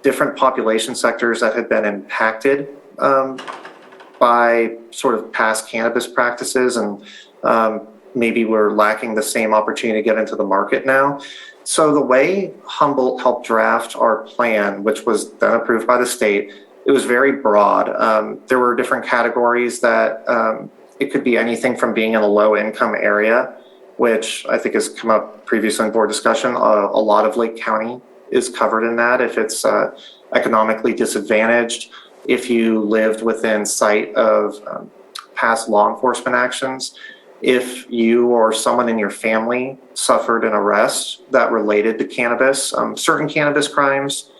different population sectors that had been impacted by sort of past cannabis practices, and maybe we're lacking the same opportunity to get into the market now. So the way Humboldt helped draft our plan, which was then approved by the state, it was very broad. There were different categories that it could be anything from being in a low income area, which I think has come up previously in board discussion. A lot of Lake County is covered in that if it's economically disadvantaged, if you lived within sight of past law enforcement actions, if you or someone in your family suffered an arrest that related to cannabis, certain cannabis crimes,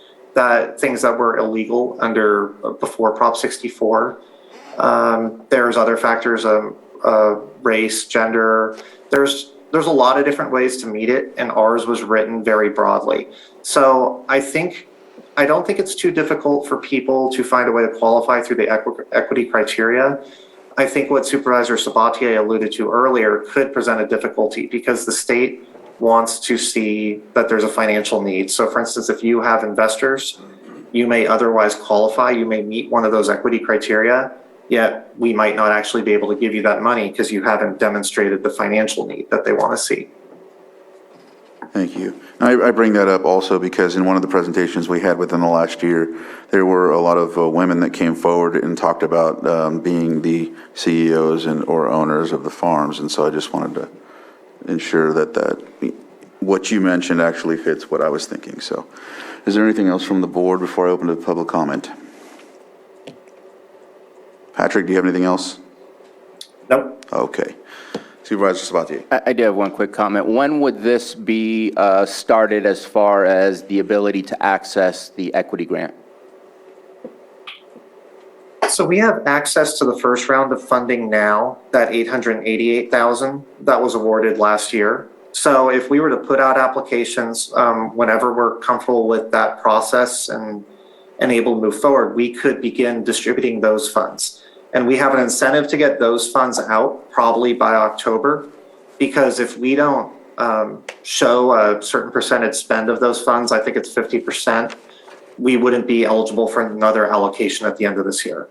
things that were illegal before Prop 64. There's other factors of race, gender. There's a lot of different ways to meet it, and ours was written very broadly. So I don't think it's too difficult for people to find a way to qualify through the equity criteria. I think what Supervisor Sabatier alluded to earlier could present a difficulty because the state wants to see that there's a financial need. So for instance, if you have investors, you may otherwise qualify, you may meet one of those equity criteria, yet we might not actually be able to give you that money because you haven't demonstrated the financial need that they want to see. Thank you. I bring that up also because in one of the presentations we had within the last year, there were a lot of women that came forward and talked about being the CEOs or owners of the farms. And so I just wanted to ensure that what you mentioned actually fits what I was thinking. So is there anything else from the board before I open to public comment? Patrick, do you have anything else? Nope. Okay. Supervisor Sabatier. I do have one quick comment. When would this be started as far as the ability to access the equity grant? So we have access to the first round of funding now, that $888,000 that was awarded last year. So if we were to put out applications whenever we're comfortable with that process and able to move forward, we could begin distributing those funds. And we have an incentive to get those funds out probably by October, because if we don't show a certain percentage spend of those funds, I think it's 50%, we wouldn't be eligible for another allocation at the end of this year.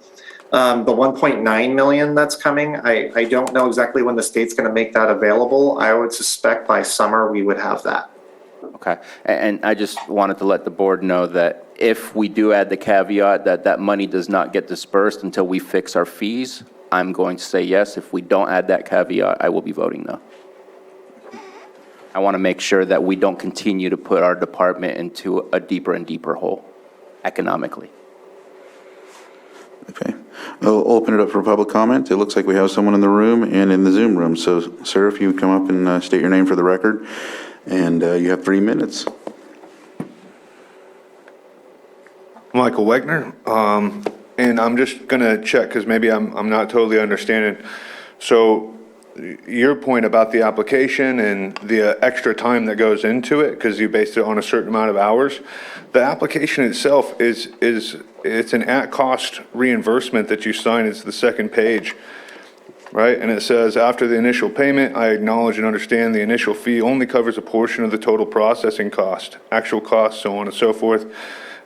The 1.9 million that's coming, I don't know exactly when the state's going to make that available. I would suspect by summer we would have that. Okay. And I just wanted to let the board know that if we do add the caveat that that money does not get dispersed until we fix our fees, I'm going to say yes. If we don't add that caveat, I will be voting no. I want to make sure that we don't continue to put our department into a deeper and deeper hole economically. Okay. I'll open it up for public comment. It looks like we have someone in the room and in the Zoom room. So, sir, if you would come up and state your name for the record, and you have 3 minutes. Michael Wegner, and I'm just going to check because maybe I'm not totally understanding. So your point about the application and the extra time that goes into it, because you based it on a certain amount of hours, the application itself it's an at-cost reimbursement that you sign. It's the second page, right? And it says, after the initial payment, I acknowledge and understand the initial fee only covers a portion of the total processing cost, actual costs, so on and so forth,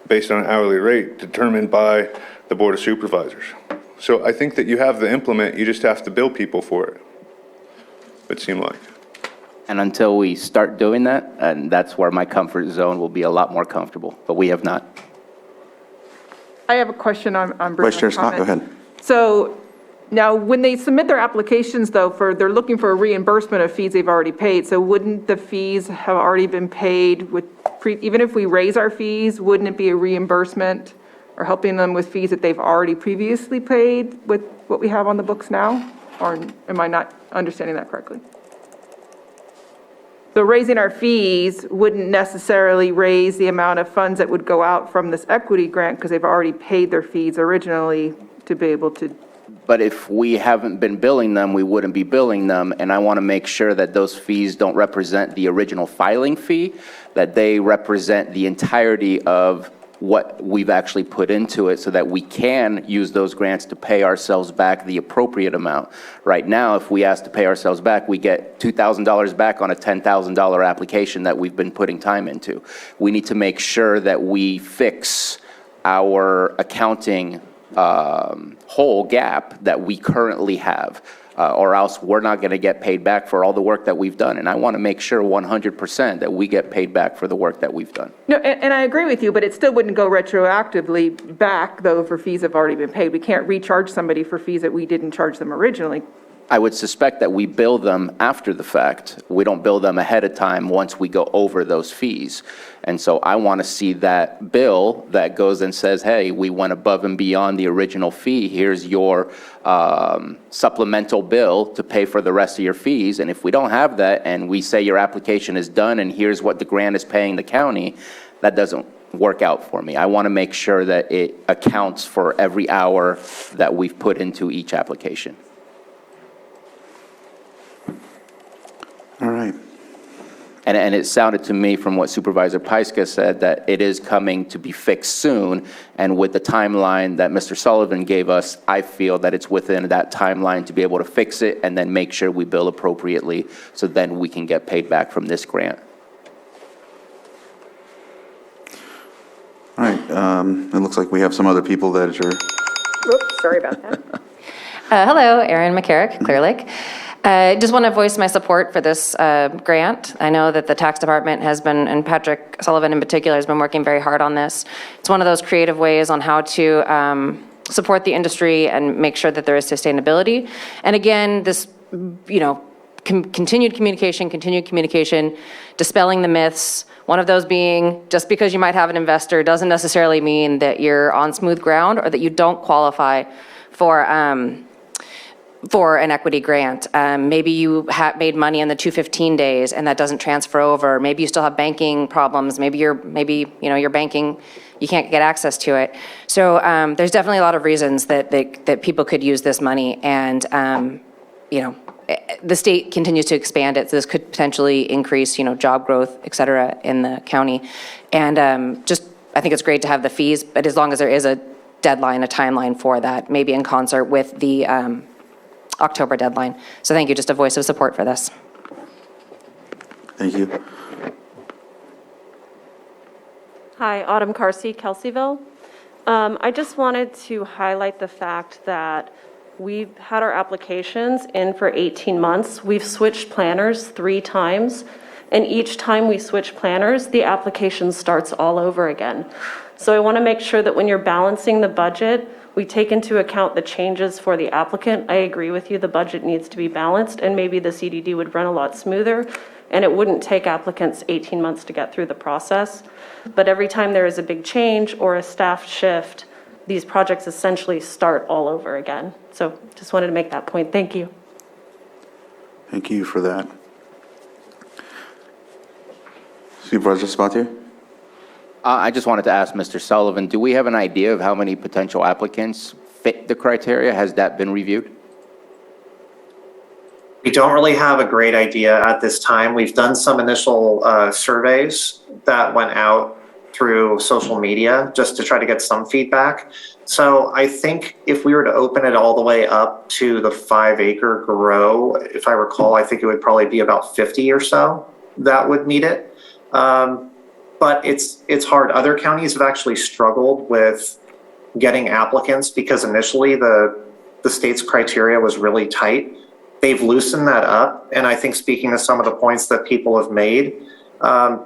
based on an hourly rate determined by the Board of Supervisors. So I think that you have the implement, you just have to bill people for it, it seemed like. And until we start doing that, and that's where my comfort zone will be a lot more comfortable, but we have not. I have a question on Bruno's Vice Chair Scott, go comment. ahead. So now, when they submit their applications, though, they're looking for a reimbursement of fees they've already paid. So wouldn't the fees have already been paid even if we raise our fees, wouldn't it be a reimbursement or helping them with fees that they've already previously paid with what we have on the books now? Or am I not understanding that correctly? So raising our fees wouldn't necessarily raise the amount of funds that would go out from this equity grant because they've already paid their fees originally to be able to. But if we haven't been billing them, we wouldn't be billing them, and I want to make sure that those fees don't represent the original filing fee, that they represent the entirety of what we've actually put into it so that we can use those grants to pay ourselves back the appropriate amount. Right now, if we ask to pay ourselves back, we get $2,000 back on a $10,000 application that we've been putting time into. We need to make sure that we fix our accounting whole gap that we currently have, or else we're not going to get paid back for all the work that we've done. And I want to make sure 100% that we get paid back for the work that we've done. No, and I agree with you, but it still wouldn't go retroactively back, though, for fees that have already been paid. We can't recharge somebody for fees that we didn't charge them originally. I would suspect that we bill them after the fact. We don't bill them ahead of time once we go over those fees. And so I want to see that bill that goes and says, hey, we went above and beyond the original fee. Here's your supplemental bill to pay for the rest of your fees. And if we don't have that and we say your application is done and here's what the grant is paying the county, that doesn't work out for me. I want to make sure that it accounts for every hour that we've put into each And it sounded to me from what Supervisor Pyska said that it is coming to be fixed soon. And with the timeline that Mr. Sullivan gave us, I feel that it's within that timeline to be able to fix it and then make sure we bill appropriately so then we can get paid back from this grant. All right, it looks like we have some other people that are... Oops, sorry about that. Hello, Erin McCarrick, Clear Lake. Just want to voice my support for this grant. I know that the tax department has been, and Patrick Sullivan in particular, has been working very hard on this. It's one of those creative ways on how to support the industry and make sure that there is sustainability. And again, this, continued communication, dispelling the myths. One of those being, just because you might have an investor doesn't necessarily mean that you're on smooth ground or that you don't qualify for an equity grant. Maybe you made money in the 215 days and that doesn't transfer over. Maybe you still have banking problems. Maybe your banking, you can't get access to it. So there's definitely a lot of reasons that people could use this money, and the state continues to expand it, so this could potentially increase, job growth, et cetera, in the county. And I think it's great to have the fees, but as long as there is a deadline, a timeline for that, maybe in concert with the October deadline. So thank you, just a voice of support for this. Thank you. Hi, Autumn Carsey, Kelseyville. I just wanted to highlight the fact that we've had our applications in for 18 months. We've switched planners 3 times, and each time we switch planners, the application starts all over again. So I want to make sure that when you're balancing the budget, we take into account the changes for the applicant. I agree with you, the budget needs to be balanced, and maybe the CDD would run a lot smoother, and it wouldn't take applicants 18 months to get through the process. But every time there is a big change or a staff shift, these projects essentially start all over again. So just wanted to make that point. Thank you. Thank you for that. Supervisor Sabatier? I just wanted to ask Mr. Sullivan, do we have an idea of how many potential applicants fit the criteria? Has that been reviewed? We don't really have a great idea at this time. We've done some initial surveys that went out through social media just to try to get some feedback. So I think if we were to open it all the way up to the 5-acre grow, if I recall, I think it would probably be about 50 or so that would meet it. But it's hard. Other counties have actually struggled with getting applicants because initially the state's criteria was really tight. They've loosened that up. And I think speaking to some of the points that people have made,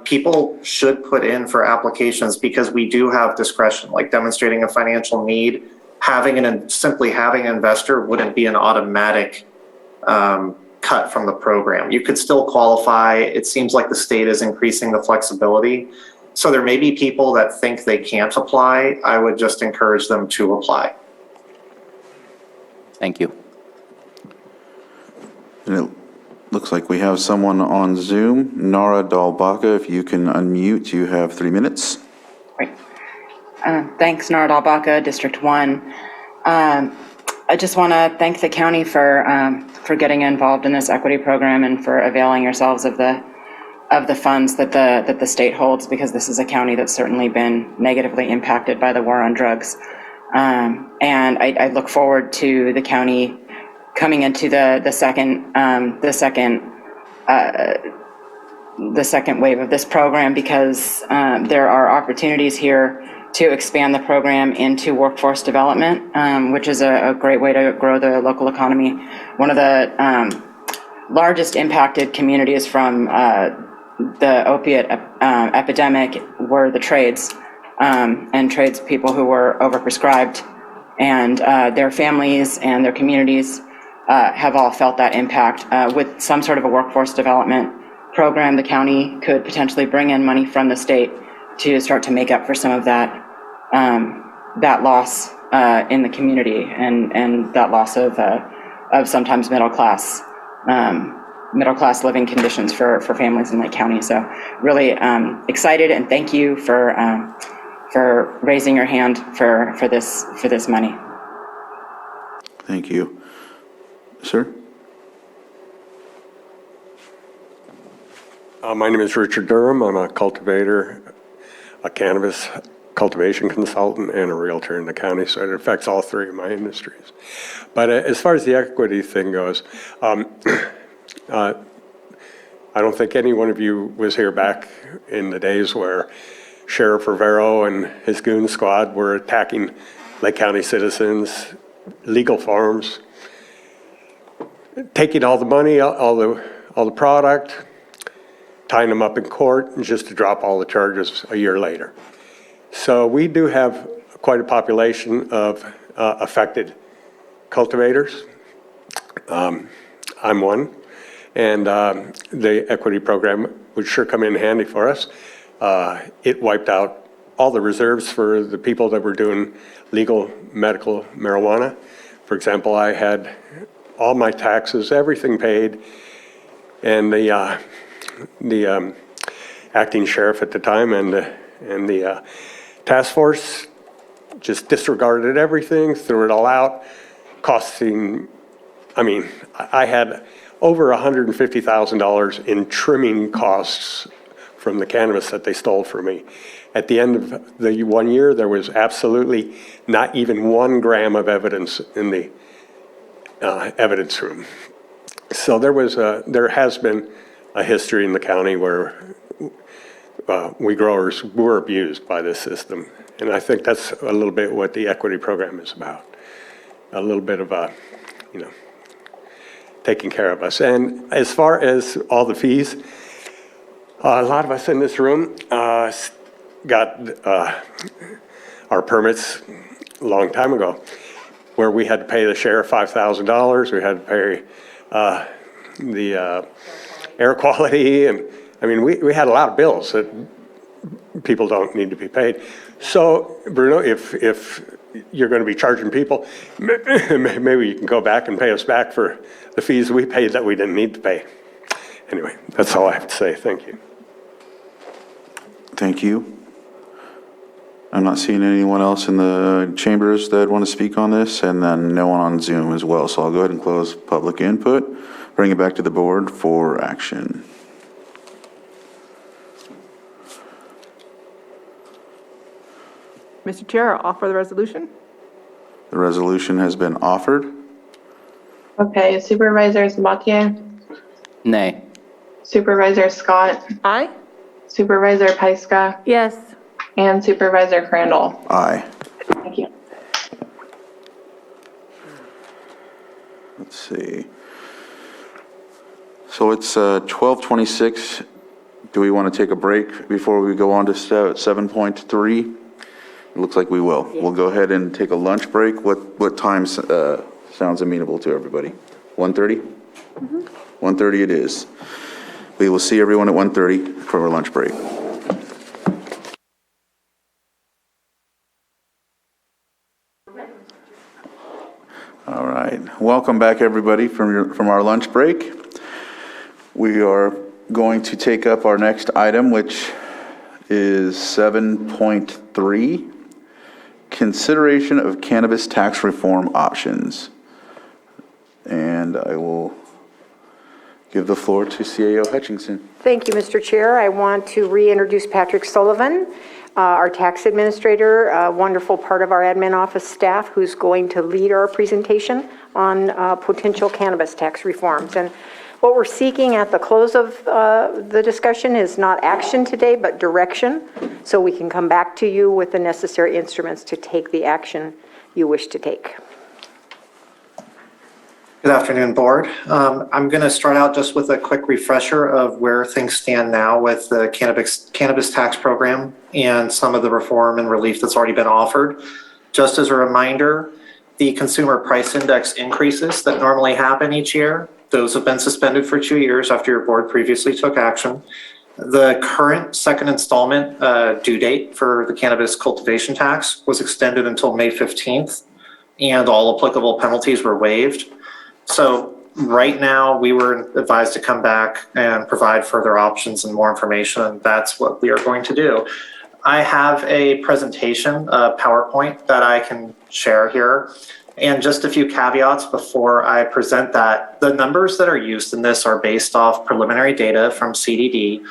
people should put in for applications because we do have discretion, like demonstrating a financial need. Simply having an investor wouldn't be an automatic cut from the program. You could still qualify. It seems like the state is increasing the flexibility. So there may be people that think they can't apply. I would just encourage them to apply. Thank you. And it looks like we have someone on Zoom. Nara Dalbaka, if you can unmute, you have 3 minutes. Great. Thanks, Nara Dalbaka, District 1. I just want to thank the county for getting involved in this equity program and for availing yourselves of the funds that the state holds, because this is a county that's certainly been negatively impacted by the war on drugs. And I look forward to the county coming into the second wave of this program, because there are opportunities here to expand the program into workforce development, which is a great way to grow the local economy. One of the largest impacted communities from the opiate epidemic were the trades, and tradespeople who were overprescribed, and their families and their communities have all felt that impact. With some sort of a workforce development program, the county could potentially bring in money from the state to start to make up for some of that loss in the community, and that loss of sometimes middle class living conditions for families in Lake County. So really excited, and thank you for raising your hand for this money. Thank you. Sir? My name is Richard Durham. I'm a cultivator, a cannabis cultivation consultant, and a realtor in the county, so it affects all three of my industries. But as far as the equity thing goes, I don't think any one of you was here back in the days where Sheriff Rivero and his goon squad were attacking Lake County citizens, legal farms, taking all the money, all the product, tying them up in court, and just to drop all the charges a year later. So we do have quite a population of affected cultivators. I'm one, and the equity program would sure come in handy for us. It wiped out all the reserves for the people that were doing legal medical marijuana. For example, I had all my taxes, everything paid, and the acting sheriff at the time and the task force just disregarded everything, threw it all out, costing, I had over $150,000 in trimming costs from the cannabis that they stole from me. At the end of the 1 year, there was absolutely not even 1 gram of evidence in the evidence room. So there has been a history in the county where we growers were abused by this system. And I think that's a little bit what the equity program is about. A little bit of, taking care of us. And as far as all the fees, a lot of us in this room got our permits a long time ago, where we had to pay the sheriff $5,000, we had to pay the air quality, and we had a lot of bills that people don't need to be paid. So, Bruno, if you're going to be charging people, maybe you can go back and pay us back for the fees we paid that we didn't need to pay. Anyway, that's all I have to say. Thank you. Thank you. I'm not seeing anyone else in the chambers that want to speak on this, and then no one on Zoom as well. So I'll go ahead and close public input, bring it back to the board for action. Mr. Chair, I'll offer the resolution. The resolution has been offered. Okay, Supervisor Sabatier? Nay. Supervisor Scott? Aye. Supervisor Pyska? Yes. And Supervisor Crandall? Aye. Thank you. Let's see. So it's 12:26. Do we want to take a break before we go on to 7.3? It looks like we will. Yeah. We'll go ahead and take a lunch break. What time sounds amenable to everybody? 1:30? Mm-hmm. 1:30 it is. We will see everyone at 1:30 for our lunch break. All right. Welcome back, everybody, from our lunch break. We are going to take up our next item, which is 7.3, consideration of cannabis tax reform options. And I will give the floor to CAO Hutchinson. Thank you, Mr. Chair. I want to reintroduce Patrick Sullivan, our tax administrator, a wonderful part of our admin office staff who's going to lead our presentation on potential cannabis tax reforms. And what we're seeking at the close of the discussion is not action today, but direction, so we can come back to you with the necessary instruments to take the action you wish to take. Good afternoon, Board. I'm going to start out just with a quick refresher of where things stand now with the cannabis tax program and some of the reform and relief that's already been offered. Just as a reminder, the consumer price index increases that normally happen each year, those have been suspended for 2 years after your board previously took action. The current second installment due date for the cannabis cultivation tax was extended until May 15th, and all applicable penalties were waived. So right now, we were advised to come back and provide further options and more information, and that's what we are going to do. I have a presentation, a PowerPoint that I can share here. And just a few caveats before I present that. The numbers that are used in this are based off preliminary data from CDD.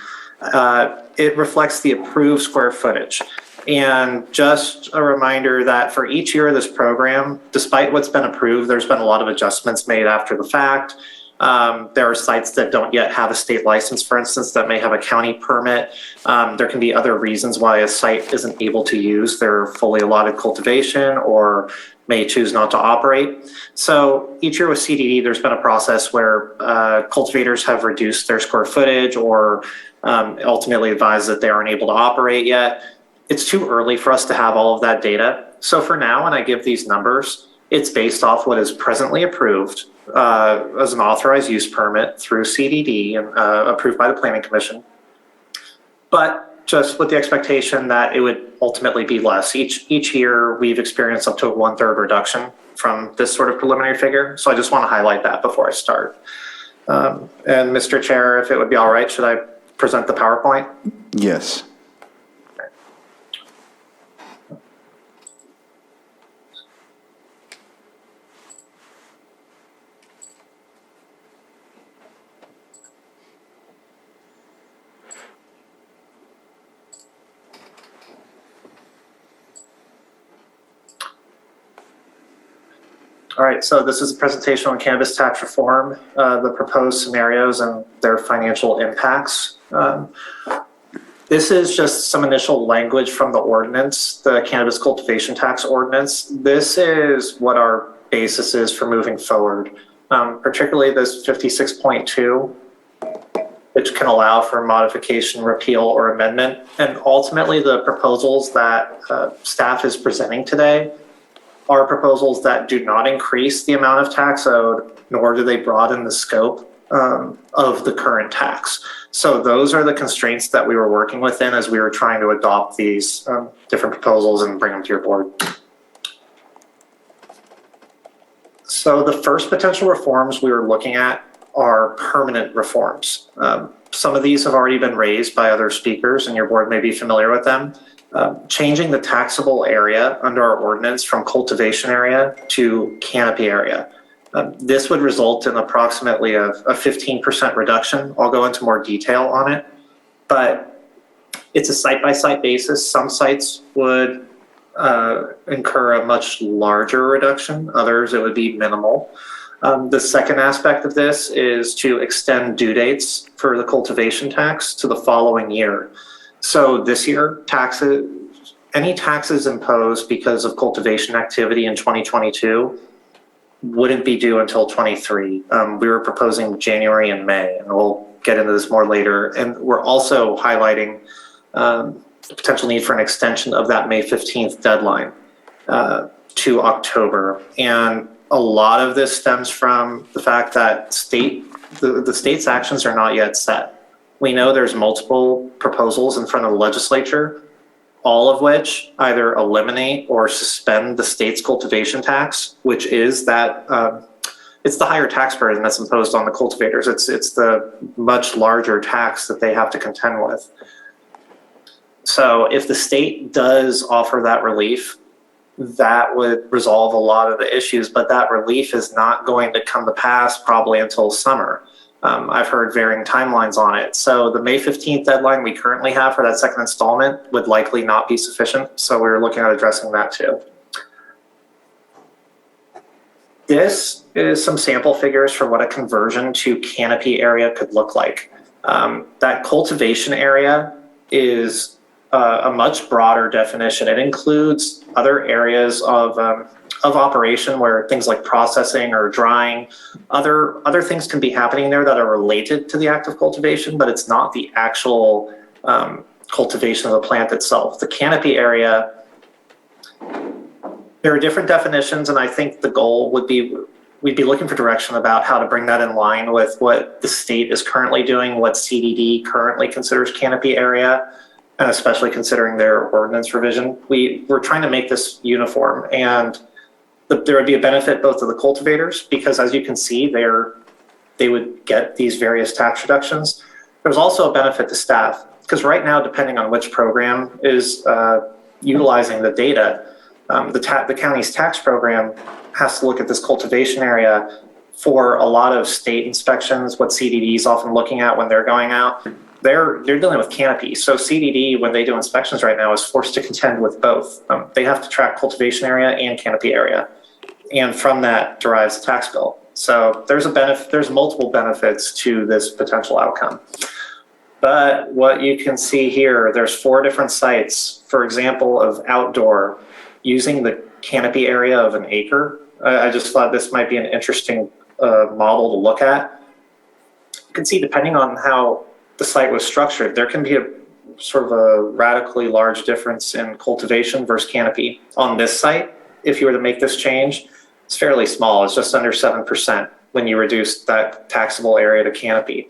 It reflects the approved square footage. And just a reminder that for each year of this program, despite what's been approved, there's been a lot of adjustments made after the fact. There are sites that don't yet have a state license, for instance, that may have a county permit. There can be other reasons why a site isn't able to use their fully allotted cultivation or may choose not to operate. So each year with CDD, there's been a process where cultivators have reduced their square footage or ultimately advised that they aren't able to operate yet. It's too early for us to have all of that data. So for now, when I give these numbers, it's based off what is presently approved as an authorized use permit through CDD and approved by the Planning Commission. But just with the expectation that it would ultimately be less. Each year, we've experienced up to a 1/3 reduction from this sort of preliminary figure. So I just want to highlight that before I start. And Mr. Chair, if it would be all right, should I present the PowerPoint? Yes. All right, so this is a presentation on cannabis tax reform, the proposed scenarios and their financial impacts. This is just some initial language from the ordinance, the cannabis cultivation tax ordinance. This is what our basis is for moving forward, particularly this 56.2, which can allow for modification, repeal, or amendment. And ultimately, the proposals that staff is presenting today are proposals that do not increase the amount of tax owed, nor do they broaden the scope of the current tax. So those are the constraints that we were working within as we were trying to adopt these different proposals and bring them to your board. So the first potential reforms we were looking at are permanent reforms. Some of these have already been raised by other speakers, and your board may be familiar with them. Changing the taxable area under our ordinance from cultivation area to canopy area. This would result in approximately a 15% reduction. I'll go into more detail on it, but it's a site-by-site basis. Some sites would incur a much larger reduction. Others, it would be minimal. The second aspect of this is to extend due dates for the cultivation tax to the following year. So this year, any taxes imposed because of cultivation activity in 2022 wouldn't be due until 23. We were proposing January and May, and we'll get into this more later. And we're also highlighting the potential need for an extension of that May 15th deadline to October. And a lot of this stems from the fact that the state's actions are not yet set. We know there's multiple proposals in front of the legislature, all of which either eliminate or suspend the state's cultivation tax, which is that it's the higher tax burden that's imposed on the cultivators. It's the much larger tax that they have to contend with. So if the state does offer that relief, that would resolve a lot of the issues, but that relief is not going to come to pass probably until summer. I've heard varying timelines on it. So the May 15th deadline we currently have for that second installment would likely not be sufficient. So we're looking at addressing that too. This is some sample figures for what a conversion to canopy area could look like. That cultivation area is a much broader definition. It includes other areas of operation where things like processing or drying, other things can be happening there that are related to the act of cultivation, but it's not the actual cultivation of the plant itself. The canopy area, there are different definitions, and I think the goal would be, we'd be looking for direction about how to bring that in line with what the state is currently doing, what CDD currently considers canopy area, and especially considering their ordinance revision. We're trying to make this uniform, and there would be a benefit both to the cultivators, because as you can see, they would get these various tax reductions. There's also a benefit to staff, because right now, depending on which program is utilizing the data, The county's tax program has to look at this cultivation area for a lot of state inspections, what CDD is often looking at when they're going out. They're dealing with canopy. So CDD, when they do inspections right now, is forced to contend with both. They have to track cultivation area and canopy area. And from that derives the tax bill. So there's multiple benefits to this potential outcome. But what you can see here, there's 4 different sites, for example, of outdoor using the canopy area of an acre. I just thought this might be an interesting model to look at. You can see, depending on how the site was structured, there can be a sort of a radically large difference in cultivation versus canopy. On this site, if you were to make this change, it's fairly small. It's just under 7% when you reduce that taxable area to canopy.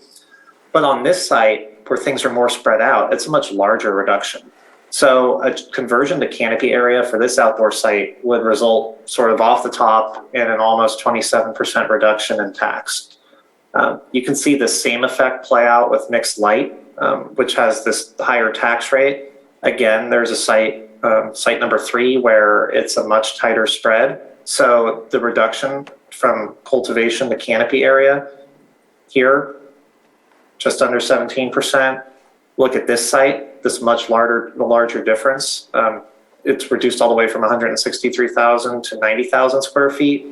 But on this site, where things are more spread out, it's a much larger reduction. So a conversion to canopy area for this outdoor site would result sort of off the top in an almost 27% reduction in tax. You can see the same effect play out with mixed light, which has this higher tax rate. Again, there's a site number 3, where it's a much tighter spread. So the reduction from cultivation to canopy area here, just under 17%. Look at this site, this much larger difference. It's reduced all the way from 163,000 to 90,000 square feet.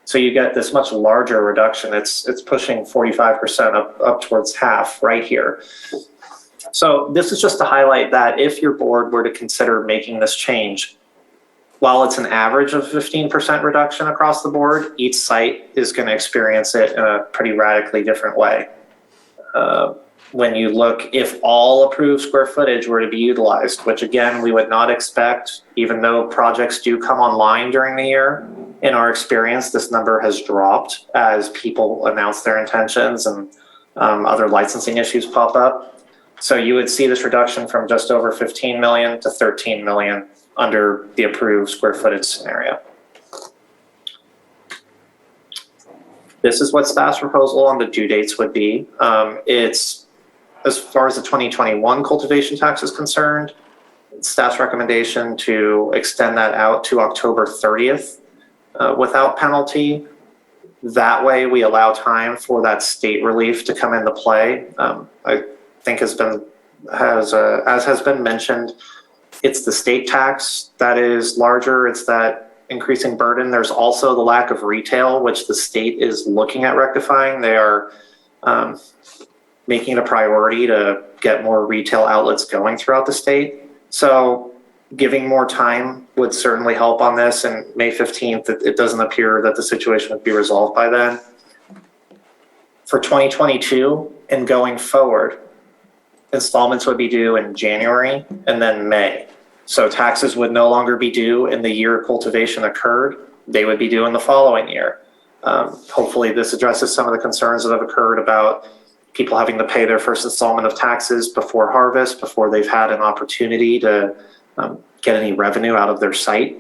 So you get this much larger reduction. It's pushing 45% up towards half right here. So this is just to highlight that if your board were to consider making this change, while it's an average of 15% reduction across the board, each site is going to experience it in a pretty radically different way. When you look, if all approved square footage were to be utilized, which again, we would not expect, even though projects do come online during the year, in our experience, this number has dropped as people announce their intentions and other licensing issues pop up. So you would see this reduction from just over 15 million to 13 million under the approved square footage scenario. This is what staff's proposal on the due dates would be. It's, as far as the 2021 cultivation tax is concerned, staff's recommendation to extend that out to October 30th without penalty. That way we allow time for that state relief to come into play. I think as has been mentioned, it's the state tax that is larger. It's that increasing burden. There's also the lack of retail, which the state is looking at rectifying. They are making it a priority to get more retail outlets going throughout the state. So giving more time would certainly help on this. And May 15th, it doesn't appear that the situation would be resolved by then. For 2022 and going forward, installments would be due in January and then May. So taxes would no longer be due in the year cultivation occurred. They would be due in the following year. Hopefully this addresses some of the concerns that have occurred about people having to pay their first installment of taxes before harvest, before they've had an opportunity to get any revenue out of their site.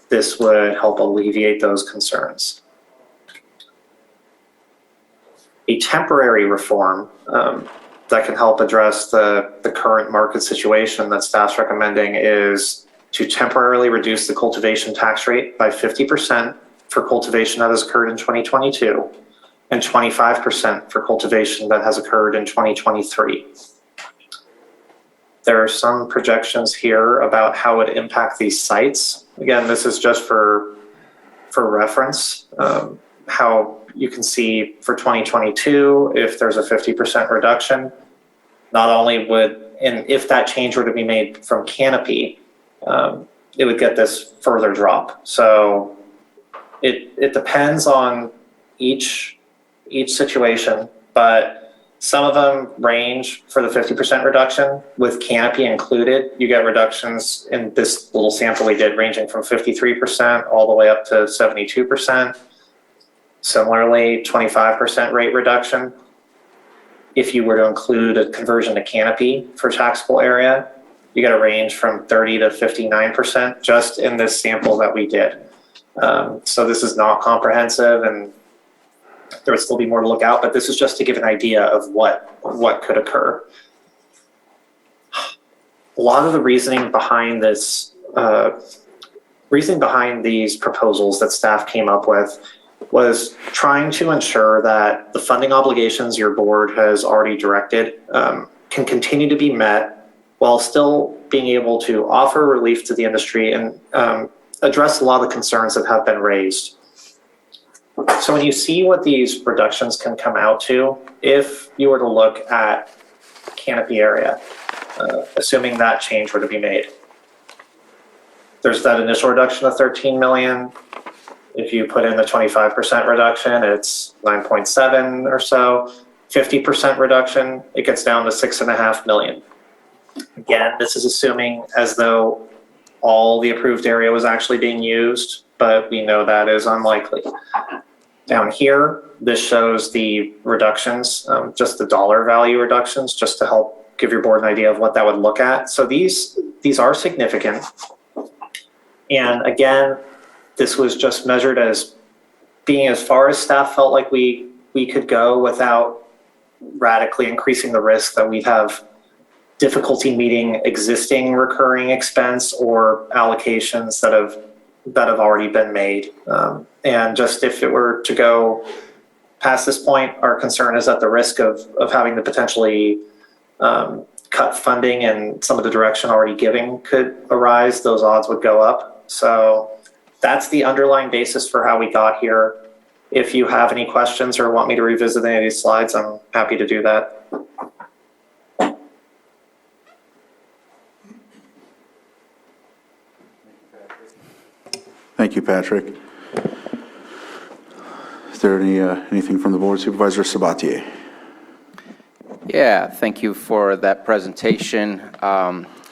This would help alleviate those concerns. A temporary reform that can help address the current market situation that staff's recommending is to temporarily reduce the cultivation tax rate by 50% for cultivation that has occurred in 2022 and 25% for cultivation that has occurred in 2023. There are some projections here about how it would impact these sites. Again, this is just for reference, how you can see for 2022, if there's a 50% reduction, not only would, and if that change were to be made from canopy, it would get this further drop. So it depends on each situation, but some of them range for the 50% reduction with canopy included. You get reductions in this little sample we did ranging from 53% all the way up to 72%. Similarly, 25% rate reduction. If you were to include a conversion to canopy for taxable area, you get a range from 30 to 59% just in this sample that we did. So this is not comprehensive and there would still be more to look out, but this is just to give an idea of what could occur. A lot of the reasoning behind this reason behind these proposals that staff came up with was trying to ensure that the funding obligations your board has already directed can continue to be met while still being able to offer relief to the industry and address a lot of the concerns that have been raised. So when you see what these reductions can come out to, if you were to look at canopy area, assuming that change were to be made, there's that initial reduction of 13 million. If you put in the 25% reduction, it's 9.7 or so. 50% reduction, it gets down to 6.5 million. Again, this is assuming as though all the approved area was actually being used, but we know that is unlikely. Down here, this shows the reductions, just the dollar value reductions, just to help give your board an idea of what that would look at. So these are significant. And again, this was just measured as being as far as staff felt like we could go without radically increasing the risk that we'd have difficulty meeting existing recurring expense or allocations that have already been made. And just if it were to go past this point, our concern is that the risk of having to potentially cut funding and some of the direction already giving could arise, those odds would go up. So that's the underlying basis for how we got here. If you have any questions or want me to revisit any of these slides, I'm happy to do that. Thank you, Patrick. Is there anything from the board? Supervisor Sabatier. Yeah, thank you for that presentation.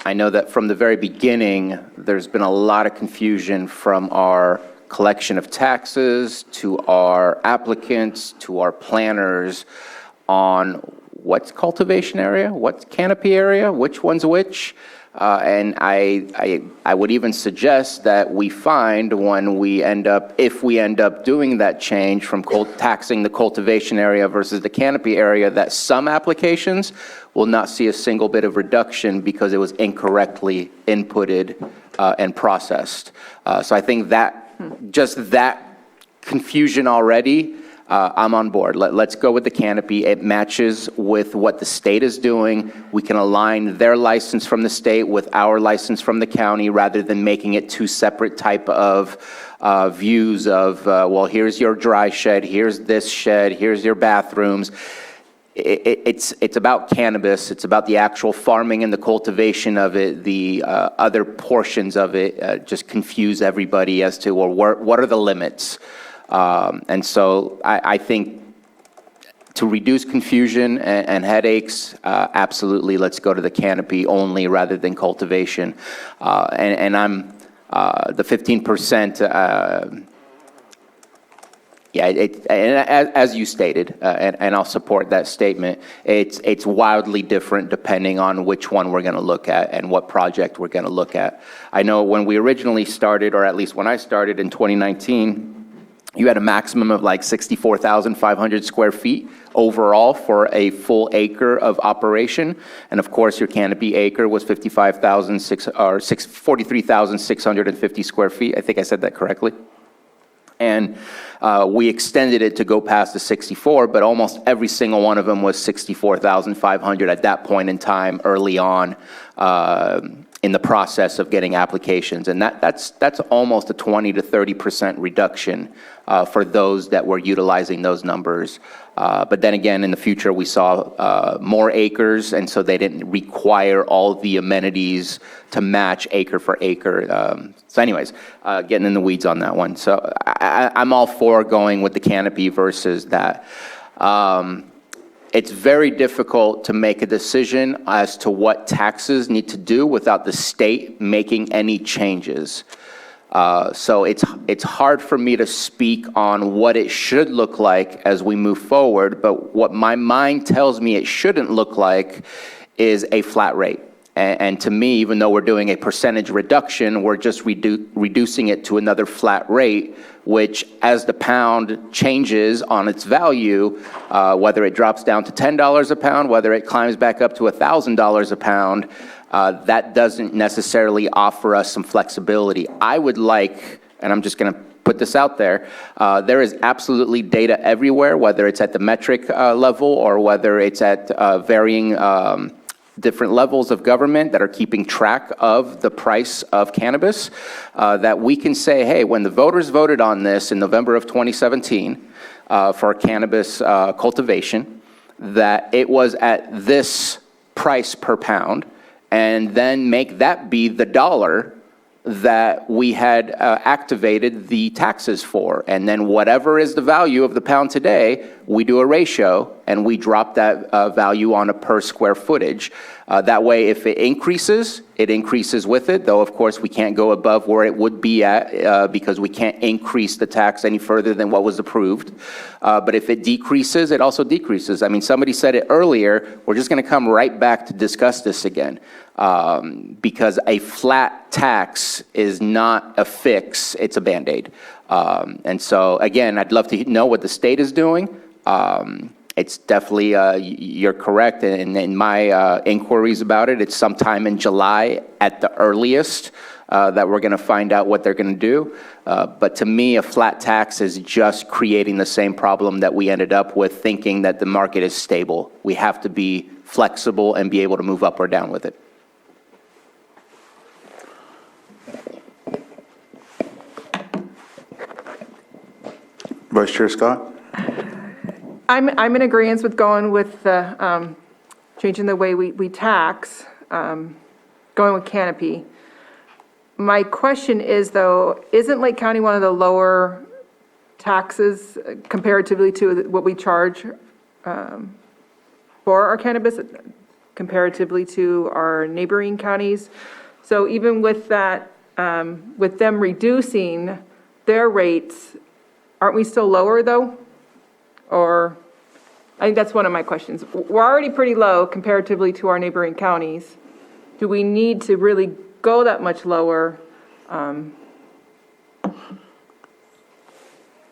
I know that from the very beginning, there's been a lot of confusion from our collection of taxes to our applicants to our planners on what's cultivation area, what's canopy area, which one's which. And I would even suggest that we find when we end up, if we end up doing that change from taxing the cultivation area versus the canopy area, that some applications will not see a single bit of reduction because it was incorrectly inputted and processed. So I think that just that confusion already, I'm on board. Let's go with the canopy. It matches with what the state is doing. We can align their license from the state with our license from the county rather than making it two separate type of views of, well, here's your dry shed, here's this shed, here's your bathrooms. It's about cannabis. It's about the actual farming and the cultivation of it. The other portions of it just confuse everybody as to, well, what are the limits? And so I think to reduce confusion and headaches, absolutely, let's go to the canopy only rather than cultivation. And I'm the 15%. Yeah, as you stated, and I'll support that statement, it's wildly different depending on which one we're going to look at and what project we're going to look at. I know when we originally started, or at least when I started in 2019, you had a maximum of like 64,500 square feet overall for a full acre of operation. And of course, your canopy acre was 43,650 square feet. I think I said that correctly. And we extended it to go past the 64, but almost every single one of them was 64,500 at that point in time early on in the process of getting applications. And that's almost a 20 to 30% reduction for those that were utilizing those numbers. But then again, in the future, we saw more acres, and so they didn't require all the amenities to match acre for acre. So anyways, getting in the weeds on that one. So I'm all for going with the canopy versus that. It's very difficult to make a decision as to what taxes need to do without the state making any changes. So it's hard for me to speak on what it should look like as we move forward, but what my mind tells me it shouldn't look like is a flat rate. And to me, even though we're doing a percentage reduction, we're just reducing it to another flat rate, which as the pound changes on its value, whether it drops down to $10 a pound, whether it climbs back up to $1,000 a pound, that doesn't necessarily offer us some flexibility. I would like, and I'm just going to put this out there, there is absolutely data everywhere, whether it's at the metric level or whether it's at varying different levels of government that are keeping track of the price of cannabis, that we can say, hey, when the voters voted on this in November of 2017 for cannabis cultivation, that it was at this price per pound, and then make that be the dollar that we had activated the taxes for. And then whatever is the value of the pound today, we do a ratio and we drop that value on a per square footage. That way, if it increases with it, though of course we can't go above where it would be at because we can't increase the tax any further than what was approved. But if it decreases, it also decreases. I mean, somebody said it earlier, we're just gonna come right back to discuss this again. Because a flat tax is not a fix, it's a Band-Aid. And so, again, I'd love to know what the state is doing. It's definitely, you're correct, and in my inquiries about it, it's sometime in July at the earliest that we're gonna find out what they're gonna do. But to me, a flat tax is just creating the same problem that we ended up with, thinking that the market is stable. We have to be flexible and be able to move up or down with it. Vice Chair Scott? I'm in agreement with going with the, changing the way we tax, going with canopy. My question is, though, isn't Lake County one of the lower taxes comparatively to what we charge for our cannabis, comparatively to our neighboring counties? So even with that, with them reducing their rates, aren't we still lower, though? Or, I think that's one of my questions. We're already pretty low comparatively to our neighboring counties. Do we need to really go that much lower?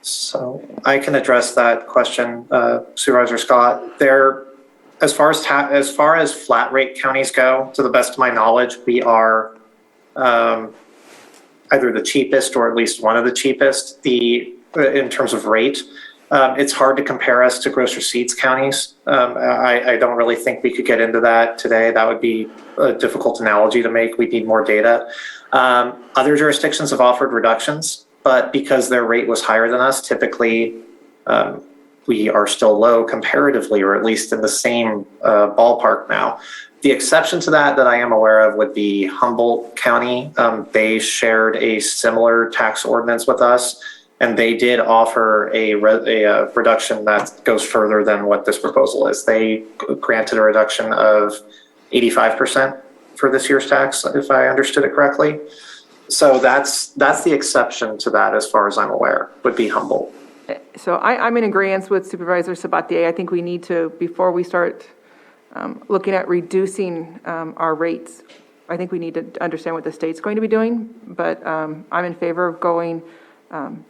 So I can address that question, Supervisor Scott. As far as flat rate counties go, to the best of my knowledge, we are either the cheapest or at least one of the cheapest. In terms of rate, it's hard to compare us to gross receipts counties. I don't really think we could get into that today. That would be a difficult analogy to make. We need more data. Other jurisdictions have offered reductions, but because their rate was higher than us, typically we are still low comparatively, or at least in the same ballpark now. The exception to that I am aware of would be Humboldt County. They shared a similar tax ordinance with us, and they did offer a reduction that goes further than what this proposal is. They granted a reduction of 85% for this year's tax, if I understood it correctly. So that's the exception to that, as far as I'm aware, would be Humboldt. So I'm in agreement with Supervisor Sabatier. I think we need to, before we start looking at reducing our rates, I think we need to understand what the state's going to be doing, but I'm in favor of going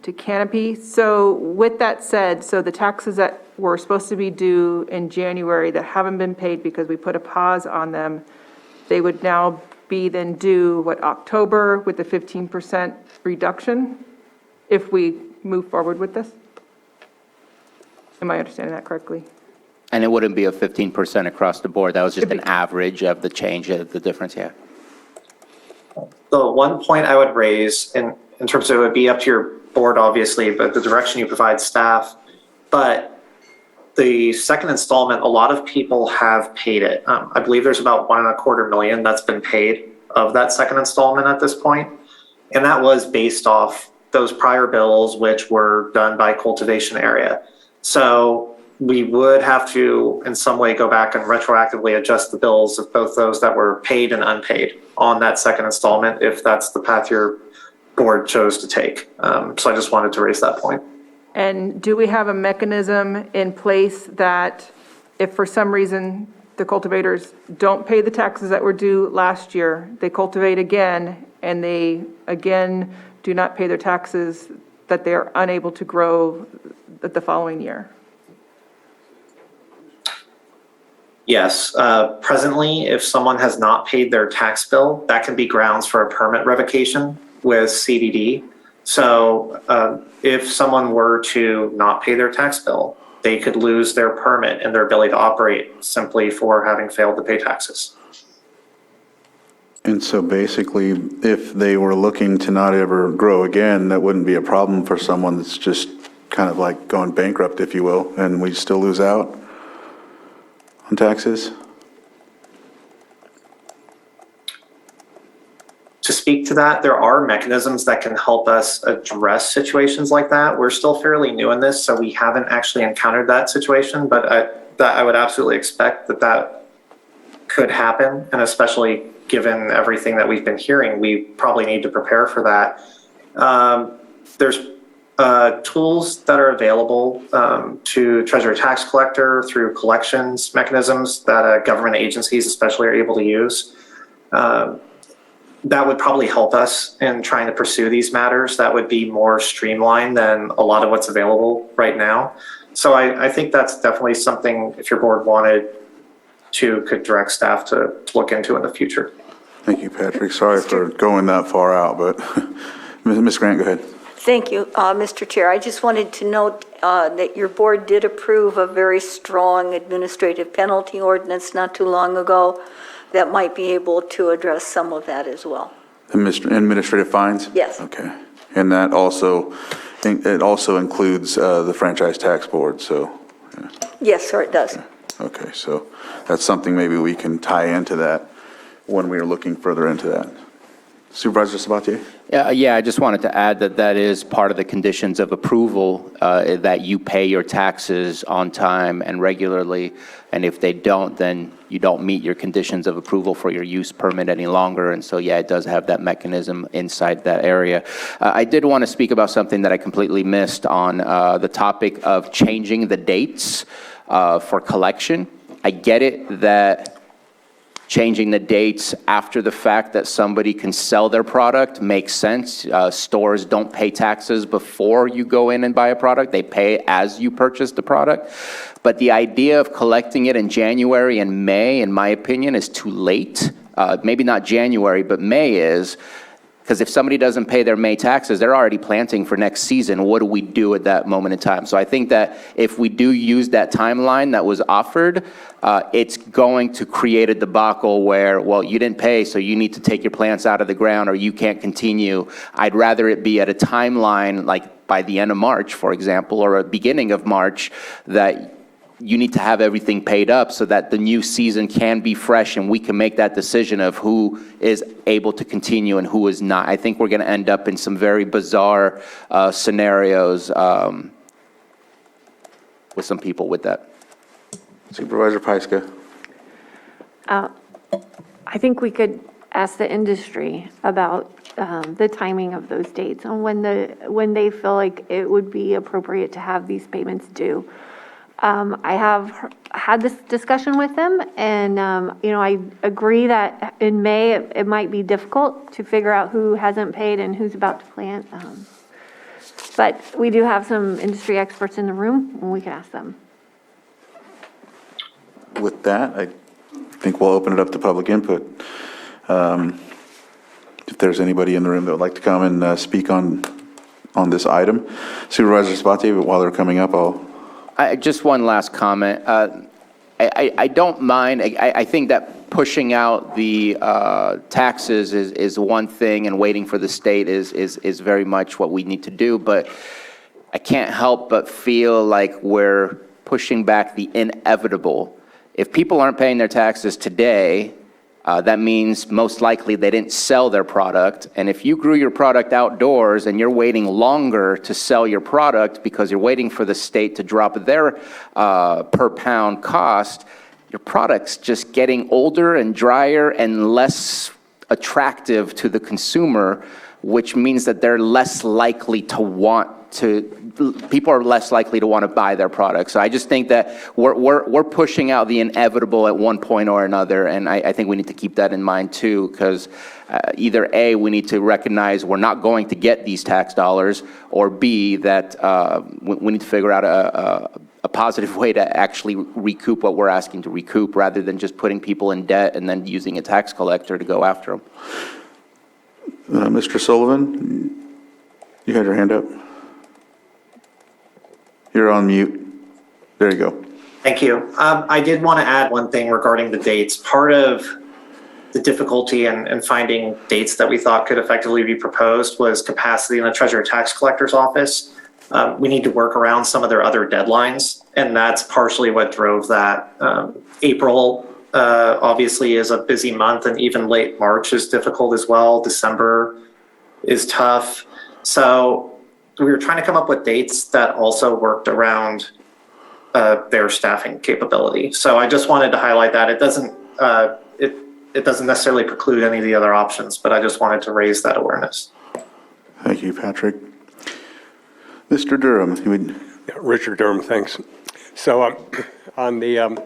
to canopy. So with that said, so the taxes that were supposed to be due in January that haven't been paid because we put a pause on them, they would now be then due, October with the 15% reduction if we move forward with this? Am I understanding that correctly? And it wouldn't be a 15% across the board. That was just an average of the change, of the difference, yeah. The one point I would raise in terms of, it would be up to your board, obviously, but the direction you provide staff. But the second installment, a lot of people have paid it. I believe there's about $1.25 million that's been paid of that second installment at this point. And that was based off those prior bills, which were done by cultivation area. So we would have to, in some way, go back and retroactively adjust the bills of both those that were paid and unpaid on that second installment, if that's the path your board chose to take. So I just wanted to raise that point. And do we have a mechanism in place that if for some reason the cultivators don't pay the taxes that were due last year, they cultivate again, and they again do not pay their taxes, that they are unable to grow the following year? Yes. Presently, if someone has not paid their tax bill, that can be grounds for a permit revocation with CDD. So if someone were to not pay their tax bill, they could lose their permit and their ability to operate simply for having failed to pay taxes. And so basically, if they were looking to not ever grow again, that wouldn't be a problem for someone that's just kind of like going bankrupt, if you will, and we still lose out on taxes? To speak to that, there are mechanisms that can help us address situations like that. We're still fairly new in this, so we haven't actually encountered that situation, but I would absolutely expect that that could happen, and especially given everything that we've been hearing, we probably need to prepare for that. There's tools that are available to Treasurer Tax Collector through collections mechanisms that government agencies especially are able to use. That would probably help us in trying to pursue these matters. That would be more streamlined than a lot of what's available right now. So I think that's definitely something, if your board wanted to, could direct staff to look into in the future. Thank you, Patrick. Sorry for going that far out, but Ms. Grant, go ahead. Thank you, Mr. Chair. I just wanted to note that your board did approve a very strong administrative penalty ordinance not too long ago that might be able to address some of that as well. Administrative fines? Yes. Okay. And that also, it also includes the franchise tax board, so. Yeah. Yes, sir, it does. Okay, so that's something maybe we can tie into that when we are looking further into that. Supervisor Sabatier? Yeah, I just wanted to add that that is part of the conditions of approval, that you pay your taxes on time and regularly. And if they don't, then you don't meet your conditions of approval for your use permit any longer. And so, yeah, it does have that mechanism inside that area. I did want to speak about something that I completely missed on the topic of changing the dates for collection. I get it that changing the dates after the fact that somebody can sell their product makes sense. Stores don't pay taxes before you go in and buy a product. They pay as you purchase the product. But the idea of collecting it in January and May, in my opinion, is too late. Maybe not January, but May is. Because if somebody doesn't pay their May taxes, they're already planting for next season. What do we do at that moment in time? So I think that if we do use that timeline that was offered, it's going to create a debacle where, well, you didn't pay, so you need to take your plants out of the ground or you can't continue. I'd rather it be at a timeline like by the end of March, for example, or a beginning of March, that you need to have everything paid up so that the new season can be fresh and we can make that decision of who is able to continue and who is not. I think we're going to end up in some very bizarre scenarios with some people with that. Supervisor Pyska. I think we could ask the industry about the timing of those dates and when they feel like it would be appropriate to have these payments due. I have had this discussion with them, and I agree that in May it might be difficult to figure out who hasn't paid and who's about to plant. But we do have some industry experts in the room, and we can ask them. With that, I think we'll open it up to public input. If there's anybody in the room that would like to come and speak on this item. Supervisor Sabatier, while they're coming up, Just one last comment. I don't mind. I think that pushing out the taxes is one thing, and waiting for the state is very much what we need to do. But I can't help but feel like we're pushing back the inevitable. If people aren't paying their taxes today, that means most likely they didn't sell their product. And if you grew your product outdoors and you're waiting longer to sell your product because you're waiting for the state to drop their per pound cost, your product's just getting older and drier and less attractive to the consumer, which means that they're less likely to people are less likely to want to buy their products. So I just think that we're pushing out the inevitable at one point or another, and I think we need to keep that in mind too, because either A, we need to recognize we're not going to get these tax dollars, or B, that we need to figure out a positive way to actually recoup what we're asking to recoup, rather than just putting people in debt and then using a tax collector to go after them. Mr. Sullivan, you had your hand up. You're on mute. There you go. Thank you. I did want to add one thing regarding the dates. Part of the difficulty in finding dates that we thought could effectively be proposed was capacity in the Treasurer Tax Collector's office. We need to work around some of their other deadlines, and that's partially what drove that. April obviously is a busy month, and even late March is difficult as well. December is tough. So we were trying to come up with dates that also worked around their staffing capability. So I just wanted to highlight that. It doesn't necessarily preclude any of the other options, but I just wanted to raise that awareness. Thank you, Patrick. Mr. Durham, you would... Richard Durham, thanks. So on the,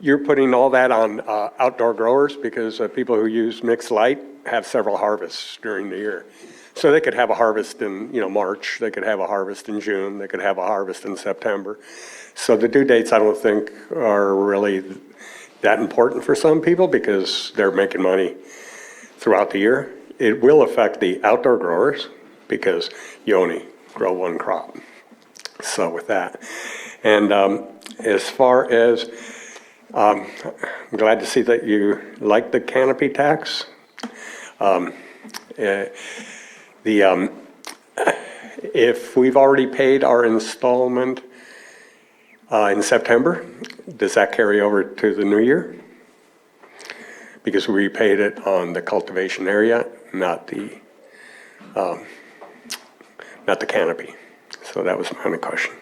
you're putting all that on outdoor growers because people who use mixed light have several harvests during the year. So they could have a harvest in, March, they could have a harvest in June, they could have a harvest in September. So the due dates, I don't think, are really that important for some people because they're making money throughout the year. It will affect the outdoor growers because you only grow one crop. So with that. And as far as, I'm glad to see that you like the canopy tax. If we've already paid our installment in September, does that carry over to the new year? Because we paid it on the cultivation area, not the canopy. So that was my only question.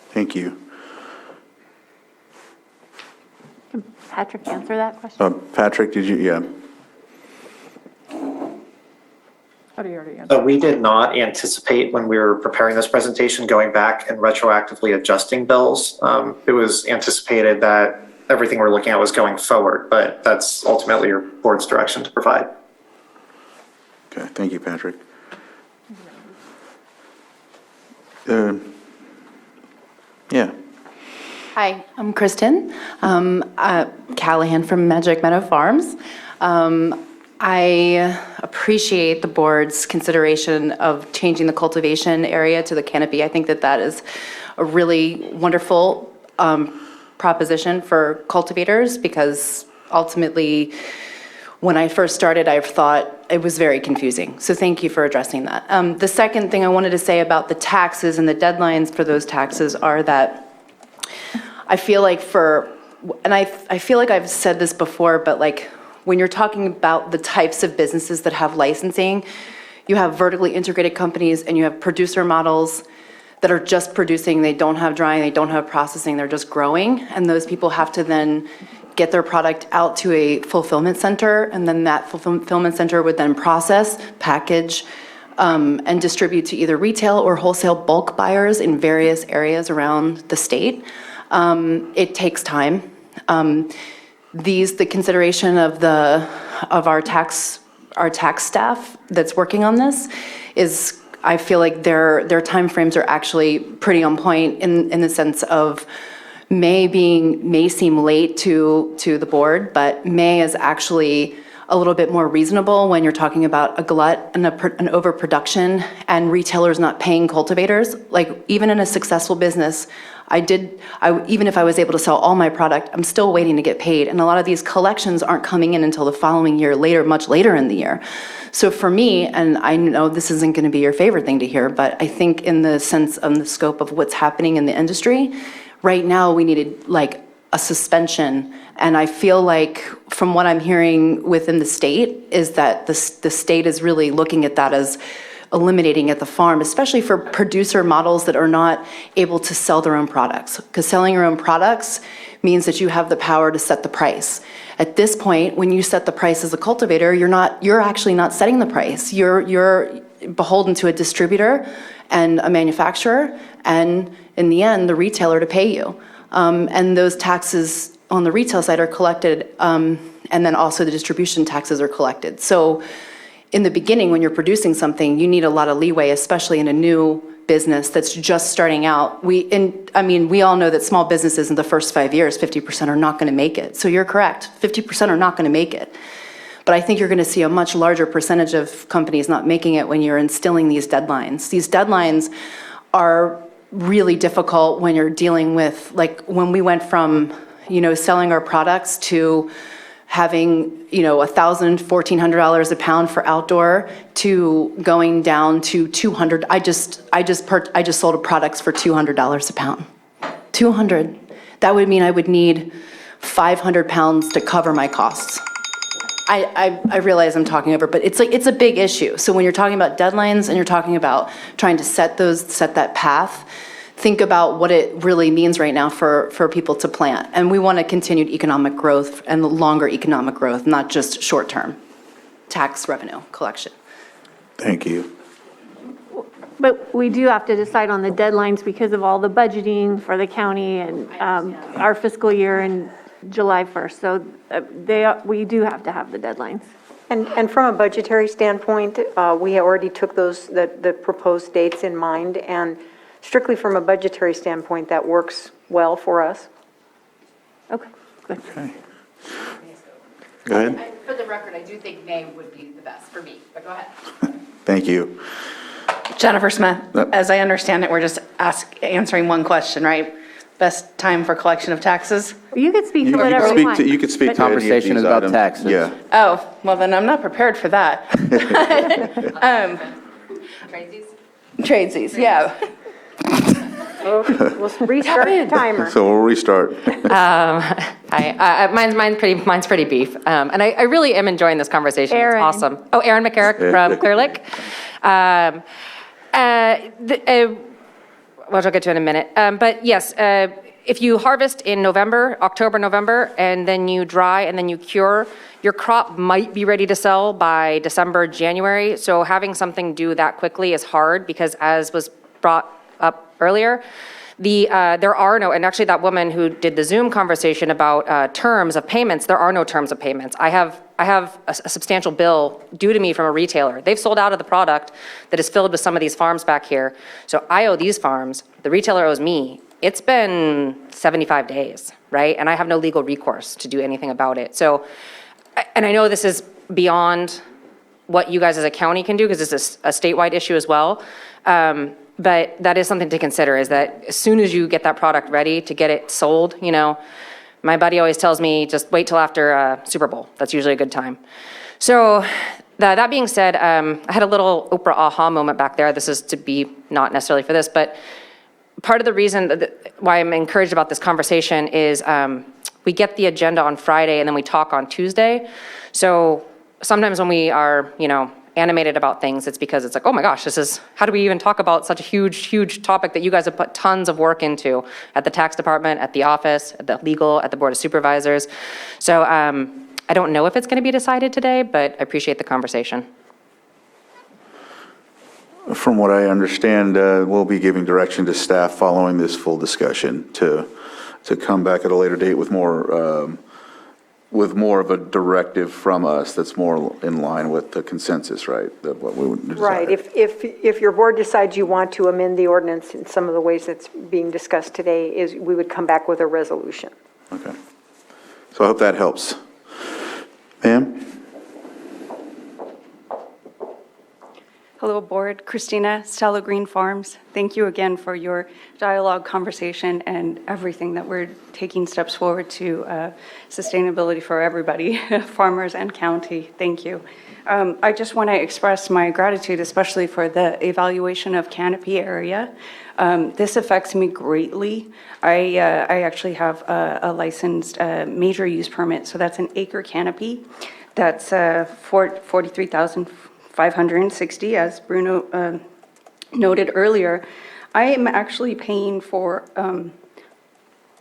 Thank you. Can Patrick answer that question? Patrick, did you? Yeah. How do you already answer? So we did not anticipate when we were preparing this presentation going back and retroactively adjusting bills. It was anticipated that everything we're looking at was going forward, but that's ultimately your board's direction to provide. Okay, thank you, Patrick. Yeah. Hi, I'm Kristen Callahan from Magic Meadow Farms. I appreciate the board's consideration of changing the cultivation area to the canopy. I think that that is a really wonderful proposition for cultivators because ultimately, when I first started, I thought it was very confusing. So thank you for addressing that. The second thing I wanted to say about the taxes and the deadlines for those taxes are that I feel like I feel like I've said this before, but like when you're talking about the types of businesses that have licensing, you have vertically integrated companies and you have producer models that are just producing, they don't have drying, they don't have processing, they're just growing. And those people have to then get their product out to a fulfillment center, and then that fulfillment center would then process, package, and distribute to either retail or wholesale bulk buyers in various areas around the state. It takes time. The consideration of our tax staff that's working on this is, I feel like their timeframes are actually pretty on point in the sense of May seem late to the board, but May is actually a little bit more reasonable when you're talking about a glut and an overproduction and retailers not paying cultivators. Like even in a successful business, even if I was able to sell all my product, I'm still waiting to get paid. And a lot of these collections aren't coming in until the following year, much later in the year. So for me, and I know this isn't going to be your favorite thing to hear, but I think in the sense of the scope of what's happening in the industry, right now we needed like a suspension. And I feel like from what I'm hearing within the state is that the state is really looking at that as eliminating at the farm, especially for producer models that are not able to sell their own products. Because selling your own products means that you have the power to set the price. At this point, when you set the price as a cultivator, you're actually not setting the price. You're beholden to a distributor and a manufacturer, and in the end, the retailer to pay you. And those taxes on the retail side are collected, and then also the distribution taxes are collected. So in the beginning, when you're producing something, you need a lot of leeway, especially in a new business that's just starting out. We all know that small businesses in the first 5 years, 50% are not going to make it. So you're correct, 50% are not going to make it. But I think you're going to see a much larger percentage of companies not making it when you're instilling these deadlines. These deadlines are really difficult when you're dealing with, like, when we went from, selling our products to having, $1,000, $1,400 a pound for outdoor to going down to $200. I just sold products for $200 a pound. $200. That would mean I would need 500 pounds to cover my costs. I realize I'm talking over, but it's a big issue. So when you're talking about deadlines and you're talking about trying to set that path, think about what it really means right now for people to plant. And we want a continued economic growth and longer economic growth, not just short-term tax revenue collection. Thank you. But we do have to decide on the deadlines because of all the budgeting for the county and our fiscal year and July 1st, so we do have to have the deadlines. And from a budgetary standpoint, we already took the proposed dates in mind, and strictly from a budgetary standpoint, that works well for us. Okay, good. Okay. Go ahead. For the record, I do think May would be the best for me, but go ahead. Thank you. Jennifer Smith, as I understand it, we're just answering one question, right? Best time for collection of taxes? You could speak to whatever you want. You could speak to any of Conversation these is about items. taxes. Yeah. Oh, well then I'm not prepared for that. Tradesies, yeah. We'll restart the timer. So we'll restart. Mine's pretty beef. And I really am enjoying this conversation. Aaron. It's awesome. Oh, Aaron McCarrick from Clear Lake. Which I'll get to in a minute. But yes, if you harvest in October, November, and then you dry and then you cure, your crop might be ready to sell by December, January. So having something due that quickly is hard because, as was brought up earlier, there are no, and actually that woman who did the Zoom conversation about terms of payments, there are no terms of payments. I have a substantial bill due to me from a retailer. They've sold out of the product that is filled with some of these farms back here. So I owe these farms, the retailer owes me. It's been 75 days, right? And I have no legal recourse to do anything about it. So, and I know this is beyond what you guys as a county can do because this is a statewide issue as well. But that is something to consider, is that as soon as you get that product ready to get it sold, my buddy always tells me, just wait till after Super Bowl. That's usually a good time. So that being said, I had a little Oprah aha moment back there. This is to be not necessarily for this, but part of the reason why I'm encouraged about this conversation is we get the agenda on Friday and then we talk on Tuesday. So sometimes when we are, animated about things, it's because it's like, oh my gosh, how do we even talk about such a huge topic that you guys have put tons of work into at the tax department, at the office, at the legal, at the board of supervisors. So I don't know if it's going to be decided today, but I appreciate the conversation. From what I understand, we'll be giving direction to staff following this full discussion to come back at a later date with more of a directive from us that's more in line with the consensus, right? What we would desire. Right. If your board decides you want to amend the ordinance in some of the ways that's being discussed today, we would come back with a resolution. Okay. So I hope that helps. Ma'am? Hello, Board. Christina, Stella Green Farms. Thank you again for your dialogue, conversation, and everything that we're taking steps forward to sustainability for everybody, farmers and county. Thank you. I just want to express my gratitude, especially for the evaluation of canopy area. This affects me greatly. I actually have a licensed major use permit, so that's an acre canopy. That's 43,560, as Bruno noted earlier. I am actually paying for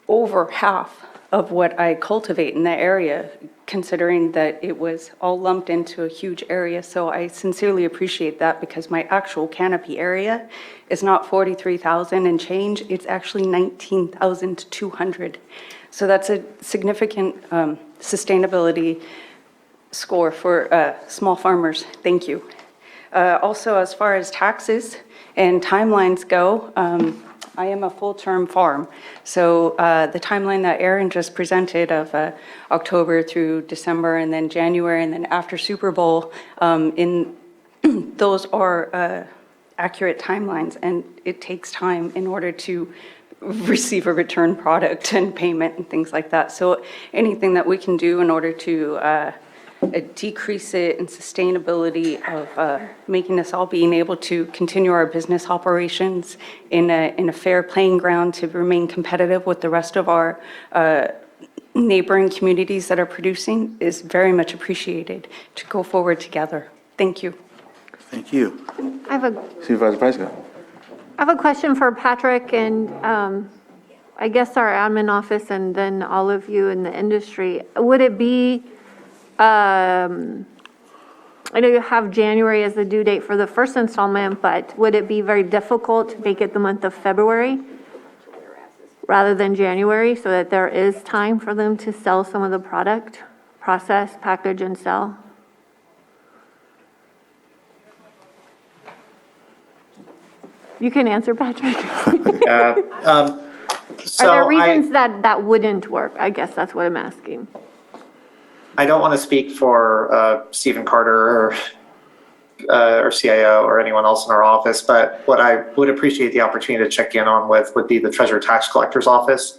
over half of what I cultivate in the area, considering that it was all lumped into a huge area. So I sincerely appreciate that, because my actual canopy area is not 43,000 and change, it's actually 19,200. So that's a significant sustainability score for small farmers. Thank you. Also, as far as taxes and timelines go, I am a full-term farm. So the timeline that Aaron just presented of October through December and then January and then after Super Bowl, those are accurate timelines, and it takes time in order to receive a return product and payment and things like that. So anything that we can do in order to decrease it and sustainability of making us all being able to continue our business operations in a fair playing ground to remain competitive with the rest of our neighboring communities that are producing is very much appreciated to go forward together. Thank you. Thank you. I have Supervisor Pyska. a question for Patrick and I guess our admin office and then all of you in the industry. Would it be, I know you have January as the due date for the first installment, but would it be very difficult to make it the month of February rather than January so that there is time for them to sell some of the product, process, package, and sell? You can answer, Patrick. Are there reasons that wouldn't work? I guess that's what I'm asking. I don't want to speak for Stephen Carter or CIO or anyone else in our office, but what I would appreciate the opportunity to check in on with would be the Treasurer Tax Collector's Office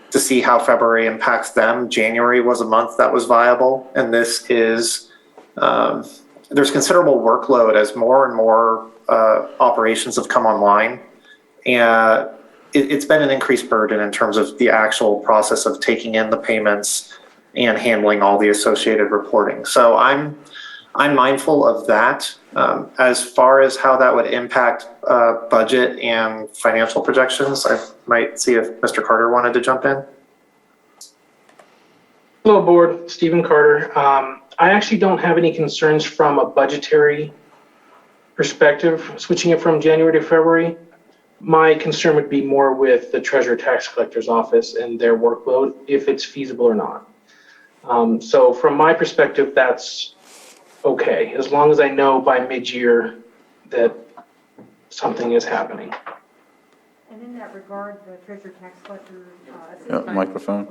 to see how February impacts them. January was a month that was viable, and this is, there's considerable workload as more and more operations have come online. And it's been an increased burden in terms of the actual process of taking in the payments and handling all the associated reporting. So I'm mindful of that. As far as how that would impact budget and financial projections, I might see if Mr. Carter wanted to jump in. Hello, Board. Stephen Carter. I actually don't have any concerns from a budgetary perspective, switching it from January to February. My concern would be more with the Treasurer Tax Collector's Office and their workload, if it's feasible or not. So from my perspective, that's okay, as long as I know by mid-year that something is happening. And in that regard, the Treasurer Tax Collector... Microphone.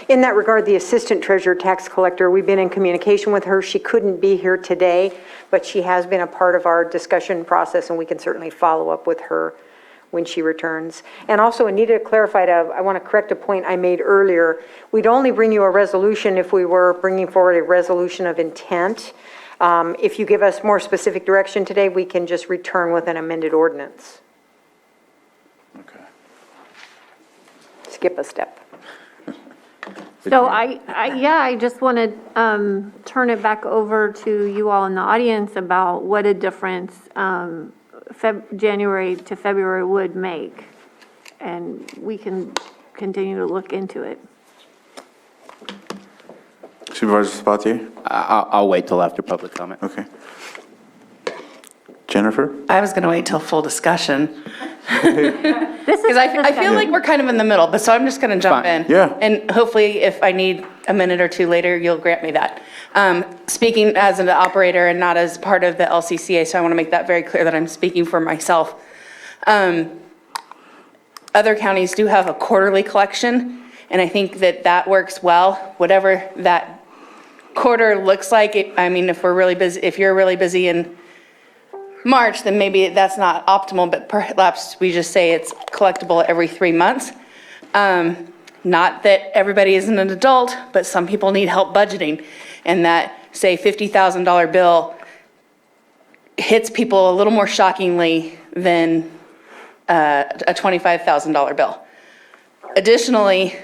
In that regard, the Assistant Treasurer Tax Collector, we've been in communication with her. She couldn't be here today, but she has been a part of our discussion process, and we can certainly follow up with her when she returns. And also, Anita clarified, I want to correct a point I made earlier. We'd only bring you a resolution if we were bringing forward a resolution of intent. If you give us more specific direction today, we can just return with an amended ordinance. Okay. Skip a step. So I just want to turn it back over to you all in the audience about what a difference January to February would make. And we can continue to look into it. Supervisor Sabatier? I'll wait till after public comment. Okay. Jennifer? I was going to wait till full discussion. This is Because I feel like we're kind of in the middle, but so I'm just going to jump in. Yeah. And hopefully, if I need a minute or two later, you'll grant me that. Speaking as an operator and not as part of the LCCA, so I want to make that very clear that I'm speaking for myself. Other counties do have a quarterly collection, and I think that works well. Whatever that quarter looks like, I mean, if we're really busy, if you're really busy in March, then maybe that's not optimal, but perhaps we just say it's collectible every 3 months. Not that everybody isn't an adult, but some people need help budgeting, and that, say, $50,000 bill hits people a little more shockingly than a $25,000 bill. Additionally,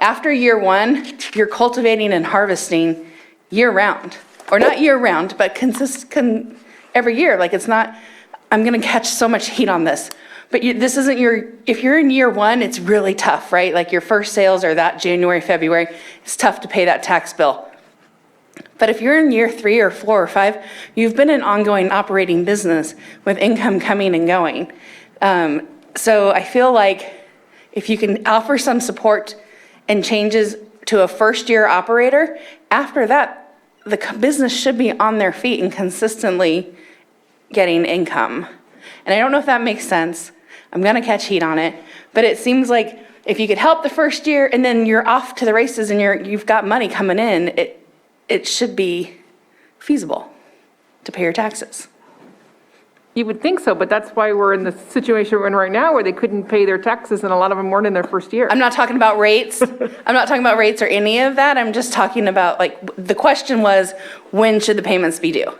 after year one, you're cultivating and harvesting year-round, or not year-round, but every year. Like, it's not, I'm going to catch so much heat on this. But this isn't if you're in year one, it's really tough, right? Like, your first sales are that January, February. It's tough to pay that tax bill. But if you're in year 3 or 4 or 5, you've been an ongoing operating business with income coming and going. So I feel like if you can offer some support and changes to a first-year operator, after that, business should be on their feet and consistently getting income. And I don't know if that makes sense. I'm going to catch heat on it, but it seems like if you could help the first year and then you're off to the races and you've got money coming in, it should be feasible to pay your taxes. You would think so, but that's why we're in the situation we're in right now where they couldn't pay their taxes and a lot of them weren't in their first year. I'm not talking about rates. I'm not talking about rates or any of that. I'm just talking about, like, the question was, when should the payments be due?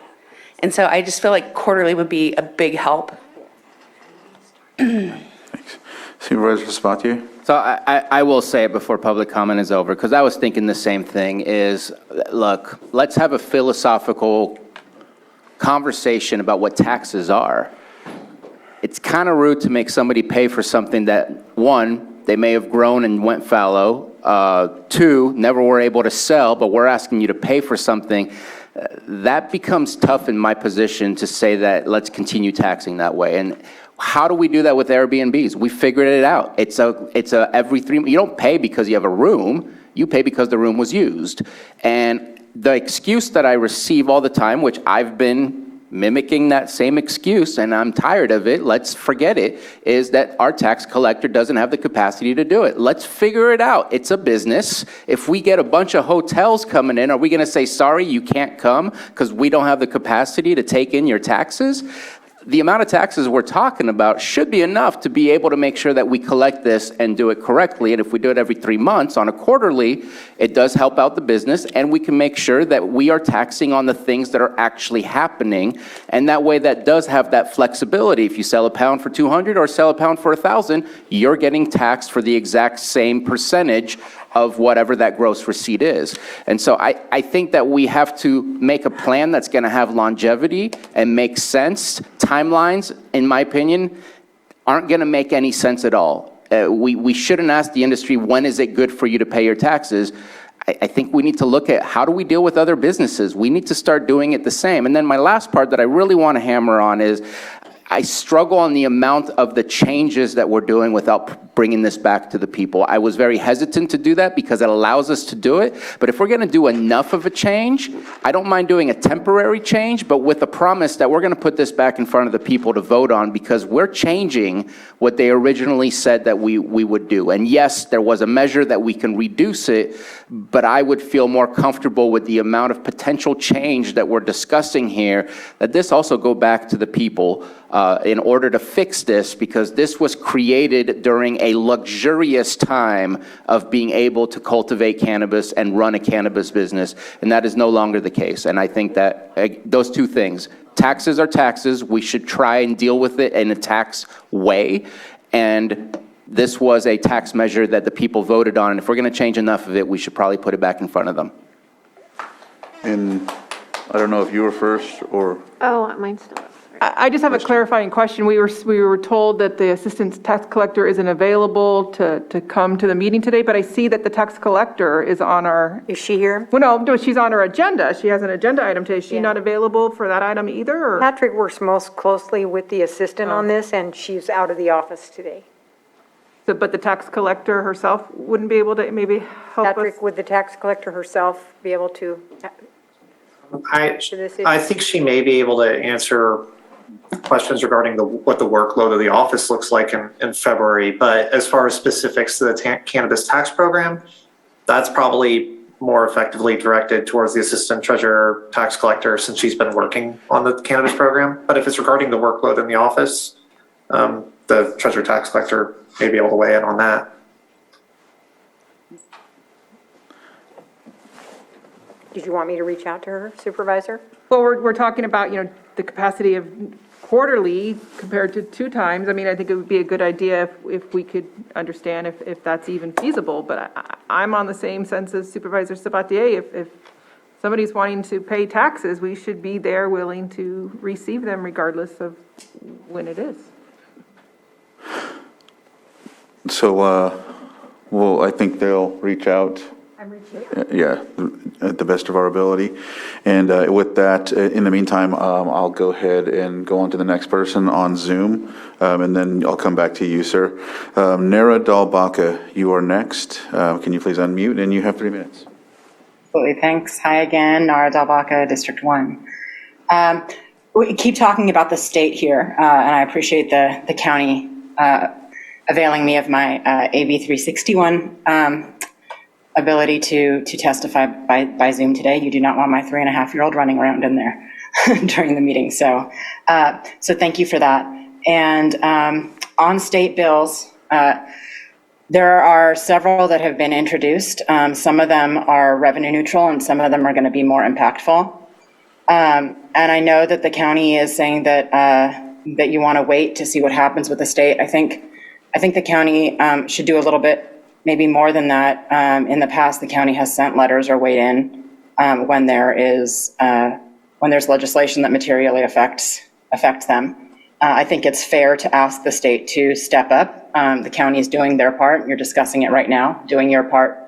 And so I just feel like quarterly would be a big help. Thanks. Supervisor Sabatier? So I will say it before public comment is over, because I was thinking the same thing, is, look, let's have a philosophical conversation about what taxes are. It's kind of rude to make somebody pay for something that, one, they may have grown and went fallow, two, never were able to sell, but we're asking you to pay for something. That becomes tough in my position to say that let's continue taxing that way. And how do we do that with Airbnbs? We figured it out. It's a every 3 months. You don't pay because you have a room. You pay because the room was used. And the excuse that I receive all the time, which I've been mimicking that same excuse, and I'm tired of it, let's forget it, is that our tax collector doesn't have the capacity to do it. Let's figure it out. It's a business. If we get a bunch of hotels coming in, are we going to say, sorry, you can't come because we don't have the capacity to take in your taxes? The amount of taxes we're talking about should be enough to be able to make sure that we collect this and do it correctly. And if we do it every 3 months on a quarterly, it does help out the business, and we can make sure that we are taxing on the things that are actually happening. And that way, that does have that flexibility. If you sell a pound for 200 or sell a pound for 1,000, you're getting taxed for the exact same percentage of whatever that gross receipt is. And so I think that we have to make a plan that's going to have longevity and make sense. Timelines, in my opinion, aren't going to make any sense at all. We shouldn't ask the industry, when is it good for you to pay your taxes? I think we need to look at, how do we deal with other businesses? We need to start doing it the same. And then my last part that I really want to hammer on is, I struggle on the amount of the changes that we're doing without bringing this back to the people. I was very hesitant to do that because it allows us to do it. But if we're going to do enough of a change, I don't mind doing a temporary change, but with a promise that we're going to put this back in front of the people to vote on, because we're changing what they originally said that we would do. And yes, there was a measure that we can reduce it, but I would feel more comfortable with the amount of potential change that we're discussing here, that this also go back to the people in order to fix this, because this was created during a luxurious time of being able to cultivate cannabis and run a cannabis business, and that is no longer the case. And I think that those two things, taxes are taxes, we should try and deal with it in a tax way, and this was a tax measure that the people voted on, and if we're going to change enough of it, we should probably put it back in front of them. And I don't know if you were first or... Oh, mine's still up. I just have a clarifying question. We were told that the assistant tax collector isn't available to come to the meeting today, but I see that the tax collector is on our... Is she here? Well, no, she's on our agenda. She has an agenda item today. Is she not available for that item either? Or? Patrick works most closely with the assistant on this, and she's out of the office today. So, but the tax collector herself wouldn't be able to maybe help us? Patrick, would the tax collector herself be able to? I think she may be able to answer questions regarding what the workload of the office looks like in February. But as far as specifics to the cannabis tax program, that's probably more effectively directed towards the assistant treasurer tax collector, since she's been working on the cannabis program. But if it's regarding the workload in the office, the treasurer tax collector may be able to weigh in on that. Did you want me to reach out to her, Supervisor? Well, we're talking about, the capacity of quarterly compared to 2 times. I mean, I think it would be a good idea if we could understand if that's even feasible. But I'm on the same sense as Supervisor Sabatier. If somebody's wanting to pay taxes, we should be there willing to receive them regardless of when it is. So, well, I think they'll reach out. I'm reaching out. Yeah, at the best of our ability. And with that, in the meantime, I'll go ahead and go on to the next person on Zoom, and then I'll come back to you, sir. Nara Dalbaka, you are next. Can you please unmute? And you have 3 minutes. Absolutely, thanks. Hi again, Nara Dalbaca, District 1. We keep talking about the state here, and I appreciate the county availing me of my AB 361 ability to testify by Zoom today. You do not want my 3.5-year-old running around in there during the meeting, so thank you for that. And on state bills, there are several that have been introduced. Some of them are revenue neutral and some of them are going to be more impactful. And I know that the county is saying that that you want to wait to see what happens with the state. I think the county should do a little bit, maybe more than that. In the past, the county has sent letters or weighed in when there's legislation that materially affects them. I think it's fair to ask the state to step up. The county is doing their part. You're discussing it right now, doing your part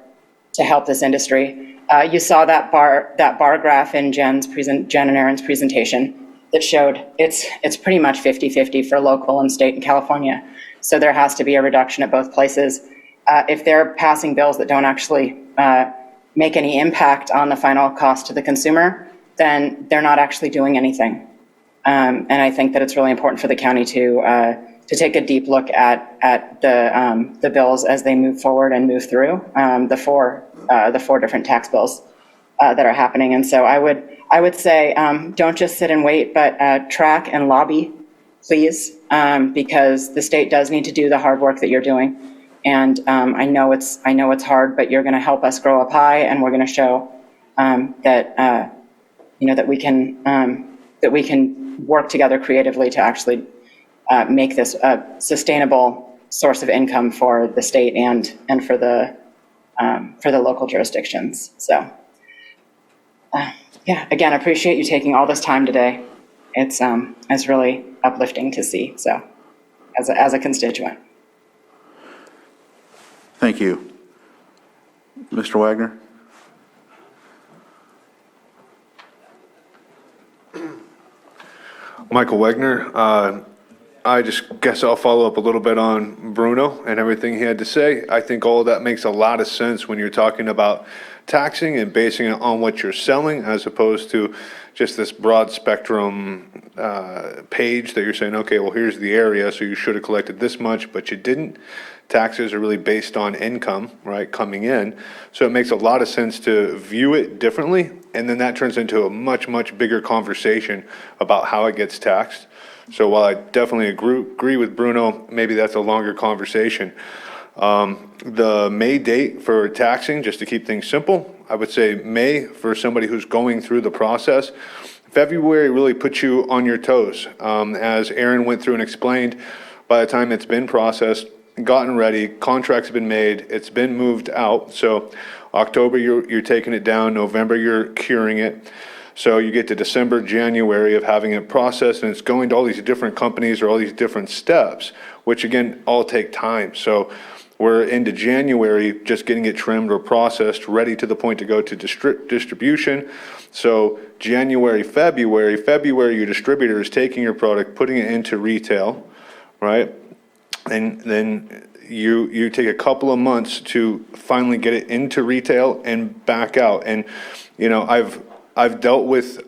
to help this industry. You saw that bar graph in Jen and Aaron's presentation that showed it's pretty much 50-50 for local and state in California. So there has to be a reduction at both places. If they're passing bills that don't actually make any impact on the final cost to the consumer, then they're not actually doing anything. And I think that it's really important for the county to take a deep look at the bills as they move forward and move through the four different tax bills that are happening. And so I would say don't just sit and wait, but track and lobby, please, because the state does need to do the hard work that you're doing. And I know it's hard, but you're going to help us grow up high, and we're going to show that we can work together creatively to actually make this a sustainable source of income for the state and for the local jurisdictions. So, yeah, again, appreciate you taking all this time today. It's really uplifting to see. So, as a constituent. Thank you. Mr. Wagner? Michael Wegner. I just guess I'll follow up a little bit on Bruno and everything he had to say. I think all of that makes a lot of sense when you're talking about taxing and basing it on what you're selling, as opposed to just this broad spectrum page that you're saying, okay, well, here's the area, so you should have collected this much, but you didn't. Taxes are really based on income, right, coming in. So it makes a lot of sense to view it differently, and then that turns into a much, much bigger conversation about how it gets taxed. So while I definitely agree with Bruno, maybe that's a longer conversation. The May date for taxing, just to keep things simple, I would say May for somebody who's going through the process. February really puts you on your toes. As Aaron went through and explained, by the time it's been processed, gotten ready, contracts have been made, it's been moved out. So October, you're taking it down, November, you're curing it. So you get to December, January of having it processed, and it's going to all these different companies or all these different steps, which again, all take time. So we're into January, just getting it trimmed or processed, ready to the point to go to distribution. So January, February, your distributor is taking your product, putting it into retail, right? And then you take a couple of months to finally get it into retail and back out. And, you know, I've dealt with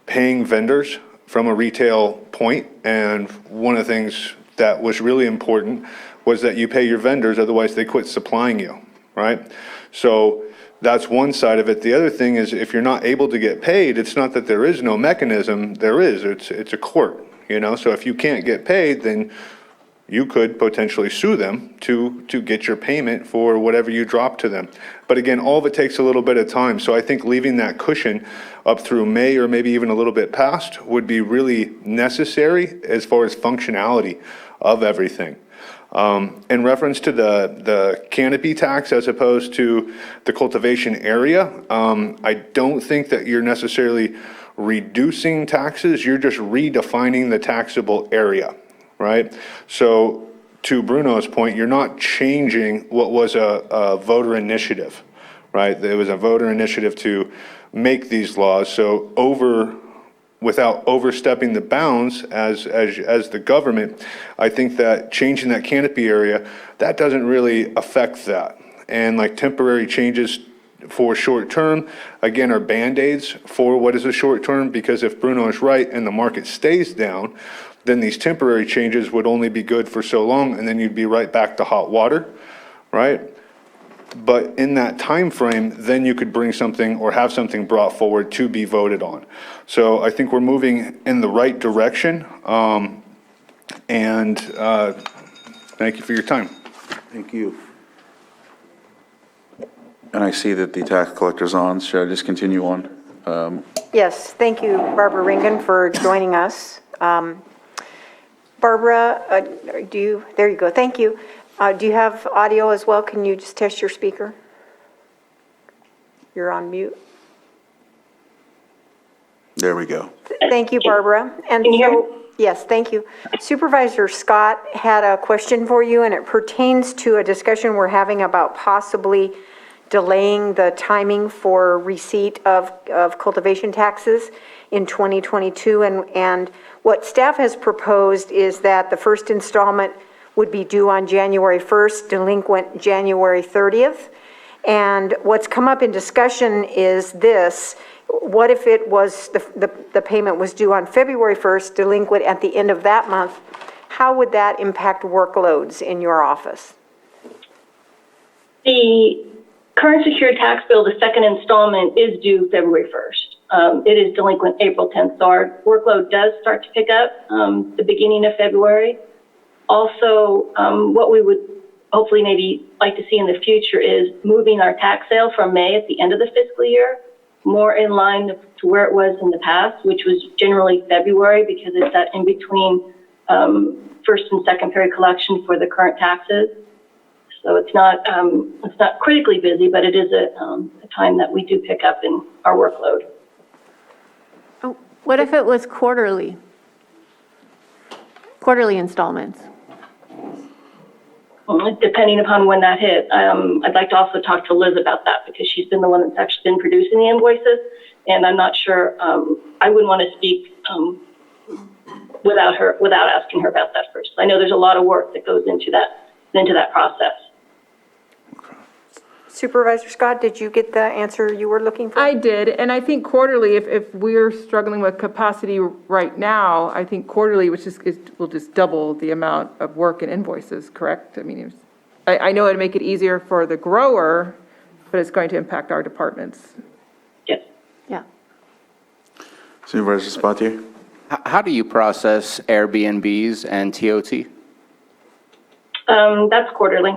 paying vendors from a retail point, and one of the things that was really important was that you pay your vendors, otherwise they quit supplying you, right? So that's one side of it. The other thing is, if you're not able to get paid, it's not that there is no mechanism, there is, it's a court, you know? So if you can't get paid, then you could potentially sue them to get your payment for whatever you drop to them. But again, all of it takes a little bit of time. So I think leaving that cushion up through May or maybe even a little bit past would be really necessary as far as functionality of everything. In reference to the canopy tax as opposed to the cultivation area, I don't think that you're necessarily reducing taxes, you're just redefining the taxable area. Right? So to Bruno's point, you're not changing what was a voter initiative, right? There was a voter initiative to make these laws. So without overstepping the bounds as the government, I think that changing that canopy area, that doesn't really affect that. And like temporary changes for short term, again, are Band-Aids for what is a short term, because if Bruno is right and the market stays down, then these temporary changes would only be good for so long, and then you'd be right back to hot water, right? But in that time frame, then you could bring something or have something brought forward to be voted on. So I think we're moving in the right direction, and thank you for your time. Thank you. And I see that the tax collector's on. Should I just continue on? Yes, thank you, Barbara Ringen, for joining us. Barbara, there you go, thank you. Do you have audio as well? Can you just test your speaker? You're on mute. There we go. Thank you, Barbara. And Can you hear me? yes, thank you. Supervisor Scott had a question for you, and it pertains to a discussion we're having about possibly delaying the timing for receipt of cultivation taxes in 2022. And what staff has proposed is that the first installment would be due on January 1st, delinquent January 30th. And what's come up in discussion is this: what if it was the payment was due on February 1st, delinquent at the end of that month? How would that impact workloads in your office? The current secured tax bill, the second installment, is due February 1st. It is delinquent April 10th, so our workload does start to pick up the beginning of February. Also, what we would hopefully maybe like to see in the future is moving our tax sale from May at the end of the fiscal year more in line to where it was in the past, which was generally February, because it's that in between first and second period collection for the current taxes. So it's not critically busy, but it is a time that we do pick up in our workload. Oh, what if it was quarterly installments? Depending upon when that hit. I'd like to also talk to Liz about that, because she's been the one that's actually been producing the invoices, and I'm not sure, I wouldn't want to speak without asking her about that first. I know there's a lot of work that goes into that process. Supervisor Scott, did you get the answer you were looking for? I did, and I think quarterly, if we're struggling with capacity right now, I think quarterly, will just double the amount of work and invoices, correct? I mean, I know it'd make it easier for the grower, but it's going to impact our departments. Yes. Yeah. Supervisor Sabatier? How do you process Airbnbs and TOT? That's quarterly.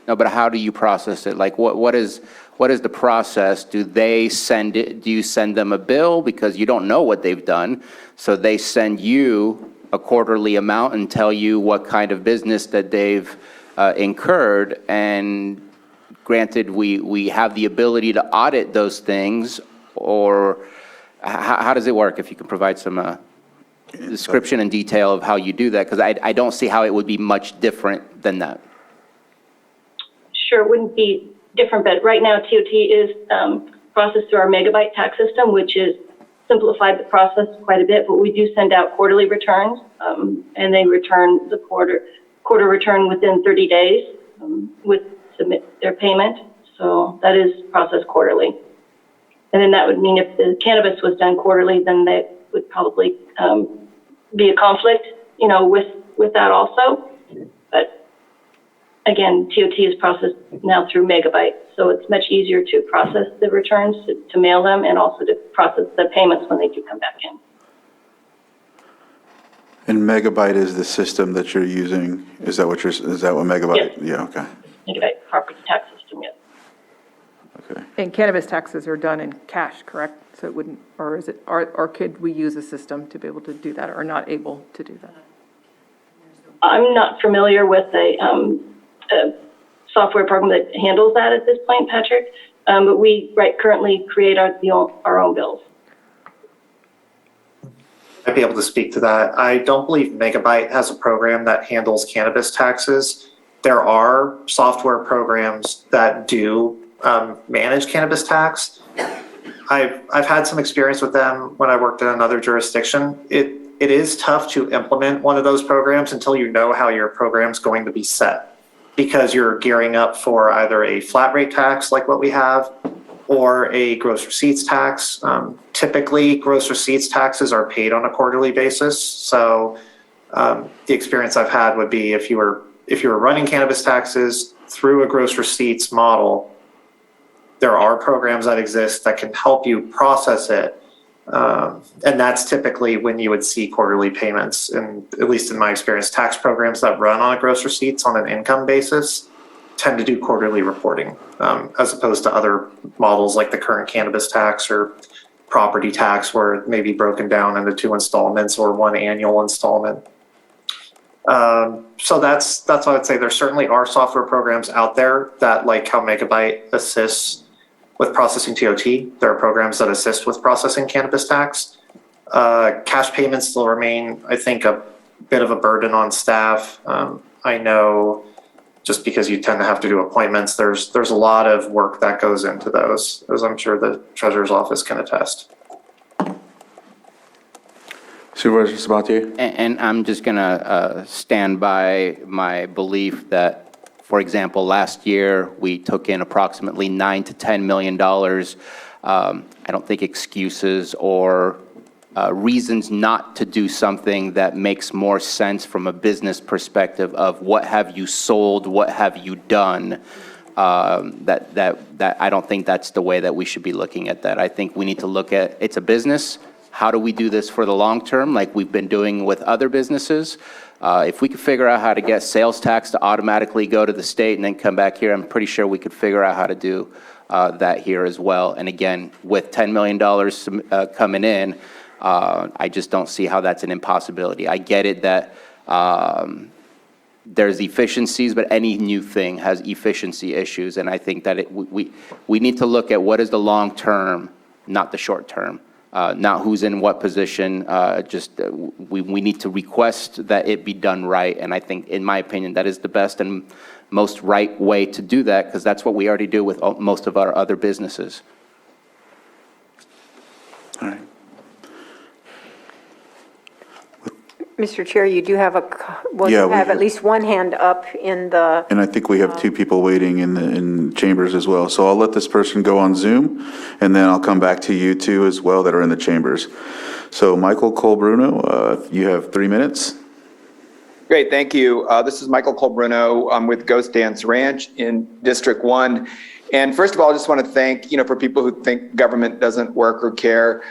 No, but how do you process it? Like, what is the process? Do they send it? Do you send them a bill because you don't know what they've done? So they send you a quarterly amount and tell you what kind of business that they've incurred. And granted, we have the ability to audit those things, or how does it work? If you can provide some description and detail of how you do that, because I don't see how it would be much different than that. Sure, it wouldn't be different, but right now TOT is processed through our megabyte tax system, which has simplified the process quite a bit, but we do send out quarterly returns, and they return the quarter return within 30 days submit their payment. So that is processed quarterly. And then that would mean if the cannabis was done quarterly, then that would probably be a conflict, with that also. But again, TOT is processed now through megabyte, so it's much easier to process the returns, to mail them, and also to process the payments when they do come back in. And Megabyte is the system that you're using? Is that what Megabyte? Yes. Yeah, okay. Megabyte property tax system, yes. Okay. And cannabis taxes are done in cash, correct? So it wouldn't, or is it, or could we use a system to be able to do that, or not able to do that? I'm not familiar with a software program that handles that at this point, Patrick, but we currently create our own bills. I'd be able to speak to that. I don't believe Megabyte has a program that handles cannabis taxes. There are software programs that do manage cannabis tax. I've had some experience with them when I worked in another jurisdiction. It is tough to implement one of those programs until you know how your program's going to be set, because you're gearing up for either a flat rate tax like what we have, or a gross receipts tax. Typically, gross receipts taxes are paid on a quarterly basis. So the experience I've had would be if you were running cannabis taxes through a gross receipts model, there are programs that exist that can help you process it. And that's typically when you would see quarterly payments. And at least in my experience, tax programs that run on a gross receipts on an income basis tend to do quarterly reporting, as opposed to other models like the current cannabis tax or property tax, where it may be broken down into 2 installments or 1 annual installment. So that's what I'd say. There certainly are software programs out there that, like how Megabyte assists with processing TOT. There are programs that assist with processing cannabis tax. Cash payments still remain, I think, a bit of a burden on staff. I know just because you tend to have to do appointments, there's a lot of work that goes into those, as I'm sure the treasurer's office can attest. Supervisor Sabatier? And I'm just going to stand by my belief that, for example, last year we took in approximately $9 to $10 million. I don't think excuses or reasons not to do something that makes more sense from a business perspective of what have you sold, what have you done. That I don't think that's the way that we should be looking at that. I think we need to look at, it's a business. How do we do this for the long term, like we've been doing with other businesses? If we could figure out how to get sales tax to automatically go to the state and then come back here, I'm pretty sure we could figure out how to do that here as well. And again, with $10 million coming in, I just don't see how that's an impossibility. I get it that there's efficiencies, but any new thing has efficiency issues. And I think that we need to look at what is the long term, not the short term. Not who's in what position, we need to request that it be done right. And I think, in my opinion, that is the best and most right way to do that, because that's what we already do with most of our other businesses. All right. Mr. Chair, you do have Yeah, you we have have- at least one hand up in the, And I think we have 2 people waiting in chambers as well. So I'll let this person go on Zoom, and then I'll come back to you 2 as well that are in the chambers. So Michael Colbruno, you have 3 minutes. Great, thank you. This is Michael Colbruno. I'm with Ghost Dance Ranch in District 1. And first of all, I just want to thank, for people who think government doesn't work or care.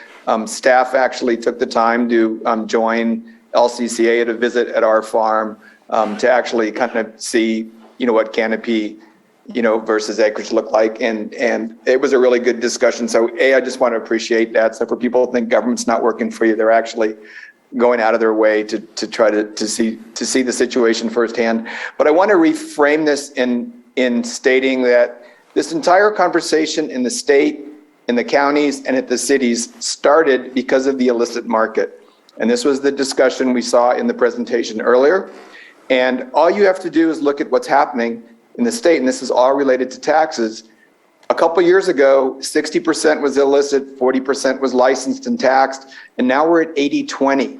Staff actually took the time to join LCCA at a visit at our farm to actually kind of see, what canopy, versus acreage look like. And it was a really good discussion. So I just want to appreciate that. So for people who think government's not working for you, they're actually going out of their way to try to see the situation firsthand. But I want to reframe this in stating that this entire conversation in the state, in the counties, and at the cities started because of the illicit market. And this was the discussion we saw in the presentation earlier. And all you have to do is look at what's happening in the state, and this is all related to taxes. A couple years ago, 60% was illicit, 40% was licensed and taxed, and now we're at 80-20.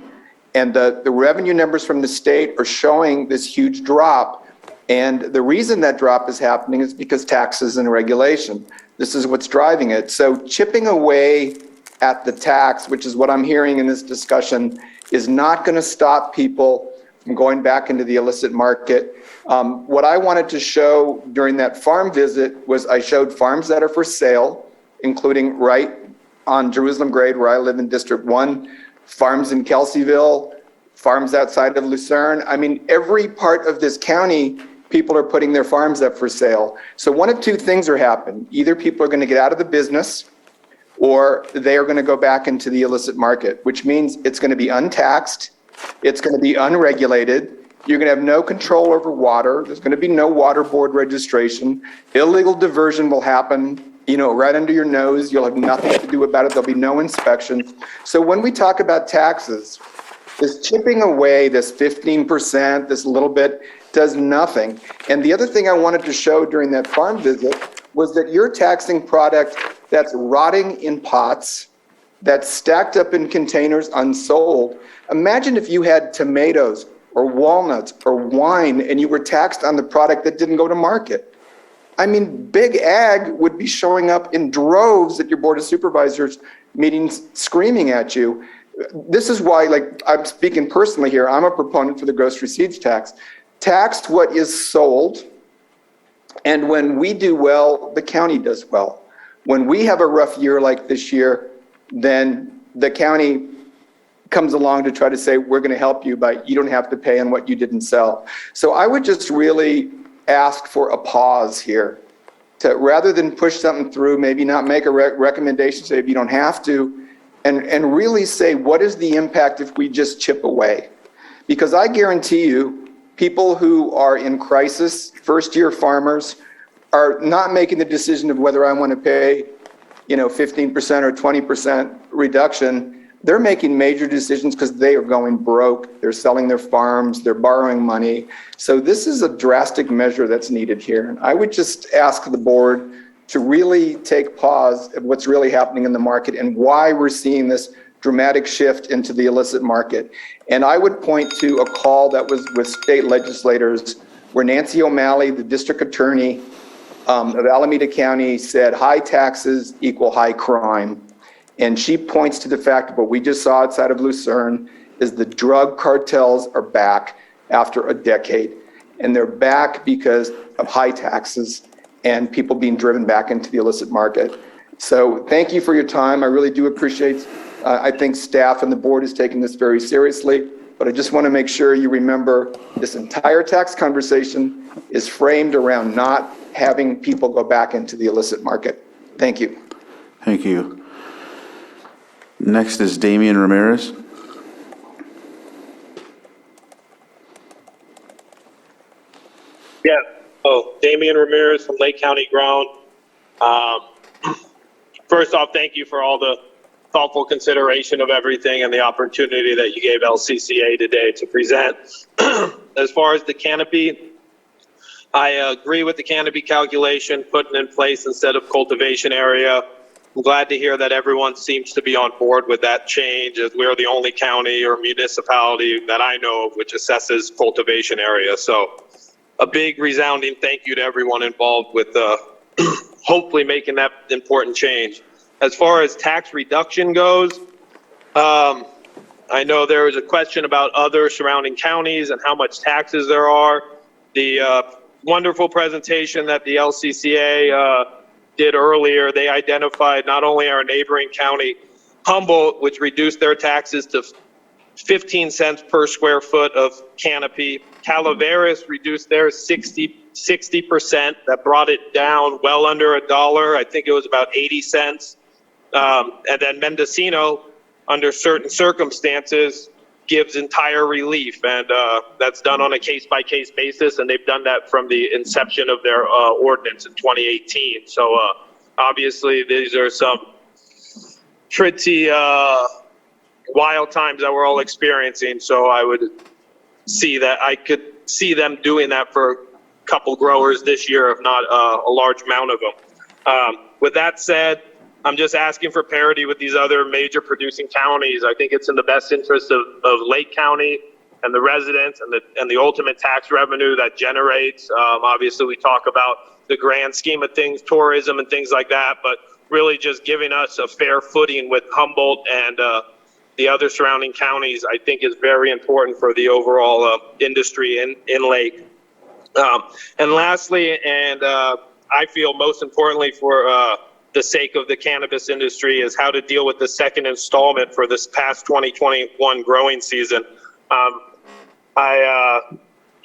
And the revenue numbers from the state are showing this huge drop. And the reason that drop is happening is because taxes and regulation. This is what's driving it. So chipping away at the tax, which is what I'm hearing in this discussion, is not going to stop people from going back into the illicit market. What I wanted to show during that farm visit was I showed farms that are for sale, including right on Jerusalem Grade, where I live in District 1, farms in Kelseyville, farms outside of Lucerne. I mean, every part of this county, people are putting their farms up for sale. So one of 2 things are happening. Either people are going to get out of the business, or they are going to go back into the illicit market, which means it's going to be untaxed, it's going to be unregulated, you're going to have no control over water, there's going to be no water board registration, illegal diversion will happen, right under your nose, you'll have nothing to do about it, there'll be no inspections. So when we talk about taxes, this chipping away, this 15%, this little bit, does nothing. And the other thing I wanted to show during that farm visit was that you're taxing product that's rotting in pots, that's stacked up in containers unsold. Imagine if you had tomatoes or walnuts or wine and you were taxed on the product that didn't go to market. I mean, big ag would be showing up in droves at your Board of Supervisors meetings screaming at you. This is why, like, I'm speaking personally here, I'm a proponent for the gross receipts tax. Tax what is sold, and when we do well, the county does well. When we have a rough year like this year, then the county comes along to try to say, we're going to help you, but you don't have to pay on what you didn't sell. So I would just really ask for a pause here, to rather than push something through, maybe not make a recommendation, say if you don't have to, and really say, what is the impact if we just chip away? Because I guarantee you, people who are in crisis, first-year farmers, are not making the decision of whether I want to pay, 15% or 20% reduction. They're making major decisions because they are going broke. They're selling their farms. They're borrowing money. So this is a drastic measure that's needed here. And I would just ask the board to really take pause at what's really happening in the market and why we're seeing this dramatic shift into the illicit market. And I would point to a call that was with state legislators where Nancy O'Malley, the district attorney of Alameda County, said high taxes equal high crime. And she points to the fact that what we just saw outside of Lucerne is the drug cartels are back after a decade. And they're back because of high taxes and people being driven back into the illicit market. So thank you for your time. I really do appreciate, I think staff and the board is taking this very seriously, but I just want to make sure you remember this entire tax conversation is framed around not having people go back into the illicit market. Thank you. Thank you. Next is Damian Ramirez. Yeah. Damian Ramirez from Lake County Ground. First off, thank you for all the thoughtful consideration of everything and the opportunity that you gave LCCA today to present. As far as the canopy, I agree with the canopy calculation putting in place instead of cultivation area. I'm glad to hear that everyone seems to be on board with that change, as we're the only county or municipality that I know of which assesses cultivation area. So a big resounding thank you to everyone involved with hopefully making that important change. As far as tax reduction goes, I know there was a question about other surrounding counties and how much taxes there are. The wonderful presentation that the LCCA did earlier, they identified not only our neighboring county, Humboldt, which reduced their taxes to 15 cents per square foot of canopy. Calaveras reduced theirs 60%. That brought it down well under $1. I think it was about 80 cents. And then Mendocino, under certain circumstances, gives entire relief, and that's done on a case-by-case basis, and they've done that from the inception of their ordinance in 2018. So obviously these are some pretty wild times that we're all experiencing, so I could see them doing that for a couple growers this year, if not a large amount of them. With that said, I'm just asking for parity with these other major producing counties. I think it's in the best interest of Lake County and the residents and the ultimate tax revenue that generates. Obviously, we talk about the grand scheme of things, tourism and things like that, but really just giving us a fair footing with Humboldt and the other surrounding counties, I think is very important for the overall industry in Lake. And lastly, and I feel most importantly for the sake of the cannabis industry, is how to deal with the second installment for this past 2021 growing season. I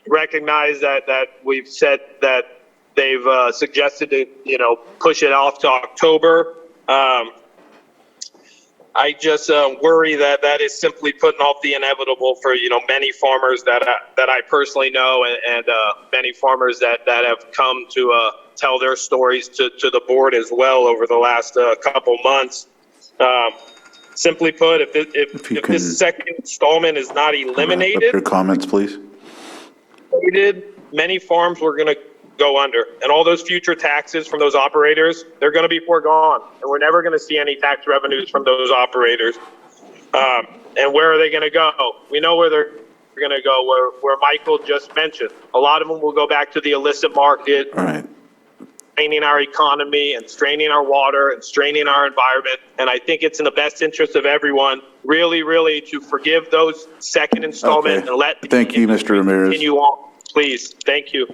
recognize that we've said that they've suggested to push it off to October. I just worry that that is simply putting off the inevitable for many farmers that I personally know, and many farmers that have come to tell their stories to the board as well over the last couple months. Simply put, if this second installment is not eliminated, Your comments, please. many farms were going to go under, and all those future taxes from those operators, they're going to be foregone, and we're never going to see any tax revenues from those operators. And where are they going to go? We know where they're going to go, where Michael just mentioned. A lot of them will go back to the illicit market. All right. straining our economy and straining our water and straining our environment. And I think it's in the best interest of everyone, really to forgive those second installment Okay. and let Thank you, Mr. Ramirez. continue on. Please, thank you.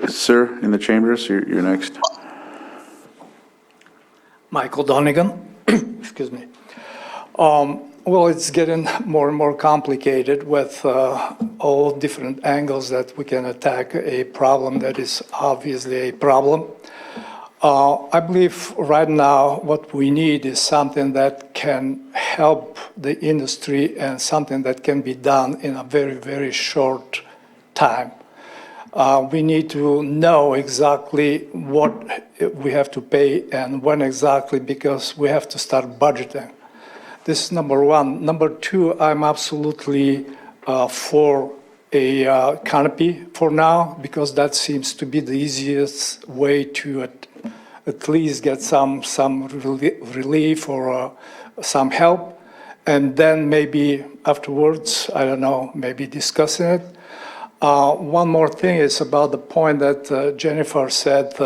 Sir, in the chambers, you're next. Michael Donegan. Excuse me. Well, it's getting more and more complicated with all different angles that we can attack a problem that is obviously a problem. I believe right now what we need is something that can help the industry and something that can be done in a very, very short time. We need to know exactly what we have to pay and when exactly, because we have to start budgeting. This is number one. Number two, I'm absolutely for a canopy for now, because that seems to be the easiest way to at least get some relief or some help. And then maybe afterwards, I don't know, maybe discussing it. One more thing is about the point that Jennifer said,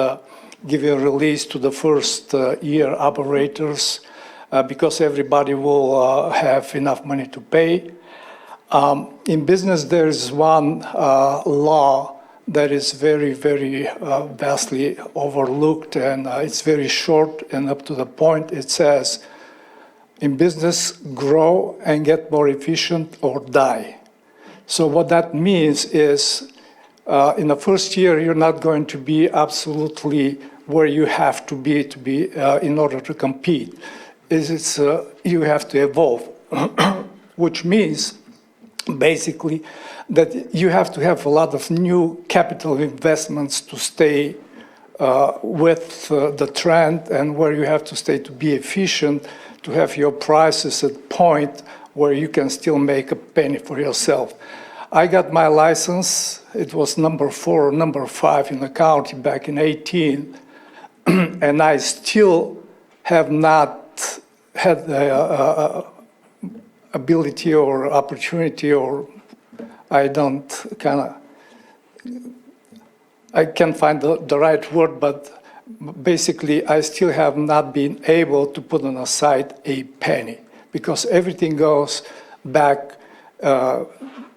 giving a release to the first year operators, because everybody will have enough money to pay. In business, there is one law that is very, very vastly overlooked, and it's very short and up to the point. It says, in business, grow and get more efficient or die. So what that means is, in the first year, you're not going to be absolutely where you have to be in order to compete. You have to evolve, which means basically that you have to have a lot of new capital investments to stay with the trend, and where you have to stay to be efficient, to have your prices at a point where you can still make a penny for yourself. I got my license, it was number 4 or number 5 in the county back in 2018, and I still have not had the ability or opportunity, or I can't find the right word, but basically I still have not been able to put on aside a penny, because everything goes back,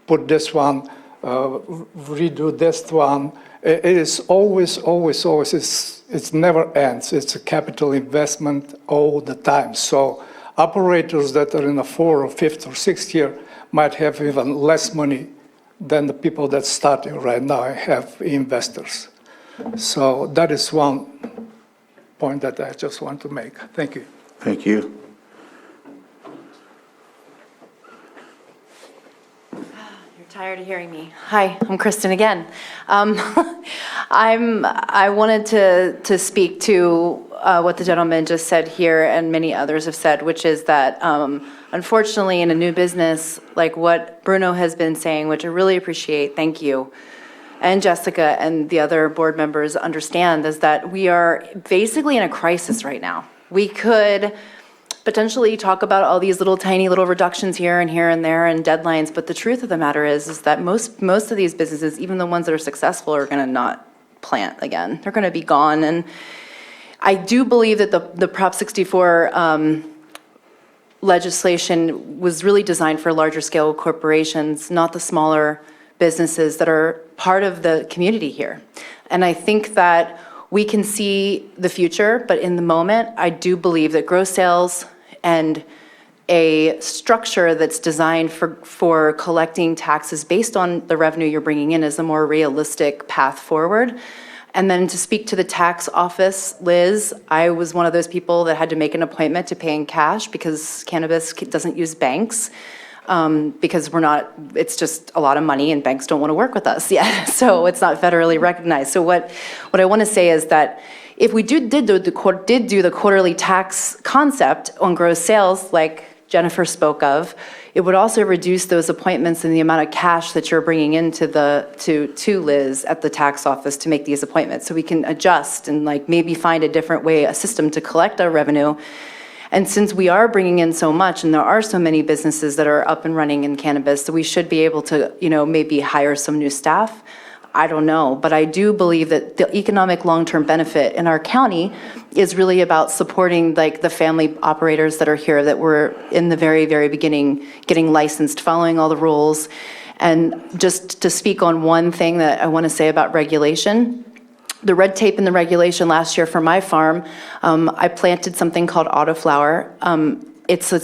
put this one, redo this one. It is always, it never ends. It's a capital investment all the time. So operators that are in the 4th or 5th or 6th year might have even less money than the people that starting right now have investors. So that is one point that I just want to make. Thank you. Thank you. Tired of hearing me. Hi, I'm Kristen again. I wanted to speak to what the gentleman just said here and many others have said, which is that unfortunately in a new business, like what Bruno has been saying, which I really appreciate, thank you, and Jessica and the other board members understand, is that we are basically in a crisis right now. We could potentially talk about all these tiny little reductions here and there and deadlines, but the truth of the matter is that most of these businesses, even the ones that are successful, are going to not plant again. They're going to be gone. And I do believe that the Prop 64 legislation was really designed for larger scale corporations, not the smaller businesses that are part of the community here. And I think that we can see the future, but in the moment, I do believe that gross sales and a structure that's designed for collecting taxes based on the revenue you're bringing in is a more realistic path forward. And then to speak to the tax office, Liz, I was one of those people that had to make an appointment to pay in cash because cannabis doesn't use banks. Because it's just a lot of money and banks don't want to work with us yet. So it's not federally recognized. So what I want to say is that if we did do the quarterly tax concept on gross sales, like Jennifer spoke of, it would also reduce those appointments and the amount of cash that you're bringing into to Liz at the tax office to make these appointments. So we can adjust and maybe find a different way, a system to collect our revenue. And since we are bringing in so much and there are so many businesses that are up and running in cannabis, so we should be able to, maybe hire some new staff. I don't know, but I do believe that the economic long-term benefit in our county is really about supporting like the family operators that are here that were in the very, very beginning, getting licensed, following all the rules. And just to speak on one thing that I want to say about regulation, the red tape and the regulation last year for my farm, I planted something called autoflower. It's a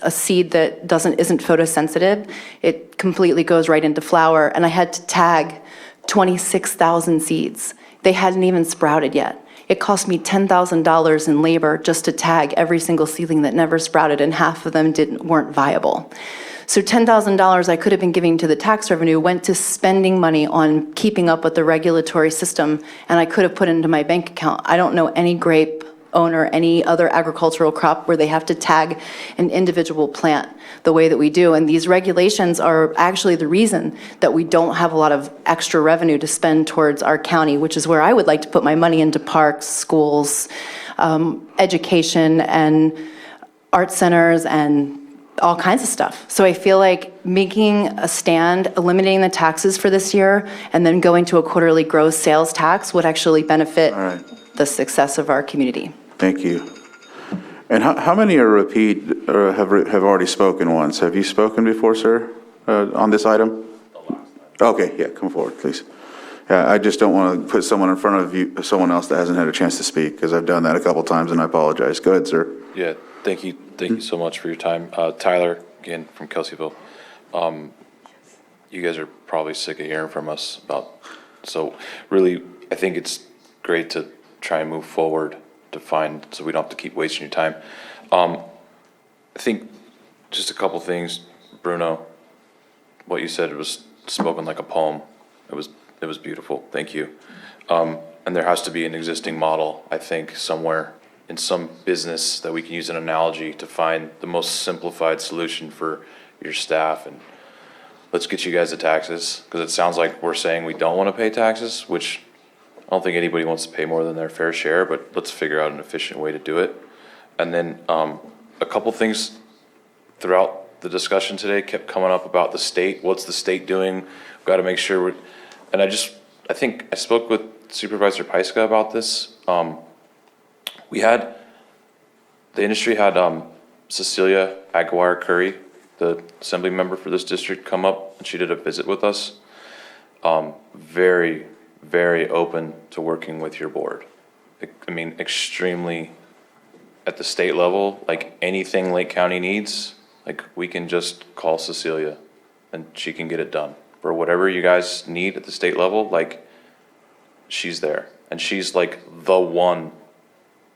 seed that isn't photosensitive. It completely goes right into flower, and I had to tag 26,000 seeds. They hadn't even sprouted yet. It cost me $10,000 in labor just to tag every single seedling that never sprouted, and half of them weren't viable. So $10,000 I could have been giving to the tax revenue went to spending money on keeping up with the regulatory system, and I could have put it into my bank account. I don't know any grape owner, any other agricultural crop where they have to tag an individual plant the way that we do. And these regulations are actually the reason that we don't have a lot of extra revenue to spend towards our county, which is where I would like to put my money into parks, schools, education, and art centers, and all kinds of stuff. So I feel like making a stand, eliminating the taxes for this year, and then going to a quarterly gross sales tax would actually benefit the success of our community. Thank you. And how many are repeat or have already spoken once? Have you spoken before, sir, on this item? Okay, yeah, come forward, please. Yeah, I just don't want to put someone in front of you, someone else that hasn't had a chance to speak, because I've done that a couple times and I apologize. Go ahead, sir. Yeah, thank you. Thank you so much for your time. Tyler, again, from Kelseyville. You guys are probably sick of hearing from us so really, I think it's great to try and move forward to find, so we don't have to keep wasting your time. I think just a couple things, Bruno, what you said was spoken like a poem. It was beautiful. Thank you. And there has to be an existing model, I think, somewhere in some business that we can use an analogy to find the most simplified solution for your staff. And let's get you guys the taxes, because it sounds like we're saying we don't want to pay taxes, which I don't think anybody wants to pay more than their fair share, but let's figure out an efficient way to do it. And then a couple things throughout the discussion today kept coming up about the state. What's the state doing? We've got to make sure and I think I spoke with Supervisor Pyska about this. The industry had Cecilia Aguirre Curry, the assembly member for this district, come up, and she did a visit with us. Very, very open to working with your board. I mean, extremely at the state level, like anything Lake County needs, like we can just call Cecilia and she can get it done. For whatever you guys need at the state level, like she's there. And she's like the one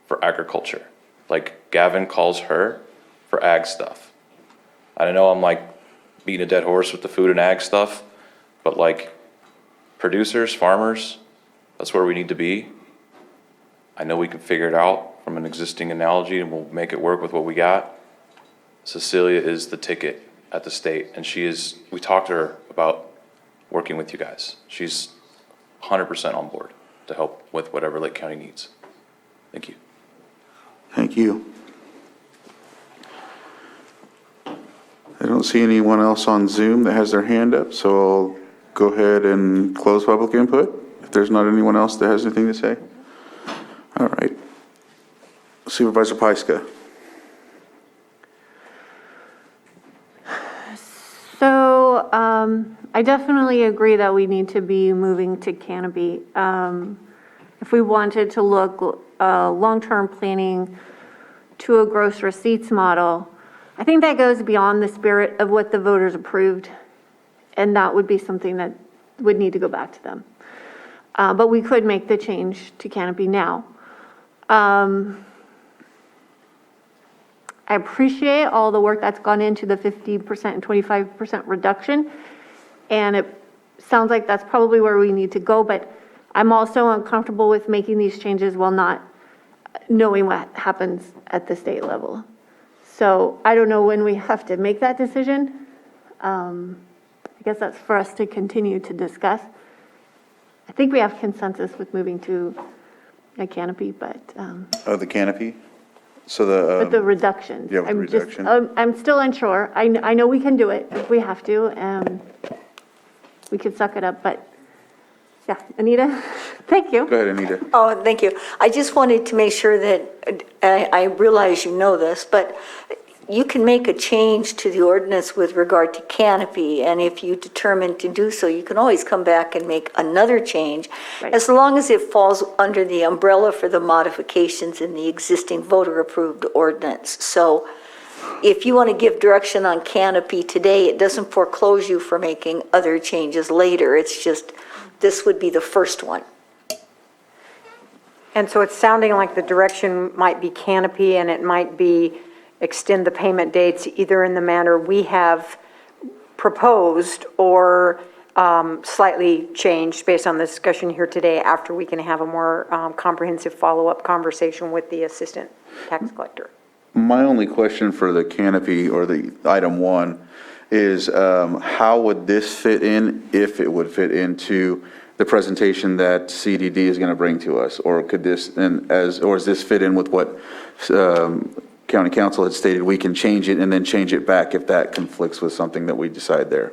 for agriculture. Like Gavin calls her for ag stuff. I don't know, I'm like beating a dead horse with the food and ag stuff, but like producers, farmers, that's where we need to be. I know we can figure it out from an existing analogy and we'll make it work with what we got. Cecilia is the ticket at the state, and we talked to her about working with you guys. She's 100% on board to help with whatever Lake County needs. Thank you. Thank you. I don't see anyone else on Zoom that has their hand up, so I'll go ahead and close public input if there's not anyone else that has anything to say. All right. Supervisor Pyska. So I definitely agree that we need to be moving to canopy. If we wanted to look long-term planning to a gross receipts model, I think that goes beyond the spirit of what the voters approved, and that would be something that would need to go back to them. But we could make the change to canopy now. I appreciate all the work that's gone into the 50% and 25% reduction, and it sounds like that's probably where we need to go, but I'm also uncomfortable with making these changes while not knowing what happens at the state level. So I don't know when we have to make that decision. I guess that's for us to continue to discuss. I think we have consensus with moving to a canopy, but The canopy? So with the reductions. Yeah, with the reduction. I'm still unsure. I know we can do it if we have to, and we could suck it up, but Yeah, Anita? Thank you. Go ahead, Anita. Oh, thank you. I just wanted to make sure that, I realize you know this, but you can make a change to the ordinance with regard to canopy, and if you determine to do so, you can always come back and make another change, as long as it falls under the umbrella for the modifications in the existing voter-approved ordinance. So if you want to give direction on canopy today, it doesn't foreclose you for making other changes later. It's just, this would be the first one. And so it's sounding like the direction might be canopy, and it might be extend the payment dates either in the manner we have proposed or slightly changed based on the discussion here today, after we can have a more comprehensive follow-up conversation with the assistant tax collector. My only question for the canopy or the item 1 is how would this fit in, if it would fit into the presentation that CDD is going to bring to us? Or could this, or does this fit in with what County Council had stated, we can change it and then change it back if that conflicts with something that we decide there?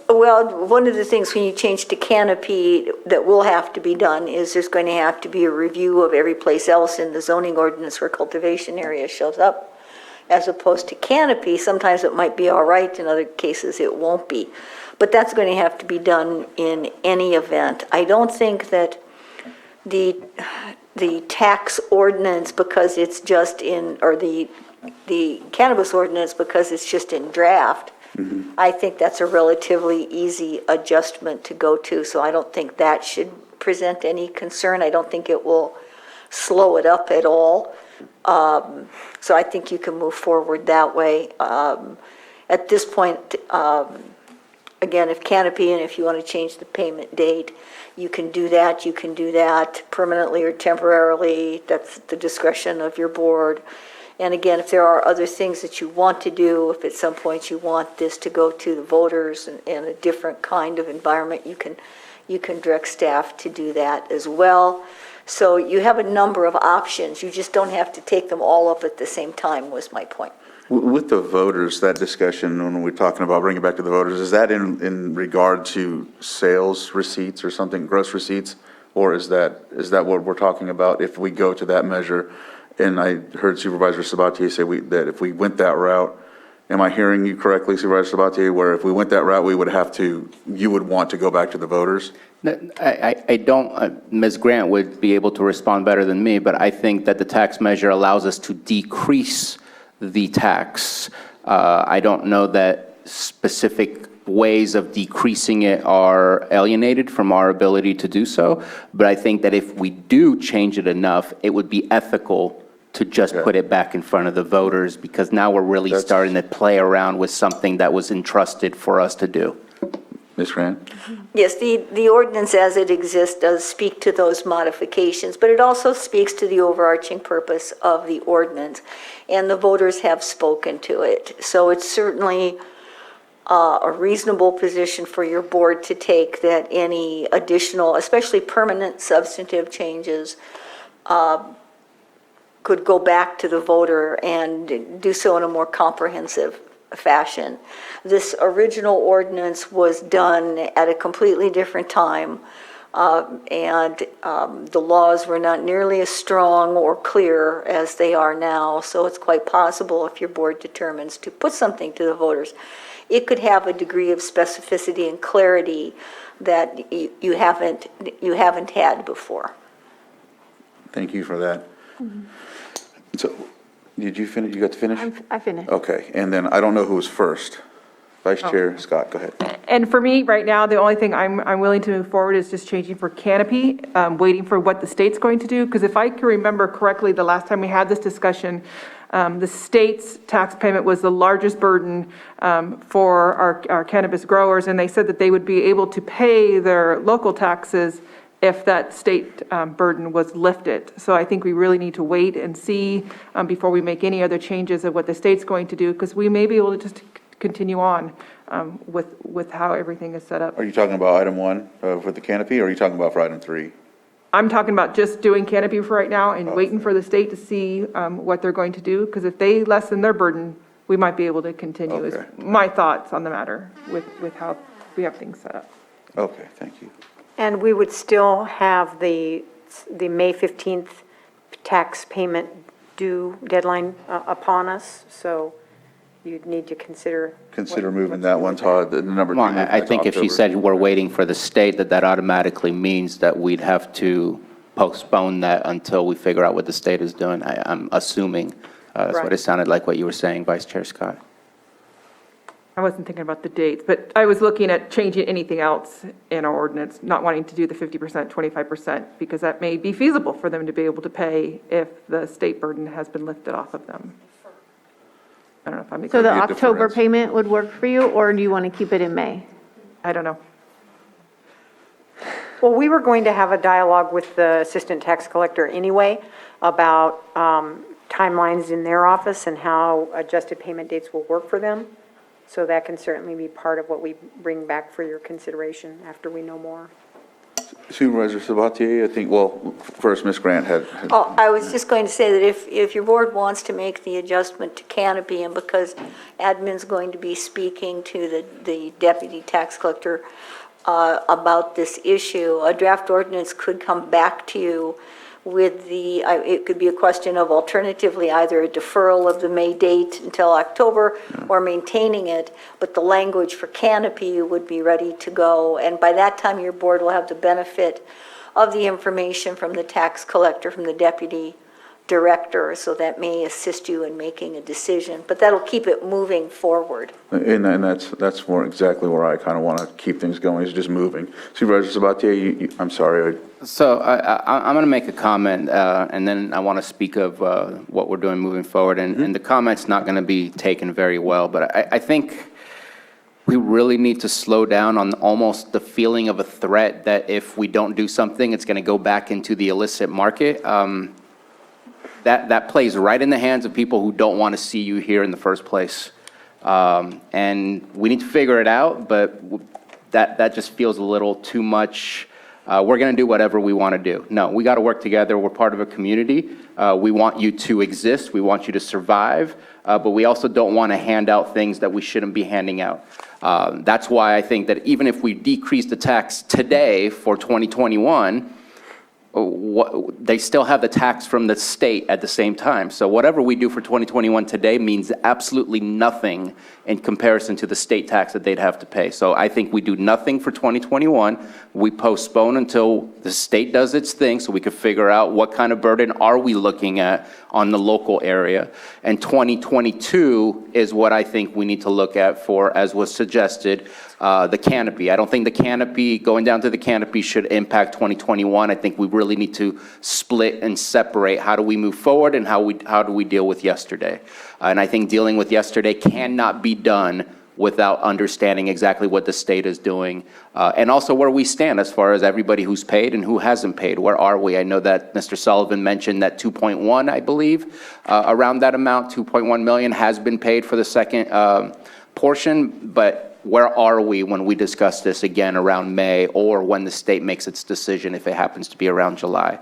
Well, one of the things when you change to canopy that will have to be done is there's going to have to be a review of every place else in the zoning ordinance where cultivation area shows up. As opposed to canopy, sometimes it might be all right, in other cases it won't be. But that's going to have to be done in any event. I don't think that the tax ordinance, because it's just in, or the cannabis ordinance, because it's just in draft, I think that's a relatively easy adjustment to go to, so I don't think that should present any concern. I don't think it will slow it up at all. So I think you can move forward that way. At this point, again, if canopy, and if you want to change the payment date, you can do that. You can do that permanently or temporarily. That's the discretion of your board. And again, if there are other things that you want to do, if at some point you want this to go to the voters in a different kind of environment, you can direct staff to do that as well. So you have a number of options. You just don't have to take them all up at the same time, was my point. With the voters, that discussion, when we're talking about bringing it back to the voters, is that in regard to sales receipts or something, gross receipts? Or is that what we're talking about if we go to that measure? And I heard Supervisor Sabatier say that if we went that route, am I hearing you correctly, Supervisor Sabatier, where if we went that route, you would want to go back to the voters? I don't, Ms. Grant would be able to respond better than me, but I think that the tax measure allows us to decrease the tax. I don't know that specific ways of decreasing it are alienated from our ability to do so, but I think that if we do change it enough, it would be ethical to just put it back in front of the voters, because now we're really starting to play around with something that was entrusted for us to do. Ms. Grant? Yes, the ordinance as it exists does speak to those modifications, but it also speaks to the overarching purpose of the ordinance, and the voters have spoken to it. So it's certainly a reasonable position for your board to take, that any additional, especially permanent substantive changes, could go back to the voter and do so in a more comprehensive fashion. This original ordinance was done at a completely different time, and the laws were not nearly as strong or clear as they are now, so it's quite possible if your board determines to put something to the voters, it could have a degree of specificity and clarity that you haven't had before. Thank you for that. So, did you finish? You got to finish? I finished. Okay, and then I don't know who was first. Vice Chair Scott, go ahead. And for me, right now, the only thing I'm willing to move forward is just changing for canopy, waiting for what the state's going to do. Because if I can remember correctly, the last time we had this discussion, the state's tax payment was the largest burden for our cannabis growers, and they said that they would be able to pay their local taxes if that state burden was lifted. So I think we really need to wait and see before we make any other changes of what the state's going to do, because we may be able to just continue on with how everything is set up. Are you talking about item 1 for the canopy, or are you talking about for item 3? I'm talking about just doing canopy for right now and waiting for the state to see what they're going to do, because if they lessen their burden, we might be able to continue, is my thoughts on the matter with how we have things set up. Okay, thank you. And we would still have the May 15th tax payment due deadline upon us, so you'd need to consider. Consider moving that one, Todd, the number two. Well, move I to think if she October. said we're waiting for the state, that automatically means that we'd have to postpone that until we figure out what the state is doing. I'm assuming, that's what Right. it sounded like what you were saying, Vice Chair Scott. I wasn't thinking about the dates, but I was looking at changing anything else in our ordinance, not wanting to do the 50%, 25%, because that may be feasible for them to be able to pay if the state burden has been lifted off of them. I don't know if I'm. So the be a October difference. payment would work for you, or do you want to keep it in May? I don't know. Well, we were going to have a dialogue with the assistant tax collector anyway about timelines in their office and how adjusted payment dates will work for them. So that can certainly be part of what we bring back for your consideration after we know more. Supervisor Sabatier, I think, well, first, Ms. Grant had. Oh, I was just going to say that if your board wants to make the adjustment to Canopy, and because admin's going to be speaking to the deputy tax collector about this issue, a draft ordinance could come back to you with it could be a question of alternatively either a deferral of the May date until October or maintaining it, but the language for Canopy would be ready to go. And by that time, your board will have the benefit of the information from the tax collector, from the deputy director, so that may assist you in making a decision, but that'll keep it moving forward. And that's more exactly where I kind of want to keep things going, is just moving. Supervisor Sabatier, I'm sorry. So I'm going to make a comment, and then I want to speak of what we're doing moving forward. And the comment's not going to be taken very well, but I think we really need to slow down on almost the feeling of a threat that if we don't do something, it's going to go back into the illicit market. That plays right in the hands of people who don't want to see you here in the first place. And we need to figure it out, but that just feels a little too much. We're going to do whatever we want to do. No, we got to work together. We're part of a community. We want you to exist. We want you to survive. But we also don't want to hand out things that we shouldn't be handing out. That's why I think that even if we decrease the tax today for 2021, they still have the tax from the state at the same time. So whatever we do for 2021 today means absolutely nothing in comparison to the state tax that they'd have to pay. So I think we do nothing for 2021. We postpone until the state does its thing so we can figure out what kind of burden are we looking at on the local area. And 2022 is what I think we need to look at for, as was suggested, the canopy. I don't think the canopy, going down to the canopy, should impact 2021. I think we really need to split and separate how do we move forward and how do we deal with yesterday. And I think dealing with yesterday cannot be done without understanding exactly what the state is doing, and also where we stand as far as everybody who's paid and who hasn't paid. Where are we? I know that Mr. Sullivan mentioned that 2.1, I believe, around that amount, 2.1 million has been paid for the second portion, but where are we when we discuss this again around May or when the state makes its decision if it happens to be around July?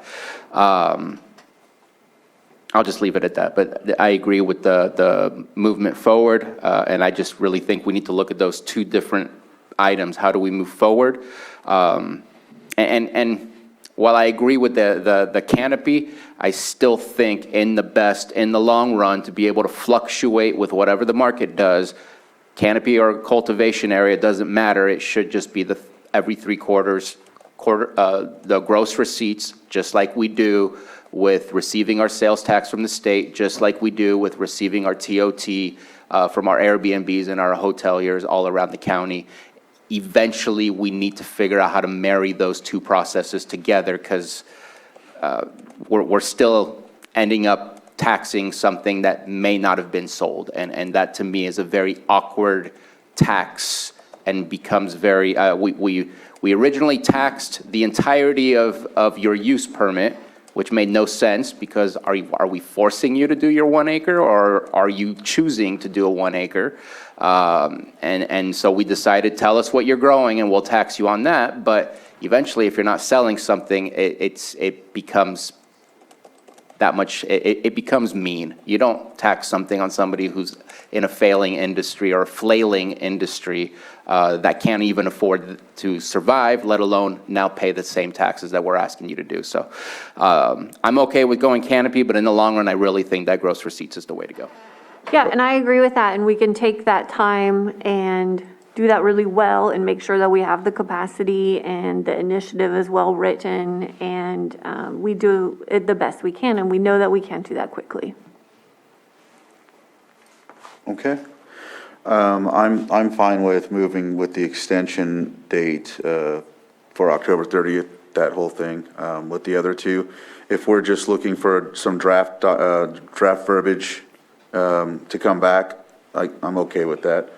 I'll just leave it at that, but I agree with the movement forward, and I just really think we need to look at those two different items. How do we move forward? And while I agree with the canopy, I still think in the long run, to be able to fluctuate with whatever the market does, canopy or cultivation area, doesn't matter. It should just be every 3 quarters, the gross receipts, just like we do with receiving our sales tax from the state, just like we do with receiving our TOT from our Airbnbs and our hoteliers all around the county. Eventually, we need to figure out how to marry those two processes together, because we're still ending up taxing something that may not have been sold. And that, to me, is a very awkward tax and becomes very, we originally taxed the entirety of your use permit, which made no sense, because are we forcing you to do your 1 acre, or are you choosing to do a 1 acre? And so we decided, tell us what you're growing and we'll tax you on that. But eventually, if you're not selling something, it becomes that much, it becomes mean. You don't tax something on somebody who's in a failing industry or a flailing industry that can't even afford to survive, let alone now pay the same taxes that we're asking you to do. So I'm okay with going canopy, but in the long run, I really think that gross receipts is the way to go. Yeah, and I agree with that, and we can take that time and do that really well and make sure that we have the capacity and the initiative is well written, and we do it the best we can, and we know that we can't do that quickly. Okay. I'm fine with moving with the extension date for October 30th, that whole thing, with the other two. If we're just looking for some draft verbiage to come back, I'm okay with that.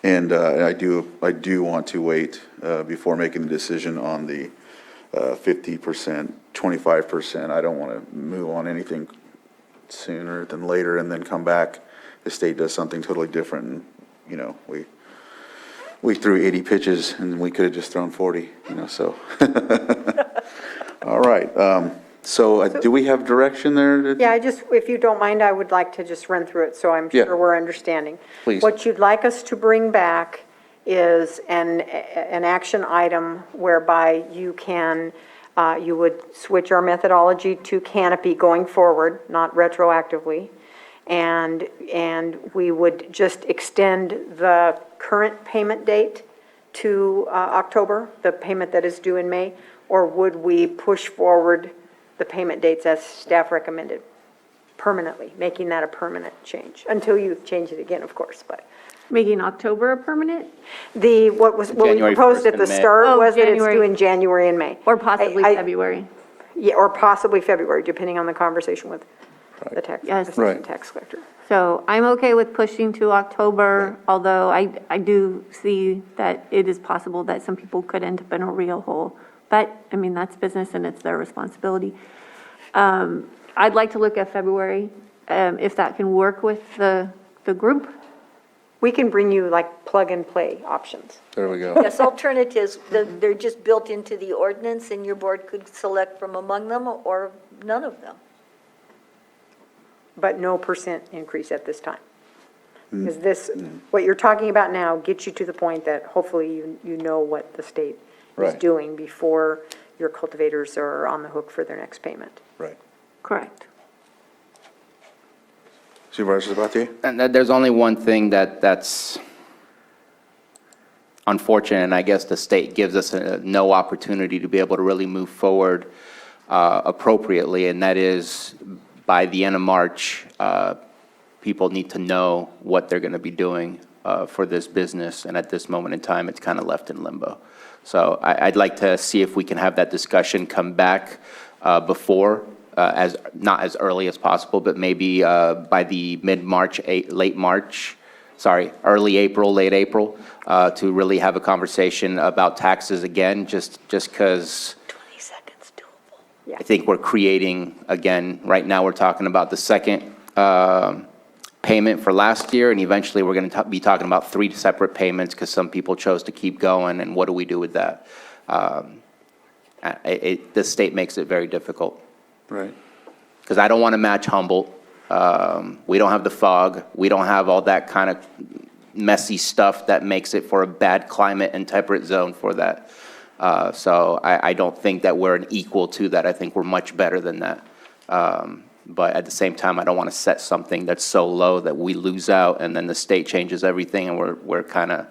And I do want to wait before making the decision on the 50%, 25%. I don't want to move on anything sooner than later and then come back. The state does something totally different, and, you know, we threw 80 pitches and we could have just thrown 40, you know, so. All right, so do we have direction there? Yeah, if you don't mind, I would like to just run through it so I'm sure we're understanding. Please. What you'd like us to bring back is an action item whereby you would switch our methodology to canopy going forward, not retroactively. And we would just extend the current payment date to October, the payment that is due in May, or would we push forward the payment dates as staff recommended permanently, making that a permanent change, until you change it again, of course, but. Making October a permanent? What we January proposed 1st at the and May. start Oh, was that it's January. due in January and May. Or possibly February. Yeah, or possibly February, depending on the conversation with the Yes. assistant tax collector. So I'm okay with pushing to October, although I do see that it is possible that some people could end up in a real hole. But, I mean, that's business and it's their responsibility. I'd like to look at February, if that can work with the group. We can bring you like plug and play options. There we go. Yes, alternatives, they're just built into the ordinance, and your board could select from among them or none of them. But no percent increase at this time. Because what you're talking about now gets you to the point that hopefully you know what the state is Right. doing before your cultivators are on the hook for their next payment. Right. Correct. Supervisor Sabatier? And there's only one thing that's unfortunate, and I guess the state gives us no opportunity to be able to really move forward appropriately, and that is by the end of March, people need to know what they're going to be doing for this business, and at this moment in time, it's kind of left in limbo. So I'd like to see if we can have that discussion come back before, not as early as possible, but maybe by the mid-March, early April, late April, to really have a conversation about taxes again, just because 20 seconds doable. I think we're creating, again, right now we're talking about the second payment for last year, and eventually we're going to be talking about 3 separate payments because some people chose to keep going, and what do we do with that? The state makes it very difficult. Right. Because I don't want to match Humboldt. We don't have the fog. We don't have all that kind of messy stuff that makes it for a bad climate and temperate zone for that. So I don't think that we're an equal to that. I think we're much better than that. But at the same time, I don't want to set something that's so low that we lose out and then the state changes everything and we're kind of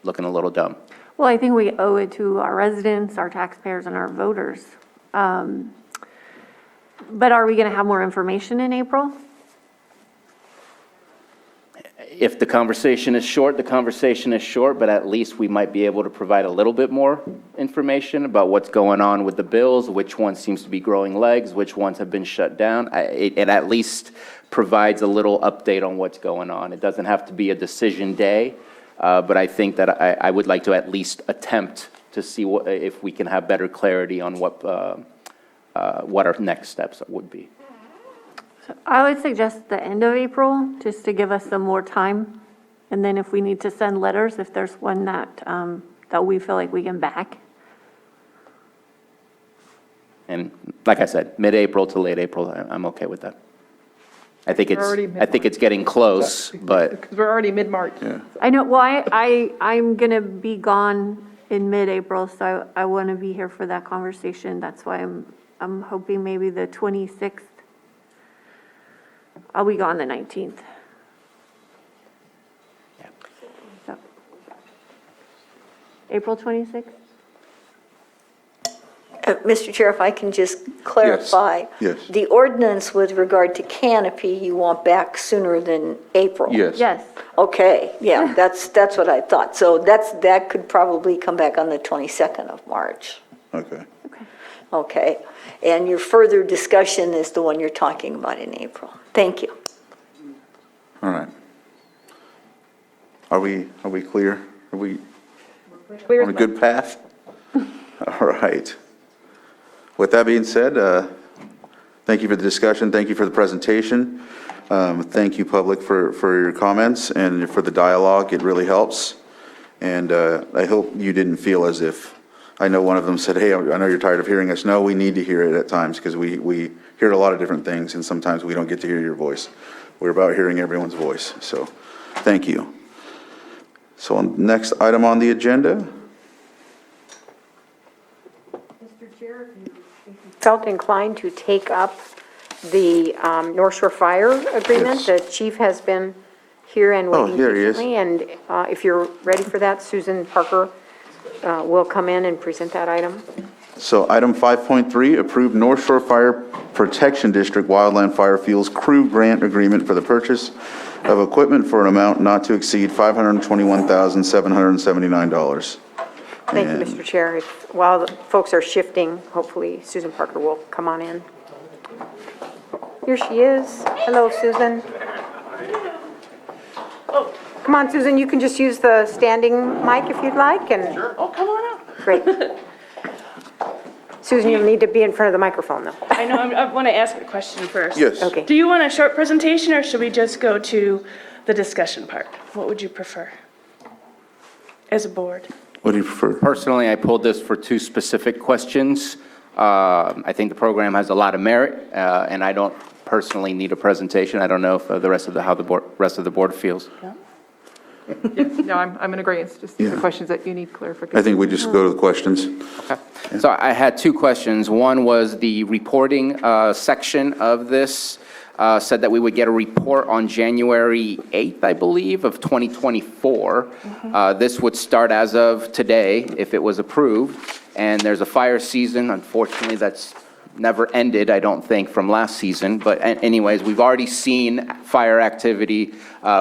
looking a little dumb. Well, I think we owe it to our residents, our taxpayers, and our voters. But are we going to have more information in April? If the conversation is short, the conversation is short, but at least we might be able to provide a little bit more information about what's going on with the bills, which one seems to be growing legs, which ones have been shut down. It at least provides a little update on what's going on. It doesn't have to be a decision day, but I think that I would like to at least attempt to see if we can have better clarity on what our next steps would be. I would suggest the end of April, just to give us some more time. And then if we need to send letters, if there's one that we feel like we can back. And like I said, mid-April to late April, I'm okay with that. I think it's getting close, but Because we're already mid-March. I know, well, I'm going to be gone in mid-April, so I want to be here for that conversation. That's why I'm hoping maybe the 26th. I'll be gone the 19th. So, April 26th? Mr. Chair, if I can just clarify. Yes. The ordinance with regard to canopy, you want back sooner than April? Yes. Yes. Okay, yeah, that's what I thought. So that could probably come back on the 22nd of March. Okay. Okay, and your further discussion is the one you're talking about in April. Thank you. All right. Are we clear? Are we Clear on a as good path? All right. With that being said, thank you for the discussion. Thank you for the presentation. Thank you, public, for your comments and for the dialogue. It really helps. And I hope you didn't feel as if, I know one of them said, hey, I know you're tired of hearing us. No, we need to hear it at times because we hear a lot of different things and sometimes we don't get to hear your voice. We're about hearing everyone's voice. So thank you. So next item on the agenda. Mr. Chair, if you felt inclined to take up the North Shore Fire Agreement, the chief has been here and waiting here he is. patiently. And if you're ready for that, Susan Parker will come in and present that item. So item 5.3, approved North Shore Fire Protection District Wildland Fire Fuels Crew Grant Agreement for the purchase of equipment for an amount not to exceed $521,779. Thank you, Mr. Chair. While the folks are shifting, hopefully Susan Parker will come on in. Here she is. Hello, Susan. Come on, Susan, you can just use the standing mic if you'd like. And Sure. Oh, come on up. great. Susan, you'll need to be in front of the microphone, though. I know, I want to ask a question first. Yes. Okay. Do you want a short presentation, or should we just go to the discussion part? What would you prefer as a board? What do you prefer? personally, I pulled this for two specific questions. I think the program has a lot of merit, and I don't personally need a presentation. I don't know if the rest of the, how the rest of the board feels. No, I'm in agreement. Just the questions that you need clarification. I think we just go to the questions. Okay. So I had two questions. One was the reporting section of this said that we would get a report on January 8th, I believe, of 2024. This would start as of today if it was approved. And there's a fire season. Unfortunately, that's never ended, I don't think, from last season. But anyways, we've already seen fire activity.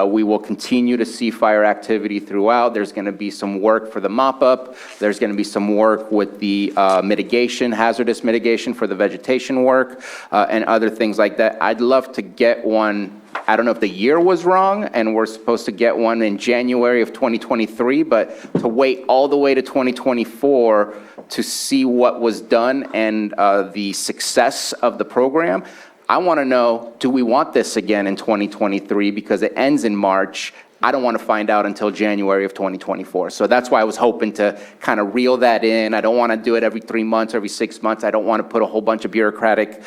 We will continue to see fire activity throughout. There's going to be some work for the mop-up. There's going to be some work with the mitigation, hazardous mitigation for the vegetation work, and other things like that. I'd love to get one. I don't know if the year was wrong and we're supposed to get one in January of 2023, but to wait all the way to 2024 to see what was done and the success of the program. I want to know, do we want this again in 2023? Because it ends in March. I don't want to find out until January of 2024. So that's why I was hoping to kind of reel that in. I don't want to do it every 3 months, every 6 months. I don't want to put a whole bunch of bureaucratic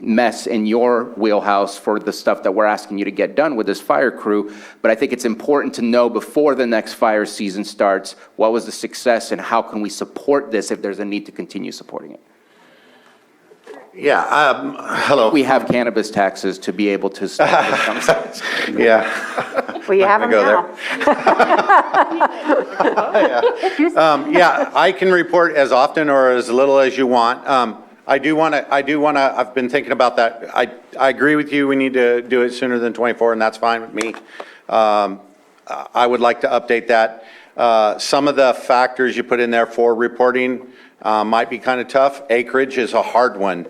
mess in your wheelhouse for the stuff that we're asking you to get done with this fire crew. But I think it's important to know before the next fire season starts, what was the success and how can we support this if there's a need to continue supporting it. Yeah, hello. We have cannabis taxes to be able to start this conversation. Yeah. Well, you have them go now. Yeah, I can report as often or as little as you want. I do want to, I've been thinking about that. I agree with you, we need to do it sooner than 24, and that's fine with me. I would like to update that. Some of the factors you put in there for reporting might be kind of tough. Acreage is a hard one.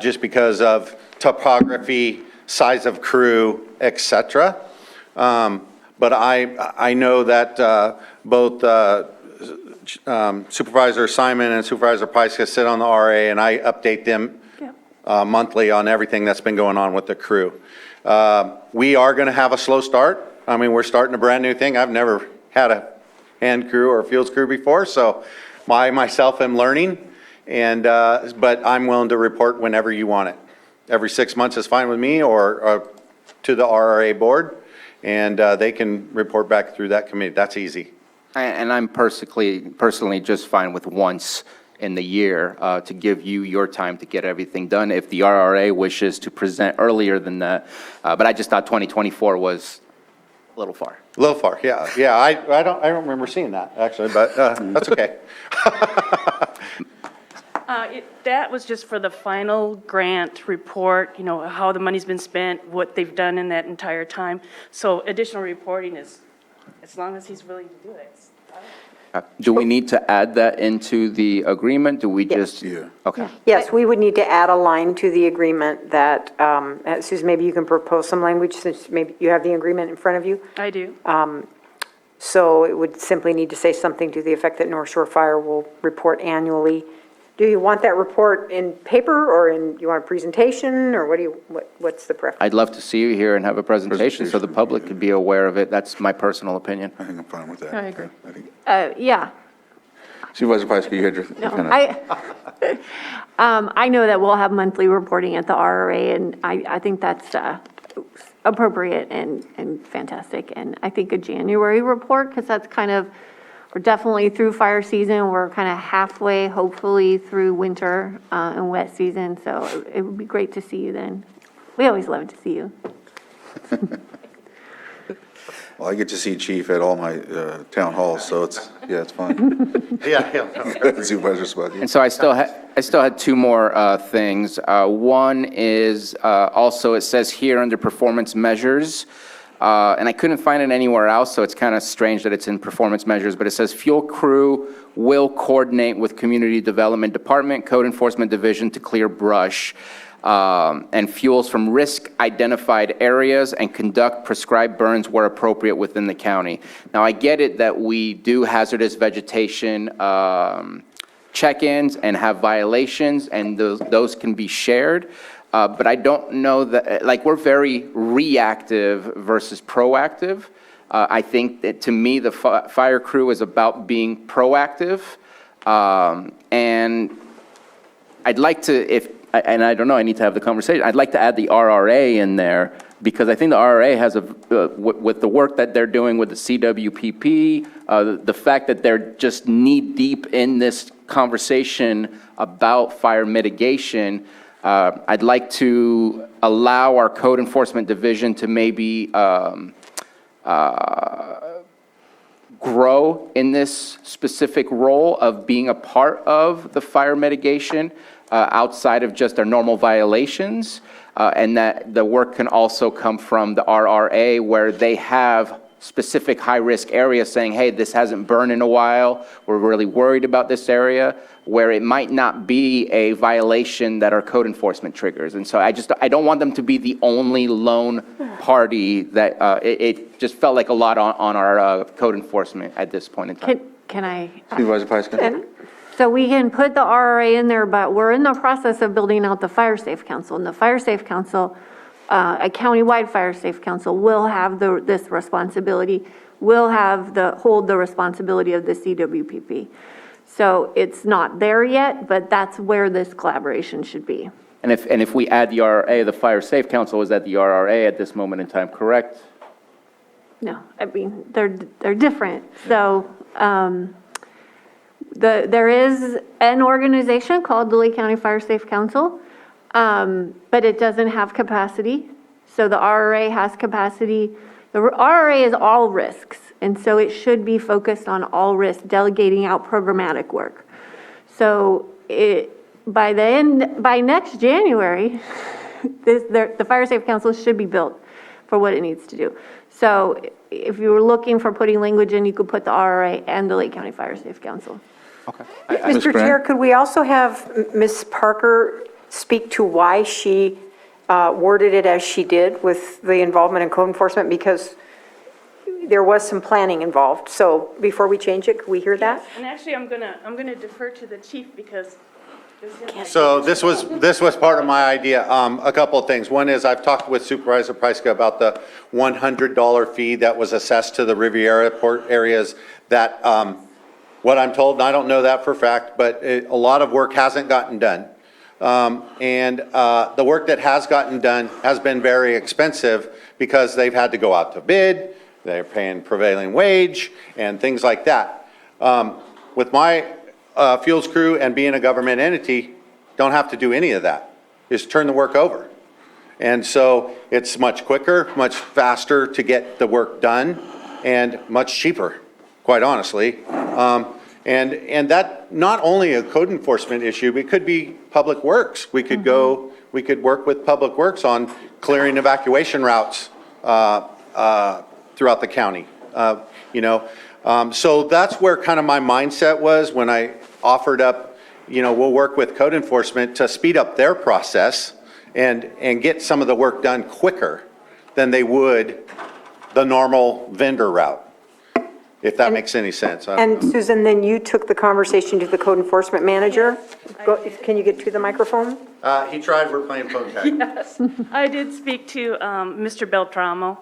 Just because of topography, size of crew, etc. But I know that both Supervisor Simon and Supervisor Pyska sit on the RA, and I update them monthly on everything that's been going on with the crew. We are going to have a slow start. I mean, we're starting a brand new thing. I've never had a hand crew or a fields crew before, so myself am learning. And, but I'm willing to report whenever you want it. Every 6 months is fine with me, or to the RRA board, and they can report back through that committee. That's easy. And I'm personally just fine with once in the year to give you your time to get everything done if the RRA wishes to present earlier than that. But I just thought 2024 was a little far. A little far, yeah. Yeah, I don't remember seeing that, actually, but that's okay. That was just for the final grant report, how the money's been spent, what they've done in that entire time. So additional reporting is, as long as he's willing to do it. Do we need to add that into the agreement? Do we just? Yeah. Okay. Yes, we would need to add a line to the agreement that, Susan, maybe you can propose some language since maybe you have the agreement in front of you. I do. So it would simply need to say something to the effect that North Shore Fire will report annually. Do you want that report in paper or you want a presentation or what's the preference? I'd love to see you here and have a presentation so the public could be aware of it. That's my personal opinion. I think I'm fine with that. I agree. Yeah. Supervisor Pyska, you had your No, kind of. I know that we'll have monthly reporting at the RRA, and I think that's appropriate and fantastic. And I think a January report, because that's kind of, we're definitely through fire season. We're kind of halfway, hopefully, through winter and wet season. So it would be great to see you then. We always love to see you. Well, I get to see Chief at all my town halls, so it's fun. Yeah. Supervisor Spud. And so I still had two more things. One is also, it says here under performance measures, and I couldn't find it anywhere else, so it's kind of strange that it's in performance measures, but it says fuel crew will coordinate with Community Development Department, Code Enforcement Division to clear brush and fuels from risk-identified areas and conduct prescribed burns where appropriate within the county. Now, I get it that we do hazardous vegetation check-ins and have violations, and those can be shared. But I don't know that, like, we're very reactive versus proactive. I think that, to me, the fire crew is about being proactive. And I'd like to, and I don't know, I need to have the conversation. I'd like to add the RRA in there, because I think the RRA has with the work that they're doing with the CWPP, the fact that they're just knee-deep in this conversation about fire mitigation, I'd like to allow our Code Enforcement Division to maybe grow in this specific role of being a part of the fire mitigation outside of just our normal violations, and that the work can also come from the RRA, where they have specific high-risk areas saying, hey, this hasn't burned in a while, we're really worried about this area, where it might not be a violation that our code enforcement triggers. And so I don't want them to be the only lone party that, it just felt like a lot on our code enforcement at this point in time. Can I? Supervisor Pyska. So we can put the RRA in there, but we're in the process of building out the Fire Safe Council. And the Fire Safe Council, a countywide Fire Safe Council, will have this responsibility, will hold the responsibility of the CWPP. So it's not there yet, but that's where this collaboration should be. And if we add the RRA, the Fire Safe Council is at the RRA at this moment in time, correct? No, I mean, they're different. So there is an organization called the Lake County Fire Safe Council, but it doesn't have capacity. So the RRA has capacity. The RRA is all risks, and so it should be focused on all risks, delegating out programmatic work. So by next January, the Fire Safe Council should be built for what it needs to do. So if you were looking for putting language in, you could put the RRA and the Lake County Fire Safe Council. Okay. Mr. Chair, could we also have Ms. Parker speak to why she worded it as she did with the involvement in code enforcement? Because there was some planning involved. So before we change it, could we hear that? And actually, I'm gonna defer to the chief because. So this was part of my idea. A couple of things. One is I've talked with Supervisor Pyska about the $100 fee that was assessed to the Riviera port areas that what I'm told, and I don't know that for a fact, but a lot of work hasn't gotten done. And the work that has gotten done has been very expensive because they've had to go out to bid, they're paying prevailing wage, and things like that. With my fuels crew and being a government entity, don't have to do any of that. Just turn the work over. And so it's much quicker, much faster to get the work done, and much cheaper, quite honestly. And that, not only a code enforcement issue, but it could be public works. We could we could work with public works on clearing evacuation routes throughout the county. So that's where kind of my mindset was when I offered up, we'll work with code enforcement to speed up their process and get some of the work done quicker than they would the normal vendor route, if that makes any sense. And Susan, then you took the conversation to the code enforcement manager? Can you get to the microphone? He tried, we're playing phone tag. Yes, I did speak to Mr. Beltramo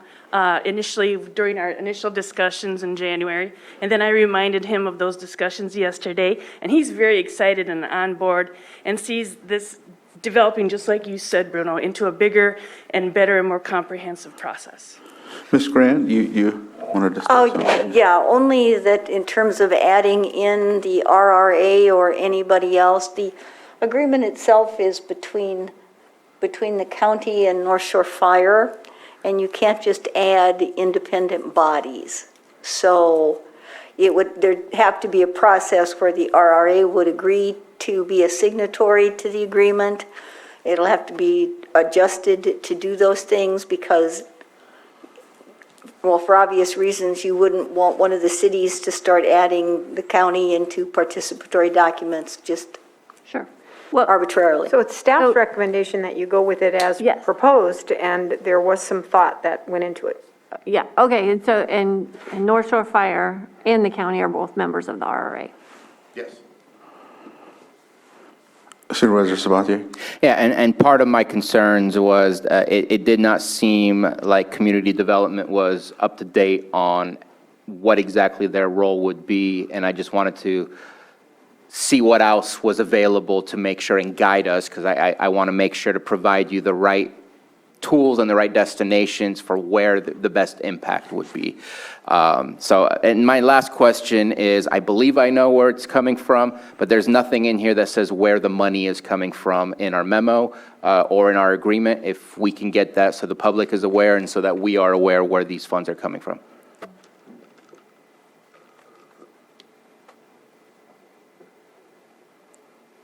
initially during our initial discussions in January, and then I reminded him of those discussions yesterday, and he's very excited and on board and sees this developing, just like you said, Bruno, into a bigger and better and more comprehensive process. Ms. Grant, you wanted to say something? Yeah, only that in terms of adding in the RRA or anybody else, the agreement itself is between the county and North Shore Fire, and you can't just add independent bodies. So there'd have to be a process where the RRA would agree to be a signatory to the agreement. It'll have to be adjusted to do those things because, well, for obvious reasons, you wouldn't want one of the cities to start adding the county into participatory documents just arbitrarily. So it's staff's recommendation that you go with it as proposed, and there was some thought that went into it. Yeah, okay, and so, and North Shore Fire and the county are both members of the RRA. Yes. Supervisor Sabatier? Yeah, and part of my concerns was it did not seem like community development was up to date on what exactly their role would be, and I just wanted to see what else was available to make sure and guide us, because I want to make sure to provide you the right tools and the right destinations for where the best impact would be. And my last question is, I believe I know where it's coming from, but there's nothing in here that says where the money is coming from in our memo or in our agreement. If we can get that so the public is aware and so that we are aware where these funds are coming from.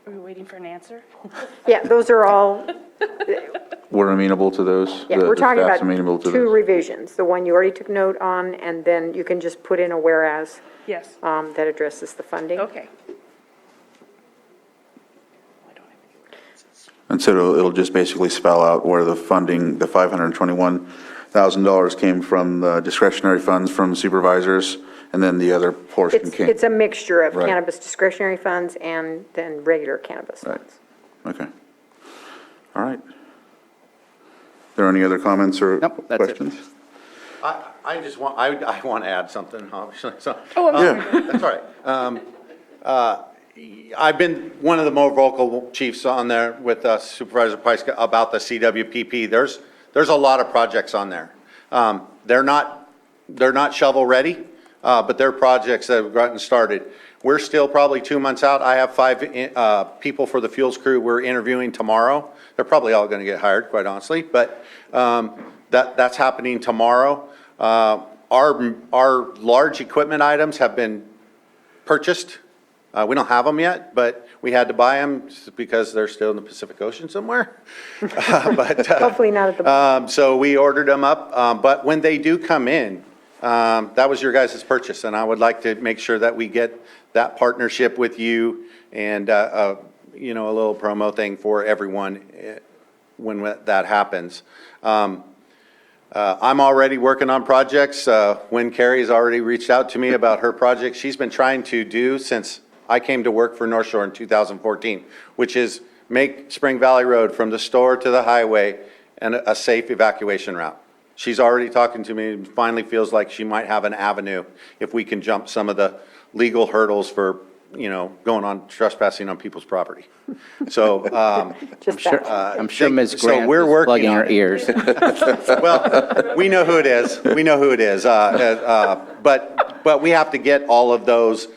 Are we waiting for an answer? Yeah, those are all, We're amenable to those? yeah, The- we're the talking staff's about amenable to two those? revisions, the one you already took note on, and then you can just put in a whereas Yes. that addresses the funding. Okay. And so it'll just basically spell out where the funding, the $521,000 came from the discretionary funds from supervisors, and then the other portion came. It's a mixture of Right. cannabis discretionary funds and then regular cannabis funds. Okay. All right. Are there any other comments or Nope, that's it. questions? I just want, I want to add something, obviously, so. Yeah. That's all right. I've been one of the more vocal chiefs on there with Supervisor Pyska about the CWPP. There's a lot of projects on there. They're not shovel ready, but they're projects that have gotten started. We're still probably 2 months out. I have 5 people for the fuels crew we're interviewing tomorrow. They're probably all going to get hired, quite honestly, but that's happening tomorrow. Our large equipment items have been purchased. We don't have them yet, but we had to buy them because they're still in the Pacific Ocean somewhere. But Hopefully not at the. so we ordered them up, but when they do come in, that was your guys' purchase, and I would like to make sure that we get that partnership with you and, a little promo thing for everyone when that happens. I'm already working on projects. When Carrie's already reached out to me about her project she's been trying to do since I came to work for North Shore in 2014, which is make Spring Valley Road from the store to the highway and a safe evacuation route. She's already talking to me and finally feels like she might have an avenue if we can jump some of the legal hurdles for, going on trespassing on people's property. So, I'm sure Ms. so Grant we're is working plugging on her it. ears. Well, we know who it is. We know who it is. But we have to get all of those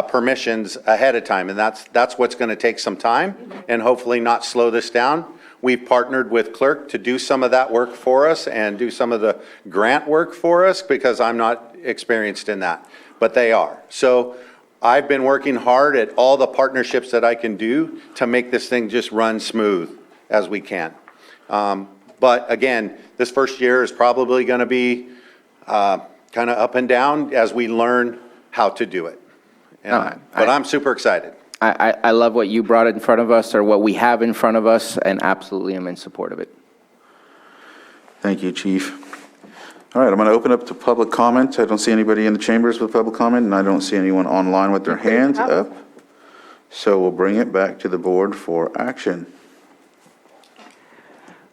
permissions ahead of time, and that's what's going to take some time and hopefully not slow this down. We've partnered with Clerk to do some of that work for us and do some of the grant work for us because I'm not experienced in that, but they are. So I've been working hard at all the partnerships that I can do to make this thing just run smooth as we can. But again, this first year is probably going to be kind of up and down as we learn how to do it. But I'm super excited. I love what you brought in front of us, or what we have in front of us, and absolutely am in support of it. Thank you, Chief. All right, I'm going to open up to public comment. I don't see anybody in the chambers with public comment, and I don't see anyone online with their hands up. So we'll bring it back to the board for action.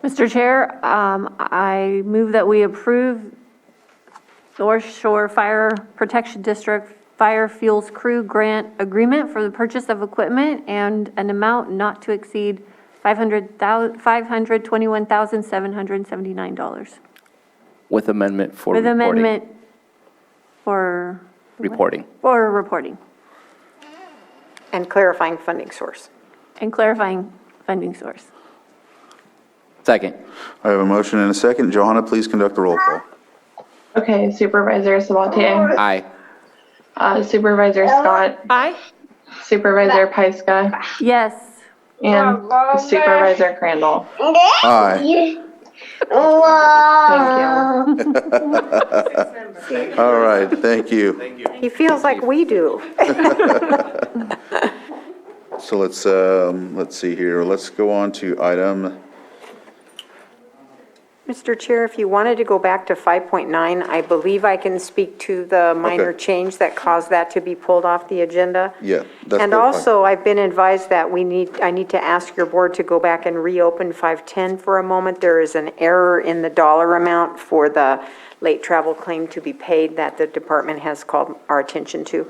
Mr. Chair, I move that we approve North Shore Fire Protection District Fire Fuels Crew Grant Agreement for the purchase of equipment and an amount not to exceed $521,779. With amendment for With reporting. amendment for? Reporting. For reporting. And clarifying funding source. And clarifying funding source. Second. I have a motion and a second. Johanna, please conduct the roll call. Okay, Supervisor Sabatier. Aye. Supervisor Scott. Aye. Supervisor Pyska. Yes. And Supervisor Crandall. Aye. Thank you. All right, thank you. He feels like we do. So let's see here. Let's go on to item. Mr. Chair, if you wanted to go back to 5.9, I believe I can speak to the minor Okay. change that caused that to be pulled off the agenda. Yeah. that's And fine. also, I've been advised that I need to ask your board to go back and reopen 510 for a moment. There is an error in the dollar amount for the late travel claim to be paid that the department has called our attention to.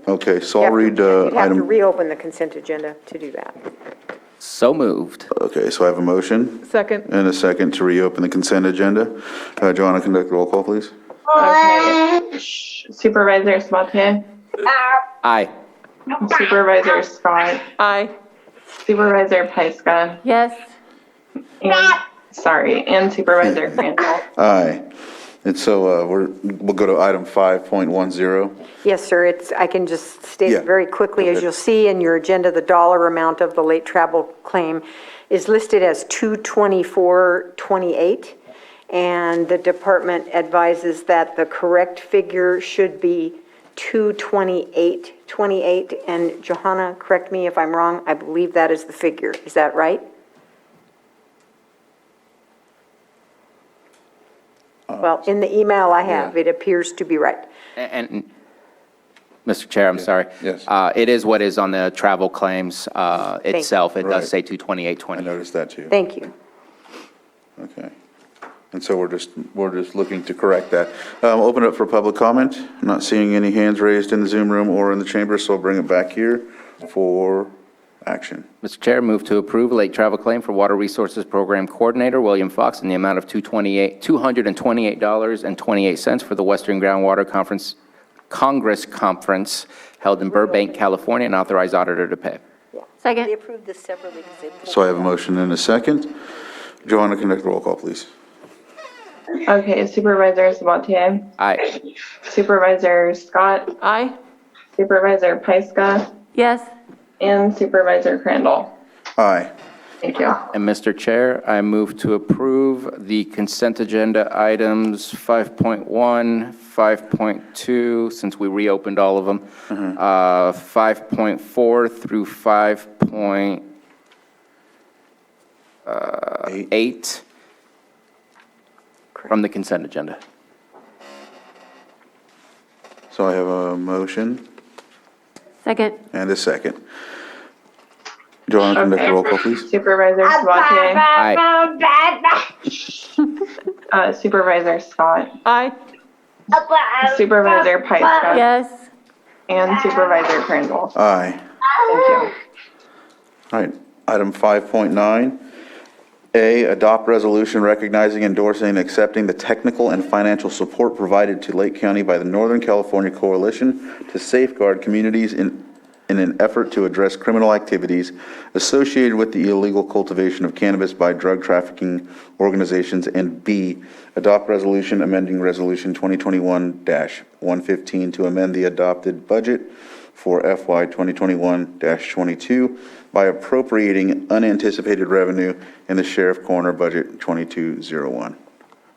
Okay, so I'll read You have to item. reopen the consent agenda to do that. So moved. Okay, so I have a motion Second. and a second to reopen the consent agenda. Johanna, conduct the roll call, please. Okay. Supervisor Sabatier. Aye. Supervisor Scott. Aye. Supervisor Pyska. Yes. And Supervisor Crandall. Aye. And so we'll go to item 5.10. Yes, sir, I can just state Yeah. it very quickly. Go As ahead. you'll see in your agenda, the dollar amount of the late travel claim is listed as $224.28, and the department advises that the correct figure should be $228.28. And Johanna, correct me if I'm wrong, I believe that is the figure. Is that right? Well, in the email I have, it appears to be right. And, Mr. Chair, I'm sorry. Yes. It is what is on the travel claims itself. It Right. does say 228.20. I noticed that too. Thank you. Okay. And so we're just looking to correct that. Open it up for public comment. I'm not seeing any hands raised in the Zoom room or in the chamber, so I'll bring it back here for action. Mr. Chair, move to approve late travel claim for Water Resources Program Coordinator William Fox in the amount of $228.28 for the Western Groundwater Congress Conference held in Burbank, California, and authorize auditor to pay. Second. They approved this separately because they pulled So I have a motion and a second. Johanna, conduct the roll call, please. Okay, Supervisor Sabatier. Aye. Supervisor Scott. Aye. Supervisor Pyska. Yes. And Supervisor Crandall. Aye. Thank you. And Mr. Chair, I move to approve the consent agenda items 5.1, 5.2, since we reopened all of them, 5.4 through 5.8 from the consent agenda. So I have a motion Second. and a second. Johanna, conduct the roll call, please. Supervisor Sabatier. Aye. Supervisor Scott. Aye. Supervisor Pyska. Yes. And Supervisor Crandall. Aye. Thank you. All right, item 5.9. A, adopt resolution recognizing, endorsing, and accepting the technical and financial support provided to Lake County by the Northern California Coalition to safeguard communities in an effort to address criminal activities associated with the illegal cultivation of cannabis by drug trafficking organizations. And B, adopt resolution amending resolution 2021-115 to amend the adopted budget for FY 2021-22 by appropriating unanticipated revenue in the Sheriff Corner Budget 2201.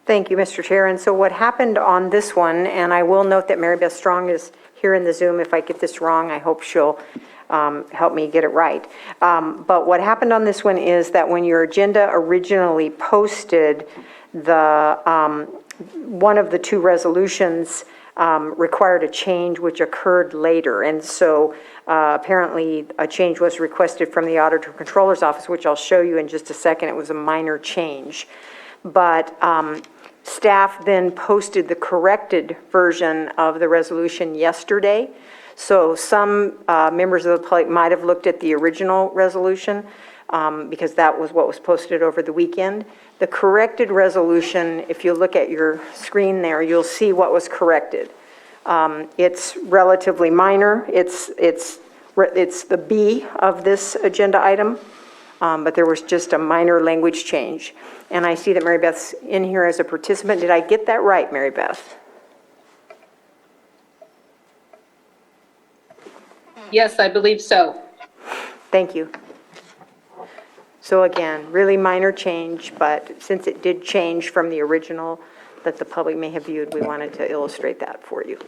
Thank you, Mr. Chair. And so what happened on this one, and I will note that Mary Beth Strong is here in the Zoom. If I get this wrong, I hope she'll help me get it right. But what happened on this one is that when your agenda originally posted, the one of the two resolutions required a change which occurred later. And so apparently a change was requested from the Auditor Controller's Office, which I'll show you in just a second. It was a minor change. But staff then posted the corrected version of the resolution yesterday. So some members of the public might have looked at the original resolution because that was what was posted over the weekend. The corrected resolution, if you look at your screen there, you'll see what was corrected. It's relatively minor. It's the B of this agenda item, but there was just a minor language change. And I see that Mary Beth's in here as a participant. Did I get that right, Mary Beth? Yes, I believe so. Thank you. So again, really minor change, but since it did change from the original that the public may have viewed, we wanted to illustrate that for you.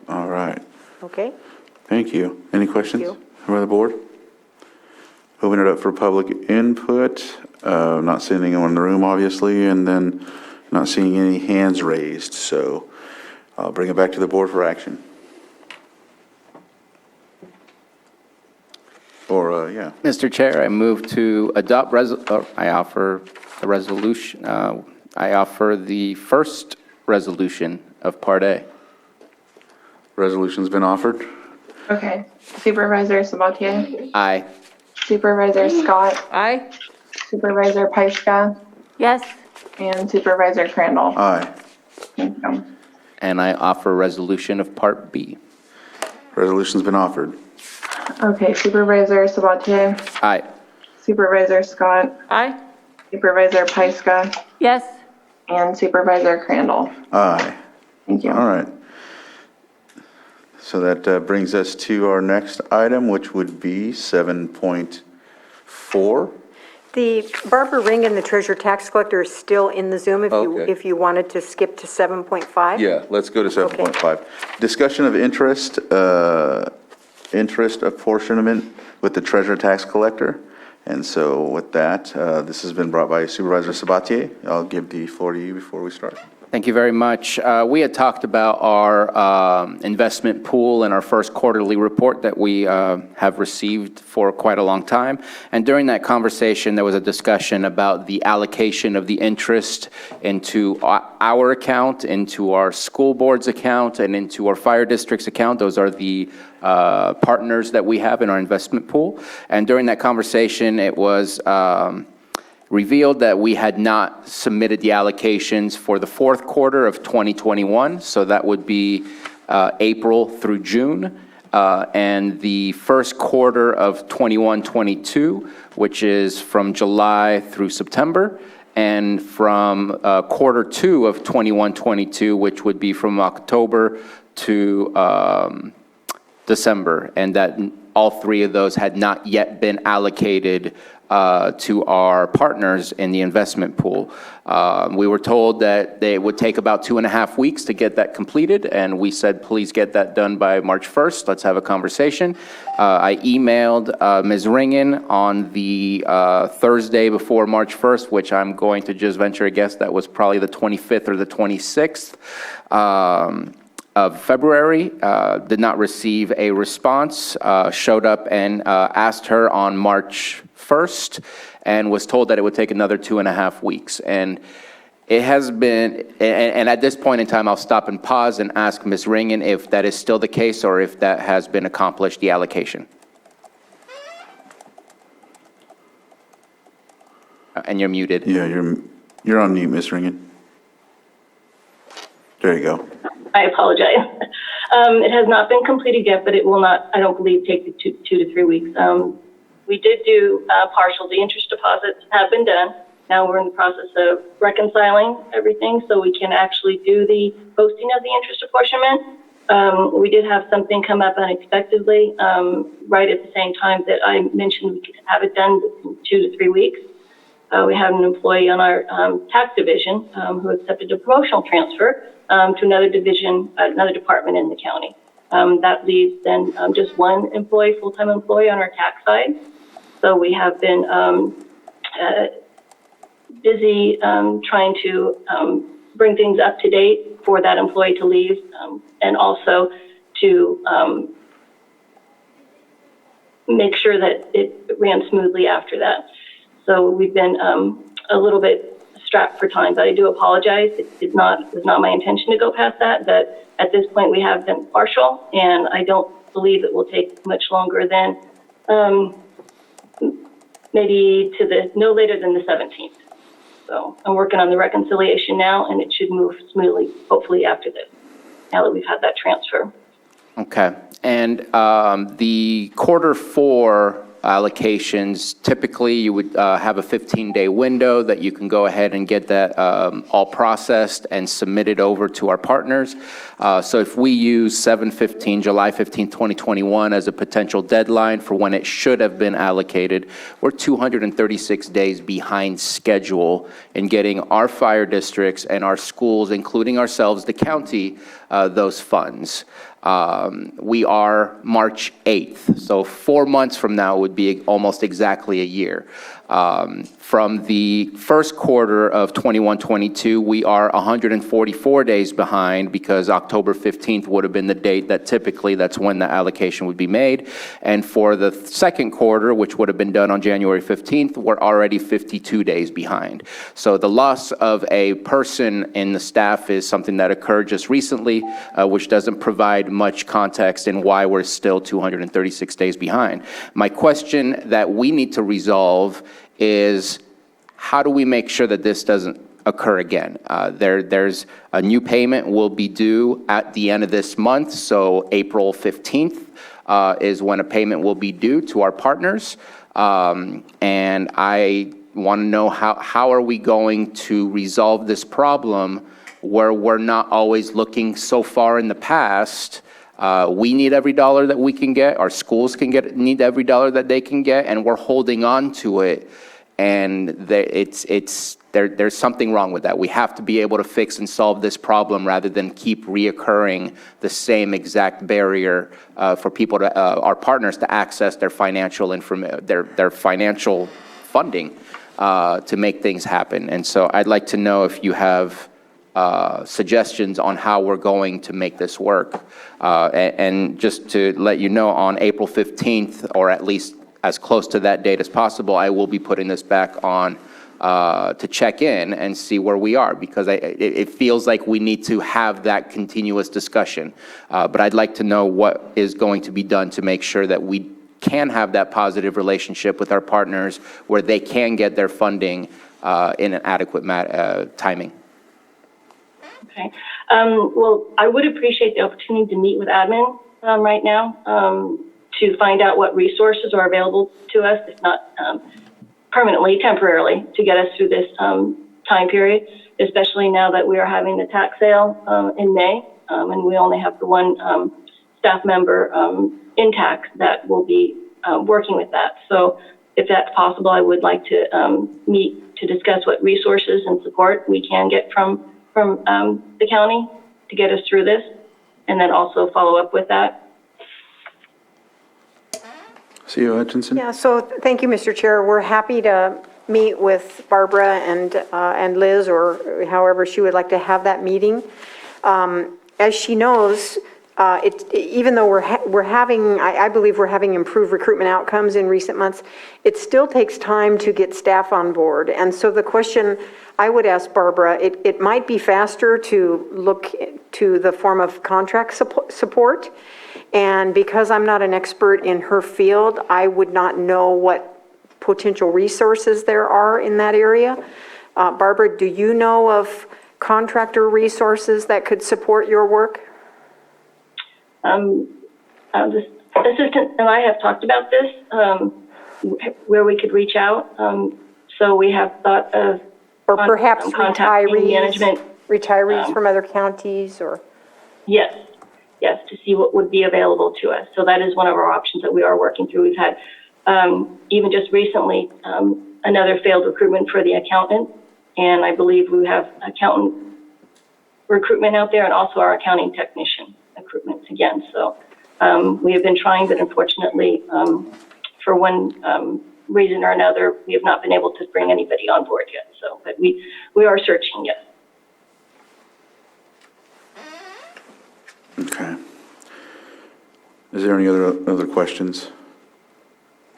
All right. Okay? Thank you. Any questions Thank from the board? Open it up for public input. Not seeing anyone in the room, obviously, and then not seeing any hands raised. So I'll bring it back to the board for action. Or, yeah. Mr. Chair, I move to adopt, I offer a resolution, I offer the first resolution of Part A. Resolution's been offered. Okay. Supervisor Sabatier? Aye. Supervisor Scott? Aye. Supervisor Pyska? Yes. And Supervisor Crandall? Aye. Thank you. And I offer resolution of Part B. Resolution's been offered. Okay, Supervisor Sabatier? Aye. Supervisor Scott? Aye. Supervisor Pyska? Yes. And Supervisor Crandall? Aye. Thank you. All right. So that brings us to our next item, which would be 7.4. The Barbara Ringen, the treasurer tax collector, is still in the Zoom Okay. if you wanted to skip to 7.5. Yeah, let's go to 7.5. Discussion of interest apportionment with the treasurer tax collector. And so with that, this has been brought by Supervisor Sabatier. I'll give the floor to you before we start. Thank you very much. We had talked about our investment pool in our first quarterly report that we have received for quite a long time. And during that conversation, there was a discussion about the allocation of the interest into our account, into our school board's account, and into our fire district's account. Those are the partners that we have in our investment pool. And during that conversation, it was revealed that we had not submitted the allocations for the fourth quarter of 2021, so that would be April through June, and the first quarter of 21-22, which is from July through September, and from quarter two of 21-22, which would be from October to December, and that all three of those had not yet been allocated to our partners in the investment pool. We were told that it would take about 2.5 weeks to get that completed, and we said, please get that done by March 1st. Let's have a conversation. I emailed Ms. Ringen on the Thursday before March 1st, which I'm going to just venture a guess that was probably the 25th or the 26th. Of February, did not receive a response, showed up and asked her on March 1st, and was told that it would take another 2.5 weeks. And It has been, and at this point in time, I'll stop and pause and ask Ms. Ringen if that is still the case or if that has been accomplished, the allocation. And you're muted. Yeah, you're on mute, Ms. Ringen. There you go. I apologize. It has not been completed yet, but it will not, I don't believe, take 2 to 3 weeks. We did do partial. The interest deposits have been done. Now we're in the process of reconciling everything so we can actually do the posting of the interest apportionment. We did have something come up unexpectedly right at the same time that I mentioned we could have it done in 2 to 3 weeks. We had an employee on our tax division who accepted a promotional transfer to another division, another department in the county. That leaves then just one employee, full-time employee on our tax side. So we have been busy trying to bring things up to date for that employee to leave and also to make sure that it ran smoothly after that. So we've been a little bit strapped for time, but I do apologize. It was not my intention to go past that, but at this point we have been partial, and I don't believe it will take much longer than maybe to no later than the 17th. So I'm working on the reconciliation now, and it should move smoothly, hopefully after this, now that we've had that transfer. Okay. And the Q4 allocations, typically you would have a 15-day window that you can go ahead and get that all processed and submitted over to our partners. So if we use July 15, 2021 as a potential deadline for when it should have been allocated, we're 236 days behind schedule in getting our fire districts and our schools, including ourselves, the county, those funds. We are March 8th, so 4 months from now would be almost exactly a year. From the first quarter of 21-22, we are 144 days behind because October 15th would have been the date that typically that's when the allocation would be made. And for the second quarter, which would have been done on January 15th, we're already 52 days behind. So the loss of a person in the staff is something that occurred just recently, which doesn't provide much context in why we're still 236 days behind. My question that we need to resolve is how do we make sure that this doesn't occur again? There's a new payment will be due at the end of this month, so April 15th is when a payment will be due to our partners. And I want to know how are we going to resolve this problem where we're not always looking so far in the past. We need every dollar that we can get. Our schools need every dollar that they can get, and we're holding on to it. And there's something wrong with that. We have to be able to fix and solve this problem rather than keep reoccurring the same exact barrier for people to our partners to access their financial their financial funding to make things happen. And so I'd like to know if you have suggestions on how we're going to make this work. And just to let you know, on April 15th, or at least as close to that date as possible, I will be putting this back on to check in and see where we are, because it feels like we need to have that continuous discussion. But I'd like to know what is going to be done to make sure that we can have that positive relationship with our partners where they can get their funding in an adequate timing. Okay. Well, I would appreciate the opportunity to meet with admin right now to find out what resources are available to us, if not permanently, temporarily, to get us through this time period, especially now that we are having the tax sale in May, and we only have the one staff member in tax that will be working with that. So if that's possible, I would like to meet to discuss what resources and support we can get from the county to get us through this, and then also follow up with that. CEO Hutchinson? Yeah, so thank you, Mr. Chair. We're happy to meet with Barbara and Liz, or however she would like to have that meeting. As she knows, even though we're having, I believe we're having improved recruitment outcomes in recent months, it still takes time to get staff on board. And so the question I would ask Barbara, it might be faster to look to the form of contract support. And because I'm not an expert in her field, I would not know what potential resources there are in that area. Barbara, do you know of contractor resources that could support your work? The assistant and I have talked about this, where we could reach out. So we have thought of, or perhaps management. Retirees from other counties, or? Yes, to see what would be available to us. So that is one of our options that we are working through. We've had, even just recently, another failed recruitment for the accountant. And I believe we have accountant recruitment out there and also our accounting technician recruitments again. So we have been trying, but unfortunately, for one reason or another, we have not been able to bring anybody on board yet. So, but we are searching, yes. Okay. Is there any other questions?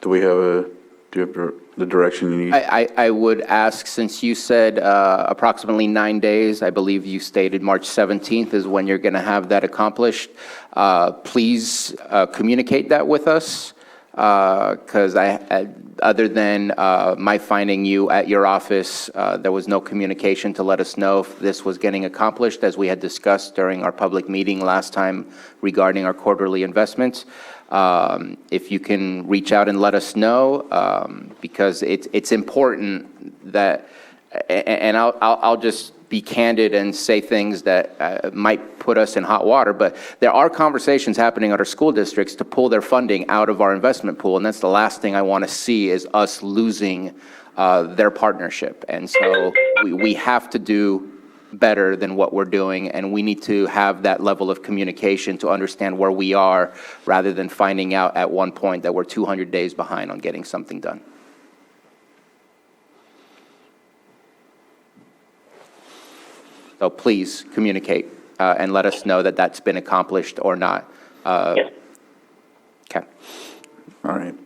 Do you have the direction you need? I would ask, since you said approximately 9 days, I believe you stated March 17th is when you're going to have that accomplished. Please communicate that with us, because other than my finding you at your office, there was no communication to let us know if this was getting accomplished, as we had discussed during our public meeting last time regarding our quarterly investments. If you can reach out and let us know, because it's important that, and I'll just be candid and say things that might put us in hot water, but there are conversations happening at our school districts to pull their funding out of our investment pool, and that's the last thing I want to see is us losing their partnership. And so we have to do better than what we're doing, and we need to have that level of communication to understand where we are, rather than finding out at one point that we're 200 days behind on getting something done. So please communicate and let us know that that's been accomplished or not. Yes. Okay. All right.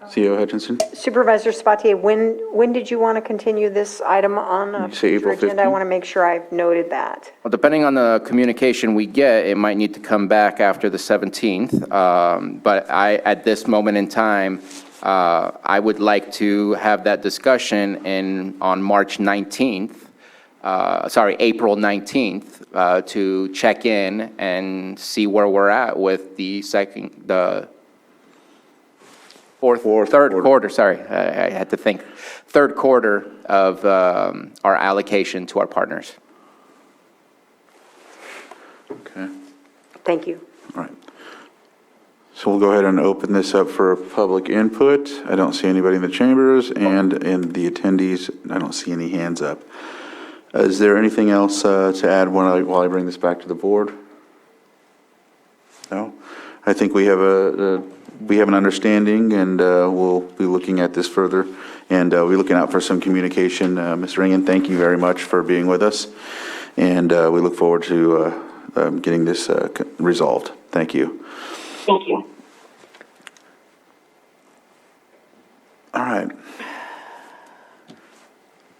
CEO Hutchinson? Supervisor Sabatier, when did you want to continue this item on a You say April future agenda? I 15th? want to make sure I've noted that. Well, depending on the communication we get, it might need to come back after the 17th. But at this moment in time, I would like to have that discussion on March 19th. April 19th, to check in and see where we're at with the third quarter, sorry, I had to think. Third quarter of our allocation to our partners. Okay. Thank you. All right. So we'll go ahead and open this up for public input. I don't see anybody in the chambers, and in the attendees, I don't see any hands up. Is there anything else to add while I bring this back to the board? No? I think we have an understanding, and we'll be looking at this further, and we'll be looking out for some communication. Mr. Ringen, thank you very much for being with us, and we look forward to getting this resolved. Thank you. Thank you. All right.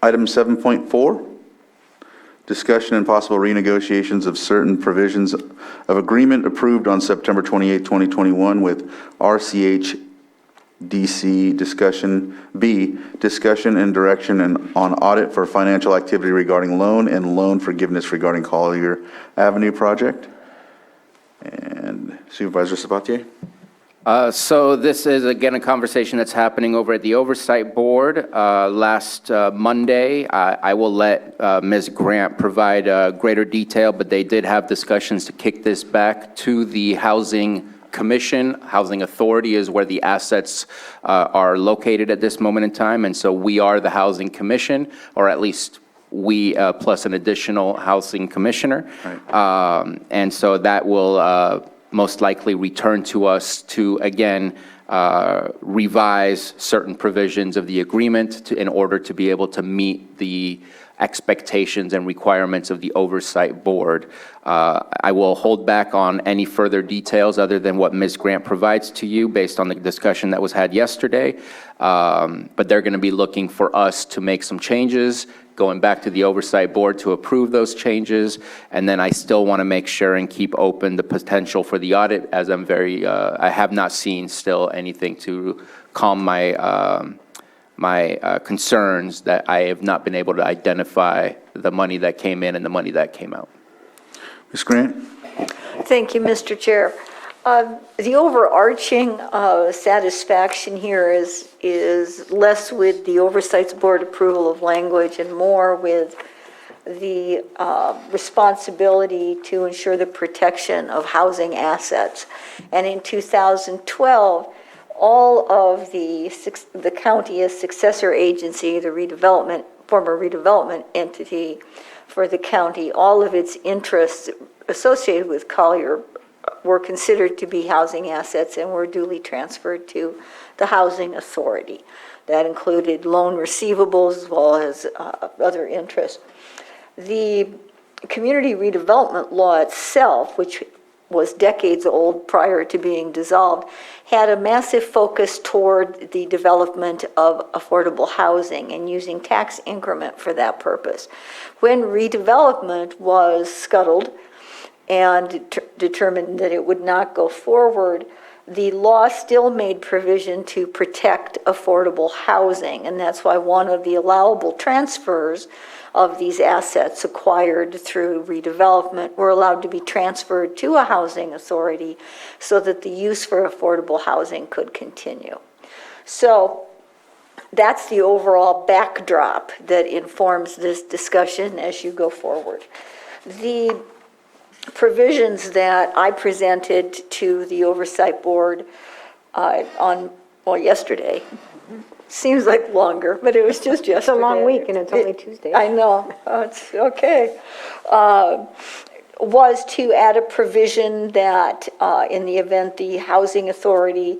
Item 7.4. Discussion and possible renegotiations of certain provisions of agreement approved on September 28, 2021 with RCH DC. Discussion and direction on audit for financial activity regarding loan and loan forgiveness regarding Collier Avenue project. And Supervisor Sabatier? So this is, again, a conversation that's happening over at the Oversight Board. Last Monday, I will let Ms. Grant provide greater detail, but they did have discussions to kick this back to the Housing Commission. Housing Authority is where the assets are located at this moment in time, and so we are the Housing Commission, or at least we plus an additional Housing Commissioner. Right. And so that will most likely return to us to, again, revise certain provisions of the agreement in order to be able to meet the expectations and requirements of the Oversight Board. I will hold back on any further details other than what Ms. Grant provides to you based on the discussion that was had yesterday. But they're going to be looking for us to make some changes, going back to the Oversight Board to approve those changes. And then I still want to make sure and keep open the potential for the audit, as I have not seen still anything to calm my concerns that I have not been able to identify the money that came in and the money that came out. Ms. Grant? Thank you, Mr. Chair. The overarching satisfaction here is less with the Oversight's Board approval of language and more with the responsibility to ensure the protection of housing assets. And in 2012, all of the county as successor agency, the former redevelopment entity for the county, all of its interests associated with Collier were considered to be housing assets and were duly transferred to the Housing Authority. That included loan receivables as well as other interests. The community redevelopment law itself, which was decades old prior to being dissolved, had a massive focus toward the development of affordable housing and using tax increment for that purpose. When redevelopment was scuttled and determined that it would not go forward, the law still made provision to protect affordable housing, and that's why one of the allowable transfers of these assets acquired through redevelopment were allowed to be transferred to a housing authority so that the use for affordable housing could continue. So that's the overall backdrop that informs this discussion as you go forward. The provisions that I presented to the Oversight Board yesterday, seems like longer, but it was just yesterday. It's a long week and it's only Tuesday. I know, it's okay. Was to add a provision that in the event the housing authority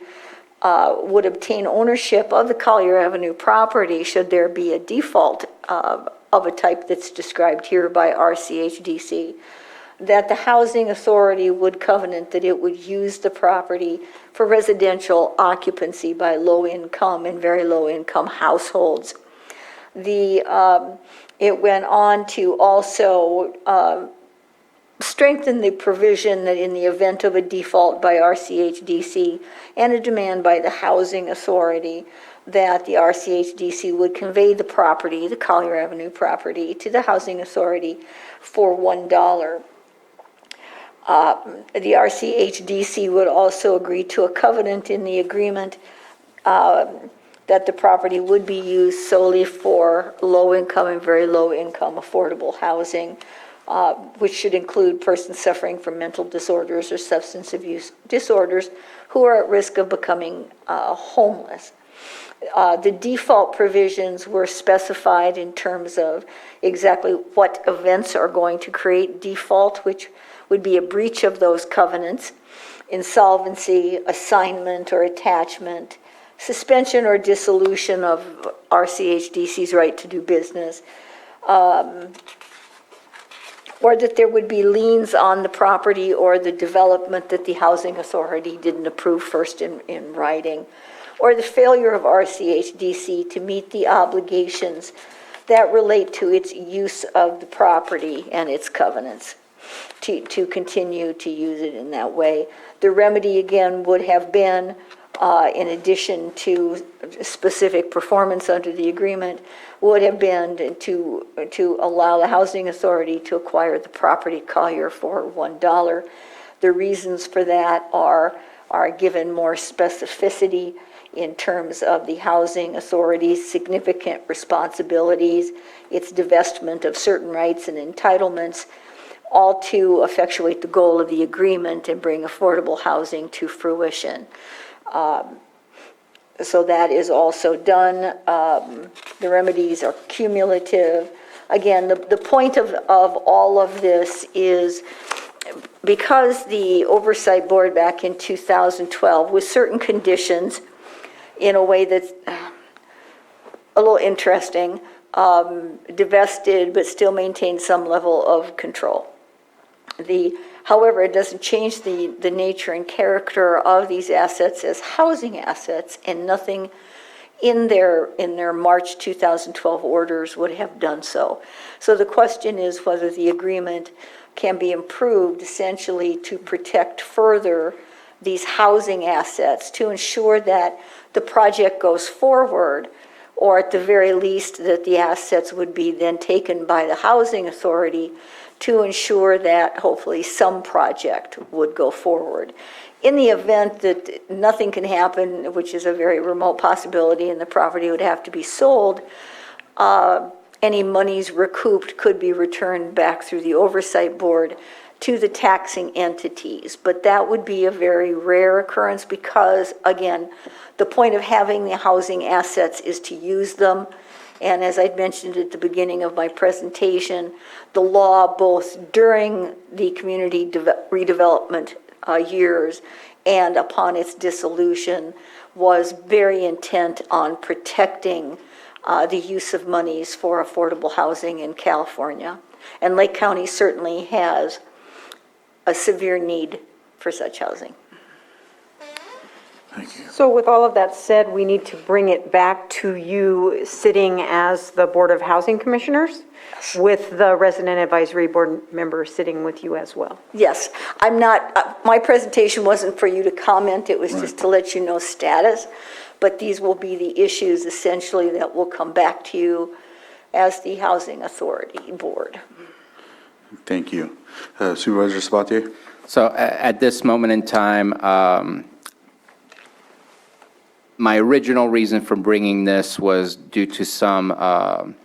would obtain ownership of the Collier Avenue property, should there be a default of a type that's described here by RCHDC, that the housing authority would covenant that it would use the property for residential occupancy by low-income and very low-income households. It went on to also strengthen the provision that in the event of a default by RCHDC and a demand by the housing authority, that the RCHDC would convey the property, the Collier Avenue property, to the housing authority for $1. The RCHDC would also agree to a covenant in the agreement that the property would be used solely for low-income and very low-income affordable housing, which should include persons suffering from mental disorders or substance abuse disorders who are at risk of becoming homeless. The default provisions were specified in terms of exactly what events are going to create default, which would be a breach of those covenants, insolvency, assignment or attachment, suspension or dissolution of RCHDC's right to do business, or that there would be liens on the property or the development that the housing authority didn't approve first in writing, or the failure of RCHDC to meet the obligations that relate to its use of the property and its covenants, to continue to use it in that way. The remedy, again, would have been, in addition to specific performance under the agreement, would have been to allow the housing authority to acquire the property Collier for $1. The reasons for that are given more specificity in terms of the housing authority's significant responsibilities, its divestment of certain rights and entitlements, all to effectuate the goal of the agreement and bring affordable housing to fruition. So that is also done. The remedies are cumulative. Again, the point of all of this is because the Oversight Board back in 2012, with certain conditions, in a way that's a little interesting, divested but still maintained some level of control. However, it doesn't change the nature and character of these assets as housing assets, and nothing in their March 2012 orders would have done so. So the question is whether the agreement can be improved essentially to protect further these housing assets, to ensure that the project goes forward, or at the very least that the assets would be then taken by the housing authority to ensure that hopefully some project would go forward. In the event that nothing can happen, which is a very remote possibility, and the property would have to be sold, any monies recouped could be returned back through the Oversight Board to the taxing entities. But that would be a very rare occurrence because, again, the point of having the housing assets is to use them. And as I mentioned at the beginning of my presentation, the law, both during the community redevelopment years and upon its dissolution, was very intent on protecting the use of monies for affordable housing in California. And Lake County certainly has a severe need for such housing. So with all of that said, we need to bring it back to you sitting as the Board of Housing Commissioners, with the Resident Advisory Board member sitting with you as well. Yes, I'm not, my presentation wasn't for you to comment, it was just to let you know status, but these will be the issues essentially that will come back to you as the Housing Authority Board. Thank you. Supervisor Sabatier? So at this moment in time, my original reason for bringing this was due to some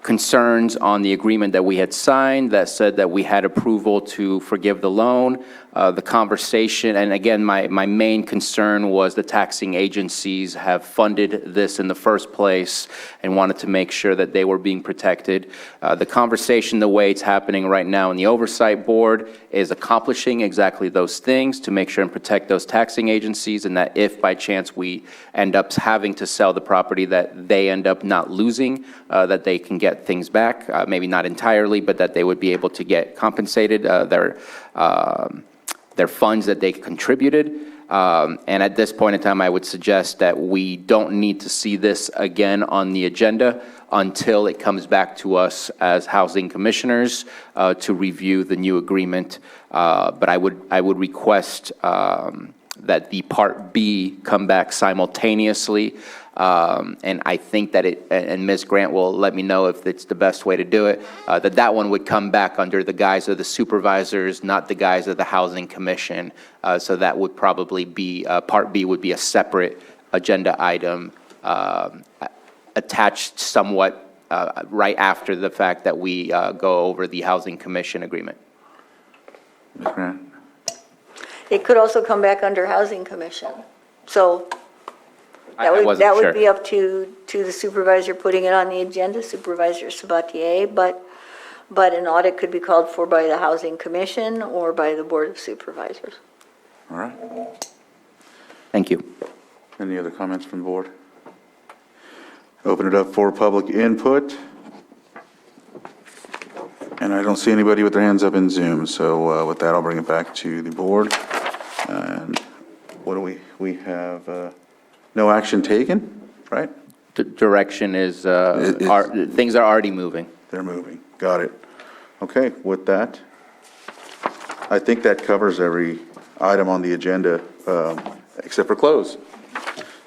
concerns on the agreement that we had signed that said that we had approval to forgive the loan. The conversation, and again, my main concern was the taxing agencies have funded this in the first place and wanted to make sure that they were being protected. The conversation, the way it's happening right now in the Oversight Board, is accomplishing exactly those things to make sure and protect those taxing agencies, and that if by chance we end up having to sell the property, that they end up not losing, that they can get things back, maybe not entirely, but that they would be able to get compensated their funds that they contributed. And at this point in time, I would suggest that we don't need to see this again on the agenda until it comes back to us as housing commissioners to review the new agreement. But I would request that the Part B come back simultaneously. And I think that and Ms. Grant will let me know if it's the best way to do it, that one would come back under the guise of the supervisors, not the guise of the Housing Commission. So that would probably be, Part B would be a separate agenda item attached somewhat right after the fact that we go over the Housing Commission agreement. Ms. Grant? It could also come back under Housing Commission. So I wasn't that would sure. be up to the supervisor putting it on the agenda, Supervisor Sabatier, but an audit could be called for by the Housing Commission or by the Board of Supervisors. All right. Thank you. Any other comments from the board? Open it up for public input. And I don't see anybody with their hands up in Zoom, so with that, I'll bring it back to the board. And what do we have, no action taken, right? The direction is, things are already moving. They're moving, got it. Okay, with that, I think that covers every item on the agenda, except for close.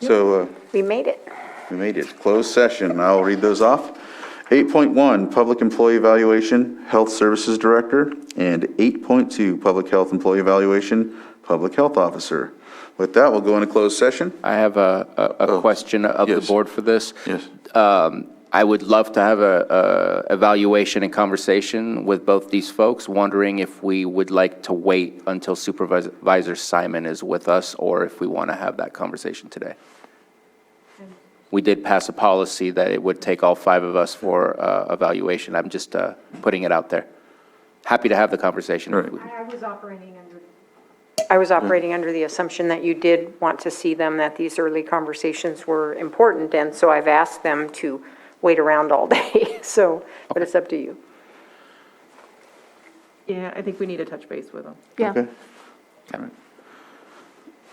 So, We made it. we made it. Closed session. I'll read those off. 8.1, Public Employee Evaluation, Health Services Director, and 8.2, Public Health Employee Evaluation, Public Health Officer. With that, we'll go into closed session. I have a question of the yes. board for this. Yes. I would love to have a evaluation and conversation with both these folks, wondering if we would like to wait until Supervisor Simon is with us, or if we want to have that conversation today. We did pass a policy that it would take all 5 of us for evaluation. I'm just putting it out there. happy to have the conversation. Right. I was operating under the assumption that you did want to see them, that these early conversations were important, and so I've asked them to wait around all day, so, but it's up to you. Yeah, I think we need to touch base with them. Yeah. Okay. All right.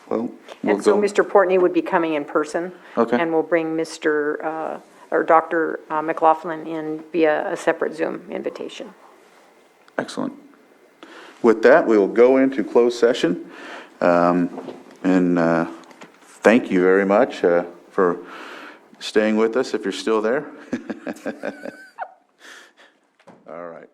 Well, we'll And so go. Mr. Portney would be coming in person. Okay. And we'll bring Mr., or Dr. McLaughlin in via a separate Zoom invitation. Excellent. With that, we will go into closed session. And thank you very much for staying with us if you're still there. All right.